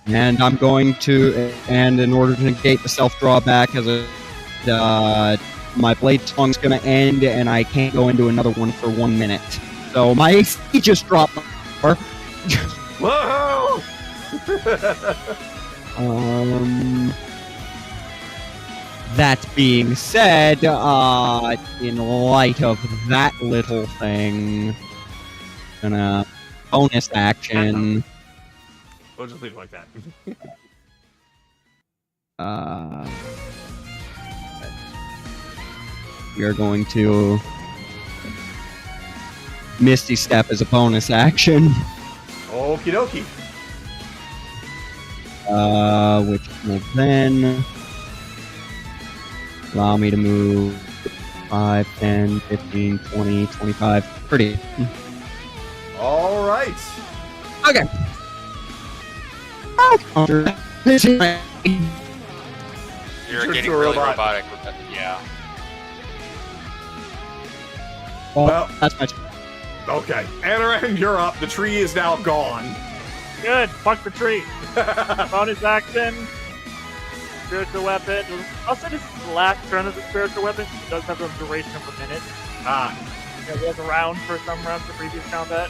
And I'm going to, and in order to negate the self-drawback, as my blade song's going to end, and I can't go into another one for 1 minute. So my AC just dropped. Whoa! That being said, in light of that little thing, gonna bonus action. We'll just leave it like that. We are going to Misty Step as a bonus action. Okie dokie. Which will then allow me to move 5, 10, 15, 20, 25, 30. All right. Okay. You're Turn getting to a really robot. robotic with that. Yeah. Well- that's my turn. Okay. Anaran, you're up. The tree is now gone. Good. Fuck the tree. Bonus action. Spiritual weapon. I'll say this is the last turn of the spiritual weapon. It does have a duration of a minute. Ah, It was around for some rounds of previous combat.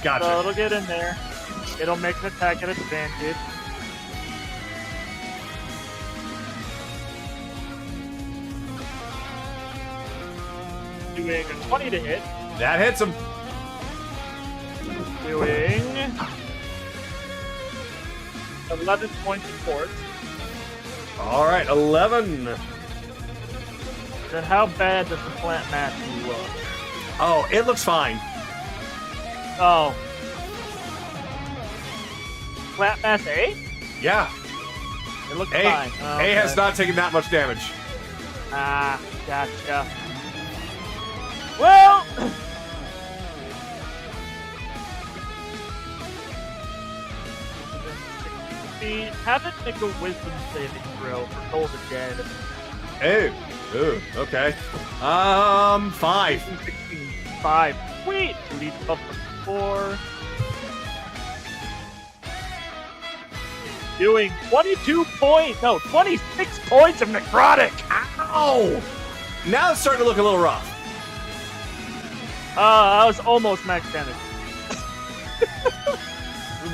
gotcha. So it'll get in there. It'll make an attack at advantage. Doing a 20 to hit. That hits him. Doing 11 points of force. All right, 11. Then how bad does the plant mass look? Oh, it looks fine. Oh. Plant mass A? Yeah. It looks A, fine. Oh, A has okay. not taken that much damage. Ah, gotcha. Well... have it make a wisdom saving throw for Toll the Dead. Oh, okay. 5. 16, 5. Sweet! 2d plus 4. Doing 26 points of necrotic! Ow! Now it's starting to look a little rough. I was almost max damage.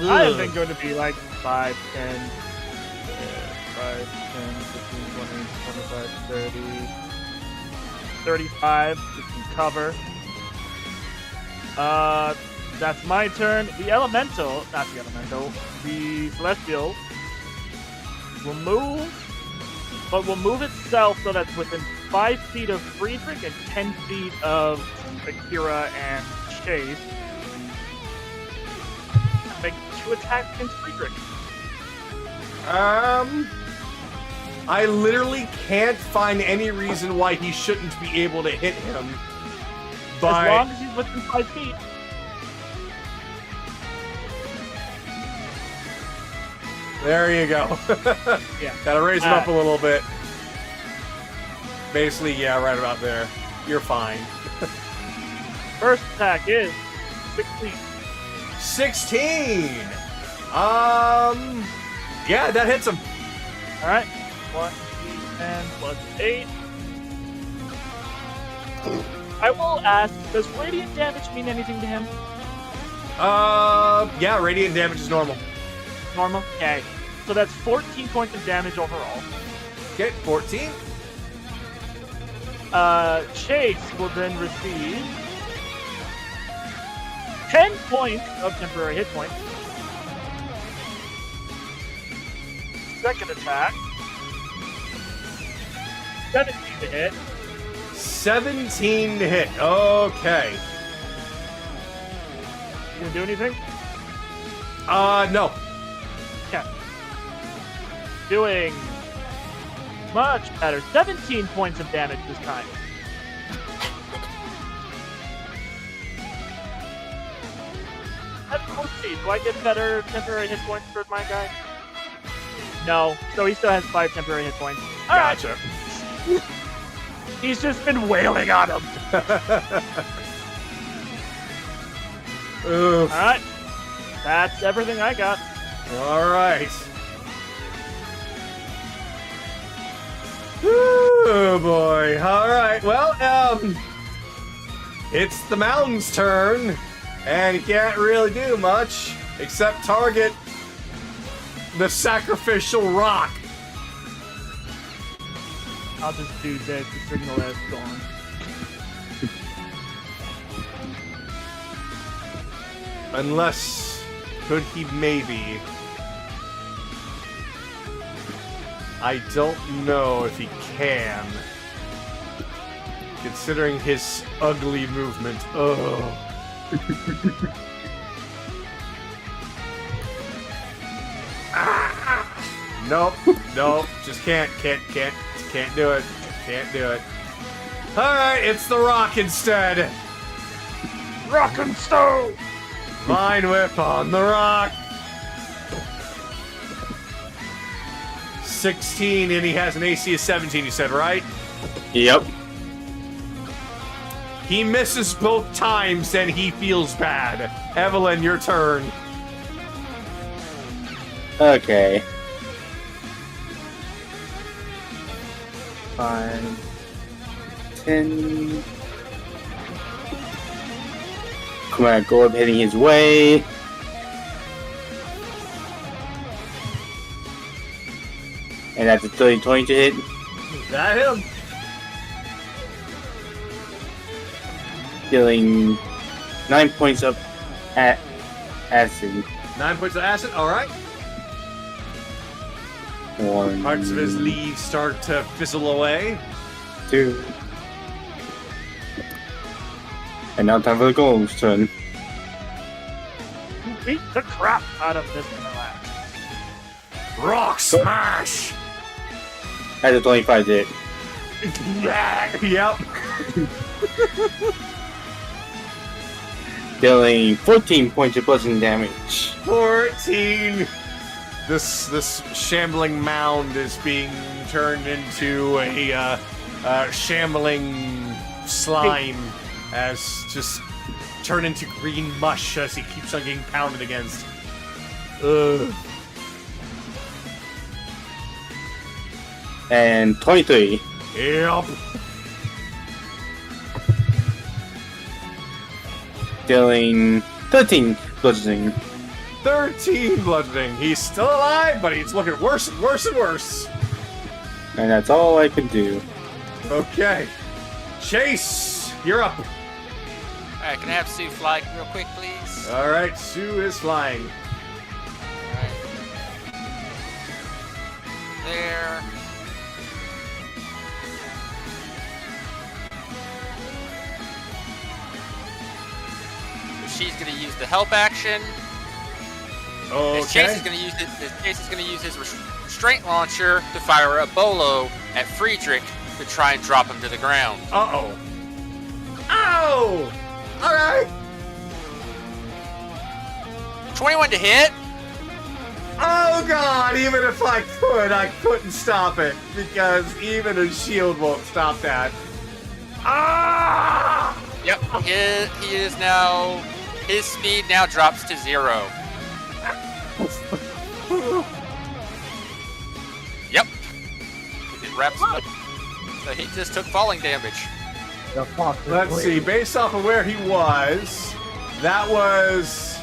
I have been going to be like 5, 10, 5, 10, 15, 20, 25, 30, 35 with some cover. That's my turn. The elemental, not the elemental, the celestial will move, but will move itself so that's within 5 feet of Friedrich and 10 feet of Akira and Chase. Make 2 attacks against Friedrich. I literally can't find any reason why he shouldn't be able to hit him. As But long as he's within 5 feet. there you go. Yeah. Gotta raise him up a little bit. Basically, yeah, right about there. You're fine. First attack is 16. 16! Yeah, that hits him. Alright. 1d10 plus 8. I will ask, does radiant damage mean anything to him? Yeah, radiant damage is normal. Normal? Okay. So that's 14 points of damage overall. Okay, 14. Chase will then receive 10 points of temporary hit points. Second attack. 17 to hit. 17 to hit. Okay. You gonna do anything? No. Okay. Doing much better. 17 points of damage this time. Let's see. Do I get better temporary hit points for my guy? No, so he still has 5 temporary hit points. All right. Gotcha. He's just been wailing on him. Oof. Alright. That's everything I got. All right. Oh boy. All right. Well, it's the mountain's turn, and he can't really do much except target the sacrificial rock. I'll just do this to signal that it's gone. Unless, could he maybe? I don't know if he can. Considering his ugly movement. Oh. Nope. Nope. Just can't do it. Can't do it. Alright, it's the rock instead. Rock and stone! Vine whip on the rock. 16, and he has an AC of 17, you said, right? Yep. He misses both times, and he feels bad. Evelyn, your turn. Okay. 5, 10. Come on, go up heading his way. And that's a 30-20 to hit. That him. Dealing 9 points of acid. 9 points of acid, alright. 1, Parts of his leaves start to fizzle away. 2. And now time for the golem's turn. You beat the crap out of this relax. Rock smash! That's a 25 to hit. Yep. Dealing 14 points of bludgeoning damage. 14. This shambling mound is being turned into a shambling slime, as just turn into green mush as he keeps on getting pounded against. Ugh. And 23. Yep. Dealing 13 bludgeoning. 13 bludgeoning. He's still alive, but he's looking worse and worse and worse. And that's all I can do. Okay. Chase, you're up. Alright, can I have Sue fly real quick, please? Alright, Sue is flying. Alright. There. She's gonna use the help action. As Chase Okay. is gonna use his restraint launcher to fire a bolo at Friedrich to try and drop him to the ground. Uh-oh. Ow! Alright. 21 to hit. Oh god, even if I couldn't stop it, because even a shield won't stop that. Ah! Yep, he is now. His speed now drops to 0. Yep. It wraps him up. So he just took falling damage. Let's see, based off of where he was, that was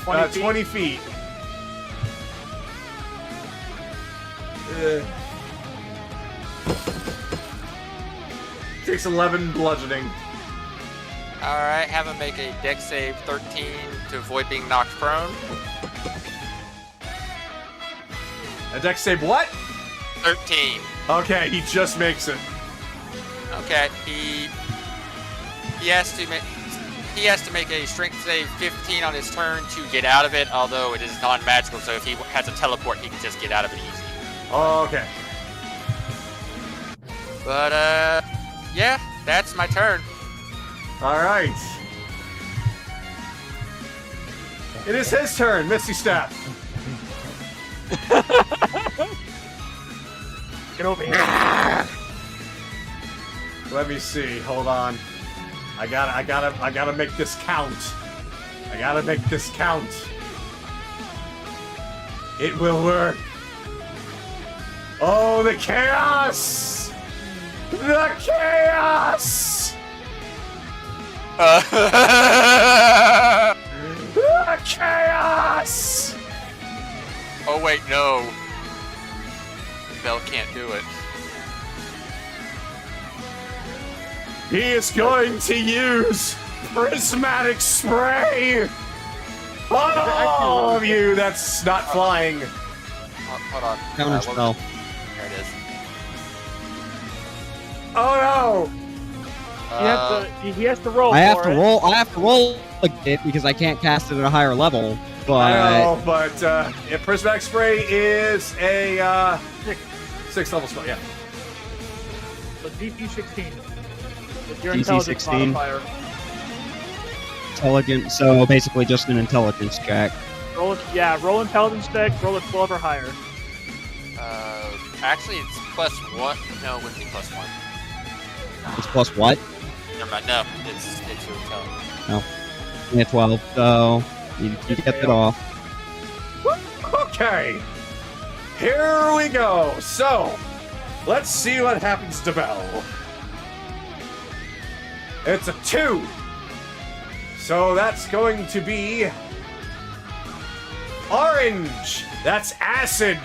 20 feet. Takes 11 bludgeoning. Alright, have him make a dex save 13 to avoid being knocked prone. A dex save what? 13. Okay, he just makes it. Okay, he has to make a strength save 15 on his turn to get out of it, although it is non-magical, so if he has a teleport, he can just get out of it easy. Okay. But, yeah, that's my turn. Alright. It is his turn, Misty Step. Get over here. Let me see. Hold on. I gotta make this count. I gotta make this count. It will work. Oh, the chaos! The chaos! The chaos! Oh wait, no. Bell can't do it. He is going to use prismatic spray on all of you. That's not flying. Hold on. Counter spell. There it is. Oh He has to roll. I have for to it. roll. I have to roll it because I can't cast it at a higher level. no! But I know, but if prismatic spray is a sixth level spell, yeah. So DC 16. With your DC intelligence 16. modifier. intelligent, so basically just an intelligence check. Roll intelligence check, roll a 12 or higher. Actually, it's +1. No, it wouldn't be +1. It's plus what? Never mind. No, it's your intelligence. Yeah, 12. So you get that off. Okay, here we go. So, let's see what happens to Bell. It's a 2. So that's going to be orange. That's acid.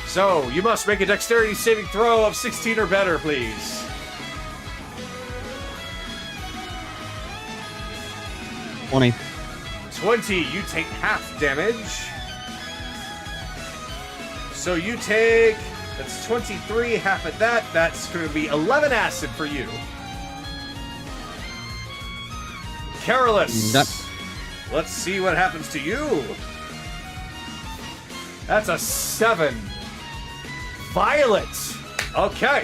So you must make a dexterity saving throw of 16 or better, please. 20. 20, you take half damage. So you take, that's 23, half of that. That's going to be 11 acid for you. Careless. Let's see what happens to you. That's a 7. Violet. Okay.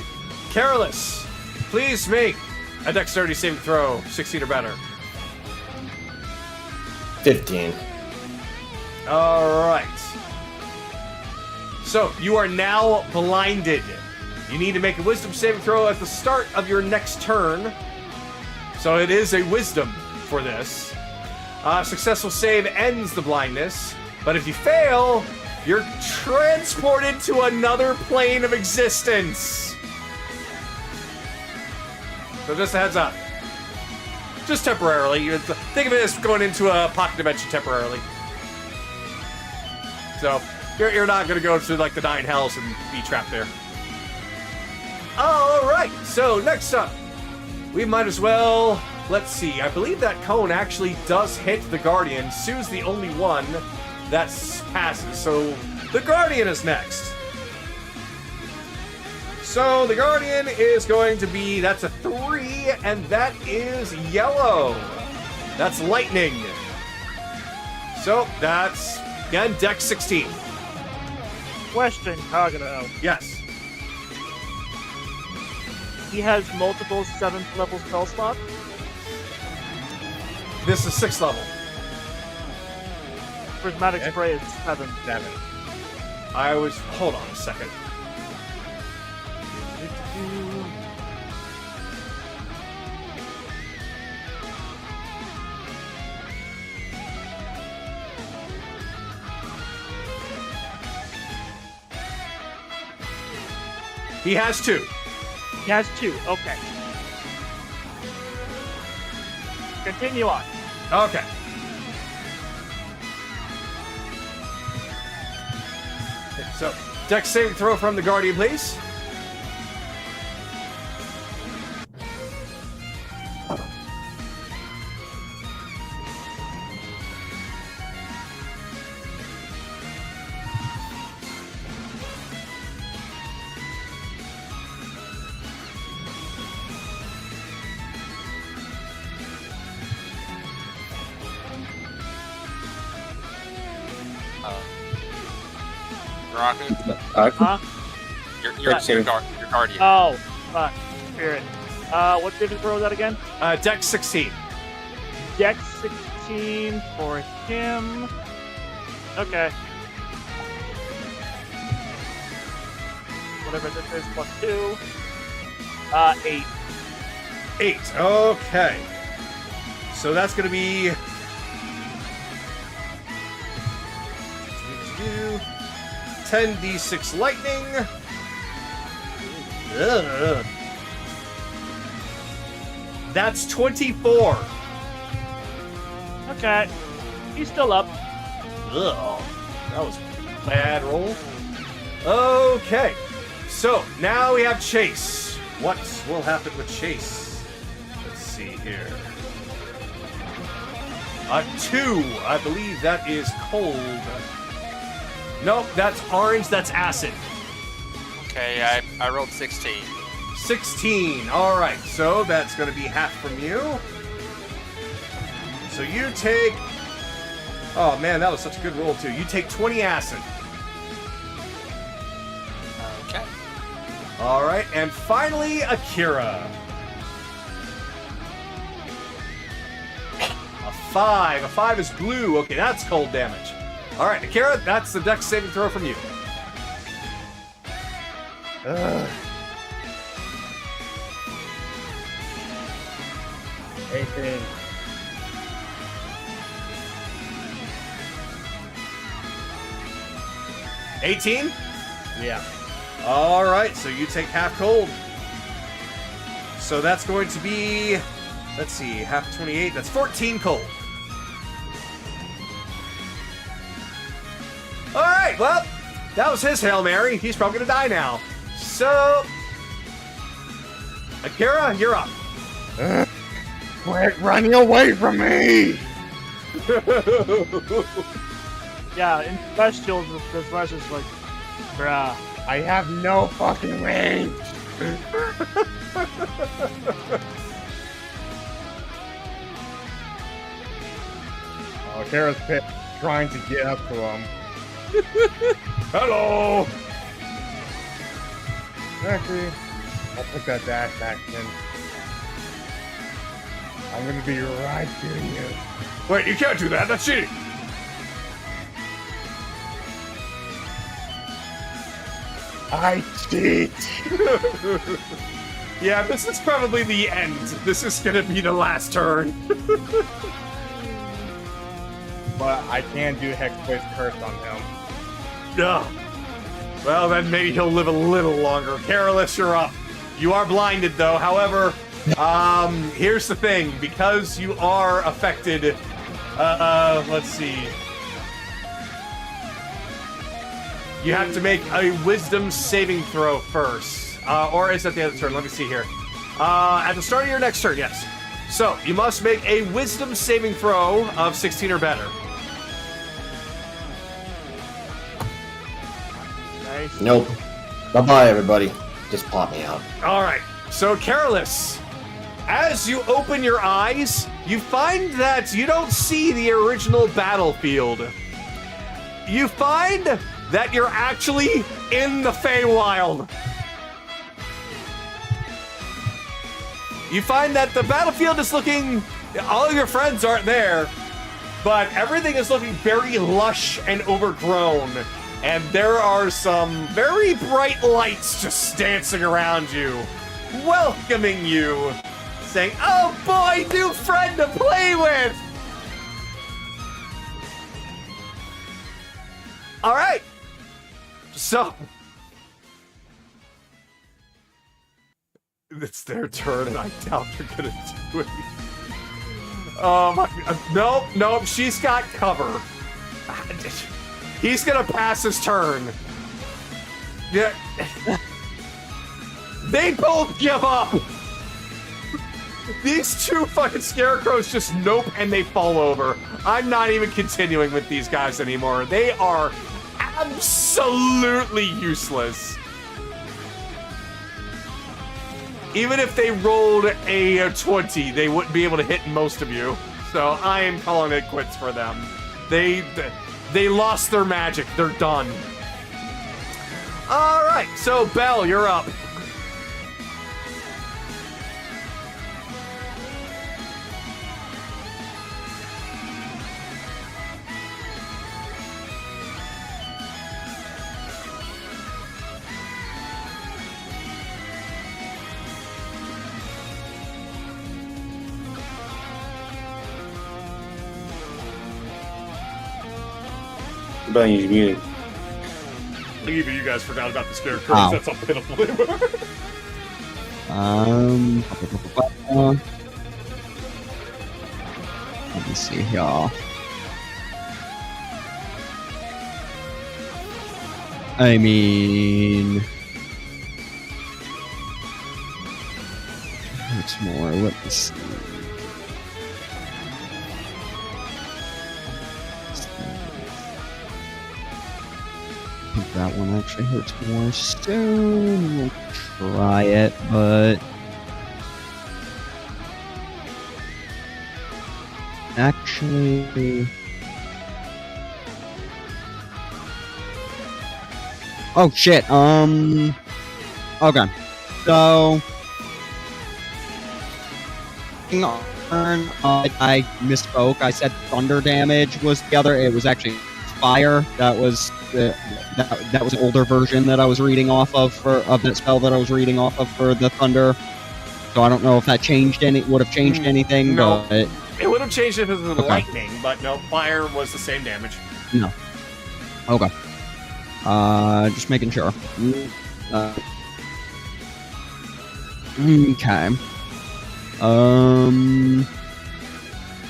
Careless. Please make a dexterity saving throw, 16 or better. 15. All right. So you are now blinded. You need to make a wisdom saving throw at the start of your next turn. So it is a wisdom for this. Successful save ends the blindness, but if you fail, you're transported to another plane of existence. So just a heads up. Just temporarily. Think of it as going into a pocket dimension temporarily. So you're not going to go to like the 9 hells and be trapped there. All right. So next up, we might as well. Let's see. I believe that cone actually does hit the Guardian. Sue's the only one that passes. So the Guardian is next. So the Guardian is going to be, that's a 3, and that is yellow. That's lightning. So that's, again, Dex 16. Question, Kagano. Yes. He has multiple 7th level spell slots. This is 6th level. Prismatic Okay. spray is 7. 7. I was, hold on a second. He has 2. He has 2. Okay. Continue on. Okay. So, Dex saving throw from the Guardian, please. Raku, Huh? your guardian. Oh, fuck. Spirit. What saving throw was that again? Dex 16. Dex 16 for him. Okay. whatever this is, plus 2. 8. 8. Okay. So that's going to be 10d6 lightning. Ugh. That's 24. Okay. He's still up. Ugh. That was a bad roll. Okay. So now we have Chase. What will happen with Chase? Let's see here. A 2. I believe that is cold. Nope, that's orange. That's acid. Okay, I rolled 16. 16. All right. So that's going to be half from you. So you take... Oh, man, that was such a good roll, too. You take 20 acid. Okay. All right. And finally, Akira. A 5. A 5 is blue. Okay, that's cold damage. All right, Akira, that's the dex saving throw from you. Ugh. 18. 18? Yeah. All right, so you take half cold. So that's going to be, let's see, half 28. That's 14 cold. All right, well, that was his Hail Mary. He's probably going to die now. So, Akira, you're up. Quit running away from me! Yeah, in Celestial, the flesh is like, bruh. I have no fucking range! Oh, Kara's pit trying to get up to him. Hello. Actually, I'll put that dash action. I'm gonna be right to you. Wait, you can't do that. That's cheating. I cheat! Yeah, this is probably the end. This is gonna be the last turn. But I can do Hexblade's Curse on him. Ugh. Well, then maybe he'll live a little longer. Careless, you're up. You are blinded, though. However, here's the thing. Because you are affected, let's see. You have to make a Wisdom saving throw first. Or is that the other turn? Let me see here. At the start of your next turn, yes. So, you must make a Wisdom saving throw of 16 or better. Nice. Nope. Bye-bye, everybody. Just pop me out. All right. So, Careless, as you open your eyes, you find that you don't see the original battlefield. You find that you're actually in the Feywild. You find that the battlefield is looking... All of your friends aren't there, but everything is looking very lush and overgrown. And there are some very bright lights just dancing around you, welcoming you, saying, "Oh boy, new friend to play with!" All right. So, it's their turn, and I doubt they're gonna do it. Oh my! Nope. She's got cover. He's gonna pass his turn. Yeah. They both give up. These two fucking scarecrows just nope, and they fall over. I'm not even continuing with these guys anymore. They are absolutely useless. Even if they rolled a 20, they wouldn't be able to hit most of you. So I am calling it quits for them. They lost their magic. They're done. All right, so Belle, you're up. Rebellion is muted. Even you guys forgot about the spare curse. Wow. That's how pitiful they were. Let me see here. I mean, what's more? Let me see. I think that one actually hurts more. Soon we'll try it, but actually. Oh shit. Okay. So I misspoke. I said thunder damage was the other. It was actually fire. That was that was an older version that I was reading off of of that spell that I was reading off of for the thunder. So I don't know if that would have changed anything. No. But It would have changed if it was Okay. lightning, but no, fire was the same damage. no. Okay. Just making sure. Okay.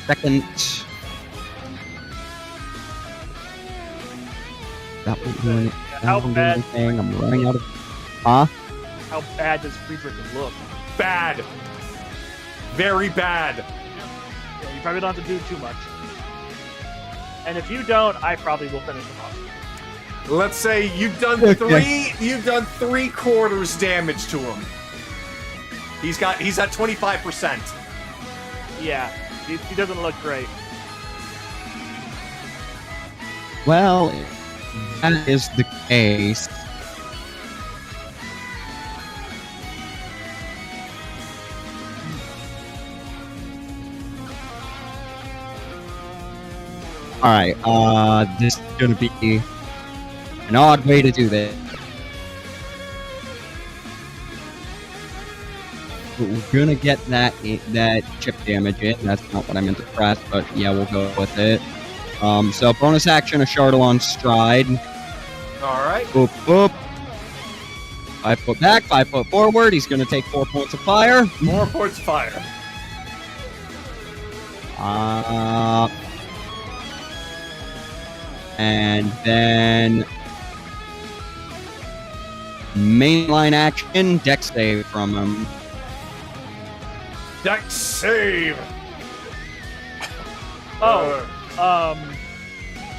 Second. That won't do anything. How bad? I'm running out of. Huh? How bad does Friedrich look? Bad. Very bad. Yeah, you probably don't have to do too much. And if you don't, I probably will finish him off. Let's say you've done Okay. you've done 3/4 damage to him. He's at 25%. Yeah, he doesn't look great. Well, if that is the case. Alright, this is gonna be an odd way to do this. But we're gonna get that chip damage in. That's not what I meant to press, but yeah, we'll go with it. So bonus action, a Chardalon stride. All right. Boop, boop. 5 foot back, 5 foot forward. He's gonna take 4 points of fire. 4 points of fire. And then mainline action, dex save from him. Dex save. Oh,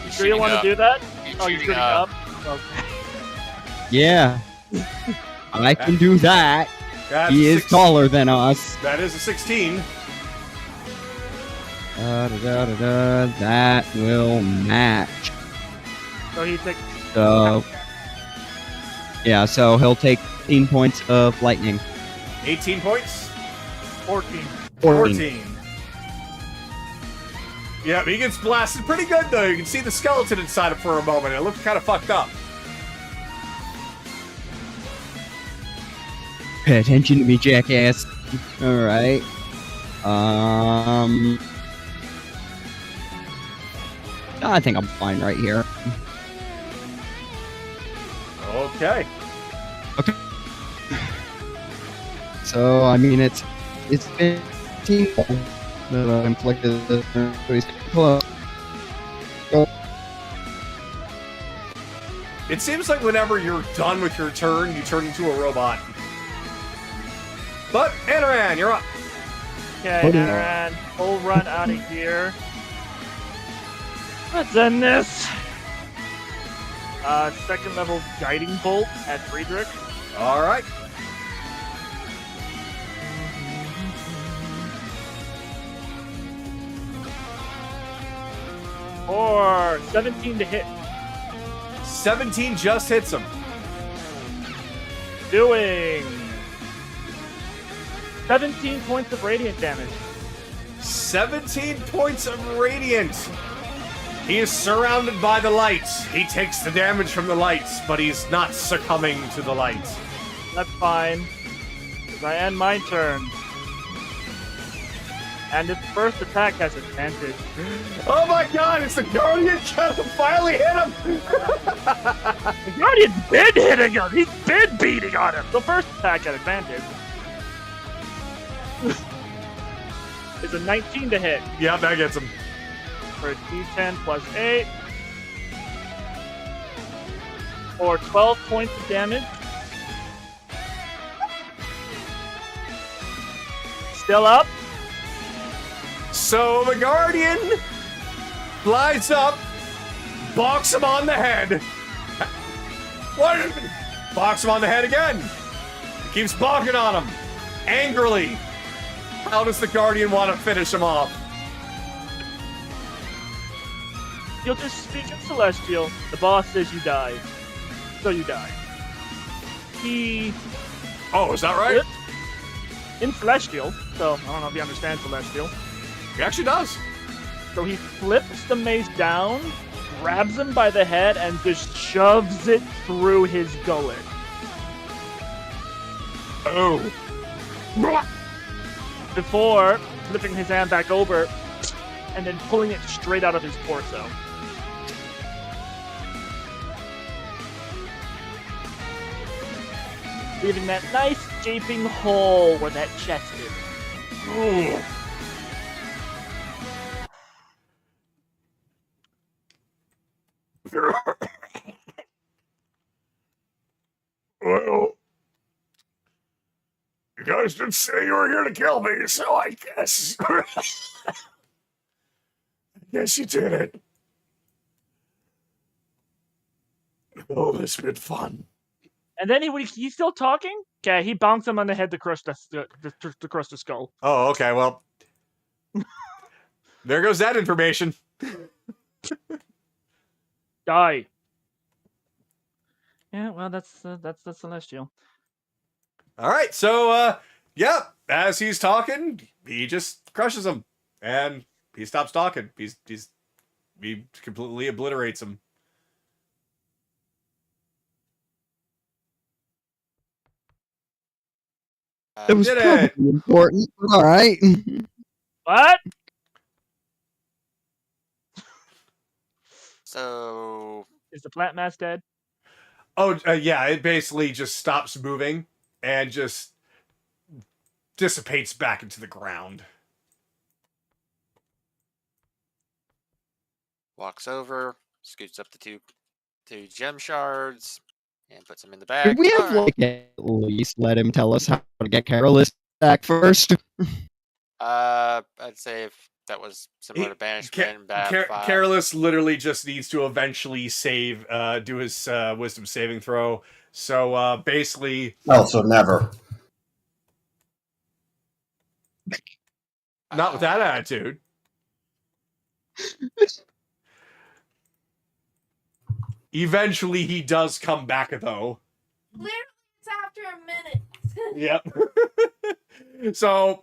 you sure you want to do that? He's Oh, you're shooting shooting up. up? Okay. Yeah. I can do that. That's He a is six- taller than us. That is a 16. That will match. So he takes. So, yeah, so he'll take 15 points of lightning. 18 points. 14. 14. Yeah, he gets blasted pretty good, though. You can see the skeleton inside him for a moment. It looks kind of fucked up. Pay attention to me, jackass. Alright. I think I'm fine right here. Okay. So, I mean, it's 15 that I inflicted this turn. So he's close. It seems like whenever you're done with your turn, you turn into a robot. But, Anaran, you're up. Okay, What do you- Aaron, full run out of here. Let's end this. Second level guiding bolt at Friedrich. All right. Or 17 to hit. 17 just hits him. Doing 17 points of radiant damage. 17 points of radiant. He is surrounded by the lights. He takes the damage from the lights, but he's not succumbing to the lights. That's fine. 'Cause I end my turn. And its first attack has advantage. Oh my god, it's the Guardian trying to finally hit him! The Guardian's been hitting him! He's been beating on him! The first attack at advantage is a 19 to hit. Yeah, that gets him. For a d10 plus 8. For 12 points of damage. Still up. So the Guardian flies up, bonks him on the head. What? Bonks him on the head again. Keeps bonking on him, angrily. How does the Guardian want to finish him off? You'll just speak in Celestial. The boss says you die. So you die. He... Oh, is that right? In Celestial, so I don't know if you understand Celestial. He actually does. So he flips the mace down, grabs him by the head, and just shoves it through his gullet. Oh. Before flipping his hand back over and then pulling it straight out of his torso. Leaving that nice gaping hole where that chest is. Ooh. Well, you guys didn't say you were here to kill me, so I guess... I guess you did it. Oh, this has been fun. And then he's still talking? Okay, he bonks him on the head to crush the skull. Oh, okay, well... there goes that information. Die. Yeah, well, that's Celestial. All right, so yeah, as he's talking, he just crushes him, and he stops talking. He completely obliterates him. It was Did probably it. important, but all right. What? So Is the plant mass dead? Oh, yeah, it basically just stops moving and just dissipates back into the ground. walks over, scoots up the two gem shards, and puts them in the bag. Could we have Alright. like at least let him tell us how to get Carolus back first? I'd say if that was similar to banishment, Careless literally just needs to eventually do his wisdom saving throw. So basically, Also, never. not with that attitude. Eventually, he does come back, though. Literally, it's after a minute. Yep. So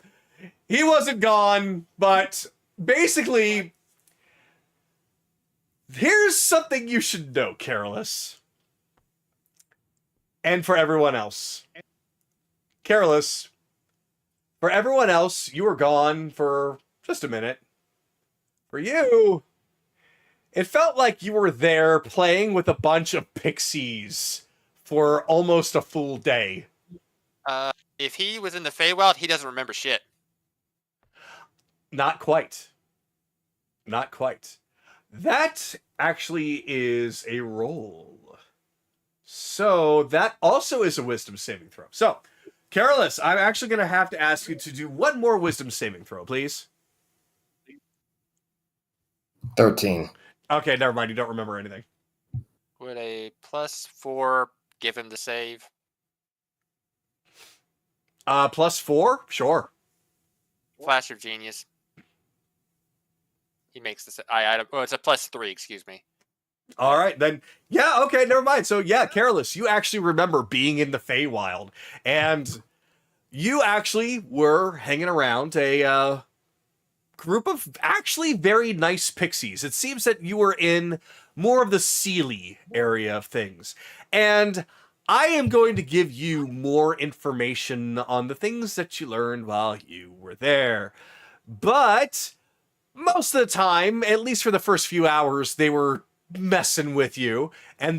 he wasn't gone, but basically, here's something you should know, Careless. And for everyone else. Careless, for everyone else, you were gone for just a minute. For you, it felt like you were there playing with a bunch of pixies for almost a full day. If he was in the Feywild, he doesn't remember shit. Not quite. Not quite. That actually is a roll. So that also is a wisdom saving throw. So, Careless, I'm actually going to have to ask you to do one more wisdom saving throw, please. 13. Okay, never mind. You don't remember anything. Would a +4 give him the save? +4? Sure. Flash of genius. He makes the item. Oh, it's a +3. Excuse me. All right, then. Yeah, okay, never mind. So, yeah, Careless, you actually remember being in the Feywild. And you actually were hanging around a group of actually very nice pixies. It seems that you were in more of the Sealy area of things. And I am going to give you more information on the things that you learned while you were there. But most of the time, at least for the first few hours, they were messing with you,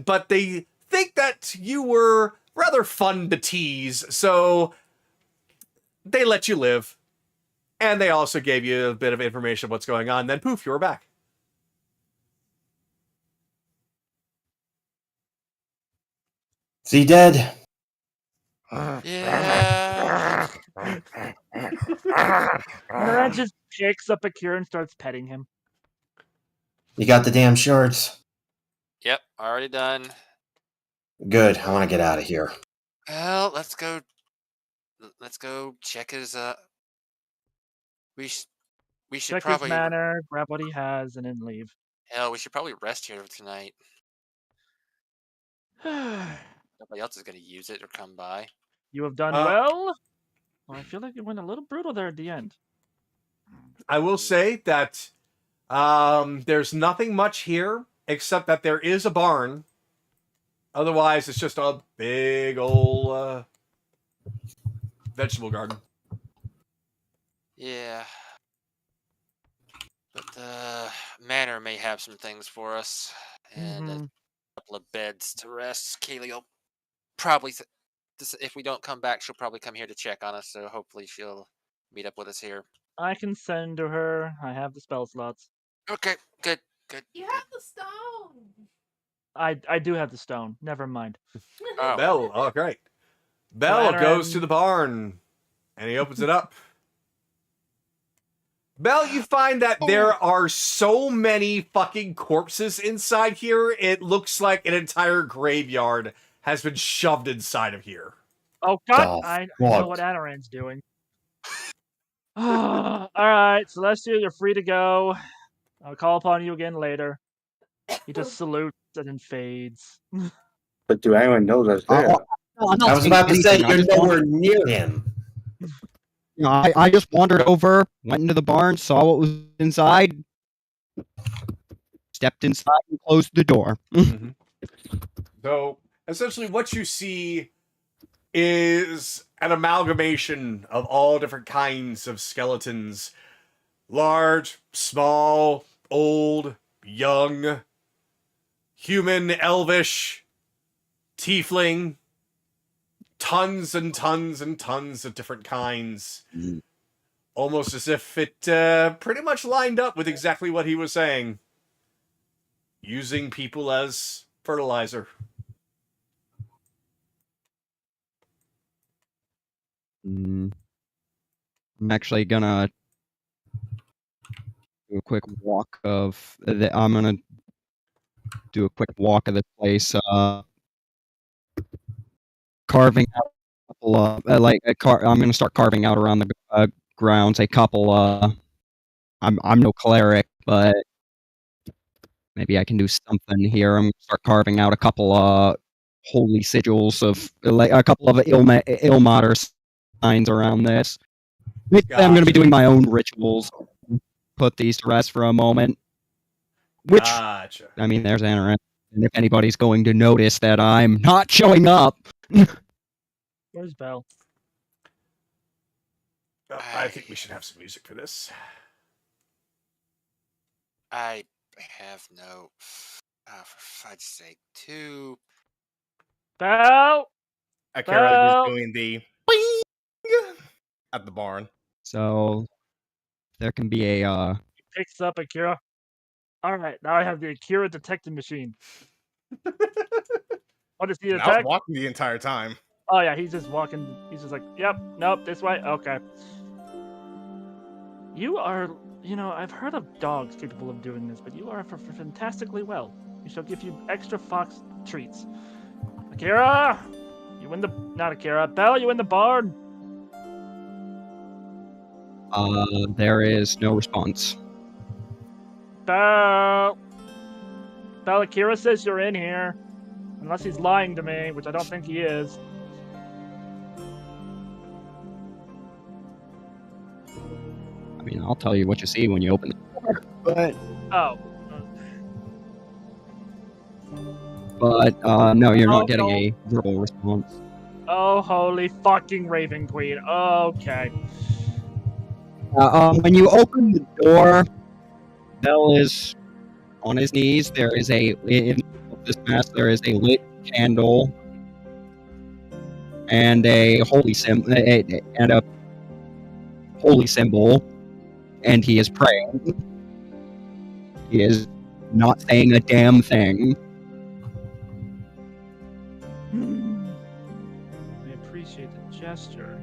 but they think that you were rather fun to tease, so they let you live. And they also gave you a bit of information of what's going on. Then poof, you were back. Is he dead? Yeah. Nora just picks up Akira and starts petting him. You got the damn shards? Yep, already done. Good. I want to get out of here. Well, let's go check his we should Check probably his manor, grab what he has, and then leave. hell, we should probably rest here tonight. Nobody else is gonna use it or come by. You have done well. I feel like it went a little brutal there at the end. I will say that there's nothing much here except that there is a barn. Otherwise, it's just a big old vegetable garden. Yeah. But the manor may have some things for us. And a couple of beds to rest. Kaylee will probably, if we don't come back, she'll probably come here to check on us. So hopefully she'll meet up with us here. I can send to her. I have the spell slots. Okay, good. You have the stone. I do have the stone. Never mind. Oh. Bell, oh great. Bell goes to the barn, and he opens it up. Bell, you find that there are so many fucking corpses inside here, it looks like an entire graveyard has been shoved inside of here. Oh god, I know what Anoran's doing. Alright, Celestia, you're free to go. I'll call upon you again later. He just salutes and then fades. But do anyone know that's there? I was about to say, you're nowhere near him. You know, I just wandered over, went into the barn, saw what was inside, stepped inside, and closed the door. So, essentially, what you see is an amalgamation of all different kinds of skeletons. Large, small, old, young, human, elvish, tiefling, tons and tons and tons of different kinds. Almost as if it pretty much lined up with exactly what he was saying. Using people as fertilizer. I'm actually gonna do a quick walk of I'm gonna do a quick walk of this place, carving out a couple of I'm gonna start carving out around the grounds a couple. I'm no cleric, but maybe I can do something here. I'm gonna start carving out a couple holy sigils of like a couple of Ilmater signs around this. I'm going to be doing my own rituals. Put these to rest for a moment. Which, Gotcha. I mean, there's Anoran. And if anybody's going to notice that I'm not showing up. Where's Bell? I think we should have some music for this. I have no. For fudge's sake, two. Bell! Akira is doing the bing at the barn. So, there can be a. He picks up Akira. Alright, now I have the Akira detecting machine. What is the I was walking the entire time. Oh yeah, he's just walking. He's just like, yep, nope, this way. Okay. You are, I've heard of dogs capable of doing this, but you are fantastically well. We shall give you extra fox treats. Akira! Not Akira. Bell, you in the barn? There is no response. Bell! Bell, Akira says you're in here. Unless he's lying to me, which I don't think he is. I mean, I'll tell you what you see when you open the door, but... Oh. But, no, you're not getting a verbal response. Oh, holy fucking Raven Queen. Okay. When you open the door, Bell is on his knees. There is in this mask. There is a lit candle and a holy symbol, and he is praying. He is not saying a damn thing. I appreciate the gesture.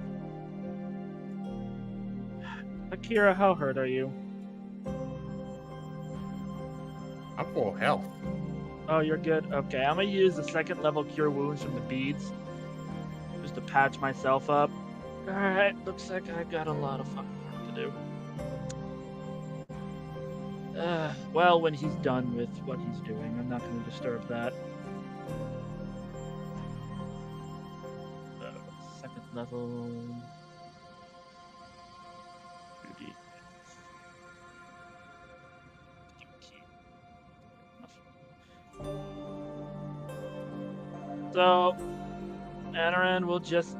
Akira, how hurt are you? I'm full of health. Oh, you're good? Okay, I'm gonna use the second level cure wounds from the beads. Just to patch myself up. Alright, looks like I got a lot of fucking work to do. Well, when he's done with what he's doing, I'm not gonna disturb that. Second level... 2D. So, Anaran will just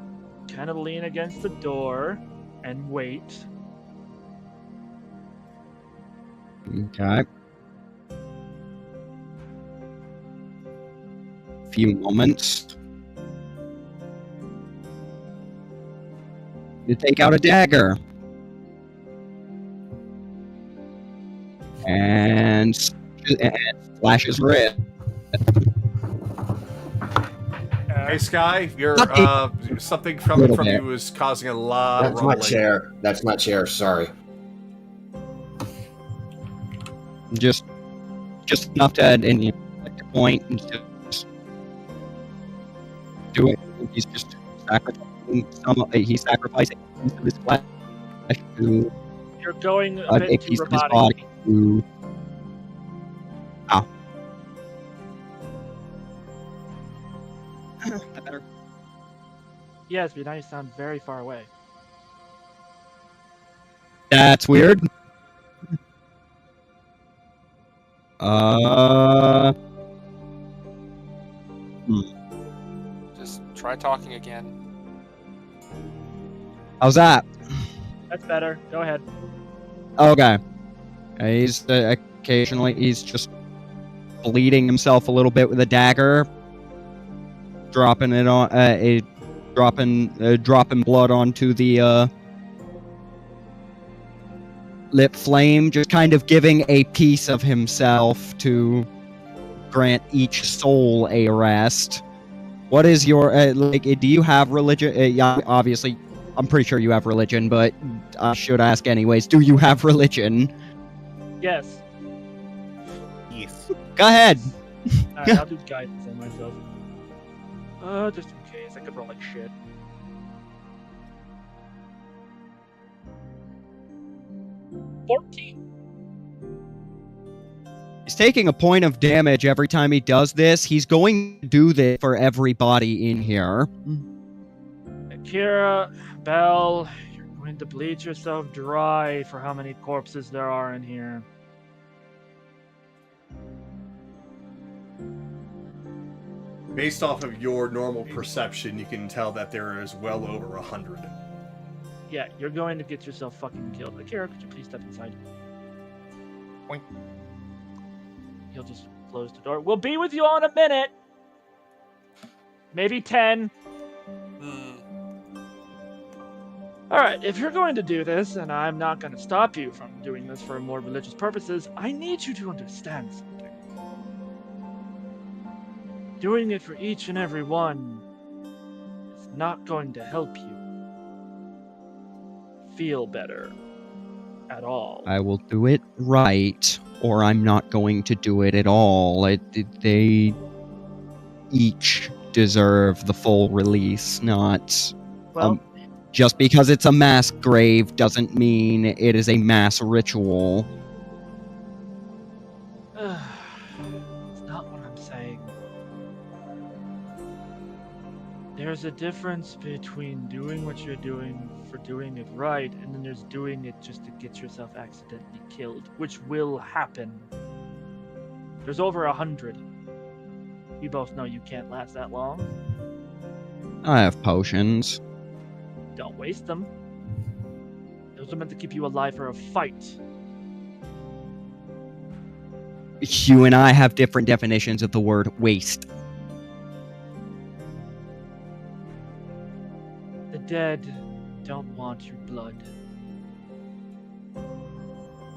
kind of lean against the door and wait. Okay. Few moments. You take out a dagger. And slashes wrist. Hey, Sky, you're something from Little bit. you is causing a lot of That's my rumbling. chair. That's my chair. Sorry. Just enough to add in like the point and just do it. He's just sacrificing he's sacrificing piece of his flesh to You're going a a bit too piece of his robotic. body to that better? Yes, but now you sound very far away. That's weird. Hmm. Just try talking again. How's that? That's better. Go ahead. Okay. He's occasionally he's just bleeding himself a little bit with a dagger, dropping it on dropping blood onto the lip flame, just kind of giving a piece of himself to grant each soul a rest. What is your do you have religion? Yeah, obviously, I'm pretty sure you have religion, but I should ask anyways. Do you have religion? Yes. Yes. Go ahead. Alright, I'll do guidance on myself. Just in case. I could roll like shit. He's taking a point of damage every time he does this. He's going to do this for everybody in here. Akira, Bell, you're going to bleed yourself dry for how many corpses there are in here. Based off of your normal perception, you can tell that there is well over 100. Yeah, you're going to get yourself fucking killed. Akira, could you please step inside? Boink. He'll just close the door. We'll be with you all in a minute. Maybe 10. Alright, if you're going to do this, and I'm not going to stop you from doing this for more religious purposes, I need you to understand something. Doing it for each and every one is not going to help you feel better at all. I will do it right, or I'm not going to do it at all. They each deserve the full release, not... Well, just because it's a mass grave doesn't mean it is a mass ritual. it's not what I'm saying. There's a difference between doing what you're doing for doing it right, and then there's doing it just to get yourself accidentally killed, which will happen. There's over 100. We both know you can't last that long. I have potions. Don't waste them. Those are meant to keep you alive for a fight. You and I have different definitions of the word waste. The dead don't want your blood.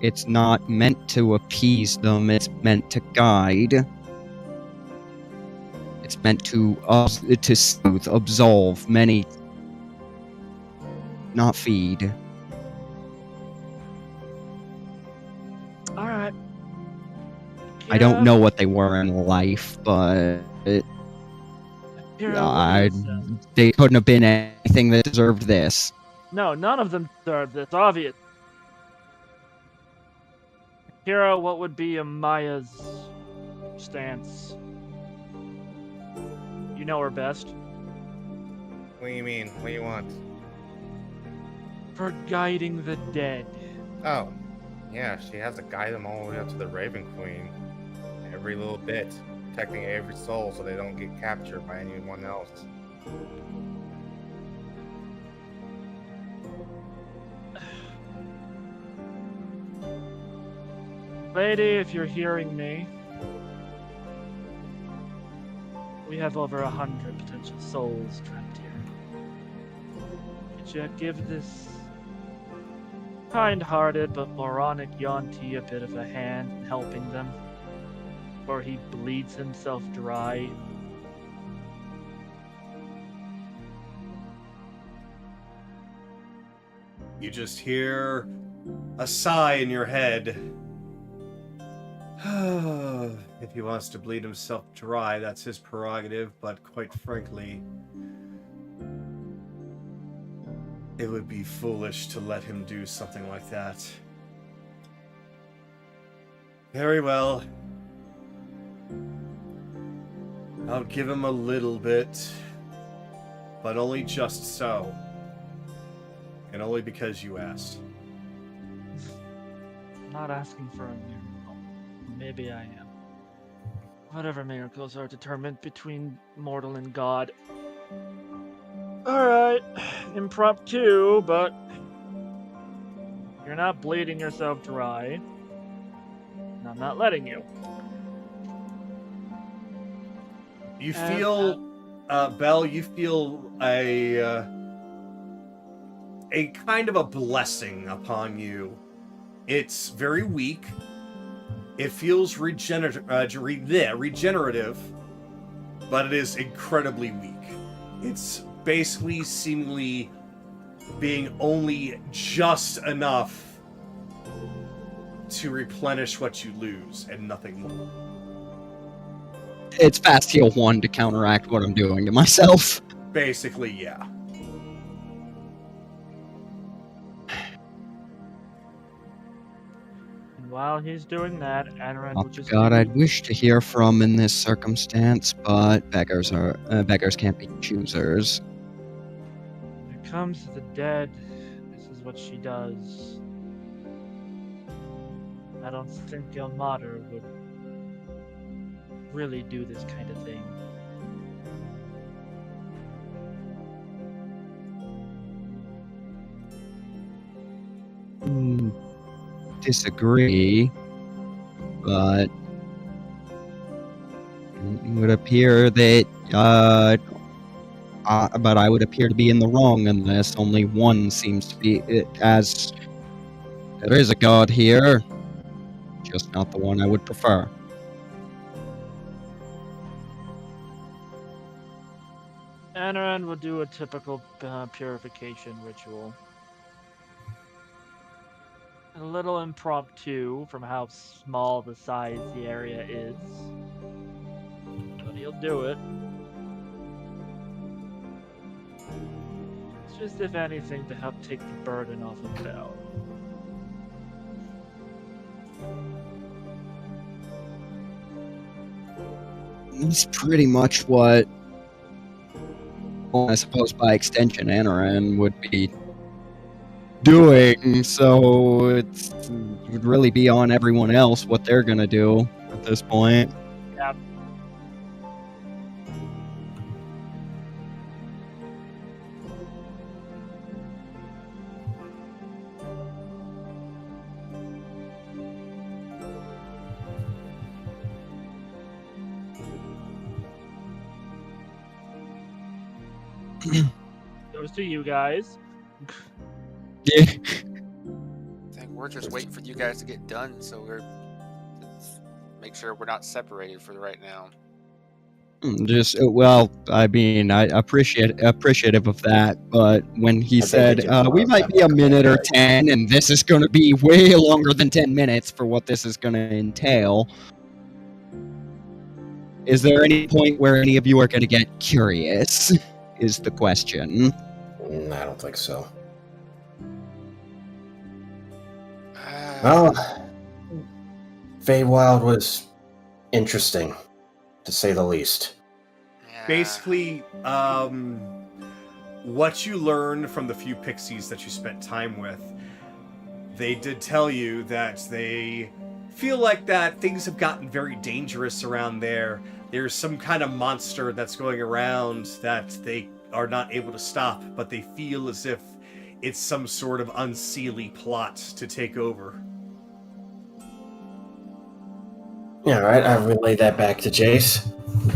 It's not meant to appease them, it's meant to guide. It's meant to soothe, absolve many, not feed. Alright. I don't know what they were in life, but they couldn't have been anything that deserved this. No, none of them deserve this, obvious. Kira, what would be Amaya's stance? You know her best. What do you mean? What do you want? For guiding the dead. Oh, yeah, she has to guide them all the way up to the Raven Queen. Every little bit. Protecting every soul so they don't get captured by anyone else. Lady, if you're hearing me, we have over 100 potential souls trapped here. Could you give this kind-hearted but moronic Yonti a bit of a hand in helping them? Or he bleeds himself dry? You just hear a sigh in your head. If he wants to bleed himself dry, that's his prerogative, but quite frankly, it would be foolish to let him do something like that. Very well. I'll give him a little bit, but only just so. And only because you asked. I'm not asking for a miracle. Maybe I am. Whatever miracles are determined between mortal and God. Alright, impromptu, but you're not bleeding yourself dry. And I'm not letting you. You feel, Belle, you feel a kind of a blessing upon you. It's very weak. It feels regenerative, but it is incredibly weak. It's basically seemingly being only just enough to replenish what you lose and nothing more. It's fast heal 1 to counteract what I'm doing to myself. Basically, yeah. And while he's doing that, Anaran will just God, do... I'd wish to hear from in this circumstance, but beggars can't be choosers. When it comes to the dead, this is what she does. I don't think your martyr would really do this kind of thing. Disagree, but it would appear that but I would appear to be in the wrong in this. Only one seems to be as there is a god here, just not the one I would prefer. Anaran will do a typical purification ritual. A little impromptu from how small the size the area is. But he'll do it. It's just, if anything, to help take the burden off of Belle. It's pretty much what, I suppose by extension, Anaran would be doing, so it would really be on everyone else what they're gonna do at this point. Yeah. Goes to you guys. Yeah. I think we're just waiting for you guys to get done, so we're make sure we're not separated for right now. Just well, I mean, I appreciative of that, but when he I think said it just we was might be a minute or 10, and this is going to be way longer than 10 minutes for what this is going to entail, is there any point where any of you are going to get curious? Is the question. I don't think so. Uh, Well, Feywild was interesting, to say the least. yeah. Basically, what you learned from the few pixies that you spent time with, they did tell you that they feel like that things have gotten very dangerous around there. There's some kind of monster that's going around that they are not able to stop, but they feel as if it's some sort of unseelie plot to take over. Yeah, right. I relay that back to Jace.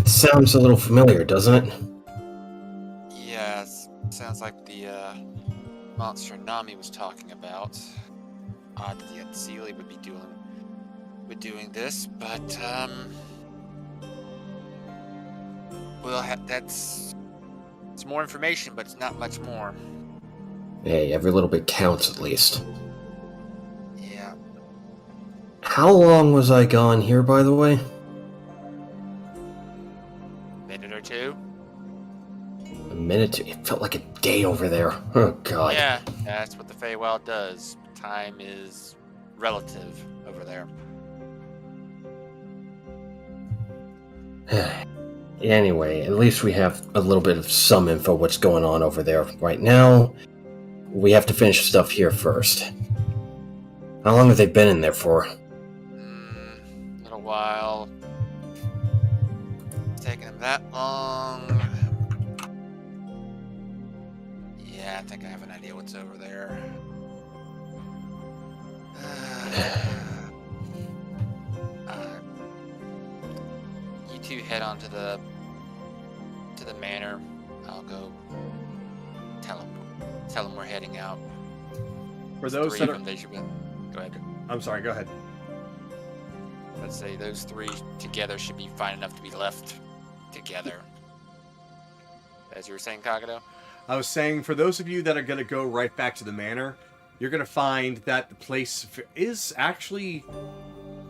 Sounds a little familiar, doesn't it? Yeah, sounds like the monster Nami was talking about. Odd that the Unseelie would be doing this, but it's more information, but it's not much more. Hey, every little bit counts at least. Yeah. How long was I gone here, by the way? Minute or two? A minute? It felt like a day over there. Oh, God. Yeah, that's what the Feywild does. Time is relative over there. Anyway, at least we have a little bit of some info what's going on over there. Right now, we have to finish stuff here first. How long have they been in there for? A little while. It's taking them that long. Yeah, I think I have an idea what's over there. You two head on to the manor. I'll go tell them we're heading out. For those Three that of are, them, they should be. Go ahead. I'm sorry, go ahead. Let's say those three together should be fine enough to be left together. As you were saying, Kagado? I was saying, for those of you that are going to go right back to the manor, you're going to find that the place is actually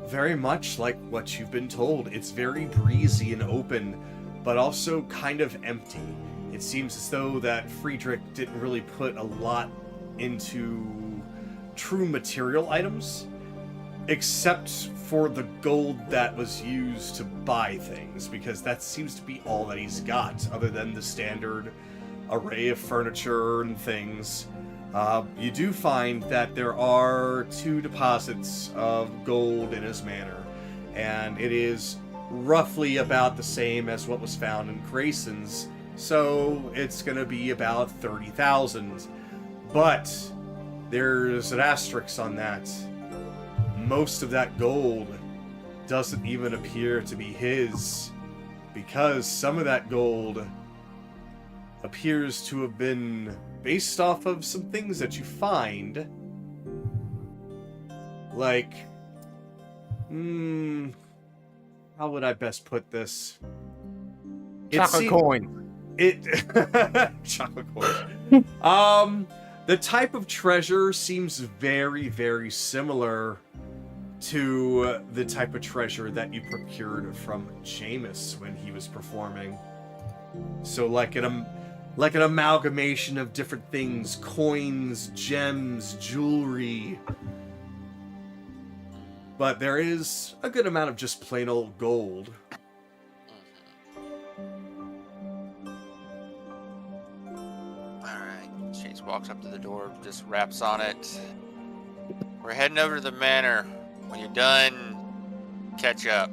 very much like what you've been told. It's very breezy and open, but also kind of empty. It seems as though that Friedrich didn't really put a lot into true material items, except for the gold that was used to buy things, because that seems to be all that he's got, other than the standard array of furniture and things. You do find that there are 2 deposits of gold in his manor, and it is roughly about the same as what was found in Grayson's, so it's going to be about 30,000. But there's an asterisk on that. Most of that gold doesn't even appear to be his, because some of that gold appears to have been based off of some things that you find. Like, how would I best put this? Chocolate coin. Chocolate coin. The type of treasure seems very, very similar to the type of treasure that you procured from Jameis when he was performing. So like an amalgamation of different things, coins, gems, jewelry. But there is a good amount of just plain old gold. Alright, Chase walks up to the door, just raps on it. We're heading over to the manor. When you're done, catch up.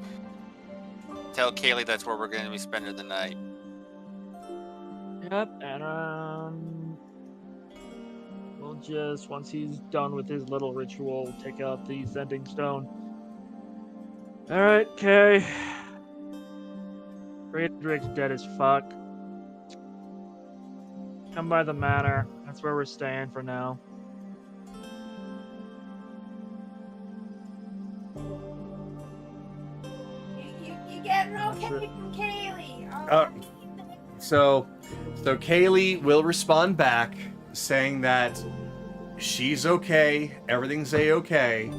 Tell Kaylee that's where we're going to be spending the night. Yep, and we'll just, once he's done with his little ritual, take out the sending stone. Alright, Kay. Friedrich's dead as fuck. Come by the manor. That's where we're staying for now. You getting okay from Kaylee? So Kaylee will respond back saying that she's okay, everything's a-okay,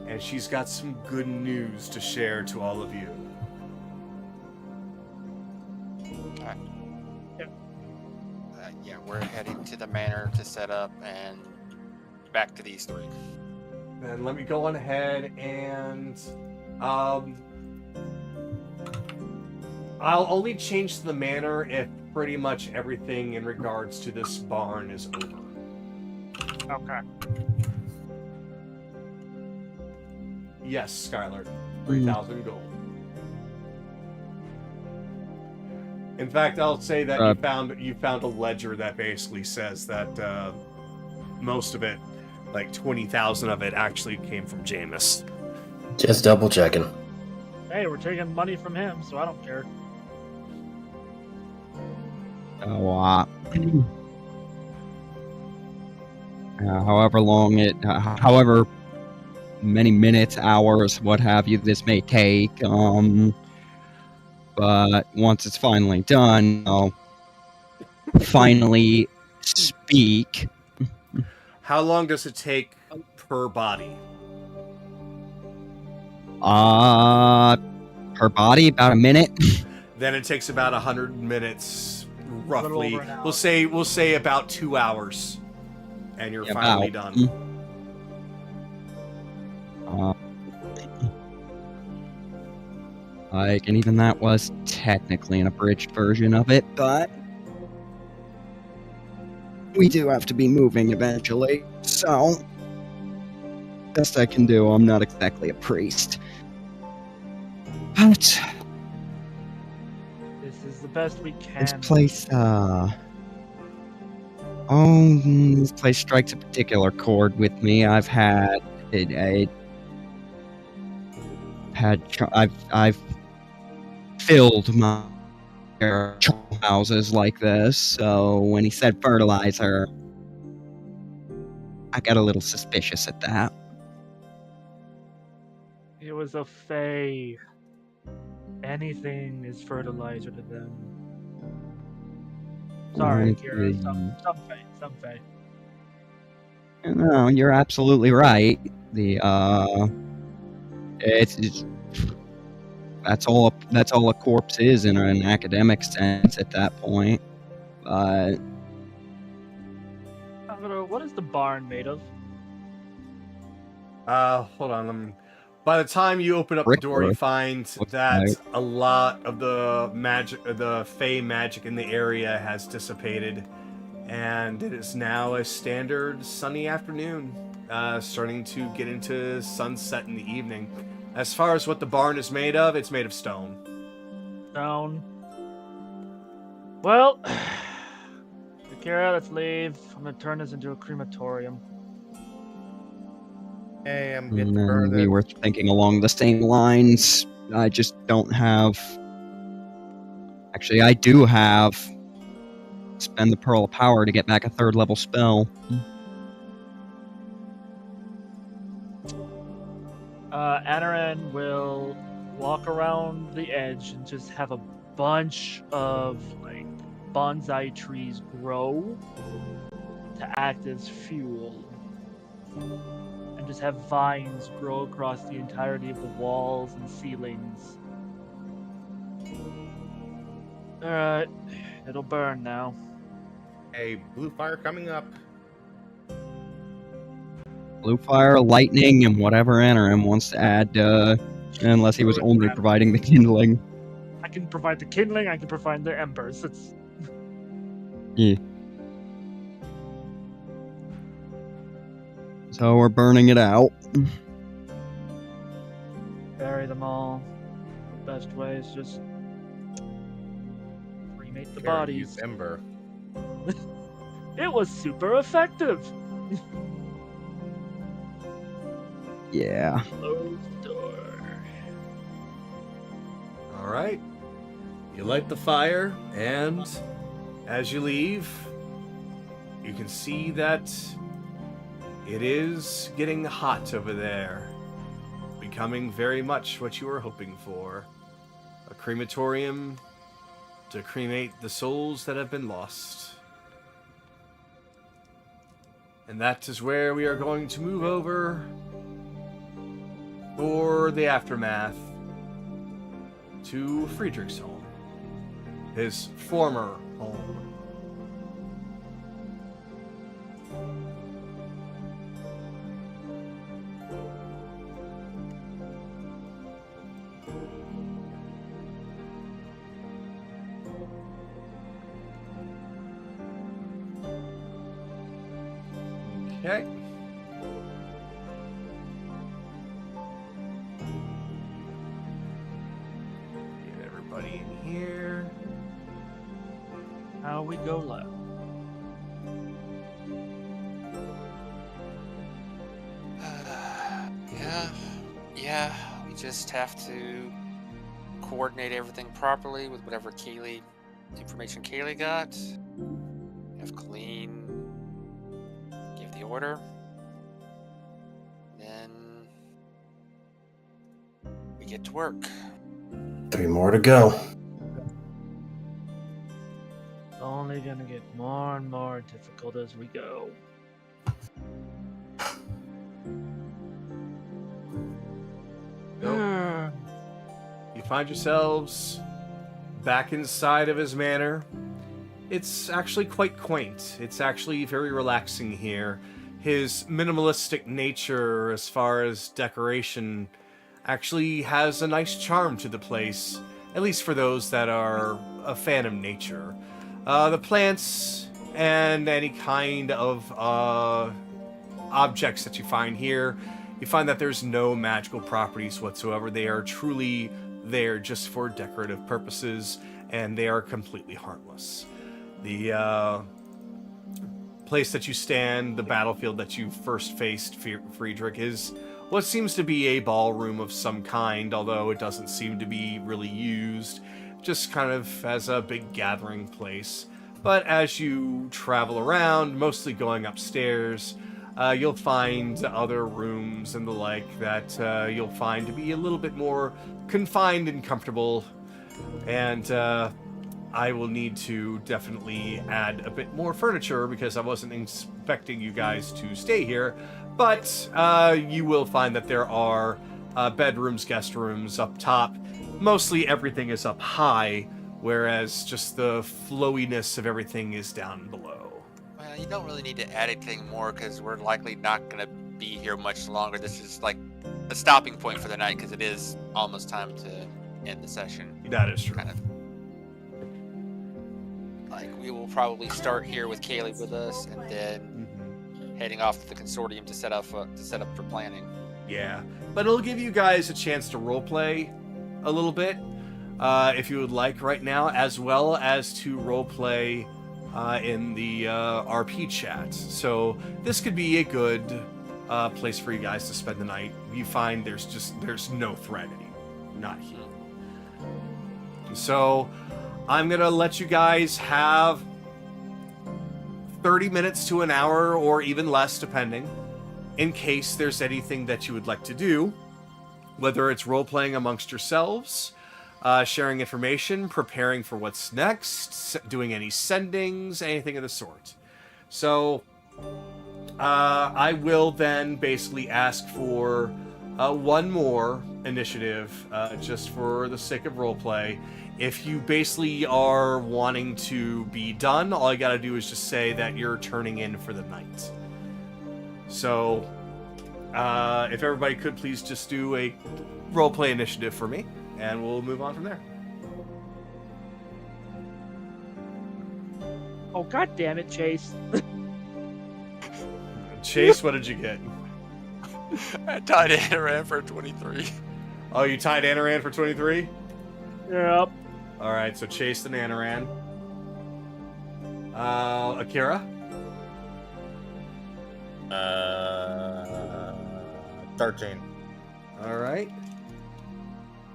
and she's got some good news to share to all of you. Yeah, we're heading to the manor to set up and back to these three. Then let me go on ahead and I'll only change to the manor if pretty much everything in regards to this barn is over. Okay. Yes, Skylar. 3,000 gold. In fact, I'll say that you found a ledger that basically says that most of it, like 20,000 of it, actually came from Jameis. Just double checking. Hey, we're taking money from him, so I don't care. However many minutes, hours, what have you, this may take. But once it's finally done, I'll finally speak. How long does it take per body? Per body, about a minute. Then it takes about 100 minutes, roughly. over an hour. We'll say about 2 hours, and you're finally done. And even that was technically an abridged version of it, but we do have to be moving eventually, so best I can do. I'm not exactly a priest, but This is the best we can. this place, this place strikes a particular chord with me. I've filled my houses like this, so when he said fertilizer, I got a little suspicious at that. It was a fae. Anything is fertilizer to them. Sorry, Kira. Some fae. No, you're absolutely right. It's that's all a corpse is in an academic sense at that point. What is the barn made of? Hold on. By the time you open up the door, you find that a lot of the fey magic in the area has dissipated, and it is now a standard sunny afternoon, starting to get into sunset in the evening. As far as what the barn is made of, it's made of stone. Stone. Well, Akira, let's leave. I'm gonna turn this into a crematorium. Hey, I'm getting further. We were thinking along the same lines. I just don't have. Actually, I do have. Spend the Pearl of Power to get back a 3rd level spell. Anaran will walk around the edge and just have a bunch of like bonsai trees grow to act as fuel, and just have vines grow across the entirety of the walls and ceilings. Alright, it'll burn now. Hey, blue fire coming up. Blue fire, lightning, and whatever Anarim wants to add, unless he was only providing the kindling. I can provide the kindling, I can provide the embers. It's... Yeah. So we're burning it out. Bury them all. The best way is just cremate the bodies. Ember. It was super effective. Yeah. Close the door. All right. You light the fire, and as you leave, you can see that it is getting hot over there. Becoming very much what you were hoping for. A crematorium to cremate the souls that have been lost. And that is where we are going to move over for the aftermath to Friedrich's home. His former home. Okay. Get everybody in here. How we go left. Yeah, we just have to coordinate everything properly with whatever information Kaylee got. Have Colleen give the order. Then we get to work. 3 more to go. It's only gonna get more and more difficult as we go. Nope. You find yourselves back inside of his manor. It's actually quite quaint. It's actually very relaxing here. His minimalistic nature as far as decoration actually has a nice charm to the place, at least for those that are a fan of nature. The plants and any kind of objects that you find here, you find that there's no magical properties whatsoever. They are truly there just for decorative purposes, and they are completely harmless. The place that you stand, the battlefield that you first faced Friedrich, is what seems to be a ballroom of some kind, although it doesn't seem to be really used, just kind of as a big gathering place. But as you travel around, mostly going upstairs, you'll find other rooms and the like that you'll find to be a little bit more confined and comfortable. And I will need to definitely add a bit more furniture because I wasn't expecting you guys to stay here. But you will find that there are bedrooms, guest rooms up top. Mostly everything is up high, whereas just the flowiness of everything is down below. Well, you don't really need to add anything more because we're likely not going to be here much longer. This is like a stopping point for the night because it is almost time to end the session. That is true. Kind of. Like, we will probably start here with Kaylee with us and then heading off to the consortium to set up for planning. Yeah, but it'll give you guys a chance to roleplay a little bit, if you would like right now, as well as to roleplay in the RP chat. So this could be a good place for you guys to spend the night. You find there's no threat anymore, not here. So I'm gonna let you guys have 30 minutes to an hour, or even less, depending, in case there's anything that you would like to do, whether it's role-playing amongst yourselves, sharing information, preparing for what's next, doing any sendings, anything of the sort. So, I will then basically ask for one more initiative, just for the sake of roleplay. If you basically are wanting to be done, all you gotta do is just say that you're turning in for the night. So, if everybody could please just do a roleplay initiative for me, and we'll move on from there. Oh, god damn it, Chase. Chase, what did you get? I tied Anaran for 23. Oh, you tied Anaran for 23? Yep. Alright, so Chase and Anaran. Akira? 13. Alright.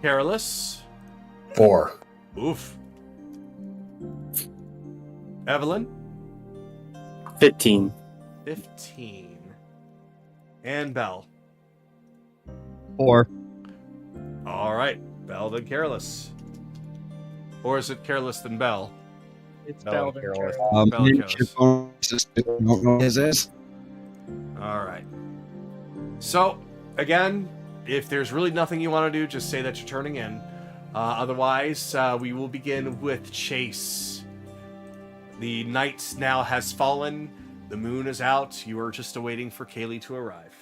Carolus? 4. Oof. Evelyn? 15. 15. And Bell. 4. All right, Bell then Careless. Or is it Careless then Bell? It's No, Bell then Careless. Careless. Bell and Careless. Don't know what this is. All right. So, again, if there's really nothing you want to do, just say that you're turning in. Otherwise, we will begin with Chase. The night now has fallen. The moon is out. You are just awaiting for Kaylee to arrive.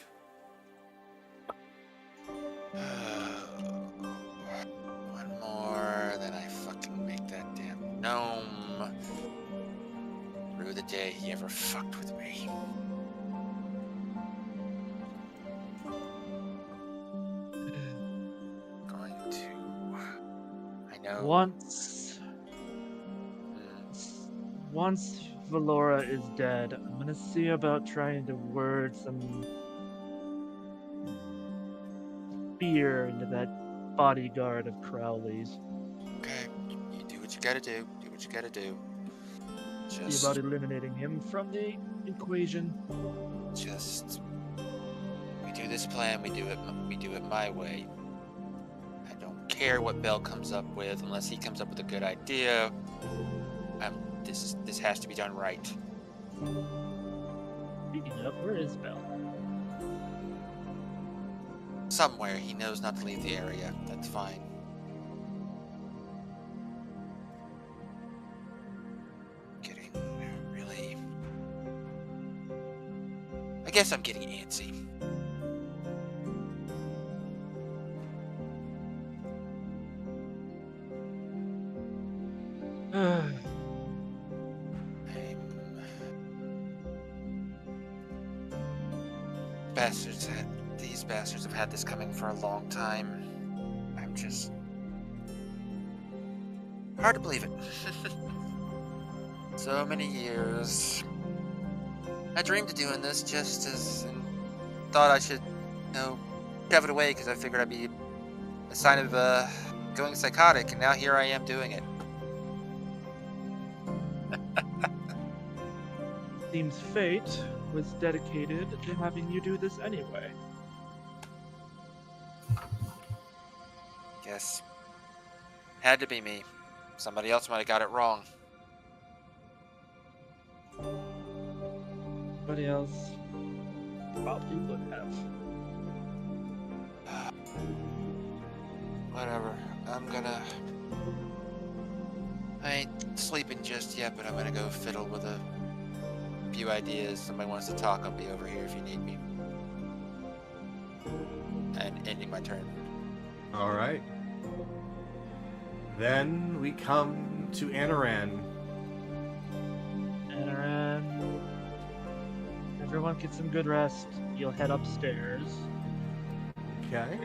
One more, then I fucking make that damn gnome. Through the day he ever fucked with me. Going to. I know. Once Valora is dead, I'm gonna see about trying to word some fear into that bodyguard of Crowley's. Okay, you do what you gotta do. Do what you gotta do. See Just, about eliminating him from the equation. we do this plan. We do it my way. I don't care what Bell comes up with, unless he comes up with a good idea. This has to be done right. Speaking of, where is Bell? Somewhere he knows not to leave the area. That's fine. Getting really. I guess I'm getting antsy. These bastards have had this coming for a long time. I'm just hard to believe it. So many years. I dreamed of doing this and thought I should, shove it away because I figured I'd be a sign of going psychotic, and now here I am doing it. Seems fate was dedicated to having you do this anyway. Guess had to be me. Somebody else might have got it wrong. Somebody else probably would have. Whatever. I ain't sleeping just yet, but I'm gonna go fiddle with a few ideas. Somebody wants to talk, I'll be over here if you need me. And ending my turn. All right. Then we come to Anaran. Anaran, everyone get some good rest. You'll head upstairs. Okay.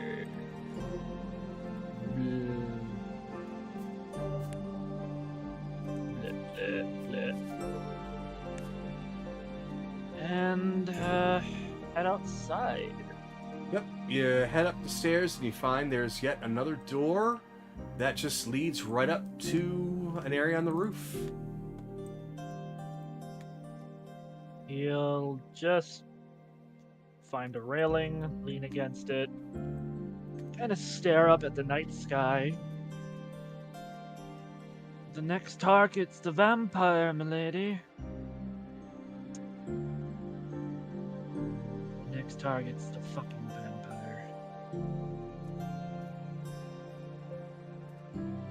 And head outside. Yep. You head up the stairs and you find there's yet another door that just leads right up to an area on the roof. You'll just find a railing, lean against it, kind of stare up at the night sky. The next target's the vampire, milady. Next target's the fucking vampire.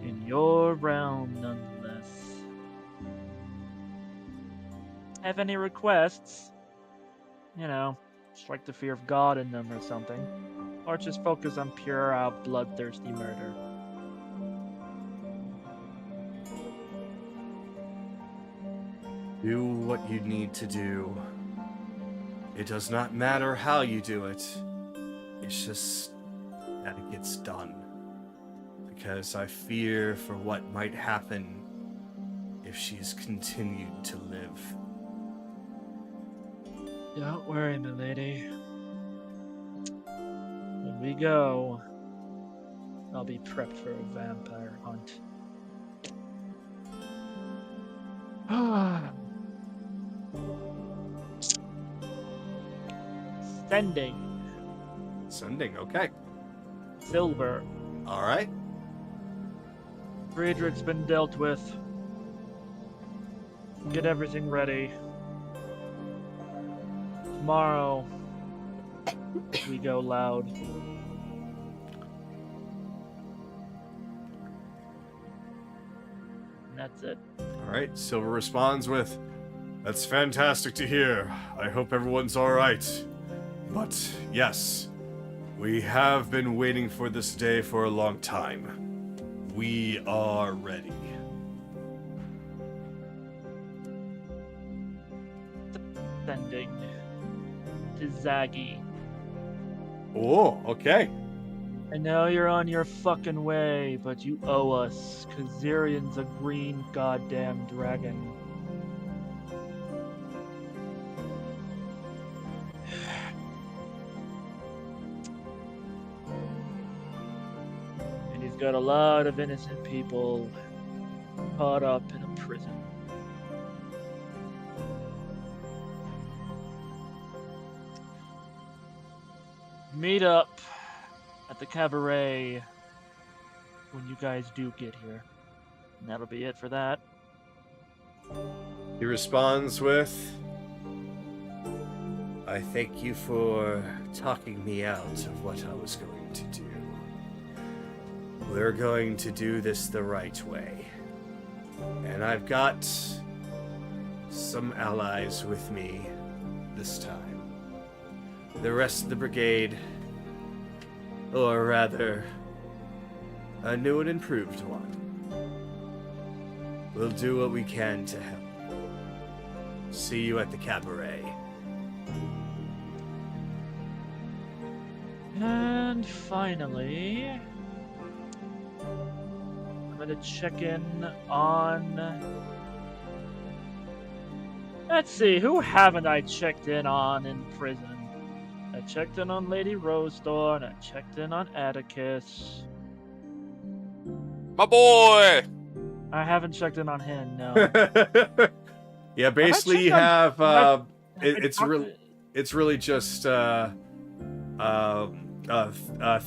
In your realm, nonetheless. Have any requests? Strike the fear of God in them or something. Or just focus on pure, bloodthirsty murder. Do what you need to do. It does not matter how you do it. It's just that it gets done. Because I fear for what might happen if she's continued to live. Don't worry, milady. When we go, I'll be prepped for a vampire hunt. Sending. Sending, okay. Silver. Alright. Friedrich's been dealt with. Get everything ready. Tomorrow, we go loud. And that's it. Alright, Silver responds with, "That's fantastic to hear. I hope everyone's alright. But, yes, we have been waiting for this day for a long time. We are ready." Sending to Zaggy. Oh, okay. I know you're on your fucking way, but you owe us, 'cause Zirion's a green goddamn dragon. And he's got a lot of innocent people caught up in a prison. Meet up at the cabaret when you guys do get here. And that'll be it for that. He responds with, "I thank you for talking me out of what I was going to do. We're going to do this the right way. And I've got some allies with me this time. The rest of the brigade, or rather, a new and improved one. We'll do what we can to help. See you at the cabaret." And finally, I'm gonna check in on... Let's see, who haven't I checked in on in prison? I checked in on Lady Rosethorn, I checked in on Atticus. My boy! I haven't checked in on him, no. Yeah, basically you checked have I it's really just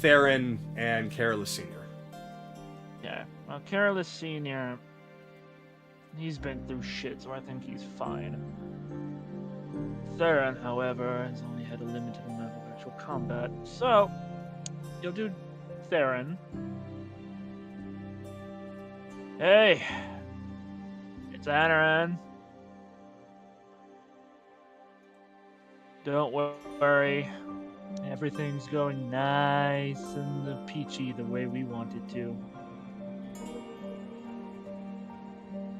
Theron and Carolus Senior. Yeah, well, Carolus Senior, he's been through shit, so I think he's fine. Theron, however, has only had a limited amount of actual combat, so you'll do Theron. Hey, it's Anaran. Don't worry, everything's going nice and peachy the way we want it to.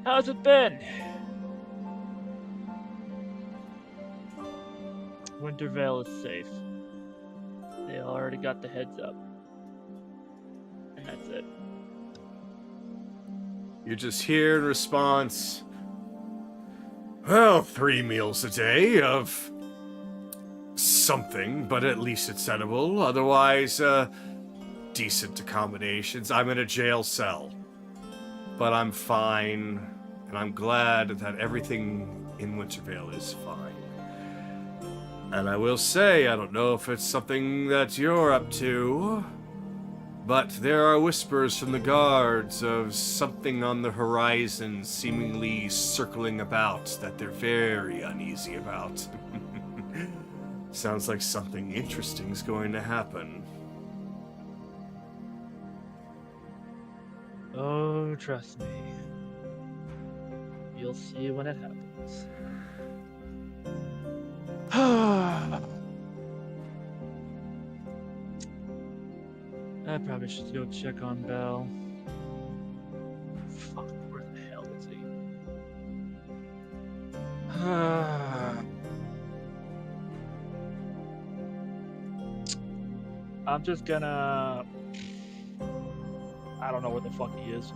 How's it been? Wintervale is safe. They already got the heads up. And that's it. You just hear in response, "Well, 3 meals a day of something, but at least it's edible. Otherwise, decent accommodations. I'm in a jail cell. But I'm fine, and I'm glad that everything in Wintervale is fine. And I will say, I don't know if it's something that you're up to, but there are whispers from the guards of something on the horizon seemingly circling about that they're very uneasy about. Sounds like something interesting's going to happen." Oh, trust me. You'll see when it happens. I probably should go check on Belle. Fuck, where the hell is he? I'm just gonna... I don't know where the fuck he is.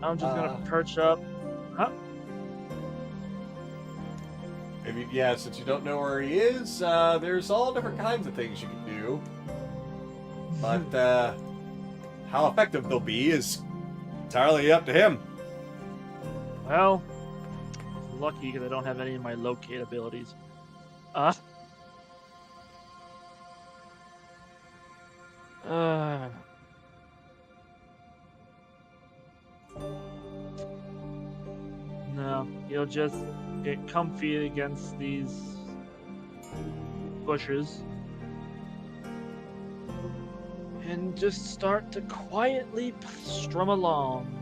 I'm just gonna perch up. Huh? Yeah, since you don't know where he is, there's all different kinds of things you can do. But how effective they'll be is entirely up to him. Well, lucky because I don't have any of my locate abilities. Uh, no, you'll just get comfy against these bushes and just start to quietly strum along.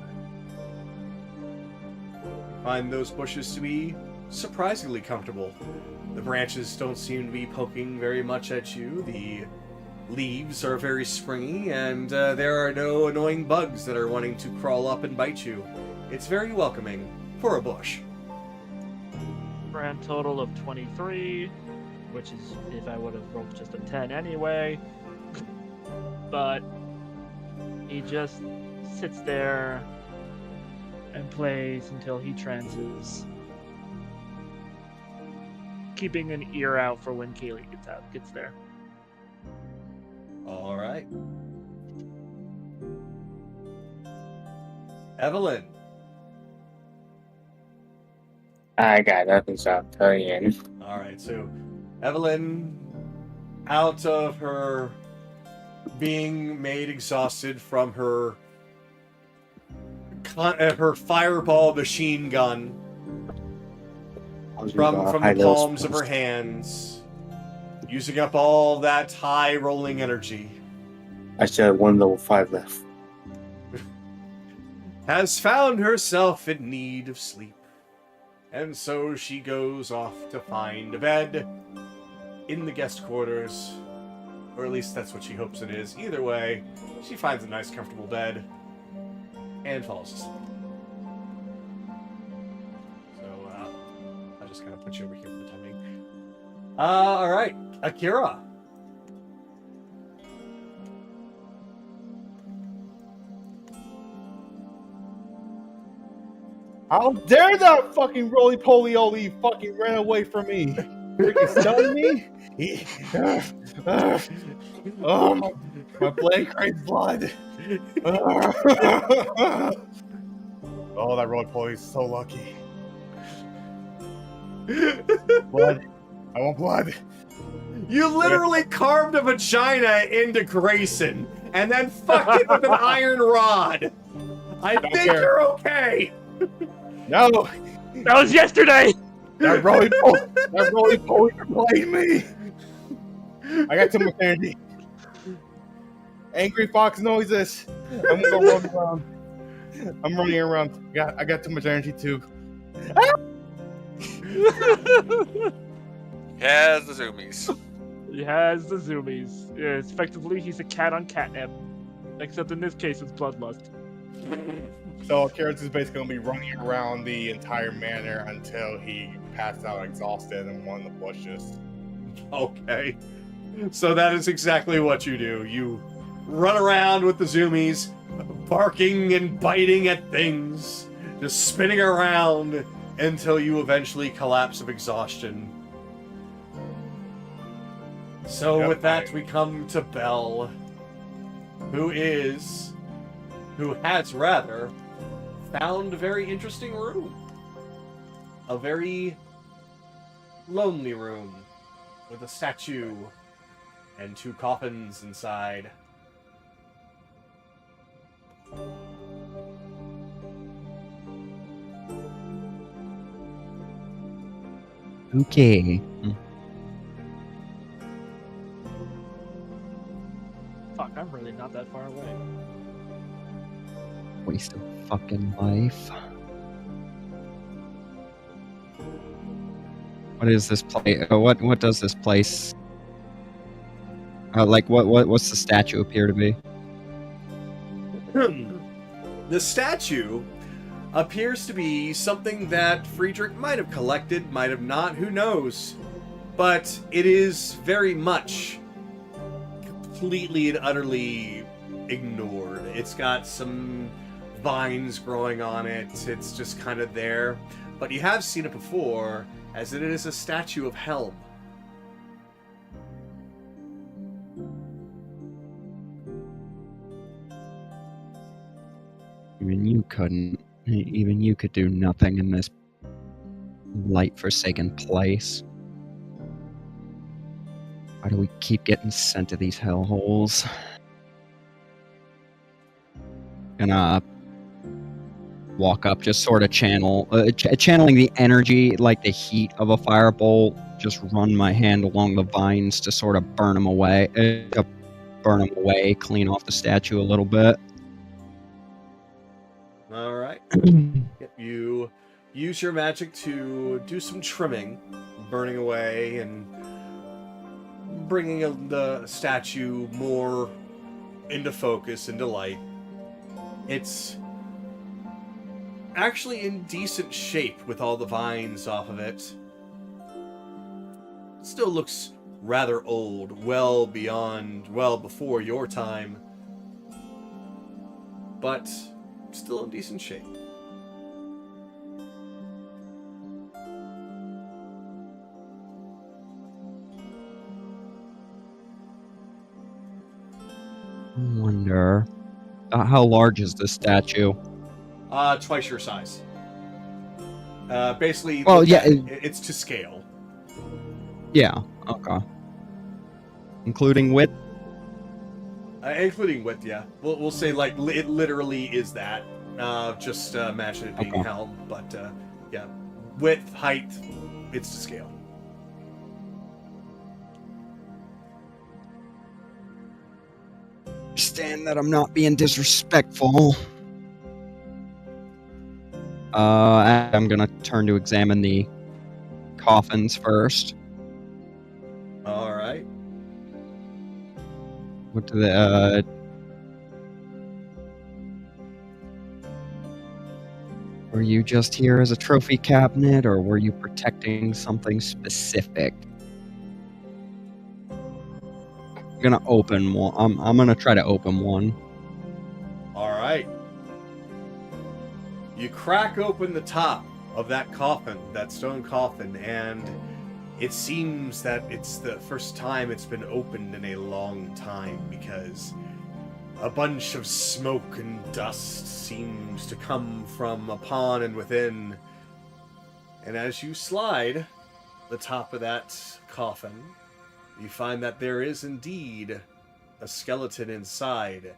Find those bushes to be surprisingly comfortable. The branches don't seem to be poking very much at you. The leaves are very springy, and there are no annoying bugs that are wanting to crawl up and bite you. It's very welcoming for a bush. Grand total of 23, which is if I would have rolled just a 10 anyway. But he just sits there and plays until he trances, keeping an ear out for when Kaylee gets there. All right. Evelyn. I got nothing, so I'm telling you. All right, so Evelyn, out of her being made exhausted from her fireball machine gun, from the palms of her hands, using up all that high rolling energy, I still have one level 5 left. has found herself in need of sleep. And so she goes off to find a bed in the guest quarters, or at least that's what she hopes it is. Either way, she finds a nice comfortable bed and falls asleep. So I'll just kind of put you over here for the timing. All right, Akira. How dare that fucking roly-poly-oly fucking ran away from me? Freaking stunned me? Oh, my blade craves blood. Oh, that roly-poly is so lucky. Blood. I want blood. You literally carved a vagina into Grayson and then fucked it with an iron rod. I Don't think care. you're okay. No, That was yesterday! that roly-poly played me. I got too much energy. Angry fox noises. I'm gonna go run around. I'm running around. I got too much energy too. Has the zoomies. He has the zoomies. Yeah, effectively, he's a cat on catnip. Except in this case, it's bloodlust. So Carrots is basically gonna be running around the entire manor until he passes out exhausted in one of the bushes. Okay. So that is exactly what you do. You run around with the zoomies, barking and biting at things, just spinning around until you eventually collapse of exhaustion. So Yep, with that, we come to Belle, who has rather found a very interesting room. A very lonely room with a statue and 2 coffins inside. Okay. Fuck, I'm really not that far away. Waste of fucking life. What is this place? What does this place? Like what's the statue appear to be? The statue appears to be something that Friedrich might have collected, might have not, who knows. But it is very much completely and utterly ignored. It's got some vines growing on it. It's just kind of there. But you have seen it before, as it is a statue of Helm. Even you couldn't. Even you could do nothing in this light-forsaken place. Why do we keep getting sent to these hellholes? Gonna walk up, just sort of channeling the energy, like the heat of a firebolt. Just run my hand along the vines to sort of burn them away, clean off the statue a little bit. All right. Yep, you use your magic to do some trimming, burning away and bringing the statue more into focus, into light. It's actually in decent shape with all the vines off of it. Still looks rather old, well before your time, but still in decent shape. I wonder, how large is this statue? Twice your size. Basically, Well, yeah, it's to scale. Yeah, okay. Including width? Including width, yeah. We'll say, like, it literally is that. Just imagine it being Okay. held, but, yeah. Width, height, it's to scale. Understand that I'm not being disrespectful. I'm gonna turn to examine the coffins first. Alright. What do the were you just here as a trophy cabinet, or were you protecting something specific? I'm gonna open one. I'm gonna try to open one. Alright. You crack open the top of that coffin, that stone coffin, and it seems that it's the first time it's been opened in a long time, because a bunch of smoke and dust seems to come from upon and within. And as you slide the top of that coffin, you find that there is indeed a skeleton inside.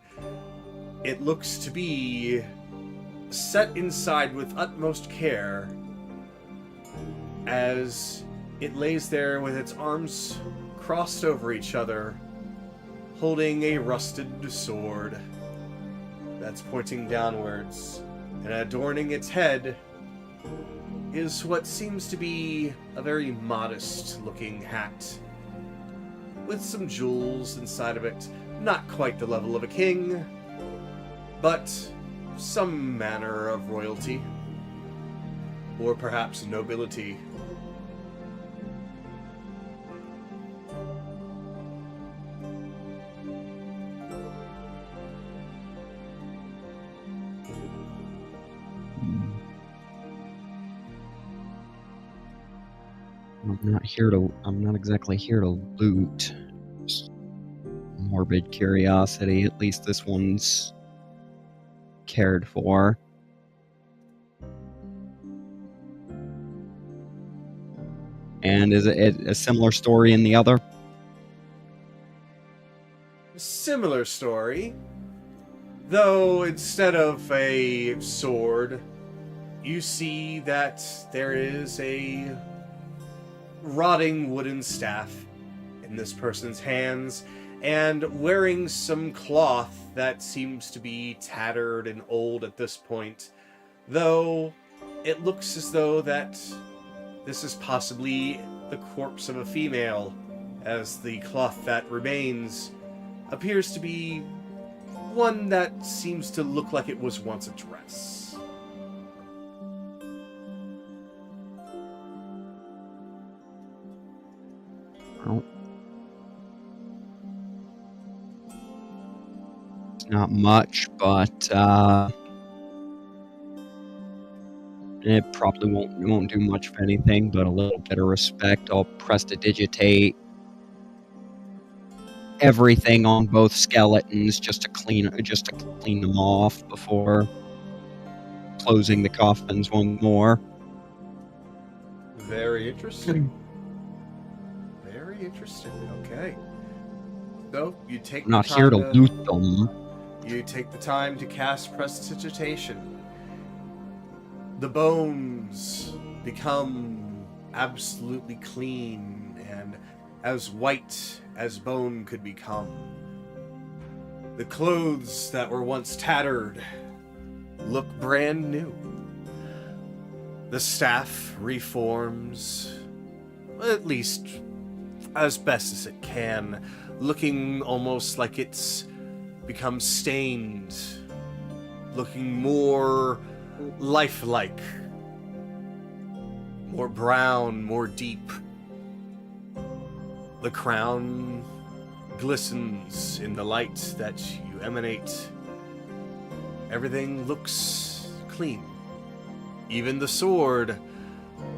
It looks to be set inside with utmost care as it lays there with its arms crossed over each other, holding a rusted sword that's pointing downwards, and adorning its head is what seems to be a very modest-looking hat with some jewels inside of it. Not quite the level of a king, but some manner of royalty, or perhaps nobility. I'm not exactly here to loot. Just morbid curiosity. At least this one's cared for. And is it a similar story in the other? Similar story, though instead of a sword, you see that there is a rotting wooden staff in this person's hands, and wearing some cloth that seems to be tattered and old at this point, though it looks as though that this is possibly the corpse of a female, as the cloth that remains appears to be one that seems to look like it was once a dress. Well, it's not much, but it probably won't do much of anything, but a little bit of respect. I'll prestidigitate everything on both skeletons just to clean them off before closing the coffins one more. Very interesting. Very interesting. Okay. So you take I'm not the here to time loot them. You take the time to cast Prestidigitation. The bones become absolutely clean and as white as bone could become. The clothes that were once tattered look brand new. The staff reforms, at least as best as it can, looking almost like it's become stained, looking more lifelike, more brown, more deep. The crown glistens in the light that you emanate. Everything looks clean. Even the sword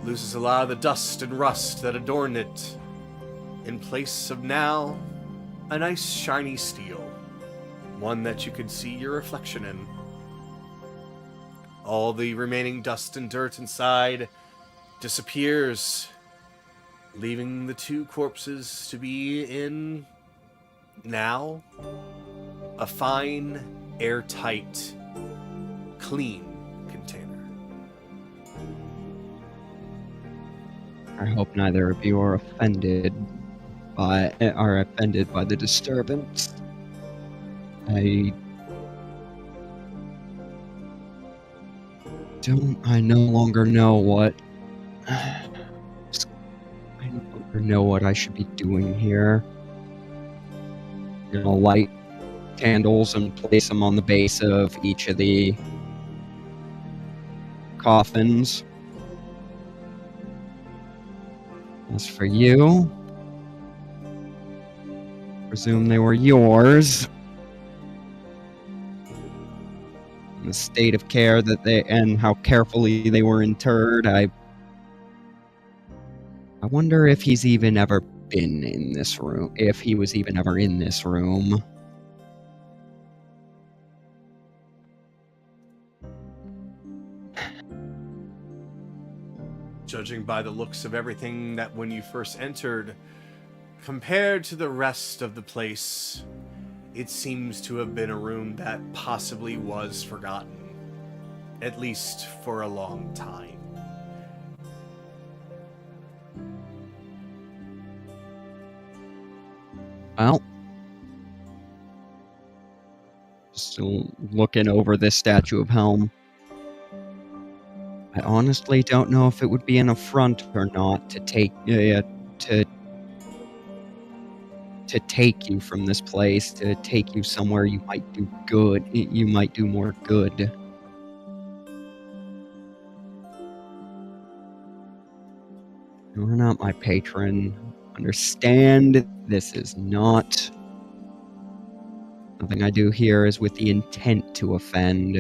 loses a lot of the dust and rust that adorned it, in place of now a nice shiny steel, one that you can see your reflection in. All the remaining dust and dirt inside disappears, leaving the two corpses to be in, now, a fine, airtight, clean container. I hope neither of you are offended by the disturbance. I no longer know what I should be doing here. Light candles and place them on the base of each of the coffins. As for you, presume they were yours. In the state of care and how carefully they were interred, I wonder if he's even ever been in this room, if he was even ever in this room. Judging by the looks of everything that when you first entered, compared to the rest of the place, it seems to have been a room that possibly was forgotten, at least for a long time. Well, still looking over this statue of Helm. I honestly don't know if it would be an affront or not to take you from this place, to take you somewhere you might do good. You might do more good. You're not my patron. Understand, this is not. Nothing I do here is with the intent to offend.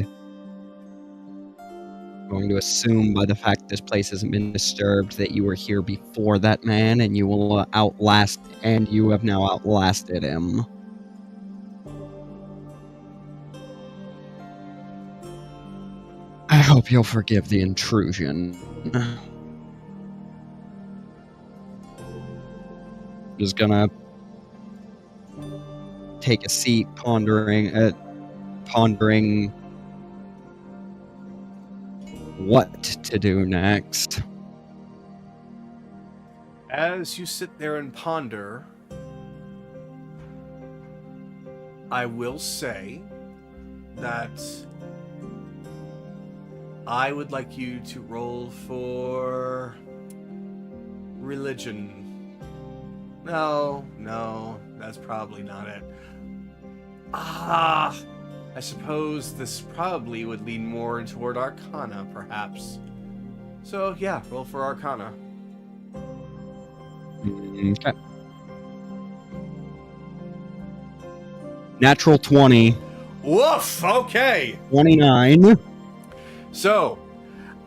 I'm going to assume by the fact this place hasn't been disturbed that you were here before that man, and you will you have now outlasted him. I hope you'll forgive the intrusion. Just gonna take a seat, pondering what to do next. As you sit there and ponder, I will say that I would like you to roll for religion. No, that's probably not it. I suppose this probably would lean more toward Arcana, perhaps. So, yeah, roll for Arcana. Okay. Natural 20. Woof! Okay! 29. So,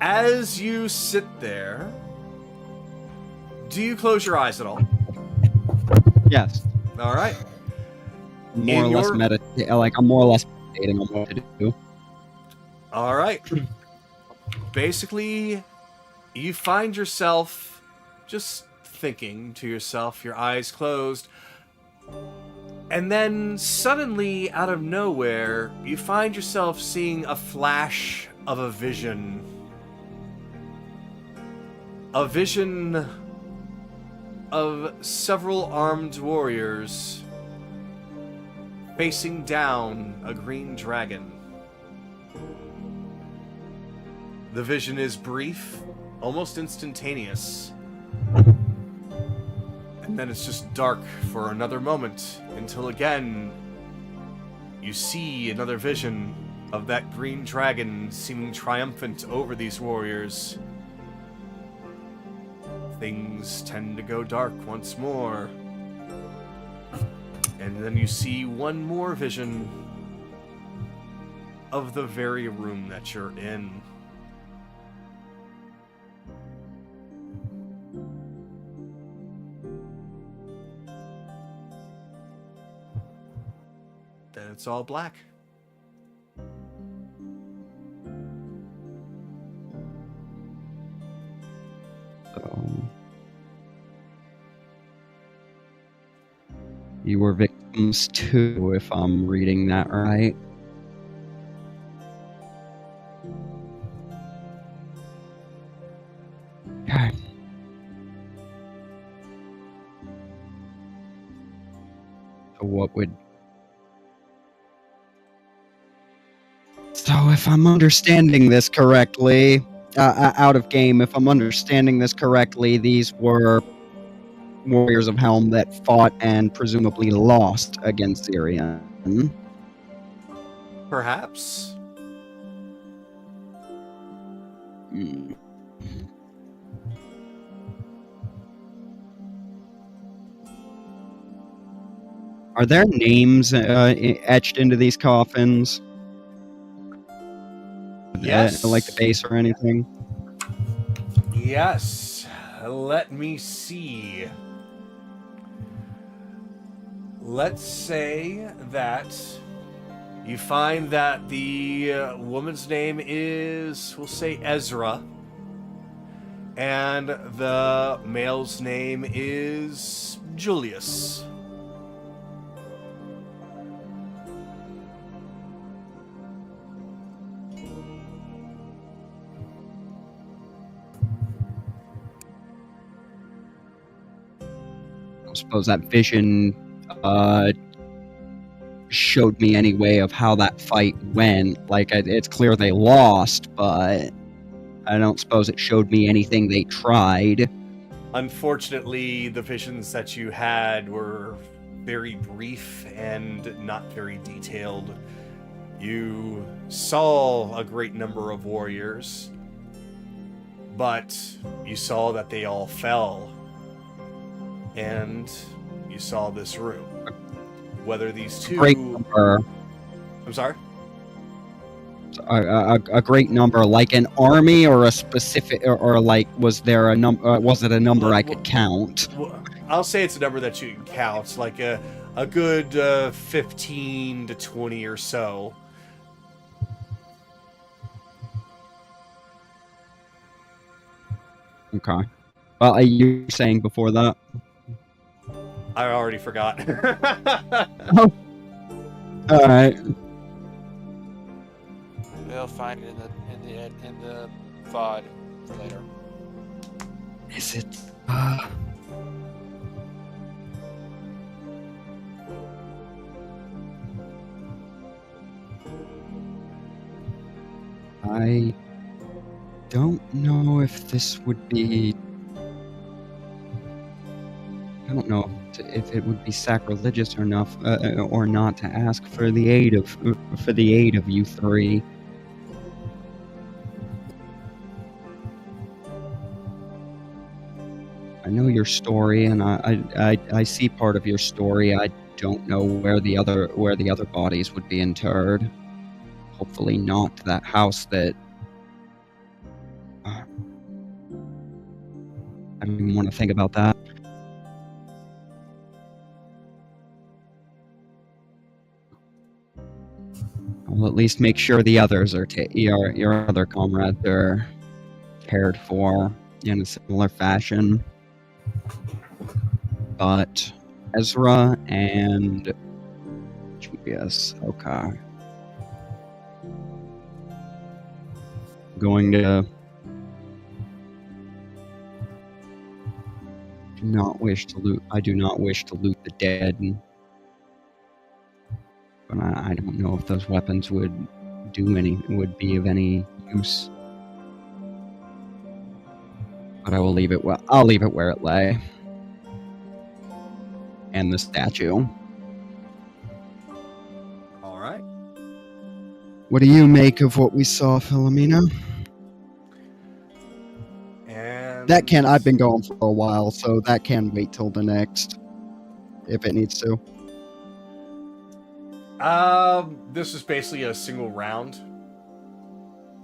as you sit there, do you close your eyes at all? Yes. All right. More or less I'm more or less meditating on what to do. All right. Basically, you find yourself just thinking to yourself, your eyes closed, And then, suddenly, out of nowhere, you find yourself seeing a flash of a vision. A vision of several armed warriors facing down a green dragon. The vision is brief, almost instantaneous. And then it's just dark for another moment, until again, you see another vision of that green dragon seeming triumphant over these warriors. Things tend to go dark once more. And then you see one more vision of the very room that you're in. Then it's all black. You were victims too, if I'm reading that right. Okay. So what would... So if I'm understanding this correctly, out of game, if I'm understanding this correctly, these were warriors of Helm that fought and presumably lost against Zidoria. Perhaps. Hmm. Are there names etched into these coffins? Yes. Like the base or anything? Yes. Let me see. Let's say that you find that the woman's name is, we'll say, Ezra. And the male's name is Julius. I suppose that vision showed me any way of how that fight went. Like, it's clear they lost, but I don't suppose it showed me anything they tried. Unfortunately, the visions that you had were very brief and not very detailed. You saw a great number of warriors, but you saw that they all fell. And you saw this room. Whether these two... Great number. I'm sorry? A great number, like an army, or a specific, or like, was there a number? Was it a number I could count? I'll say it's a number that you can count, like a good 15 to 20 or so. Okay. Well, you were saying before that? I already forgot. Oh. All right. They'll find it in the VOD later. Is it? I don't know if this would be. I don't know if it would be sacrilegious or not to ask for the aid of you three. I know your story, and I see part of your story. I don't know where the other bodies would be interred. Hopefully not that house that. I don't even want to think about that. I'll at least make sure the others are your other comrades are cared for in a similar fashion. But Ezra and GPS. Okay. Going to do not wish to loot. I do not wish to loot the dead. But I don't know if those weapons would be of any use. But I will leave it. Well, I'll leave it where it lay. And the statue. All right. What do you make of what we saw, Philomena? And That can. I've been going for a while, so that can wait till the next, if it needs to. This is basically a single round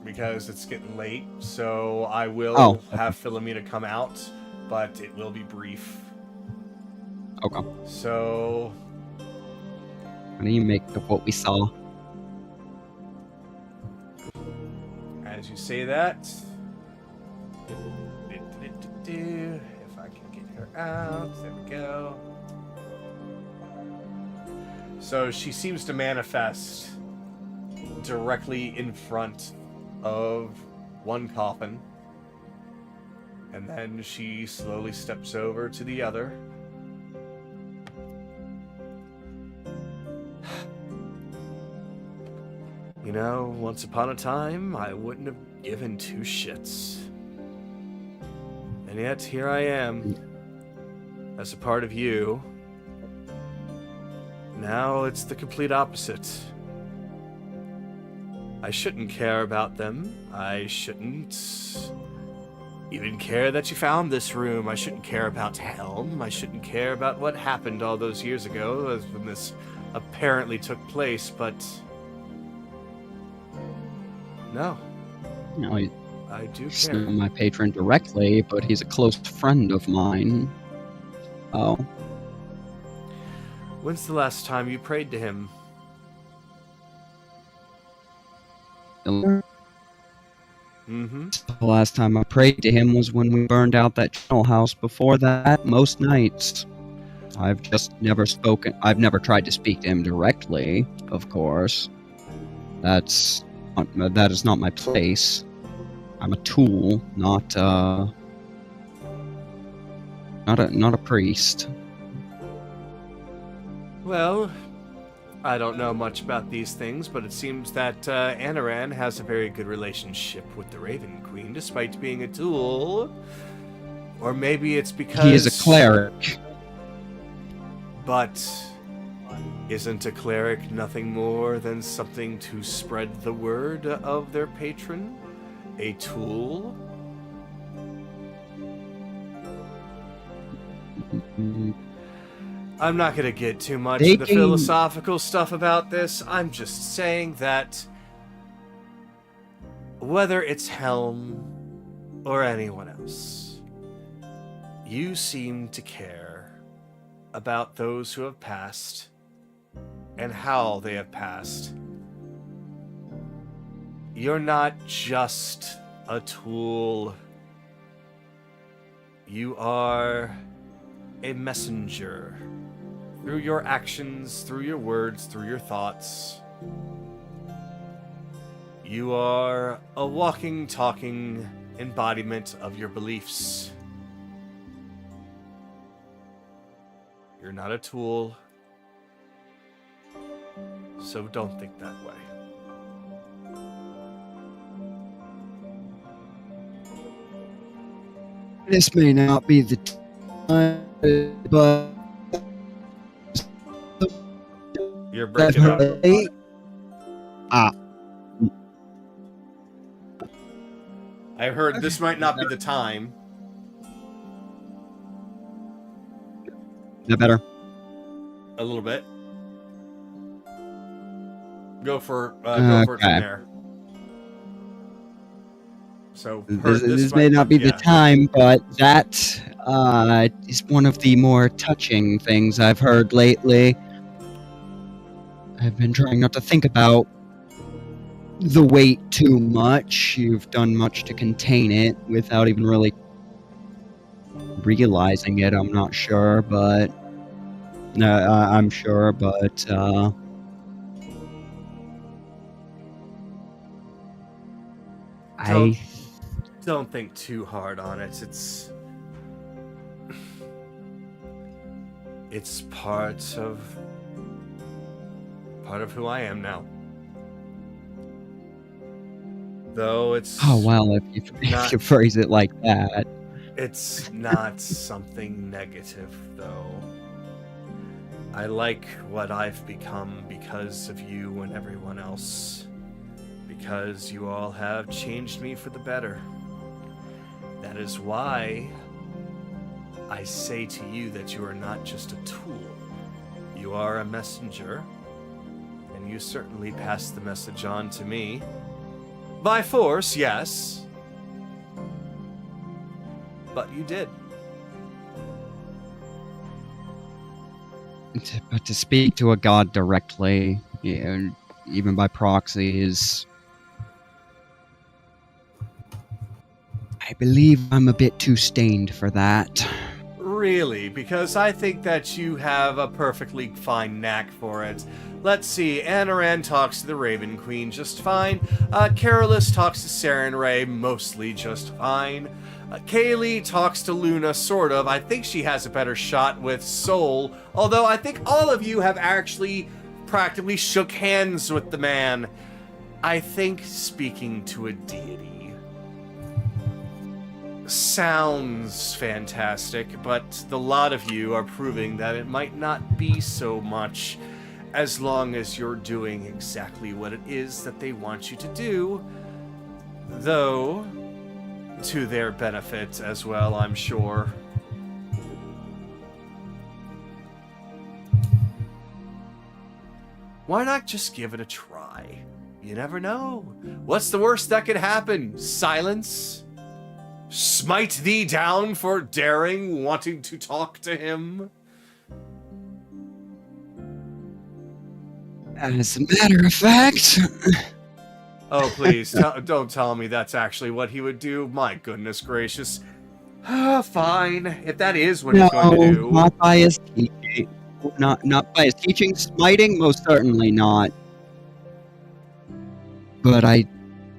because it's getting late. So I will have Philomena come out, but it will be brief. Okay. So, What do you make of what we saw? as you say that, if I can get her out, there we go. So she seems to manifest directly in front of one coffin, and then she slowly steps over to the other. You know, once upon a time, I wouldn't have given two shits. And yet, here I am, as a part of you. Now it's the complete opposite. I shouldn't care about them. I shouldn't even care that you found this room. I shouldn't care about Helm. I shouldn't care about what happened all those years ago when this apparently took place, but... No. No, I do he's care. not my patron directly, but he's a close friend of mine. Oh. When's the last time you prayed to him? Mm-hmm. The last time I prayed to him was when we burned out that channel house. Before that, most nights. I've just never spoken. I've never tried to speak to him directly, of course. That is not my place. I'm a tool, not a priest. Well, I don't know much about these things, but it seems that Anaran has a very good relationship with the Raven Queen, despite being a tool. Or maybe it's because... He is a cleric. But isn't a cleric nothing more than something to spread the word of their patron? A tool? I'm not going to get too much into the philosophical stuff about this. I'm just saying that whether it's Helm or anyone else, you seem to care about those who have passed and how they have passed. You're not just a tool. You are a messenger. Through your actions, through your words, through your thoughts. You are a walking, talking embodiment of your beliefs. You're not a tool. So don't think that way. This may not be the time, but You're breaking up. I heard this might not be the time. Is that better? A little bit. Go for it from there. So This may not be the time, but that is one of the more touching things I've heard lately. I've been trying not to think about the weight too much. You've done much to contain it without even really realizing it. I'm not sure, but I'm sure, but Don't think too hard on it. It's part of who I am now. Though it's Oh well, if you phrase it like that. It's not something negative, though. I like what I've become because of you and everyone else. Because you all have changed me for the better. That is why I say to you that you are not just a tool. You are a messenger, and you certainly passed the message on to me. By force, yes. But you did. But to speak to a god directly, even by proxy, is... I believe I'm a bit too stained for that. Really? Because I think that you have a perfectly fine knack for it. Let's see, Anaran talks to the Raven Queen just fine. Carolus talks to Sarenrae mostly just fine. Kaylee talks to Luna, sort of. I think she has a better shot with Soul, although I think all of you have actually practically shook hands with the man. I think speaking to a deity sounds fantastic, but the lot of you are proving that it might not be so much as long as you're doing exactly what it is that they want you to do, though to their benefit as well, I'm sure. Why not just give it a try? You never know. What's the worst that could happen? Silence? Smite thee down for daring, wanting to talk to him? As a matter of fact... Oh, please, don't tell me that's actually what he would do. My goodness gracious. Fine, if that is what he's going to do. Not by his teaching. Not by his teaching. Smiting, most certainly not. But I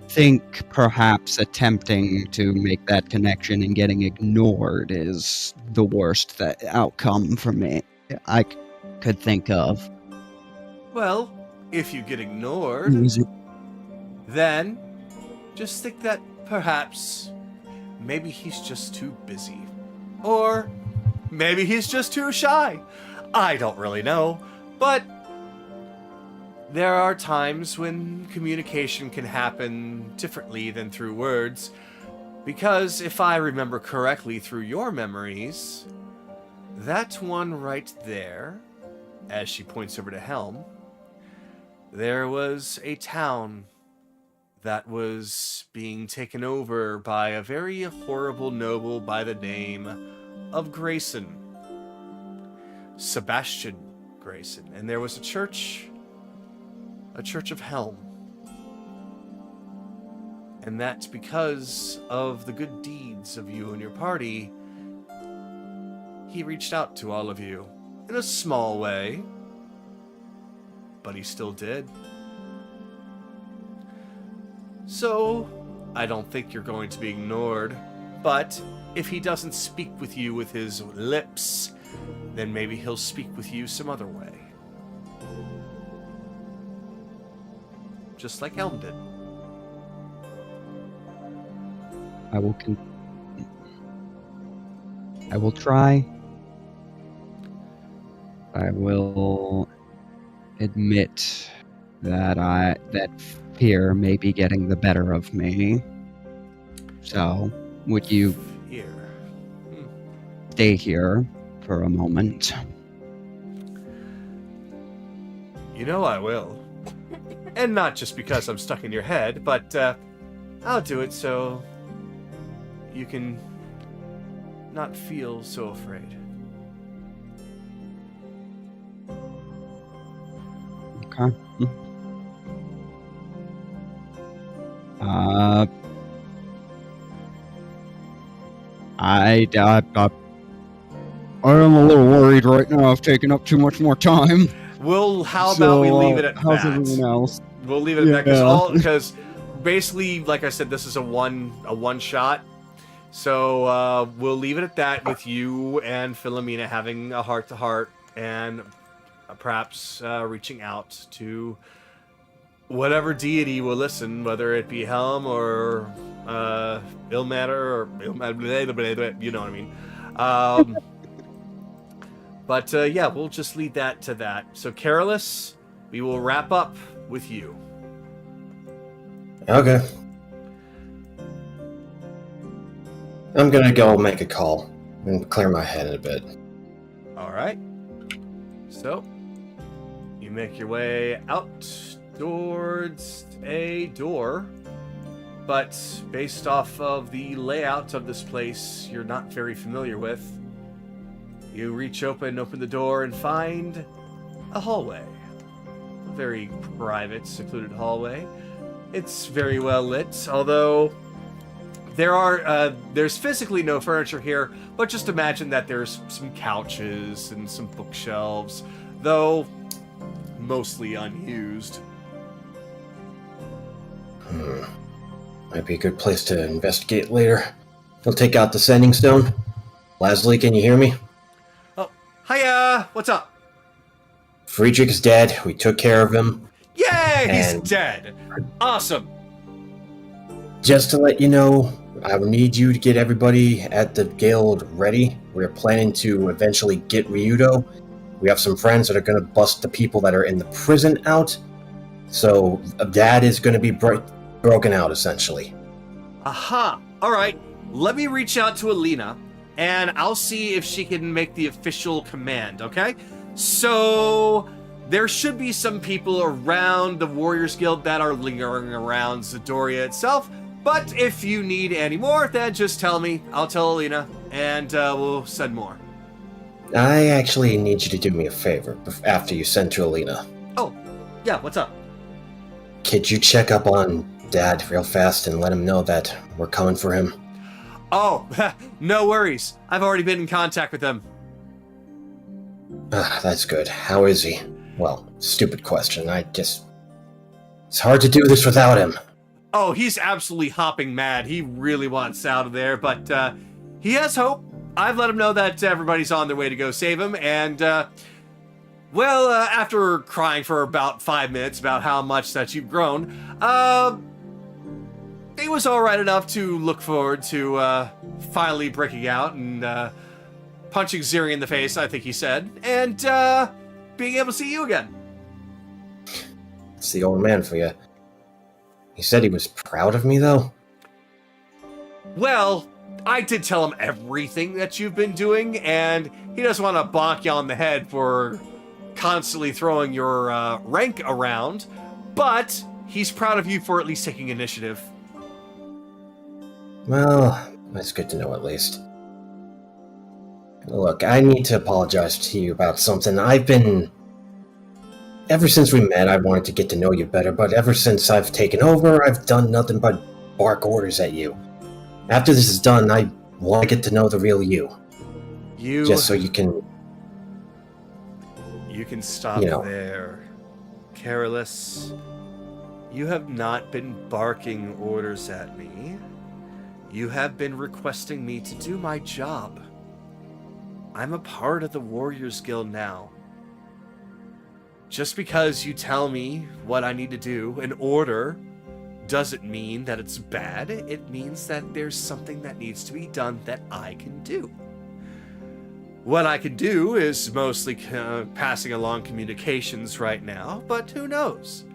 think perhaps attempting to make that connection and getting ignored is the worst outcome for me I could think of. Well, if you get ignored, then just think that perhaps maybe he's just too busy. Or maybe he's just too shy. I don't really know, but there are times when communication can happen differently than through words, because if I remember correctly through your memories, that one right there, as she points over to Helm, there was a town that was being taken over by a very horrible noble by the name of Grayson. Sebastian Grayson. And there was a church of Helm. And that's because of the good deeds of you and your party. He reached out to all of you in a small way, but he still did. So, I don't think you're going to be ignored, but if he doesn't speak with you with his lips, then maybe he'll speak with you some other way. Just like Helm did. I will try. I will admit that fear may be getting the better of me. So, would you stay here for a moment? You know I will. And not just because I'm stuck in your head, but I'll do it so you can not feel so afraid. Okay. I'm a little worried right now. I've taken up too much more time. Well, how about we leave it at how's that? everyone else? We'll leave it at that because basically, like I said, this is a one shot. So we'll leave it at that with you and Philomena having a heart-to-heart and perhaps reaching out to whatever deity will listen, whether it be Helm or Ilmater or you know what I mean. But yeah, we'll just leave that to that. So Carolus, we will wrap up with you. Okay. I'm gonna go make a call and clear my head a bit. All right. So you make your way out towards a door, but based off of the layout of this place you're not very familiar with, you open the door and find a hallway. A very private, secluded hallway. It's very well lit, although there's physically no furniture here, but just imagine that there's some couches and some bookshelves, though mostly unused. Might be a good place to investigate later. I'll take out the sending stone. Leslie, can you hear me? Oh, hiya! What's up? Friedrich is dead. We took care of him. Yay! He's And- dead! Awesome! Just to let you know, I will need you to get everybody at the guild ready. We're planning to eventually get Ryudo. We have some friends that are going to bust the people that are in the prison out. So that is going to be broken out, essentially. Aha! Alright, let me reach out to Alina, and I'll see if she can make the official command, okay? So, there should be some people around the Warriors Guild that are lingering around Zidoria itself, but if you need any more, then just tell me. I'll tell Alina, and we'll send more. I actually need you to do me a favor after you send to Alina. Oh, yeah, what's up? Could you check up on Dad real fast and let him know that we're coming for him? Oh, no worries. I've already been in contact with them. That's good. How is he? Well, stupid question. It's hard to do this without him. Oh, he's absolutely hopping mad. He really wants out of there, but he has hope. I've let him know that everybody's on their way to go save him, and, after crying for about 5 minutes about how much that you've grown, he was alright enough to look forward to finally breaking out and punching Ziri in the face, I think he said, and being able to see you again. It's the old man for you. He said he was proud of me, though? Well, I did tell him everything that you've been doing, and he doesn't want to bonk you on the head for constantly throwing your rank around, but he's proud of you for at least taking initiative. Well, that's good to know at least. Look, I need to apologize to you about something. Ever since we met, I wanted to get to know you better, but ever since I've taken over, I've done nothing but bark orders at you. After this is done, I want to get to know the real you. Just so you can... You can stop there. Careless. You have not been barking orders at me. You have been requesting me to do my job. I'm a part of the Warriors Guild now. Just because you tell me what I need to do, an order, doesn't mean that it's bad. It means that there's something that needs to be done that I can do. What I can do is mostly passing along communications right now, but who knows?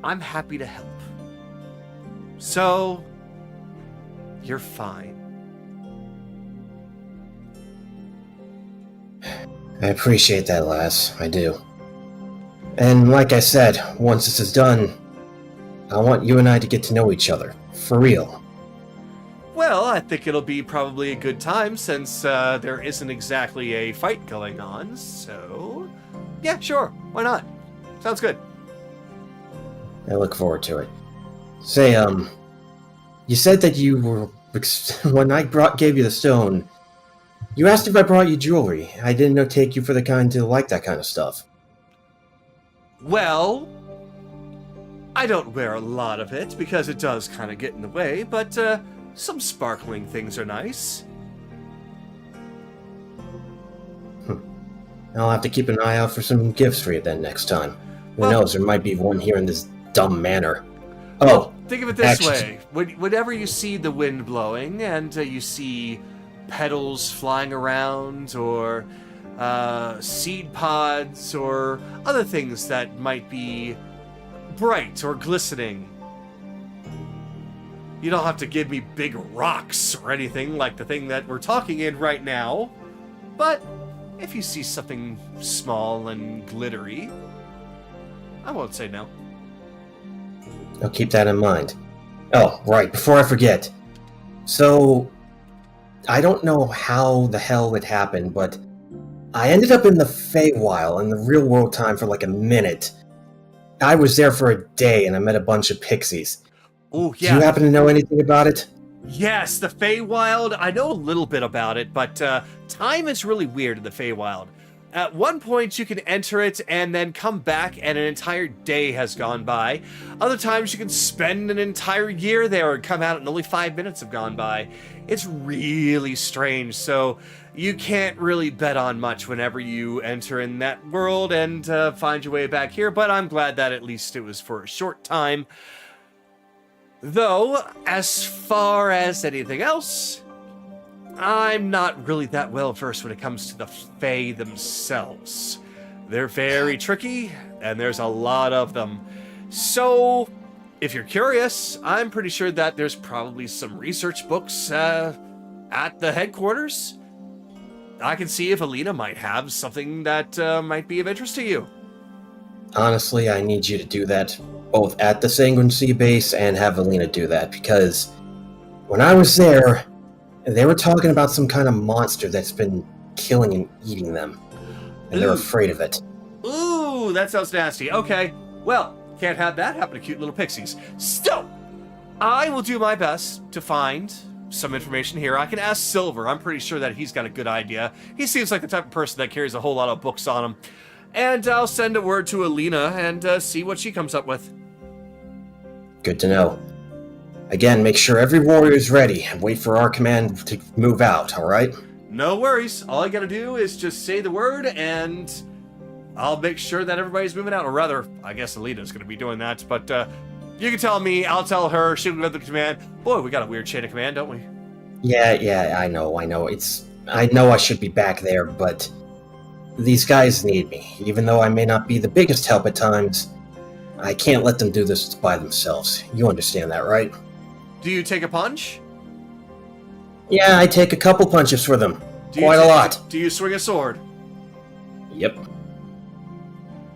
I'm happy to help. So, you're fine. I appreciate that, lass. I do. And like I said, once this is done, I want you and I to get to know each other. For real. Well, I think it'll be probably a good time since there isn't exactly a fight going on, so... Yeah, sure. Why not? Sounds good. I look forward to it. Say, you said that you were... When I gave you the stone, you asked if I brought you jewelry. I didn't take you for the kind to like that kind of stuff. Well, I don't wear a lot of it because it does kind of get in the way, but some sparkling things are nice. I'll have to keep an eye out for some gifts for you then next time. Who Well- knows, there might be one here in this dumb manor. Well, think of it this actually- way. Whenever you see the wind blowing and you see petals flying around or seed pods or other things that might be bright or glistening, you don't have to give me big rocks or anything like the thing that we're talking in right now. But if you see something small and glittery, I won't say no. I'll keep that in mind. Oh, right, before I forget. So, I don't know how the hell it happened, but I ended up in the Feywild in the real world time for like a minute. I was there for a day and I met a bunch of pixies. Oh, Do you happen to know anything about it? Yes, the Feywild. I know a little bit about it, but time is really weird in the Feywild. At one point, you can enter it and then come back, and an entire day has gone by. Other times, you can spend an entire year there and come out, and only 5 minutes have gone by. It's really strange, so you can't really bet on much whenever you enter in that world and find your way back here, but I'm glad that at least it was for a short time. Though, as far as anything else, I'm not really that well versed when it comes to the Fae themselves. They're very tricky, and there's a lot of them. So, if you're curious, I'm pretty sure that there's probably some research books at the headquarters. I can see if Alina might have something that might be of interest to you. Honestly, I need you to do that both at the Sanguine Sea base and have Alina do that, because when I was there, they were talking about some kind of monster that's been killing and eating them, and they're Ooh. afraid of it. Ooh, that sounds nasty. Okay, well, can't have that happen to cute little pixies. So, I will do my best to find some information here. I can ask Silver. I'm pretty sure that he's got a good idea. He seems like the type of person that carries a whole lot of books on him. And I'll send a word to Alina and see what she comes up with. Good to know. Again, make sure every warrior is ready and wait for our command to move out, alright? No worries. All I gotta do is just say the word and I'll make sure that everybody's moving out. Or rather, I guess Alina's gonna be doing that. But you can tell me, I'll tell her, she'll give the command. Boy, we got a weird chain of command, don't we? Yeah, I know. I know I should be back there, but these guys need me. Even though I may not be the biggest help at times, I can't let them do this by themselves. You understand that, right? Do you take a punch? Yeah, I take a couple punches for them. Do you Quite a lot. Do you swing a sword? Yep.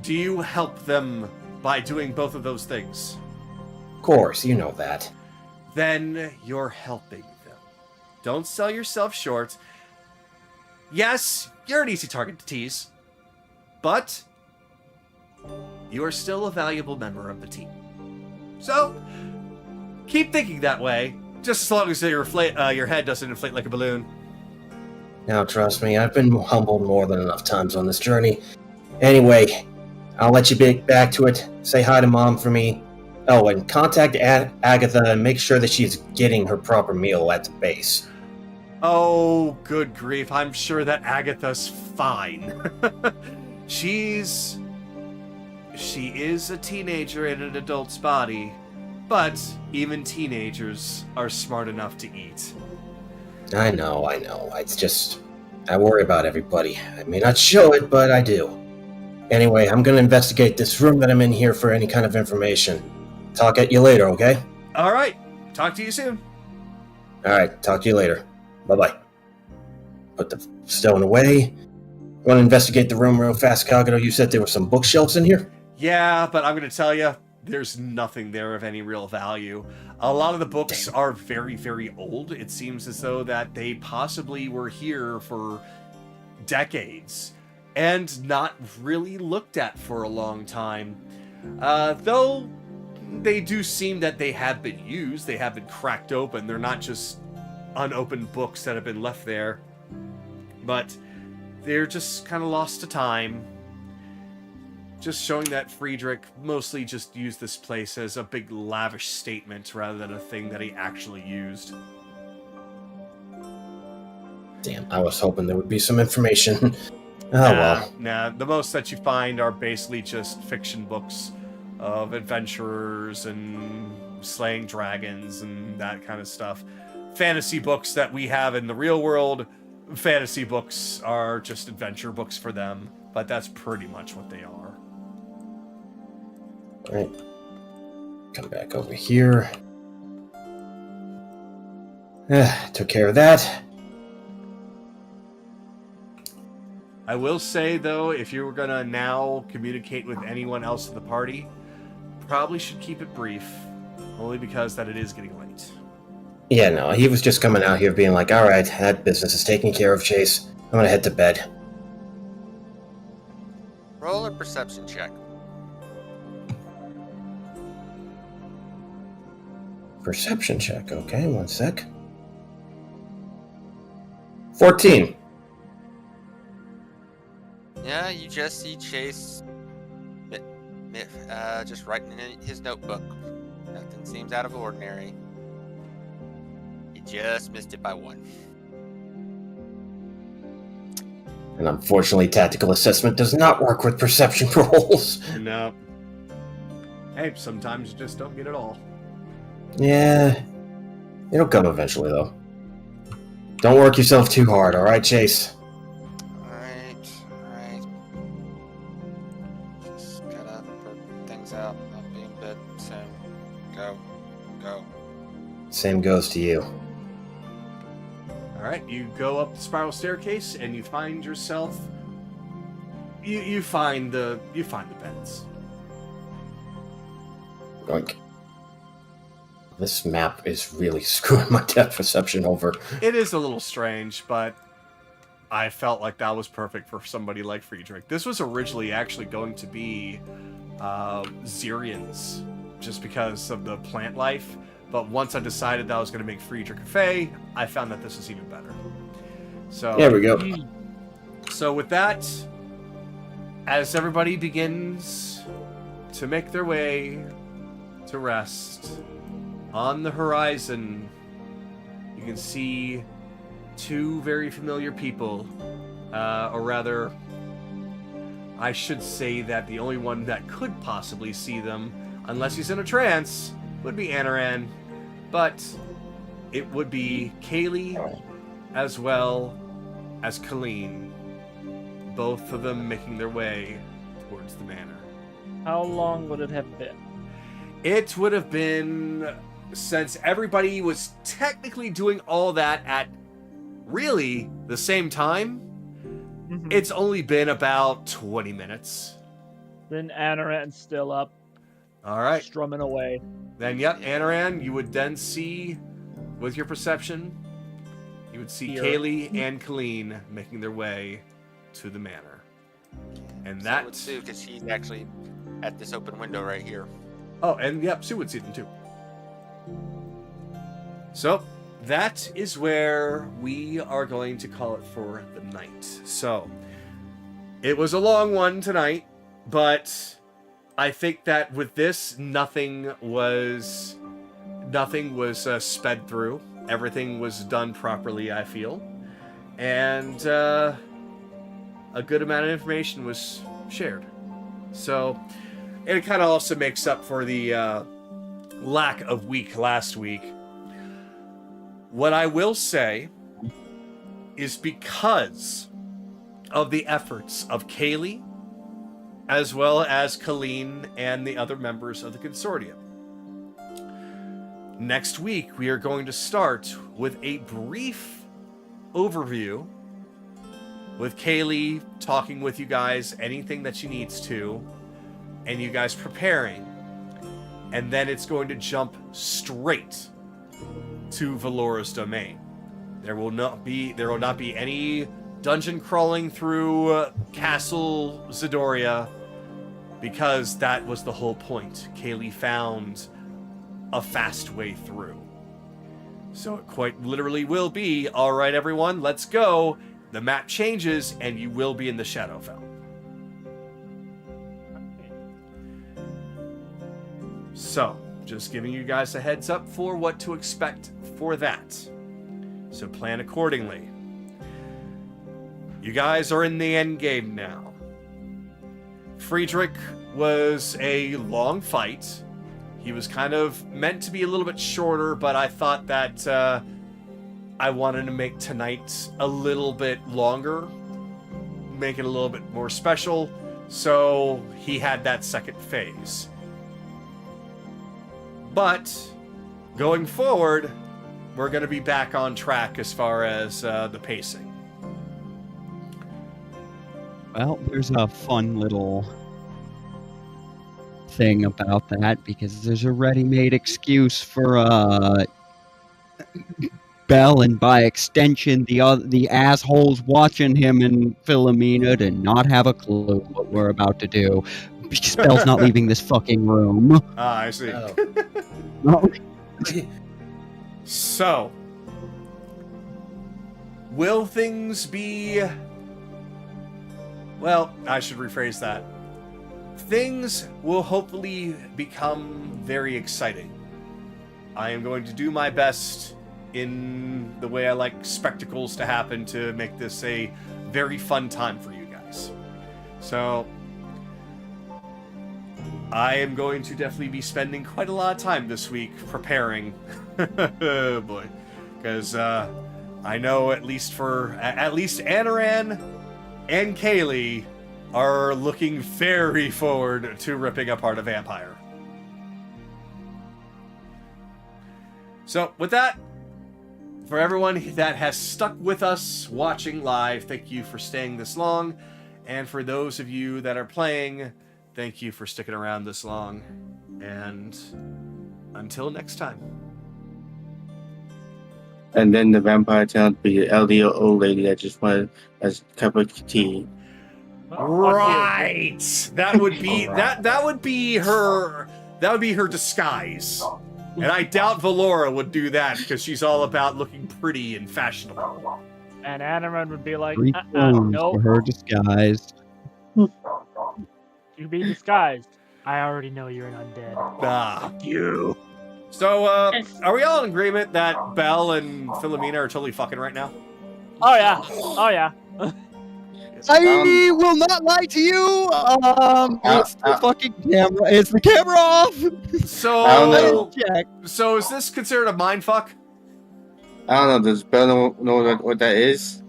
Do you help them by doing both of those things? Of course, you know that. Then you're helping them. Don't sell yourself short. Yes, you're an easy target to tease, but you are still a valuable member of the team. So, keep thinking that way, just as long as your head doesn't inflate like a balloon. Now, trust me, I've been humbled more than enough times on this journey. Anyway, I'll let you get back to it. Say hi to Mom for me. Oh, and contact Agatha and make sure that she's getting her proper meal at the base. Oh, good grief, I'm sure that Agatha's fine. She is a teenager in an adult's body, but even teenagers are smart enough to eat. I know. It's just, I worry about everybody. I may not show it, but I do. Anyway, I'm gonna investigate this room that I'm in here for any kind of information. Talk at you later, okay? Alright, talk to you soon. Alright, talk to you later. Bye-bye. Put the stone away. Want to investigate the room real fast, Kagero? You said there were some bookshelves in here? Yeah, but I'm gonna tell you, there's nothing there of any real value. A lot of the books are very, very old. It seems as though that they possibly were here for decades and not really looked at for a long time. Though they do seem that they have been used, they have been cracked open. They're not just unopened books that have been left there. But they're just kind of lost to time. just showing that Friedrich mostly just used this place as a big lavish statement rather than a thing that he actually used. Damn, I was hoping there would be some information. Well. Nah, the most that you find are basically just fiction books of adventurers and slaying dragons and that kind of stuff. Fantasy books that we have in the real world, fantasy books are just adventure books for them, but that's pretty much what they are. Alright. Come back over here. Took care of that. I will say, though, if you were going to now communicate with anyone else in the party, probably should keep it brief, only because that it is getting late. Yeah, no, he was just coming out here being like, alright, that business is taken care of, Chase. I'm gonna head to bed. Roll a perception check. Perception check, okay, one sec. 14. Yeah, you just see Chase just writing in his notebook. Nothing seems out of ordinary. He just missed it by 1. And unfortunately, tactical assessment does not work with perception rolls. No. Hey, sometimes you just don't get it all. Yeah, it'll come eventually, though. Don't work yourself too hard, alright, Chase? Alright. Just gotta put things out. I'll be in bed soon. Go. Same goes to you. Alright, you go up the spiral staircase and you find yourself... You find the beds. Like, this map is really screwing my depth perception over. It is a little strange, but I felt like that was perfect for somebody like Friedrich. This was originally actually going to be Zirians, just because of the plant life. But once I decided that I was going to make Friedrich a Fae, I found that this was even better. So There we go. So with that, as everybody begins to make their way to rest, on the horizon, you can see 2 very familiar people, or rather, I should say that the only one that could possibly see them, unless he's in a trance, would be Anaran, but it would be Kaylee as well as Colleen, both of them making their way towards the manor. How long would it have been? It would have been, since everybody was technically doing all that at really the same time, it's only been about 20 minutes. Then Anaran's still up, All right. strumming away. Then, yep, Anaran, you would then see, with your perception, you would see Here. Kaylee and Colleen making their way to the manor. And So that... would Sue, because she's actually at this open window right here. Oh, and yep, Sue would see them too. So, that is where we are going to call it for the night. So, it was a long one tonight, but I think that with this, nothing was sped through. Everything was done properly, I feel. And a good amount of information was shared. So, and it kind of also makes up for the lack of week last week. What I will say is because of the efforts of Kaylee, as well as Colleen and the other members of the consortium, next week we are going to start with a brief overview with Kaylee talking with you guys anything that she needs to, and you guys preparing, and then it's going to jump straight to Valora's domain. There will not be any dungeon crawling through Castle Zidoria, because that was the whole point. Kaylee found a fast way through. So it quite literally will be, all right, everyone, let's go. The map changes, and you will be in the Shadowfell. So, just giving you guys a heads up for what to expect for that. So plan accordingly. You guys are in the end game now. Friedrich was a long fight. He was kind of meant to be a little bit shorter, but I thought that I wanted to make tonight a little bit longer, make it a little bit more special, so he had that second phase. But going forward, we're going to be back on track as far as the pacing. Well, there's a fun little thing about that because there's a ready-made excuse for Bell and by extension the assholes watching him and Philomena to not have a clue what we're about to do because Bell's not leaving this fucking room. Ah, I see. Oh. No. So, will things be... Well, I should rephrase that. Things will hopefully become very exciting. I am going to do my best in the way I like spectacles to happen to make this a very fun time for you guys. So, I am going to definitely be spending quite a lot of time this week preparing. Oh boy. Because I know at least Anaran and Kaylee are looking very forward to ripping apart a vampire. So, with that, for everyone that has stuck with us watching live, thank you for staying this long. And for those of you that are playing, thank you for sticking around this long. And until next time. And then the vampire turned out to be the elderly old lady that just wanted a cup of tea. Right. That would be that would be her disguise. And I doubt Valora would do that because she's all about looking pretty and fashionable. And Anaran would be like, 3 stones no, for her disguise. you be disguised. I already know you're an undead. Ah. You. So, are we all in agreement that Belle and Philomena are totally fucking right now? Oh yeah. Oh yeah. I will not lie to you. It's the fucking camera. Is the camera off? So, Check. so is this considered a mind fuck? I don't know. Does Bell know what that is?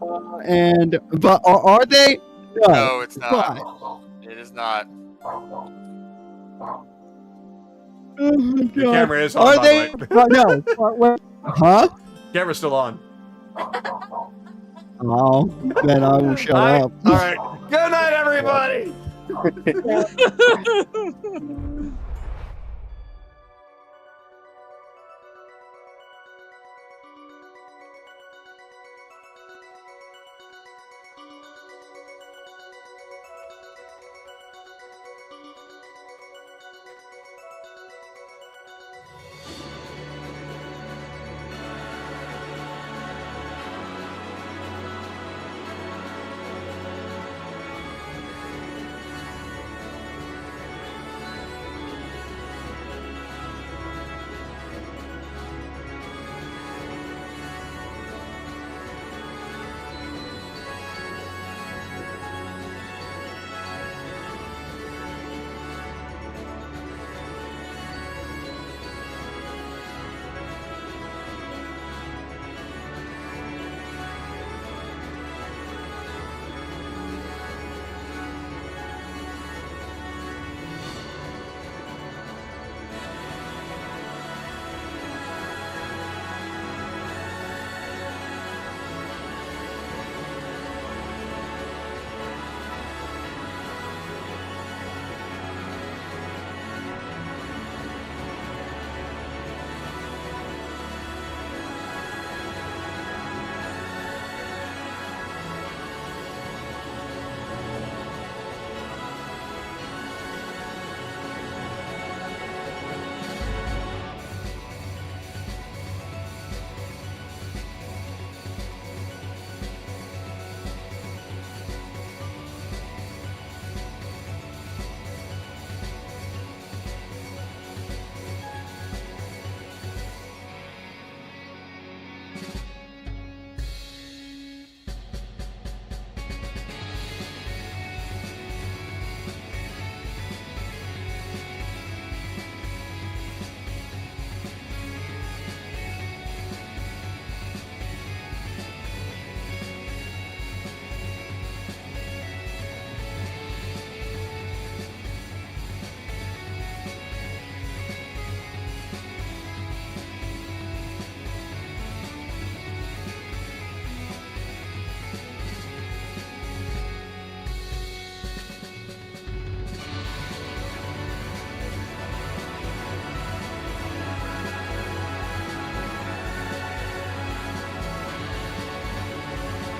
But are they? No, it's not. But, It is not. oh my The God. camera is on, Are by they? the way. No. Huh? Camera's still on. Oh, then I will shut up. All right. Good night, everybody.